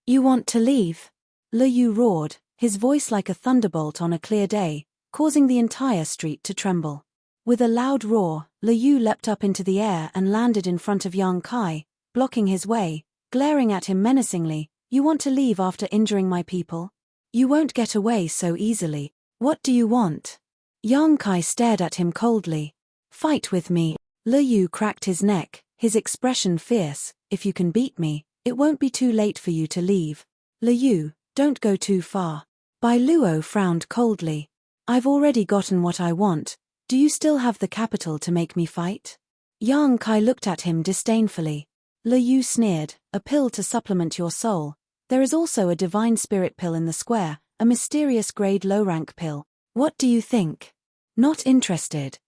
"You want to leave?" Liu roared, his voice like a thunderbolt on a clear day, causing the entire street to tremble. With a loud roar, Liu leapt up into the air and landed in front of Yang Kai, blocking his way, glaring at him menacingly. "You want to leave after injuring my people? You won't get away so easily. What do you want?" Yang Kai stared at him coldly. "Fight with me." Liu cracked his neck, his expression fierce. "If you can beat me, it won't be too late for you to leave." "Liu, don't go too far." Bai Luo frowned coldly. "I've already gotten what I want. Do you still have the capital to make me fight?" Yang Kai looked at him disdainfully. Liu sneered, "A pill to supplement your soul. There is also a divine spirit pill in the square, a mysterious grade low-rank pill. What do you think?" "Not interested."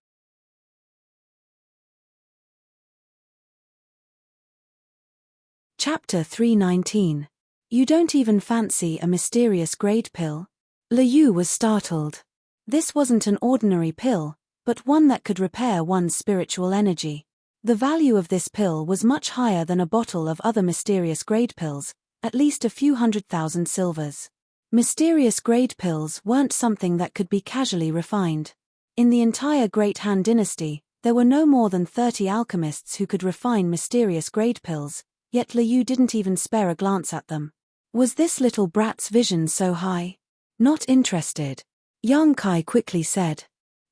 Chapter 319. You don't even fancy a mysterious grade pill? Liu was startled. This wasn't an ordinary pill, but one that could repair one's spiritual energy. The value of this pill was much higher than a bottle of other mysterious grade pills, at least a few 100,000 silvers. Mysterious grade pills weren't something that could be casually refined. In the entire Great Han dynasty, there were no more than 30 alchemists who could refine mysterious grade pills, yet Liu didn't even spare a glance at them. Was this little brat's vision so high? "Not interested," Yang Kai quickly said.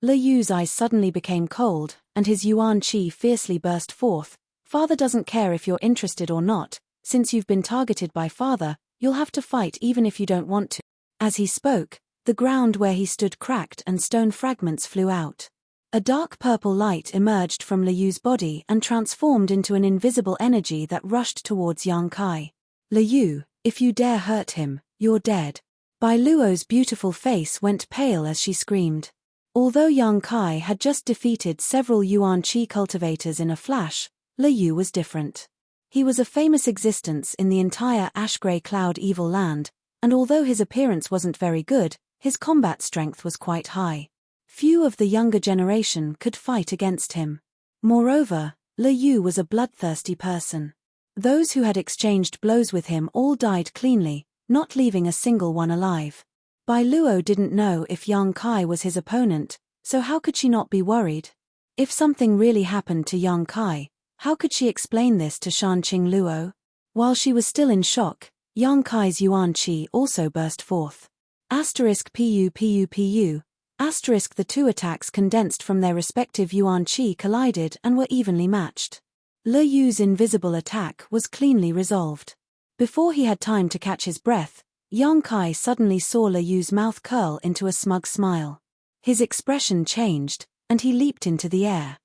Liu's eyes suddenly became cold, and his Yuan Qi fiercely burst forth. "Father doesn't care if you're interested or not. Since you've been targeted by father, you'll have to fight even if you don't want to." As he spoke, the ground where he stood cracked and stone fragments flew out. A dark purple light emerged from Liu's body and transformed into an invisible energy that rushed towards Yang Kai. "Liu, if you dare hurt him, you're dead." Bai Luo's beautiful face went pale as she screamed. Although Yang Kai had just defeated several Yuan Qi cultivators in a flash, Liu was different. He was a famous existence in the entire ash-grey cloud evil land, and although his appearance wasn't very good, his combat strength was quite high. Few of the younger generation could fight against him. Moreover, Liu was a bloodthirsty person. Those who had exchanged blows with him all died cleanly, not leaving a single one alive. Bai Luo didn't know if Yang Kai was his opponent, so how could she not be worried? If something really happened to Yang Kai, how could she explain this to Shanqing Luo? While she was still in shock, Yang Kai's Yuan Qi also burst forth. *PU. The two attacks condensed from their respective Yuan Qi collided and were evenly matched. Liu's invisible attack was cleanly resolved. Before he had time to catch his breath, Yang Kai suddenly saw Liu's mouth curl into a smug smile. His expression changed, and he leaped into the air.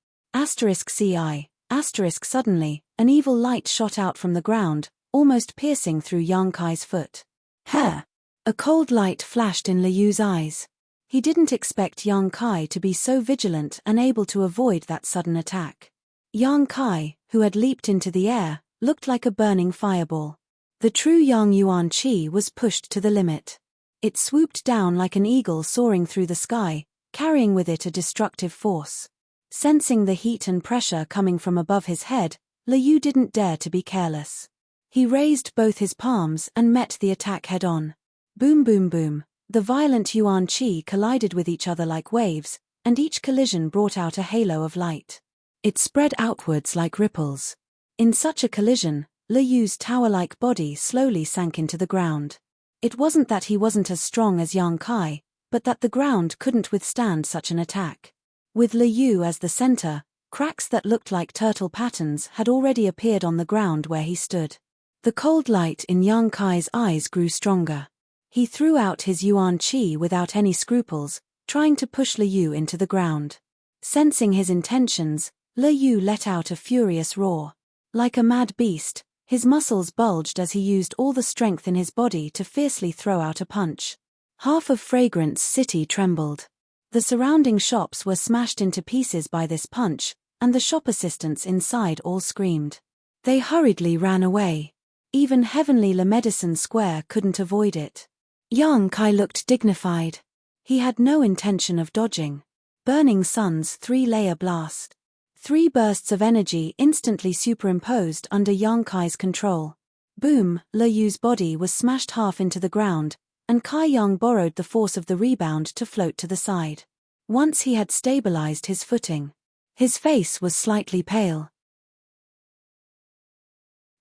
Suddenly, an evil light shot out from the ground, almost piercing through Yang Kai's foot. A cold light flashed in Liu's eyes. He didn't expect Yang Kai to be so vigilant and able to avoid that sudden attack. Yang Kai, who had leaped into the air, looked like a burning fireball. The true Yang Yuan Qi was pushed to the limit. It swooped down like an eagle soaring through the sky, carrying with it a destructive force. Sensing the heat and pressure coming from above his head, Liu Yu didn't dare to be careless. He raised both his palms and met the attack head-on. Boom boom boom, the violent Yuan Qi collided with each other like waves, and each collision brought out a halo of light. It spread outwards like ripples. In such a collision, Liu Yu's tower-like body slowly sank into the ground. It wasn't that he wasn't as strong as Yang Kai, but that the ground couldn't withstand such an attack. With Liu Yu as the center, cracks that looked like turtle patterns had already appeared on the ground where he stood. The cold light in Yang Kai's eyes grew stronger. He threw out his Yuan Qi without any scruples, trying to push Liu Yu into the ground. Sensing his intentions, Liu Yu let out a furious roar. Like a mad beast, his muscles bulged as he used all the strength in his body to fiercely throw out a punch. Half of Fragrance City trembled. The surrounding shops were smashed into pieces by this punch, and the shop assistants inside all screamed. They hurriedly ran away. Even Heavenly Le Medicine Square couldn't avoid it. Yang Kai looked dignified. He had no intention of dodging. Burning Sun's 3-layer blast. 3 bursts of energy instantly superimposed under Yang Kai's control. Boom, Liu Yu's body was smashed half into the ground, and Kai Yang borrowed the force of the rebound to float to the side. Once he had stabilized his footing, his face was slightly pale.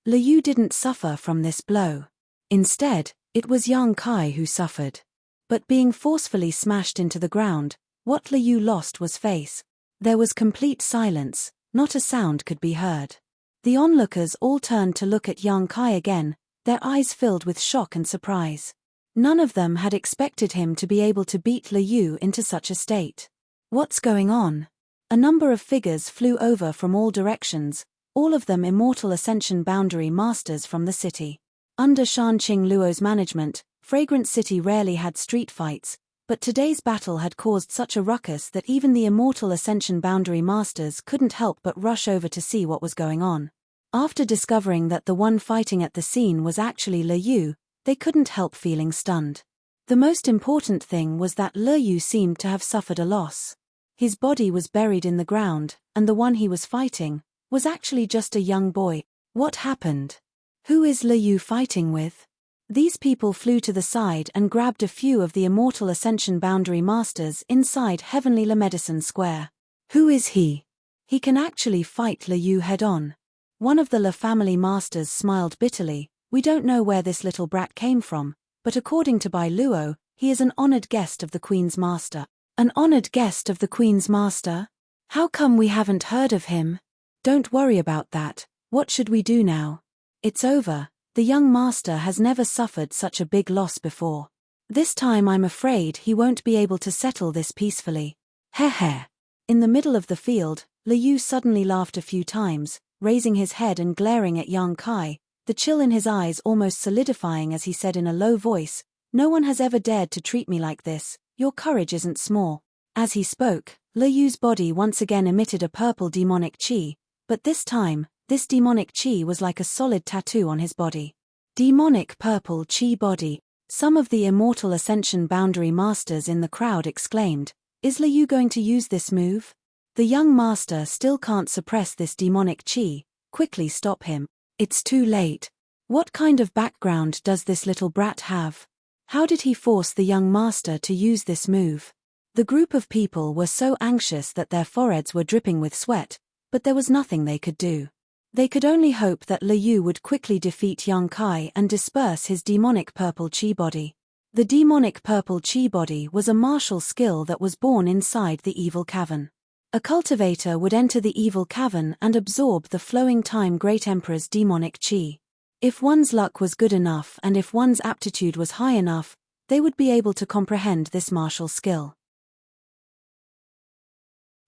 Liu Yu didn't suffer from this blow. Instead, it was Yang Kai who suffered. But being forcefully smashed into the ground, what Liu Yu lost was face. There was complete silence, not a sound could be heard. The onlookers all turned to look at Yang Kai again, their eyes filled with shock and surprise. None of them had expected him to be able to beat Liu Yu into such a state. What's going on? A number of figures flew over from all directions, all of them Immortal Ascension Boundary Masters from the city. Under Shanqing Luo's management, Fragrance City rarely had street fights, but today's battle had caused such a ruckus that even the Immortal Ascension Boundary Masters couldn't help but rush over to see what was going on. After discovering that the one fighting at the scene was actually Liu Yu, they couldn't help feeling stunned. The most important thing was that Liu Yu seemed to have suffered a loss. His body was buried in the ground, and the one he was fighting was actually just a young boy. What happened? Who is Liu Yu fighting with? These people flew to the side and grabbed a few of the Immortal Ascension Boundary Masters inside Heavenly Le Medicine Square. Who is he? He can actually fight Liu Yu head-on. One of the Le family masters smiled bitterly. We don't know where this little brat came from, but according to Bai Luo, he is an honored guest of the Queen's Master. An honored guest of the Queen's Master? How come we haven't heard of him? Don't worry about that. What should we do now? It's over. The young master has never suffered such a big loss before. This time I'm afraid he won't be able to settle this peacefully. Heh. In the middle of the field, Liu Yu suddenly laughed a few times, raising his head and glaring at Yang Kai, the chill in his eyes almost solidifying as he said in a low voice, "No one has ever dared to treat me like this, your courage isn't small." As he spoke, Liu Yu's body once again emitted a purple demonic qi, but this time, this demonic qi was like a solid tattoo on his body. Demonic purple qi body. Some of the Immortal Ascension Boundary Masters in the crowd exclaimed, "Is Liu Yu going to use this move?" The young master still can't suppress this demonic qi. Quickly stop him. It's too late. What kind of background does this little brat have? How did he force the young master to use this move? The group of people were so anxious that their foreheads were dripping with sweat, but there was nothing they could do. They could only hope that Liu Yu would quickly defeat Yang Kai and disperse his demonic purple qi body. The demonic purple qi body was a martial skill that was born inside the evil cavern. A cultivator would enter the evil cavern and absorb the flowing time Great Emperor's demonic qi. If one's luck was good enough and if one's aptitude was high enough, they would be able to comprehend this martial skill.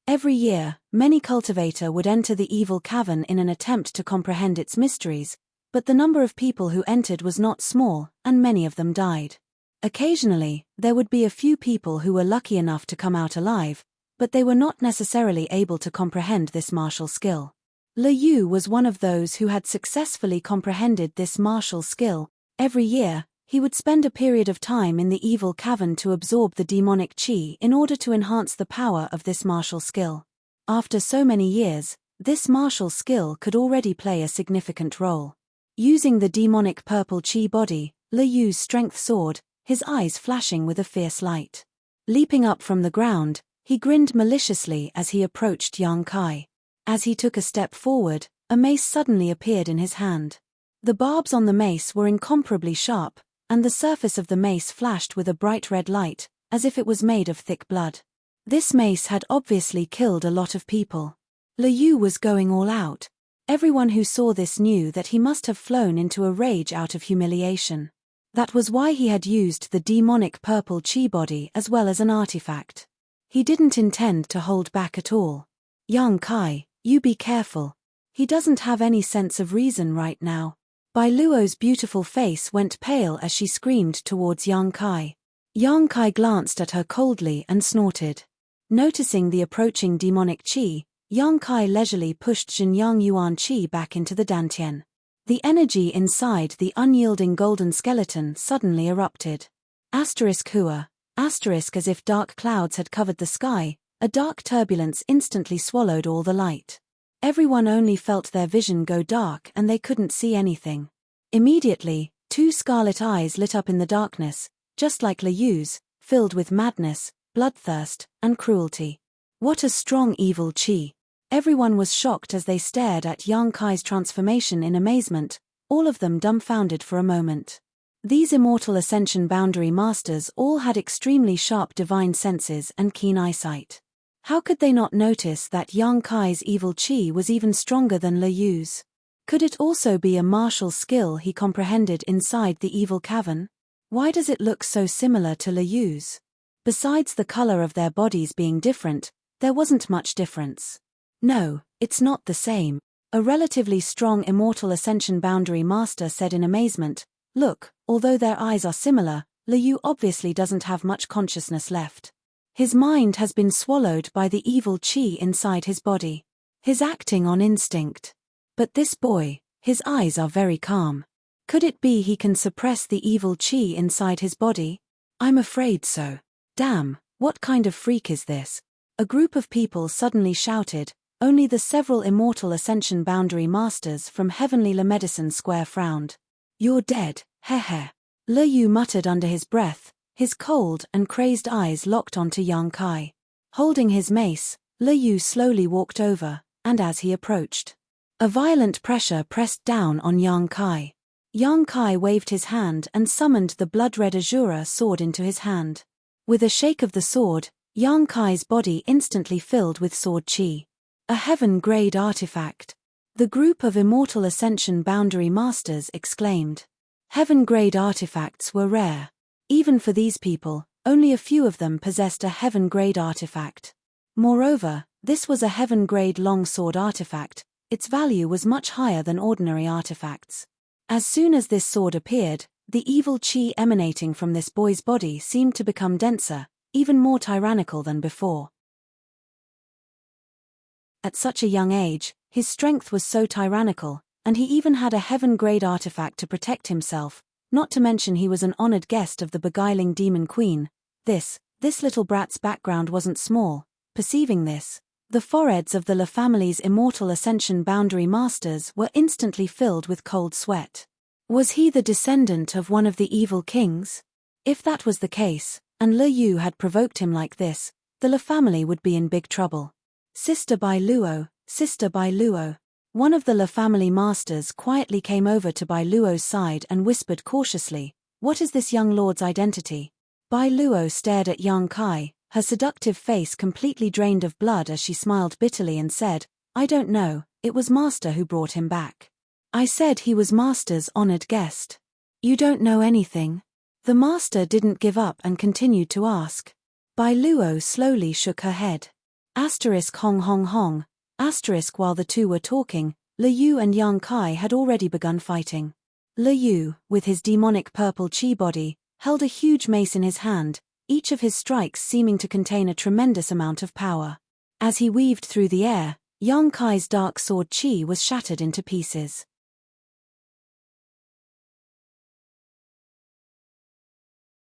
Every year, many cultivator would enter the evil cavern in an attempt to comprehend its mysteries, but the number of people who entered was not small, and many of them died. Occasionally, there would be a few people who were lucky enough to come out alive, but they were not necessarily able to comprehend this martial skill. Le Yu was one of those who had successfully comprehended this martial skill. Every year, he would spend a period of time in the evil cavern to absorb the demonic qi in order to enhance the power of this martial skill. After so many years, this martial skill could already play a significant role. Using the demonic purple qi body, Le Yu's strength soared, his eyes flashing with a fierce light. Leaping up from the ground, he grinned maliciously as he approached Yang Kai. As he took a step forward, a mace suddenly appeared in his hand. The barbs on the mace were incomparably sharp, and the surface of the mace flashed with a bright red light, as if it was made of thick blood. This mace had obviously killed a lot of people. Le Yu was going all out. Everyone who saw this knew that he must have flown into a rage out of humiliation. That was why he had used the demonic purple qi body as well as an artifact. He didn't intend to hold back at all. Yang Kai, you be careful. He doesn't have any sense of reason right now. Bai Luo's beautiful face went pale as she screamed towards Yang Kai. Yang Kai glanced at her coldly and snorted. Noticing the approaching demonic qi, Yang Kai leisurely pushed Xinjiang Yuan qi back into the dantian. The energy inside the unyielding golden skeleton suddenly erupted. Hua, as if dark clouds had covered the sky, a dark turbulence instantly swallowed all the light. Everyone only felt their vision go dark and they couldn't see anything. Immediately, two scarlet eyes lit up in the darkness, just like Le Yu's, filled with madness, bloodthirst, and cruelty. What a strong evil qi! Everyone was shocked as they stared at Yang Kai's transformation in amazement, all of them dumbfounded for a moment. These immortal ascension boundary masters all had extremely sharp divine senses and keen eyesight. How could they not notice that Yang Kai's evil qi was even stronger than Le Yu's? Could it also be a martial skill he comprehended inside the evil cavern? Why does it look so similar to Le Yu's? Besides the color of their bodies being different, there wasn't much difference. No, it's not the same, a relatively strong immortal ascension boundary master said in amazement. Look, although their eyes are similar, Le Yu obviously doesn't have much consciousness left. His mind has been swallowed by the evil qi inside his body. He's acting on instinct. But this boy, his eyes are very calm. Could it be he can suppress the evil qi inside his body? I'm afraid so. Damn, what kind of freak is this? A group of people suddenly shouted. Only the several immortal ascension boundary masters from Heavenly La Medicine Square frowned. You're dead, heh. Le Yu muttered under his breath, his cold and crazed eyes locked onto Yang Kai. Holding his mace, Le Yu slowly walked over, and as he approached, a violent pressure pressed down on Yang Kai. Yang Kai waved his hand and summoned the blood-red Azura sword into his hand. With a shake of the sword, Yang Kai's body instantly filled with sword qi. A heaven-grade artifact. The group of immortal ascension boundary masters exclaimed. Heaven-grade artifacts were rare. Even for these people, only a few of them possessed a heaven-grade artifact. Moreover, this was a heaven-grade longsword artifact. Its value was much higher than ordinary artifacts. As soon as this sword appeared, the evil qi emanating from this boy's body seemed to become denser, even more tyrannical than before. At such a young age, his strength was so tyrannical, and he even had a heaven-grade artifact to protect himself, not to mention he was an honored guest of the beguiling demon queen. This little brat's background wasn't small. Perceiving this, the foreheads of the La family's immortal ascension boundary masters were instantly filled with cold sweat. Was he the descendant of one of the evil kings? If that was the case, and Le Yu had provoked him like this, the La family would be in big trouble. Sister Bai Luo, Sister Bai Luo. One of the La family masters quietly came over to Bai Luo's side and whispered cautiously, "What is this young lord's identity?" Bai Luo stared at Yang Kai, her seductive face completely drained of blood as she smiled bitterly and said, "I don't know, it was Master who brought him back. I said he was Master's honored guest." "You don't know anything?" The Master didn't give up and continued to ask. Bai Luo slowly shook her head. Hong hong hong. While the two were talking, Le Yu and Yang Kai had already begun fighting. Le Yu, with his demonic purple qi body, held a huge mace in his hand, each of his strikes seeming to contain a tremendous amount of power. As he weaved through the air, Yang Kai's dark sword qi was shattered into pieces.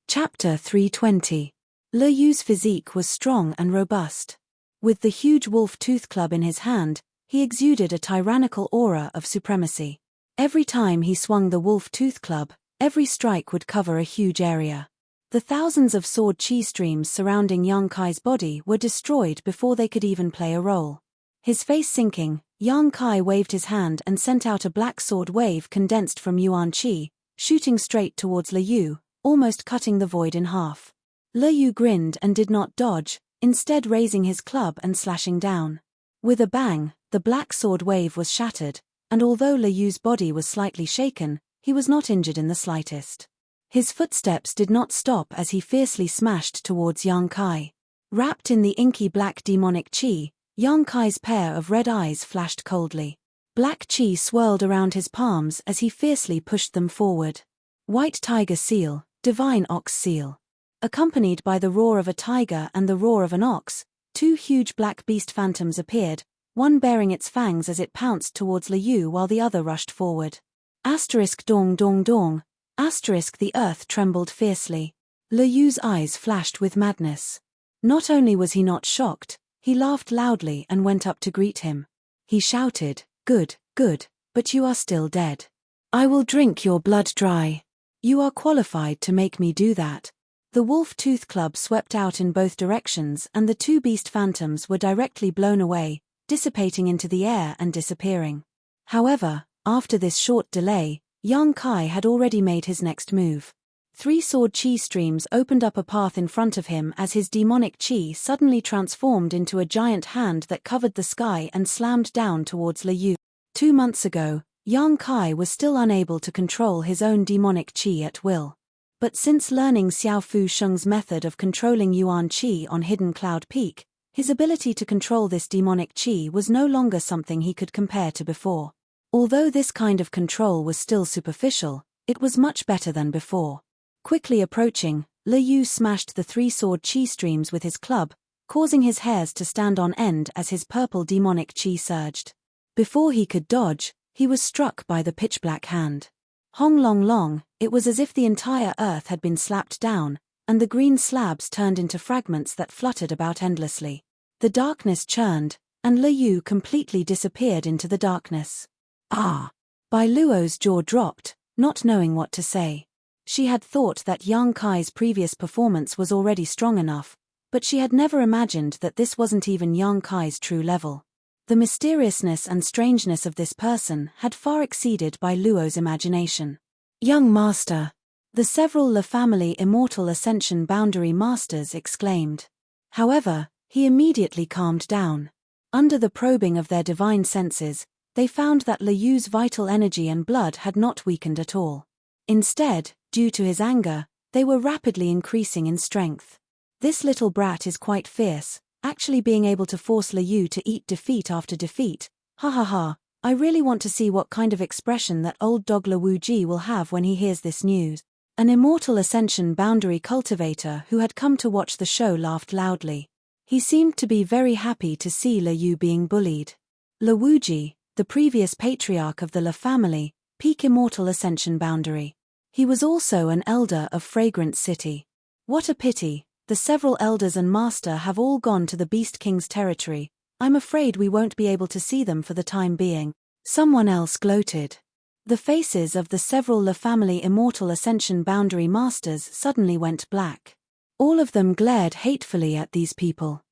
Chapter 320. Le Yu's physique was strong and robust. With the huge wolf tooth club in his hand, he exuded a tyrannical aura of supremacy. Every time he swung the wolf tooth club, every strike would cover a huge area. The thousands of sword qi streams surrounding Yang Kai's body were destroyed before they could even play a role. His face sinking, Yang Kai waved his hand and sent out a black sword wave condensed from Yuan qi, shooting straight towards Le Yu, almost cutting the void in half. Le Yu grinned and did not dodge, instead raising his club and slashing down. With a bang, the black sword wave was shattered, and although Le Yu's body was slightly shaken, he was not injured in the slightest. His footsteps did not stop as he fiercely smashed towards Yang Kai. Wrapped in the inky black demonic qi, Yang Kai's pair of red eyes flashed coldly. Black qi swirled around his palms as he fiercely pushed them forward. White tiger seal, divine ox seal. Accompanied by the roar of a tiger and the roar of an ox, two huge black beast phantoms appeared, one bearing its fangs as it pounced towards Le Yu while the other rushed forward. Asterisk dong dong dong. Asterisk the earth trembled fiercely. Le Yu's eyes flashed with madness. Not only was he not shocked, he laughed loudly and went up to greet him. He shouted, "Good, good, but you are still dead. I will drink your blood dry. You are qualified to make me do that." The wolf tooth club swept out in both directions and the two beast phantoms were directly blown away, dissipating into the air and disappearing. However, after this short delay, Yang Kai had already made his next move. Three sword qi streams opened up a path in front of him as his demonic qi suddenly transformed into a giant hand that covered the sky and slammed down towards Le Yu. 2 months ago, Yang Kai was still unable to control his own demonic qi at will. But since learning Xiao Fu Sheng's method of controlling Yuan qi on Hidden Cloud Peak, his ability to control this demonic qi was no longer something he could compare to before. Although this kind of control was still superficial, it was much better than before. Quickly approaching, Le Yu smashed the three sword qi streams with his club, causing his hairs to stand on end as his purple demonic qi surged. Before he could dodge, he was struck by the pitch-black hand. Hong long long, it was as if the entire earth had been slapped down, and the green slabs turned into fragments that fluttered about endlessly. The darkness churned, and Le Yu completely disappeared into the darkness. Ah! Bai Luo's jaw dropped, not knowing what to say. She had thought that Yang Kai's previous performance was already strong enough, but she had never imagined that this wasn't even Yang Kai's true level. The mysteriousness and strangeness of this person had far exceeded Bai Luo's imagination. "Young master!" the several Le Family Immortal Ascension Boundary Masters exclaimed. However, he immediately calmed down. Under the probing of their divine senses, they found that Le Yu's vital energy and blood had not weakened at all. Instead, due to his anger, they were rapidly increasing in strength. This little brat is quite fierce, actually being able to force Le Yu to eat defeat after defeat. Ha ha ha, I really want to see what kind of expression that old dog Le Wu Ji will have when he hears this news. An Immortal Ascension Boundary cultivator who had come to watch the show laughed loudly. He seemed to be very happy to see Le Yu being bullied. Le Wu Ji, the previous patriarch of the Le Family, Peak Immortal Ascension Boundary. He was also an elder of Fragrant City. What a pity, the several elders and master have all gone to the Beast King's territory. I'm afraid we won't be able to see them for the time being. Someone else gloated. The faces of the several Le Family Immortal Ascension Boundary Masters suddenly went black. All of them glared hatefully at these people.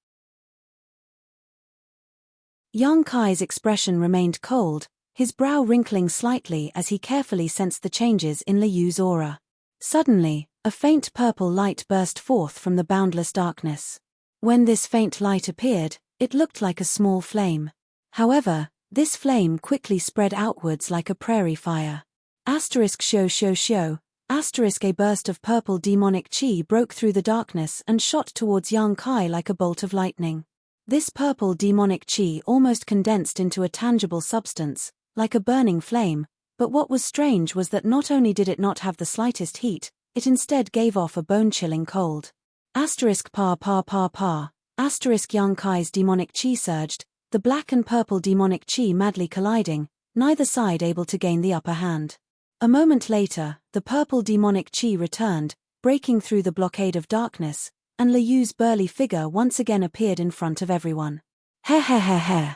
Yang Kai's expression remained cold, his brow wrinkling slightly as he carefully sensed the changes in Le Yu's aura. Suddenly, a faint purple light burst forth from the boundless darkness. When this faint light appeared, it looked like a small flame. However, this flame quickly spread outwards like a prairie fire. Asterisk show show show. Asterisk a burst of purple demonic qi broke through the darkness and shot towards Yang Kai like a bolt of lightning. This purple demonic qi almost condensed into a tangible substance, like a burning flame, but what was strange was that not only did it not have the slightest heat, it instead gave off a bone-chilling cold. Asterisk pa pa pa pa. Asterisk Yang Kai's demonic chi surged, the black and purple demonic chi madly colliding, neither side able to gain the upper hand. A moment later, the purple demonic chi returned, breaking through the blockade of darkness, and Liu Yu's burly figure once again appeared in front of everyone. He he he he.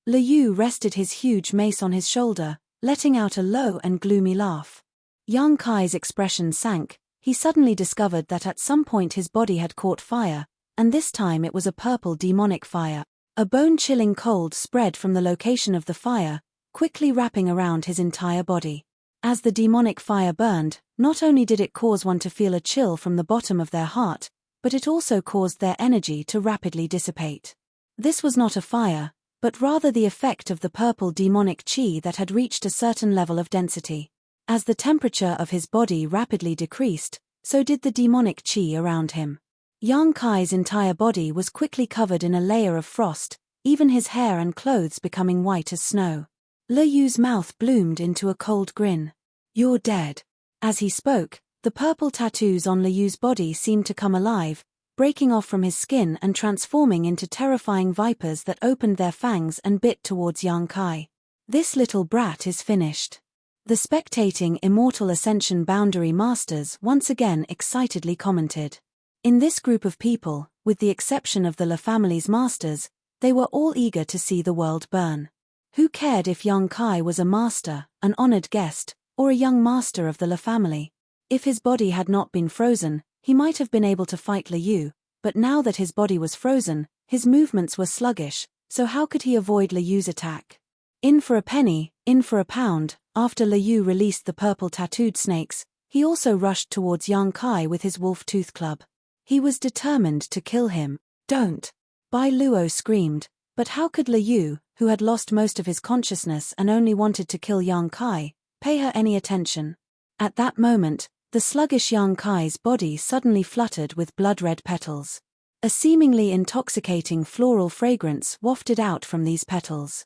Liu Yu rested his huge mace on his shoulder, letting out a low and gloomy laugh. Yang Kai's expression sank. He suddenly discovered that at some point his body had caught fire, and this time it was a purple demonic fire. A bone-chilling cold spread from the location of the fire, quickly wrapping around his entire body. As the demonic fire burned, not only did it cause one to feel a chill from the bottom of their heart, but it also caused their energy to rapidly dissipate. This was not a fire, but rather the effect of the purple demonic chi that had reached a certain level of density. As the temperature of his body rapidly decreased, so did the demonic chi around him. Yang Kai's entire body was quickly covered in a layer of frost, even his hair and clothes becoming white as snow. Liu Yu's mouth bloomed into a cold grin. "You're dead." As he spoke, the purple tattoos on Liu Yu's body seemed to come alive, breaking off from his skin and transforming into terrifying vipers that opened their fangs and bit towards Yang Kai. "This little brat is finished." The spectating Immortal Ascension Boundary Masters once again excitedly commented. In this group of people, with the exception of the La family's masters, they were all eager to see the world burn. Who cared if Yang Kai was a master, an honored guest, or a young master of the La family? If his body had not been frozen, he might have been able to fight Liu Yu, but now that his body was frozen, his movements were sluggish, so how could he avoid Liu Yu's attack? In for a penny, in for a pound. After Liu Yu released the purple tattooed snakes, he also rushed towards Yang Kai with his wolf tooth club. He was determined to kill him. "Don't!" Bai Luo screamed, but how could Liu Yu, who had lost most of his consciousness and only wanted to kill Yang Kai, pay her any attention? At that moment, the sluggish Yang Kai's body suddenly fluttered with blood-red petals. A seemingly intoxicating floral fragrance wafted out from these petals.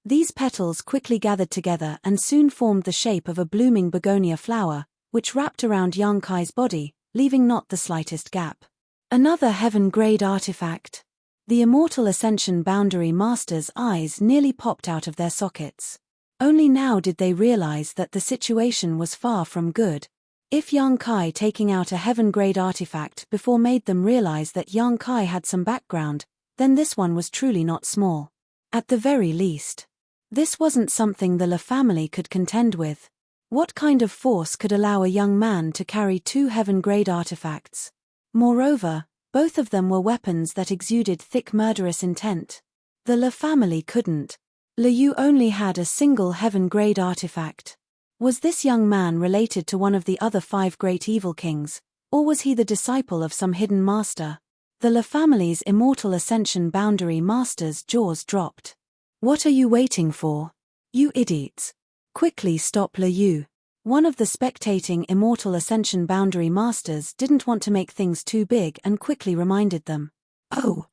These petals quickly gathered together and soon formed the shape of a blooming begonia flower, which wrapped around Yang Kai's body, leaving not the slightest gap. Another heaven-grade artifact. The Immortal Ascension Boundary Masters' eyes nearly popped out of their sockets. Only now did they realize that the situation was far from good. If Yang Kai taking out a heaven-grade artifact before made them realize that Yang Kai had some background, then this one was truly not small. At the very least. This wasn't something the La family could contend with. What kind of force could allow a young man to carry two heaven-grade artifacts? Moreover, both of them were weapons that exuded thick murderous intent. The La family couldn't. Liu Yu only had a single heaven-grade artifact. Was this young man related to one of the other 5 great evil kings, or was he the disciple of some hidden master? The La family's Immortal Ascension Boundary Masters' jaws dropped. "What are you waiting for? You idiots! Quickly stop Liu Yu." One of the spectating Immortal Ascension Boundary Masters didn't want to make things too big and quickly reminded them. Oh.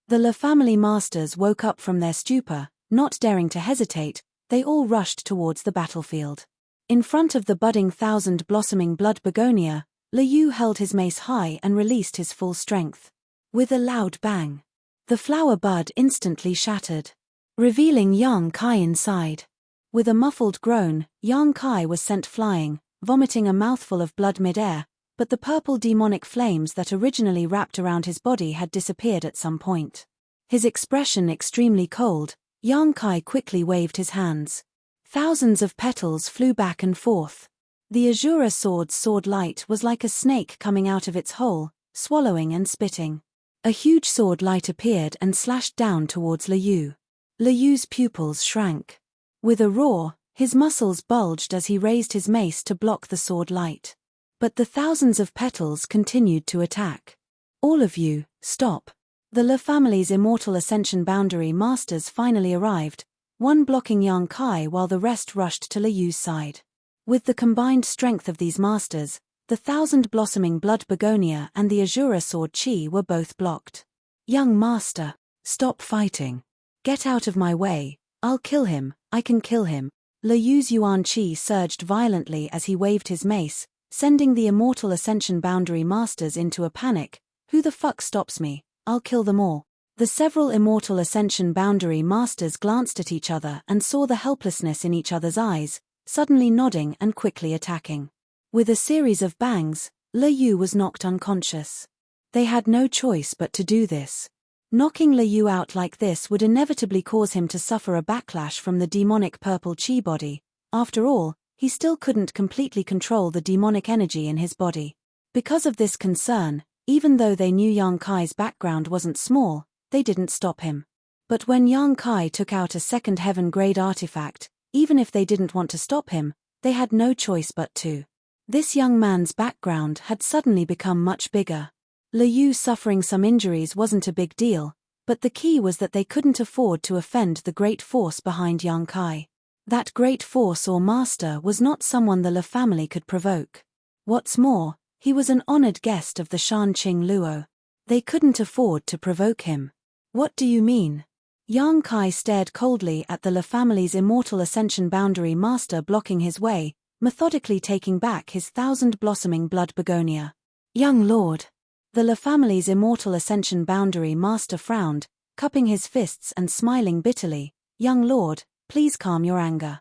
The La family masters woke up from their stupor, not daring to hesitate. They all rushed towards the battlefield. In front of the budding 1,000-blossoming blood begonia, Liu Yu held his mace high and released his full strength. With a loud bang, the flower bud instantly shattered, revealing Yang Kai inside. With a muffled groan, Yang Kai was sent flying, vomiting a mouthful of blood mid-air, but the purple demonic flames that originally wrapped around his body had disappeared at some point. His expression extremely cold, Yang Kai quickly waved his hands. Thousands of petals flew back and forth. The Azura sword's sword light was like a snake coming out of its hole, swallowing and spitting. A huge sword light appeared and slashed down towards Liu Yu. Liu Yu's pupils shrank. With a roar, his muscles bulged as he raised his mace to block the sword light. But the thousands of petals continued to attack. "All of you, stop." The La family's Immortal Ascension Boundary Masters finally arrived, one blocking Yang Kai while the rest rushed to Liu Yu's side. With the combined strength of these masters, the 1,000-blossoming blood begonia and the Azura sword chi were both blocked. "Young master, stop fighting. Get out of my way. I'll kill him, I can kill him." Le Yu's yuan qi surged violently as he waved his mace, sending the Immortal Ascension Boundary Masters into a panic. Who the fuck stops me? I'll kill them all. The several Immortal Ascension Boundary Masters glanced at each other and saw the helplessness in each other's eyes, suddenly nodding and quickly attacking. With a series of bangs, Le Yu was knocked unconscious. They had no choice but to do this. Knocking Le Yu out like this would inevitably cause him to suffer a backlash from the demonic purple chi body. After all, he still couldn't completely control the demonic energy in his body. Because of this concern, even though they knew Yang Kai's background wasn't small, they didn't stop him. But when Yang Kai took out a second heaven-grade artifact, even if they didn't want to stop him, they had no choice but to. This young man's background had suddenly become much bigger. Le Yu suffering some injuries wasn't a big deal, but the key was that they couldn't afford to offend the great force behind Yang Kai. That great force or master was not someone the Le family could provoke. What's more, he was an honored guest of the Shanqing Luo. They couldn't afford to provoke him. What do you mean? Yang Kai stared coldly at the Le family's Immortal Ascension Boundary Master blocking his way, methodically taking back his 1,000-blossoming blood begonia. Young lord. The Le family's Immortal Ascension Boundary Master frowned, cupping his fists and smiling bitterly. Young lord, please calm your anger.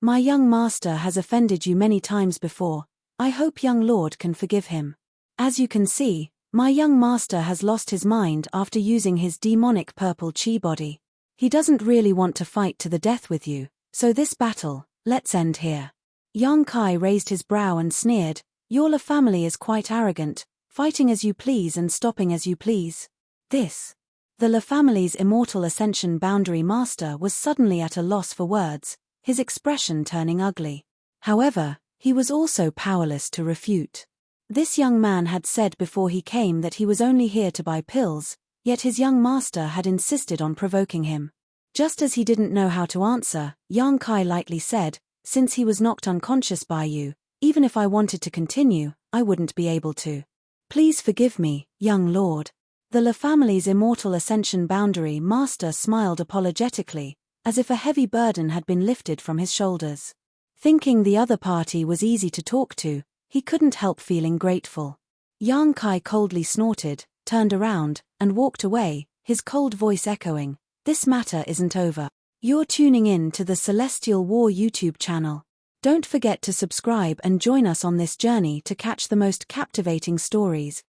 My young master has offended you many times before. I hope young lord can forgive him. As you can see, my young master has lost his mind after using his demonic purple chi body. He doesn't really want to fight to the death with you, so this battle, let's end here. Yang Kai raised his brow and sneered, your Le family is quite arrogant, fighting as you please and stopping as you please. This. The Le family's Immortal Ascension Boundary Master was suddenly at a loss for words, his expression turning ugly. However, he was also powerless to refute. This young man had said before he came that he was only here to buy pills, yet his young master had insisted on provoking him. Just as he didn't know how to answer, Yang Kai lightly said, since he was knocked unconscious by you, even if I wanted to continue, I wouldn't be able to. Please forgive me, young lord. The Le family's Immortal Ascension Boundary Master smiled apologetically, as if a heavy burden had been lifted from his shoulders. Thinking the other party was easy to talk to, he couldn't help feeling grateful. Yang Kai coldly snorted, turned around, and walked away, his cold voice echoing, this matter isn't over. You're tuning in to the Celestial War YouTube channel. Don't forget to subscribe and join us on this journey to catch the most captivating stories.